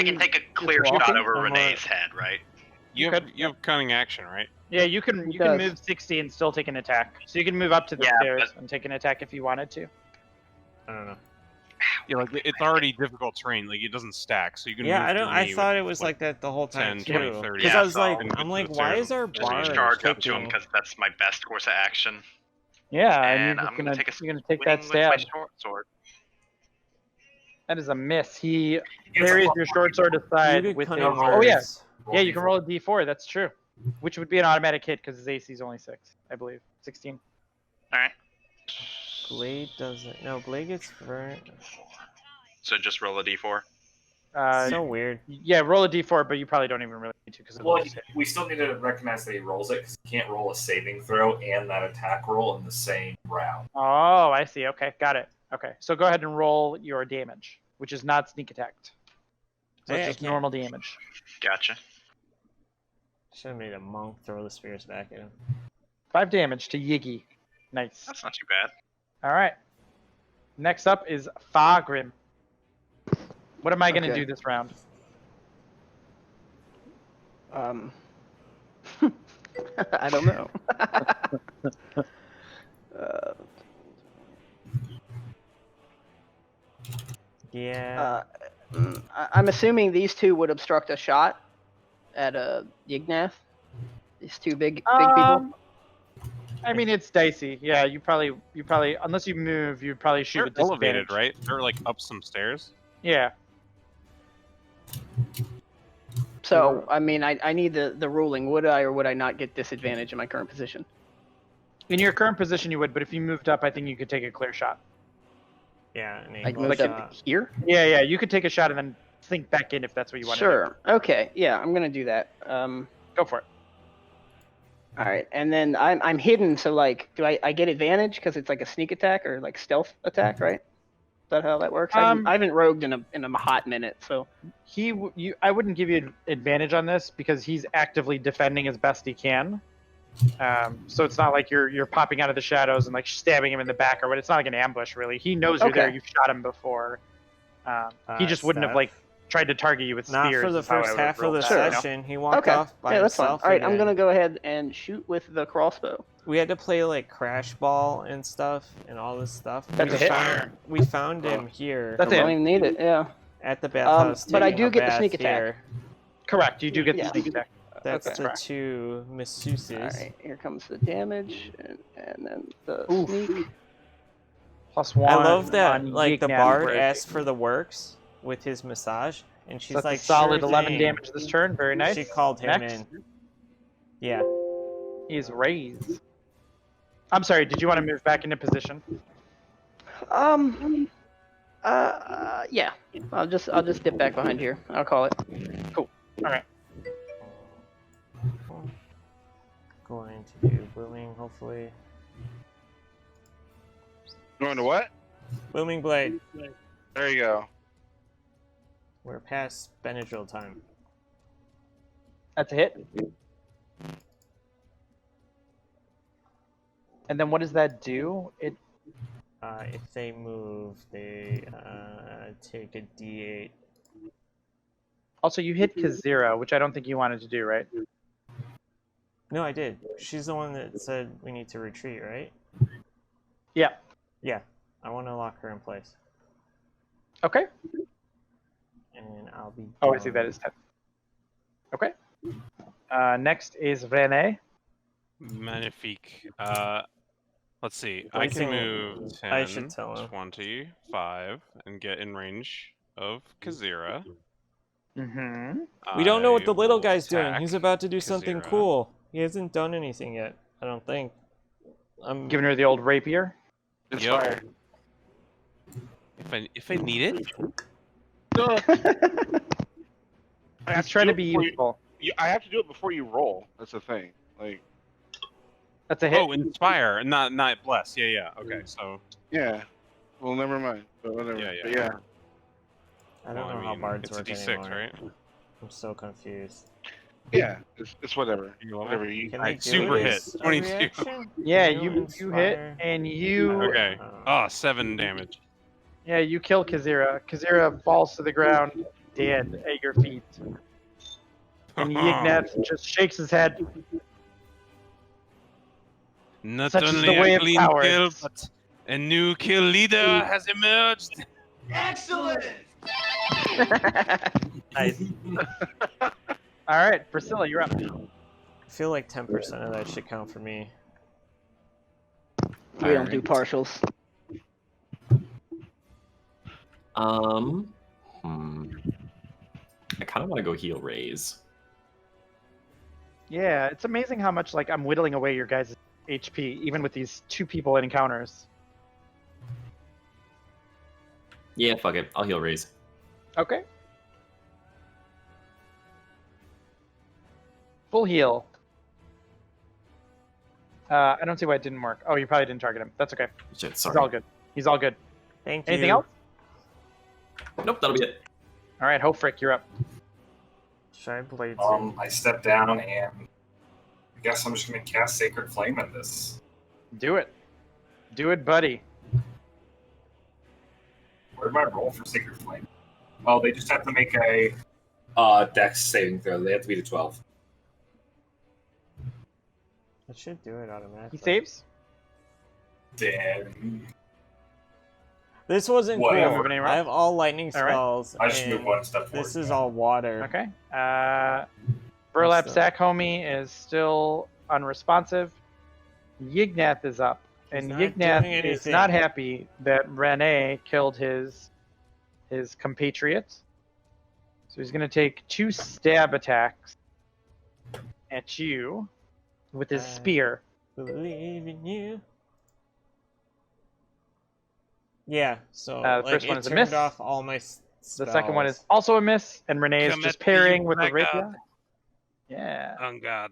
can take a clear shot walking? over Or Renee's head, right? You have cunning action, right? Yeah, you can does. move 60 and still take an attack. So you can move up to the Yeah, stairs and take an attack if you wanted to. I don't know. Yeah, like it's already difficult terrain. Like it doesn't stack, so you can. Yeah, move I don't. through I me thought with, it was like that the whole time 10, 20, too. 30. Because Yeah, I was like, so I'm like, the why stairs is our and Just bard charge up to him kicking? because that's my best course of action. Yeah, And and you're I'm gonna take a you're gonna take that swing with my stab. short sword. That is a miss. He It's carries a- your short sword You aside get with his. cunning Oh yeah, words. yeah. You can roll a d4. That's true. Which would be an automatic hit because his AC is only 6, I believe. 16. All right. Blade doesn't. No, Blade gets burnt. So just roll a d4. So weird. Yeah, roll a d4, but you probably don't even really need to because Well, we still need to recognize that he rolls it because he can't roll a saving throw and that attack roll in the same round. Oh, I see. Okay, got it. Okay, so go ahead and roll your damage, which is not sneak attacked. So Hey, it's I just can't- normal damage. Gotcha. Should have made a monk throw the spears back at him. 5 damage to Yiggy. Nice. That's not too bad. All right. Next up is Fargrim. What am I going to Okay. do this round? I don't know. Yeah. I'm assuming these two would obstruct a shot at Yignath. These two big people. I mean, it's dicey. Yeah, you probably, unless you move, you'd probably shoot They're with elevated, disadvantage. right? They're like up some stairs. Yeah. So I mean, I need the ruling. Would I or would I not get disadvantage in my current position? In your current position, you would, but if you moved up, I think you could take a clear shot. Yeah, an Like angle moved shot. up here? Yeah, you could take a shot and then sink back in if that's what you want to do. Sure. Okay. Yeah, I'm gonna do that. Go for it. All right, and then I'm hidden, so like, do I get advantage because it's like a sneak attack or like stealth attack, right? Is that how that works? I haven't rogued in a hot minute, so. I wouldn't give you advantage on this because he's actively defending as best he can. So it's not like you're popping out of the shadows and like stabbing him in the back or what. It's not like an ambush really. He knows you're there. You've shot him before. He just wouldn't have like tried to target you with spears. Not for the first half of the session. He walked off by that's fine. himself. All right, I'm gonna go ahead and shoot with the crossbow. We had to play like crash ball and stuff and all this stuff. That's a hit. We found him here. That's it. I don't even need it. Yeah. At the bathhouse. But I do get the sneak attack. Here. Correct. You do get the sneak attack. That's the two masseuses. All right, here comes the damage, and then the sneak. +1. I love that, like the Yignat bard break. asked for the works with his massage, and she's That's like, a solid sure 11 thing. damage this turn. Very nice. She called him Next. in. Yeah. He's raised. I'm sorry. Did you want to move back into position? Yeah. I'll just dip back behind here. I'll call it. Cool. All right. Going to do booming, hopefully. Going to what? Booming blade. There you go. We're past Benadryl time. That's a hit. And then what does that do? It If they move, they take a D8. also you hit Kazira, which I don't think you wanted to do, right? No, I did. She's the one that said we need to retreat, right? Yeah. Yeah. I want to lock her in place. Okay. And I'll be. Oh, I see. That is 10. Okay. Next is Rene. Magnifique. Let's see. I Blazing- can move 10, I should tell him. 20, 5, and get in range of Kazira. Mm-hmm. We don't know what the little will guy's doing. attack He's about to do something Kazira. cool. He hasn't done anything yet. I don't think. I'm Giving her the old rapier. Inspire. If I need it. He's trying to be useful. I have to do it before you roll. That's the thing. Like. That's a hit. Oh, inspire, not bless. Yeah. Okay, so. Yeah. Well, never mind. But whatever. Yeah. But yeah. I don't Well, know how mean, bards it's a work D6, anymore. right? I'm so confused. Yeah. It's whatever. You level? Whatever you. Can Alright, I do super it hit, as a 22. reaction? Yeah, You you hit inspire. and you. Okay. Oh, 7 damage. Yeah, you kill Kazira. Kazira falls to the ground, dead at your feet. And Yignat just shakes his head. Not Such is only the way a of clean kill, cowards. but a new kill leader has emerged. Excellent! Nice. All right, Priscilla, you're up. I feel like 10% of that should count for me. We don't do partials. I kind of want to go heal raise. Yeah, it's amazing how much like I'm whittling away your guys' HP, even with these 2 people in encounters. Yeah, fuck it. I'll heal raise. Okay. Full heal. I don't see why it didn't work. Oh, you probably didn't target him. That's okay. Shit, He's sorry. all good. He's all good. Thank you. Anything else? Nope, that'll be it. All right, Hofrick, you're up. Should I blade I step down and I guess I'm just gonna cast Sacred Flame in this. Do it. Do it, buddy. Where did I roll for Sacred Flame? Oh, they just have to make a Dex saving throw. They have to beat a 12. It should do it automatically. He saves? Damn. This wasn't Whatever. cool. I have all lightning All right. spells. I just and moved one step forward. This is all water. Okay. Burlap What's Sack Homie is still unresponsive. Yignath is up. And not doing Yignath is anything. not happy that Rene killed his compatriot. So he's going to take 2 stab attacks at you with his spear. Believe in you. Yeah, so The like, first one it is a turned miss. off all my The second one is spells. also a miss, and Renee is Come just at me, you parrying with the blackguard. rapier. Yeah. On God.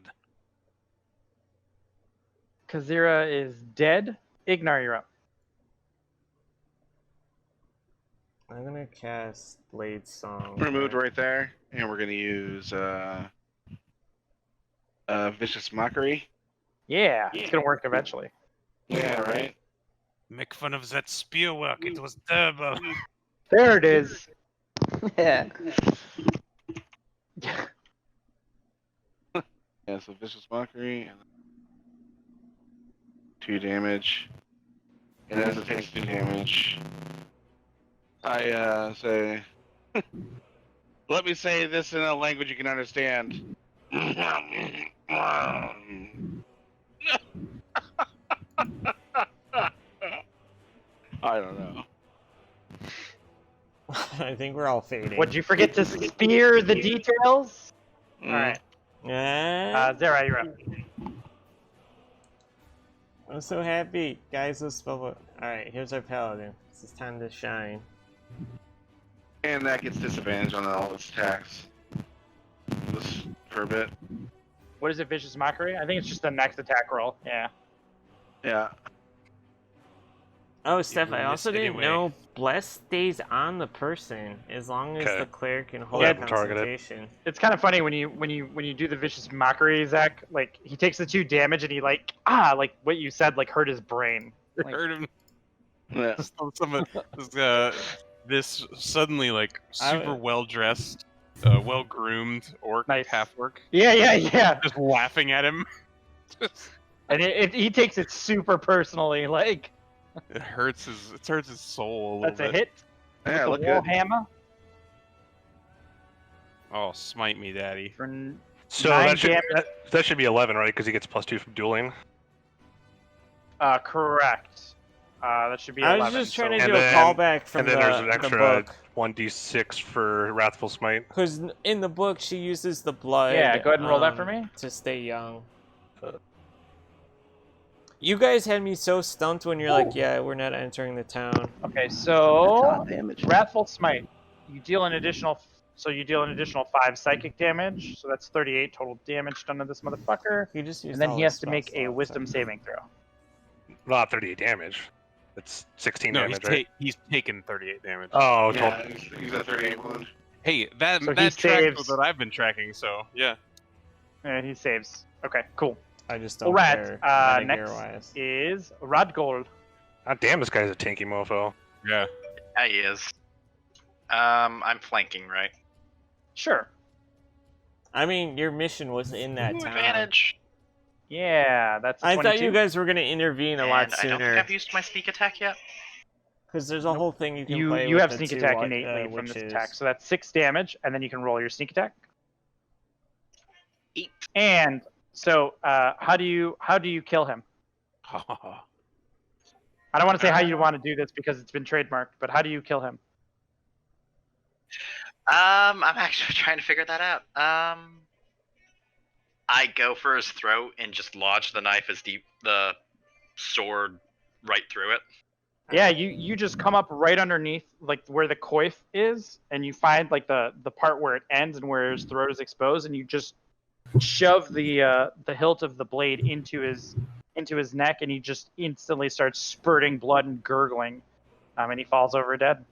Kazira is dead. Ignar, you're up. I'm gonna cast Blade Song. Removed right there, and we're gonna use Vicious Mockery. Yeah, it's gonna work eventually. Yeah, right. Make fun of that spear work. It was terrible. There it is. Yeah. Yeah, so Vicious Mockery, and 2 damage. And as it takes 2 damage, I say, let me say this in a language you can understand. I don't know. I think we're all fading. Would you forget to spear the details? Mm. All right. Yeah. Zera, you're up. I'm so happy. Guys, let's spell it. Alright, here's our paladin. It's time to shine. And that gets disadvantage on all its attacks. Just for a bit. What is it, Vicious Mockery? I think it's just the next attack roll. Yeah. Yeah. Oh, Steph, I will also miss didn't anyway. know Bless stays on the person as long as Okay. the cleric can hold Yeah, targeted. concentration. It's kind of funny when you do the Vicious Mockery, Zach. Like he takes the 2 damage and he like what you said hurt his brain. Like, Heard him. Yeah. This suddenly like I super would- well dressed, well groomed orc Nice. half orc, yeah. just laughing at him. And he takes it super personally. Like It hurts his soul a little that's a bit. hit. Yeah, The look wall good. hammer Oh, smite me, daddy. for So 9 that should damage. that should be 11, right? Because he gets +2 from dueling. Correct. That should be I 11. was just trying to And do a then- callback from And then the, there's an the extra book. 1d6 for Wrathful Smite. Because in the book, she uses the blood. Yeah, go ahead and roll that for me. To stay young. You guys had me so stumped when you're like, yeah, we're not entering the town. Okay, That's so hot damage. Wrathful Smite. You deal an additional 5 psychic damage, so that's 38 total damage done to this motherfucker. You just used And then all he his has to make spell a slots, Wisdom so- saving throw. Not 38 damage. It's 16 No, damage, right? he's taken 38 damage. Oh, Yeah, he's at 38 wound. Hey, that So he tracks saves- with what I've been tracking. So yeah. And he saves. Okay, cool. I just don't Alright, care. next is Rodgold. God damn, this guy's a tanky mofo. Yeah. Yeah, he is. I'm flanking, right? Sure. I mean, your mission was in that town. Advantage. Yeah, that's a I 22. thought you guys were going to intervene a lot And I don't think sooner. I've used my sneak attack yet. Because there's a whole thing you can play You with have the sneak 2 attack wa- innately from this witches. attack, so that's 6 damage, and then you can roll your sneak attack. 8. And so, how do you kill him? I don't want to say how you want to do this because it's been trademarked, but how do you kill him? I'm actually trying to figure that out. I go for his throat and just lodge the knife the sword right through it. Yeah, you just come up right underneath like where the coif is, and you find like the part where it ends and where his throat is exposed, and you just shove the hilt of the blade into his neck, and he just instantly starts spurting blood and gurgling, and he falls over dead.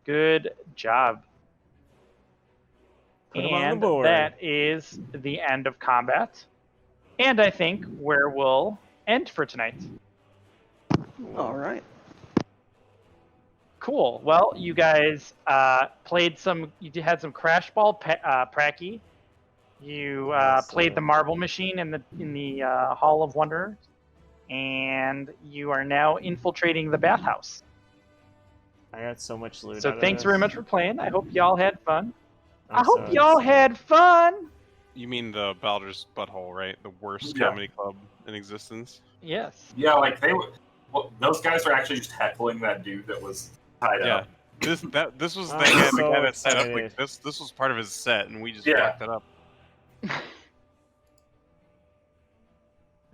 Good job. Put him on the And board. that is the end of combat, and I think where we'll end for tonight. All right. Cool. Well, you guys played some. You had some crash ball pracky. You played the marble machine in the Hall of Wonders, and you are now infiltrating the bathhouse. I got so much loot. So out of thanks this. very much for playing. I hope y'all had fun. I I'm hope so y'all excited. had fun. You mean the Baldur's Butthole, right? The worst Yeah. comedy club in existence. Yes. Yeah, like those guys were actually just heckling that dude that was tied Yeah. up. This was I'm the guy so that set up like excited. this was part of his set, and we just Yeah. fucked it up.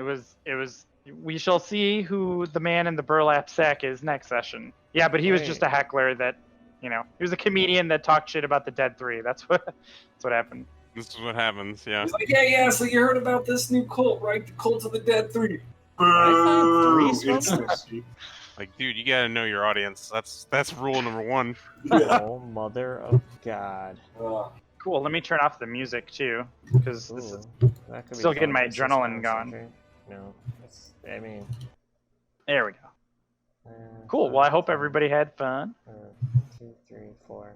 was. We shall see who the man in the burlap sack is next session. Yeah, but he was just a heckler that, he was a comedian that talked shit about the Dead 3. That's what happened. This is what happens, yeah. He's like, yeah, so you heard about this new cult, right? The Cult of the Dead 3. I find 3 smokers. Like, dude, you gotta know your audience. That's rule number 1. Oh, mother of God. Cool, let me turn off the music, too, because this is still getting my adrenaline going. No, I mean... There we go. Cool, well, I hope everybody had fun. 2, 3, 4.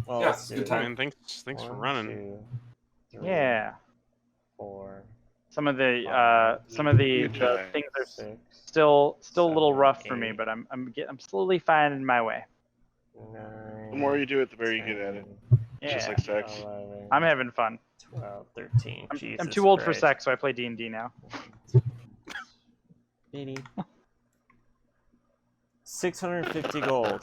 Well, yeah, it's a good time. Man, thanks for running. 2, 3, yeah. 4. Some of the things are 6, still a little rough for me, but I'm slowly finding my way. 9, The more you do it, the better you get at it. Yeah. Just like sex. 11, I'm having fun. 12, 13. I'm too old for sex, so I play D&D now. 80. 650 gold.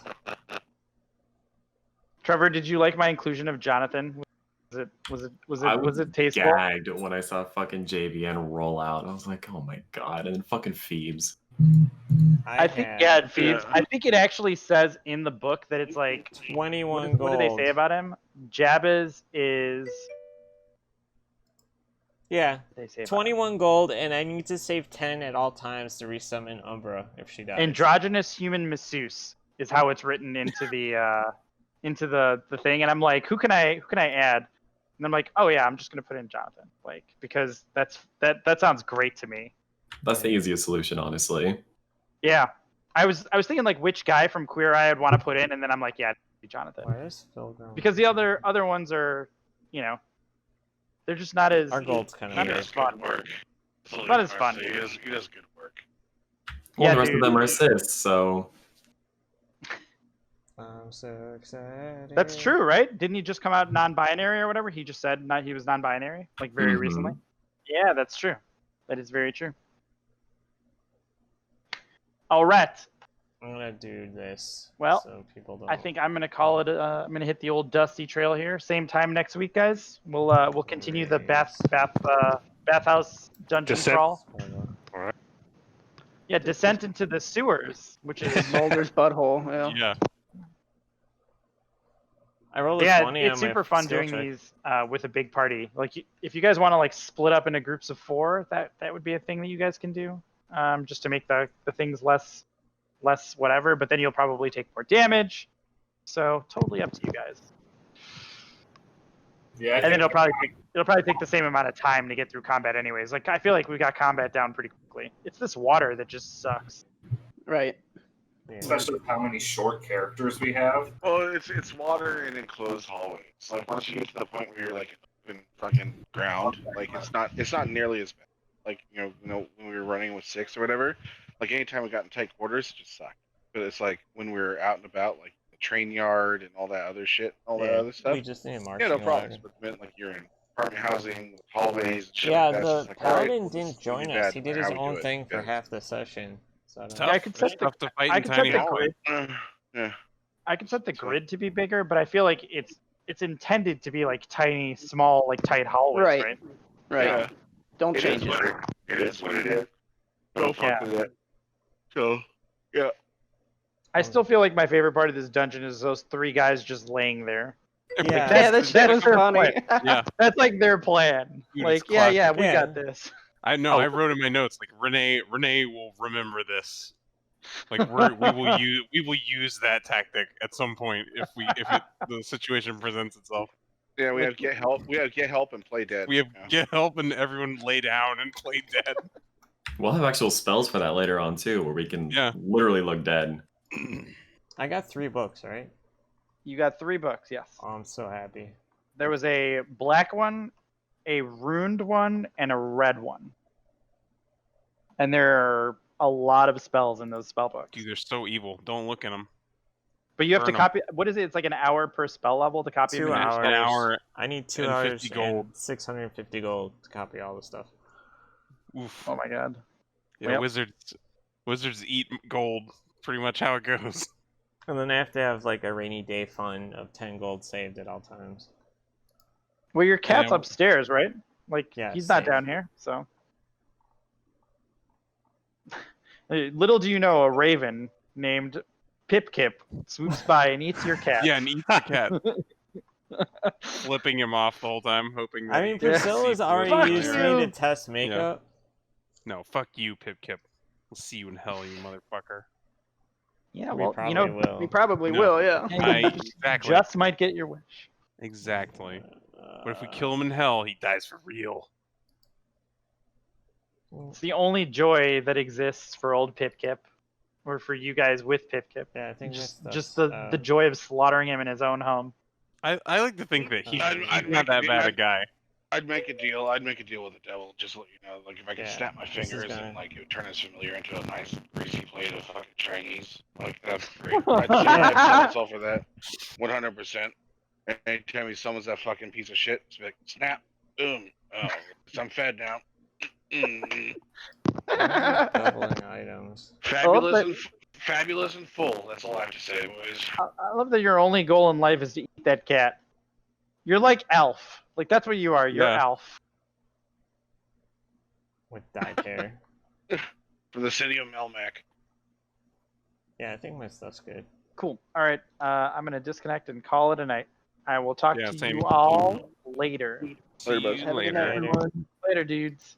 Trevor, did you like my inclusion of Jonathan? Was it tasteful? I gagged when I saw fucking JVN roll out. I was like, oh my god, and then fucking Phoebes. I think Phoebes. I think it actually says in the book that it's like 21 gold. What do they say about him? Jabez is. Yeah, they say 21 gold, and I need to save 10 at all times to resummon Umbra if she dies. Androgynous human masseuse is how it's written into the thing, and I'm like, who can I add? And I'm like, oh yeah, I'm just gonna put in Jonathan, like, because that sounds great to me. That's the easiest solution, honestly. Yeah, I was thinking like which guy from Queer Eye I'd want to put in, and then I'm like, yeah, Jonathan. Why is Phil going? Because the other ones are, they're just not as. Our gold's kind of as fun. Not as fun. He does good work. Well, Yeah, the rest dude. of them are assists, so. I'm so excited. That's true, right? Didn't he just come out non-binary or whatever? He just said he was non-binary, like very recently. Yeah, that's true. That is very true. All right. I'm gonna do this. Well, so people don't... I think I'm gonna call it. I'm gonna hit the old dusty trail here. Same time next week, guys. We'll continue the bathhouse dungeon crawl. All right. Yeah, descent into the sewers, which is Mulder's butthole. Yeah. I rolled a 20 it's on my super fun skill doing check. these with a big party. Like, if you guys want to like split up into groups of 4, that would be a thing that you guys can do, just to make the things less whatever. But then you'll probably take more damage. So totally up to you guys. Yeah, and then it'll probably take the same amount of time to get through combat anyways. Like, I feel like we got combat down pretty quickly. It's this water that just sucks. Right. Especially with how many short characters we have. Well, it's water and enclosed hallways. Like, once you get to the point where you're like in fucking ground, like it's not nearly as bad. Like, when we were running with 6 or whatever, like anytime we got in tight quarters, it just sucked. But it's like when we were out and about, like the train yard and all that other shit, that other stuff. We just need a marching no problems. order. But it meant like you're in apartment housing, hallways, and shit Yeah, like that. the It's like, all right, paladin this didn't is gonna join be us. bad, He no did matter his how we own do it. thing for Yeah. half the session. So I don't Tough. Yeah, I could set It's tough to fight I in could set tiny the hallways. grid. Yeah. I could set the grid to be bigger, but I feel like it's intended to be like tiny, small, like tight hallways, right? Right. Yeah. Don't It change is it. it is what it is. Go fuck Yeah. with it. So, yeah. I still feel like my favorite part of this dungeon is those 3 guys just laying there. Yeah, that shit was their funny. plan. Yeah. That's like their plan. Dude, like, it's yeah, classic. we Yeah. got this. I know. I wrote in my notes like Renee will remember this. Like we will use that tactic at some point if the situation presents itself. Yeah, we have get help. We have get help and play dead. We have Yeah. get help and everyone lay down and play dead. We'll have actual spells for that later on too, where we can literally look dead. I got 3 books, right? You got 3 books, yes. Oh, I'm so happy. There was a black one, a runed one, and a red one. And there are a lot of spells in those spell books. Dude, they're so evil. Don't look at them. But you have to Burn 'em. copy. What is it? It's like an hour per spell level to copy 2 them. hours. An hour. I need 2 and hours 50 gold. and 650 gold to copy all the stuff. Oof. Oh my god. Yeah, Yep. wizards eat gold. Pretty much how it goes. And then I have to have like a rainy day fund of 10 gold saved at all times. Well, your cat's Yeah. upstairs, right? Like, Yeah, he's not same. down here, so. Little do you know, a raven named Pipkip swoops by and eats your cat. Yeah, and eats the cat. Flipping him off the whole time, hoping that I mean, Priscilla's already used me to test makeup. Yeah. No, fuck you, Pipkip. We'll see you in hell, you motherfucker. Yeah, We well, probably you know, will. We probably No. will, yeah. Exactly. Just might get your wish. Exactly. But if we kill him in hell, he dies for real. It's the only joy that exists for old Pipkip, or for you guys with Pipkip. Yeah, I think just the joy of slaughtering him in his own home. I like to think that he's I'd not that bad a guy. I'd make a deal. I'd make a deal with the devil. Just to let you know, like if I could snap my fingers gonna- and like it would turn his familiar into a nice greasy plate of fucking Chinese, like that's great. I'd sell myself for that, 100%. And anytime he summons that fucking piece of shit, it's like snap, boom. Oh, I'm fed now. Doubling items. Fabulous and full. That's all I have to say, boys. I love that your only goal in life is to eat that cat. You're like Alf. Like, that's what you are. You're Alf. With dyed hair. From the city of Melmac. Yeah, I think my stuff's good. Cool. All right. I'm going to disconnect and call it a night. I will talk to same. you all later. See you later. Later, dudes.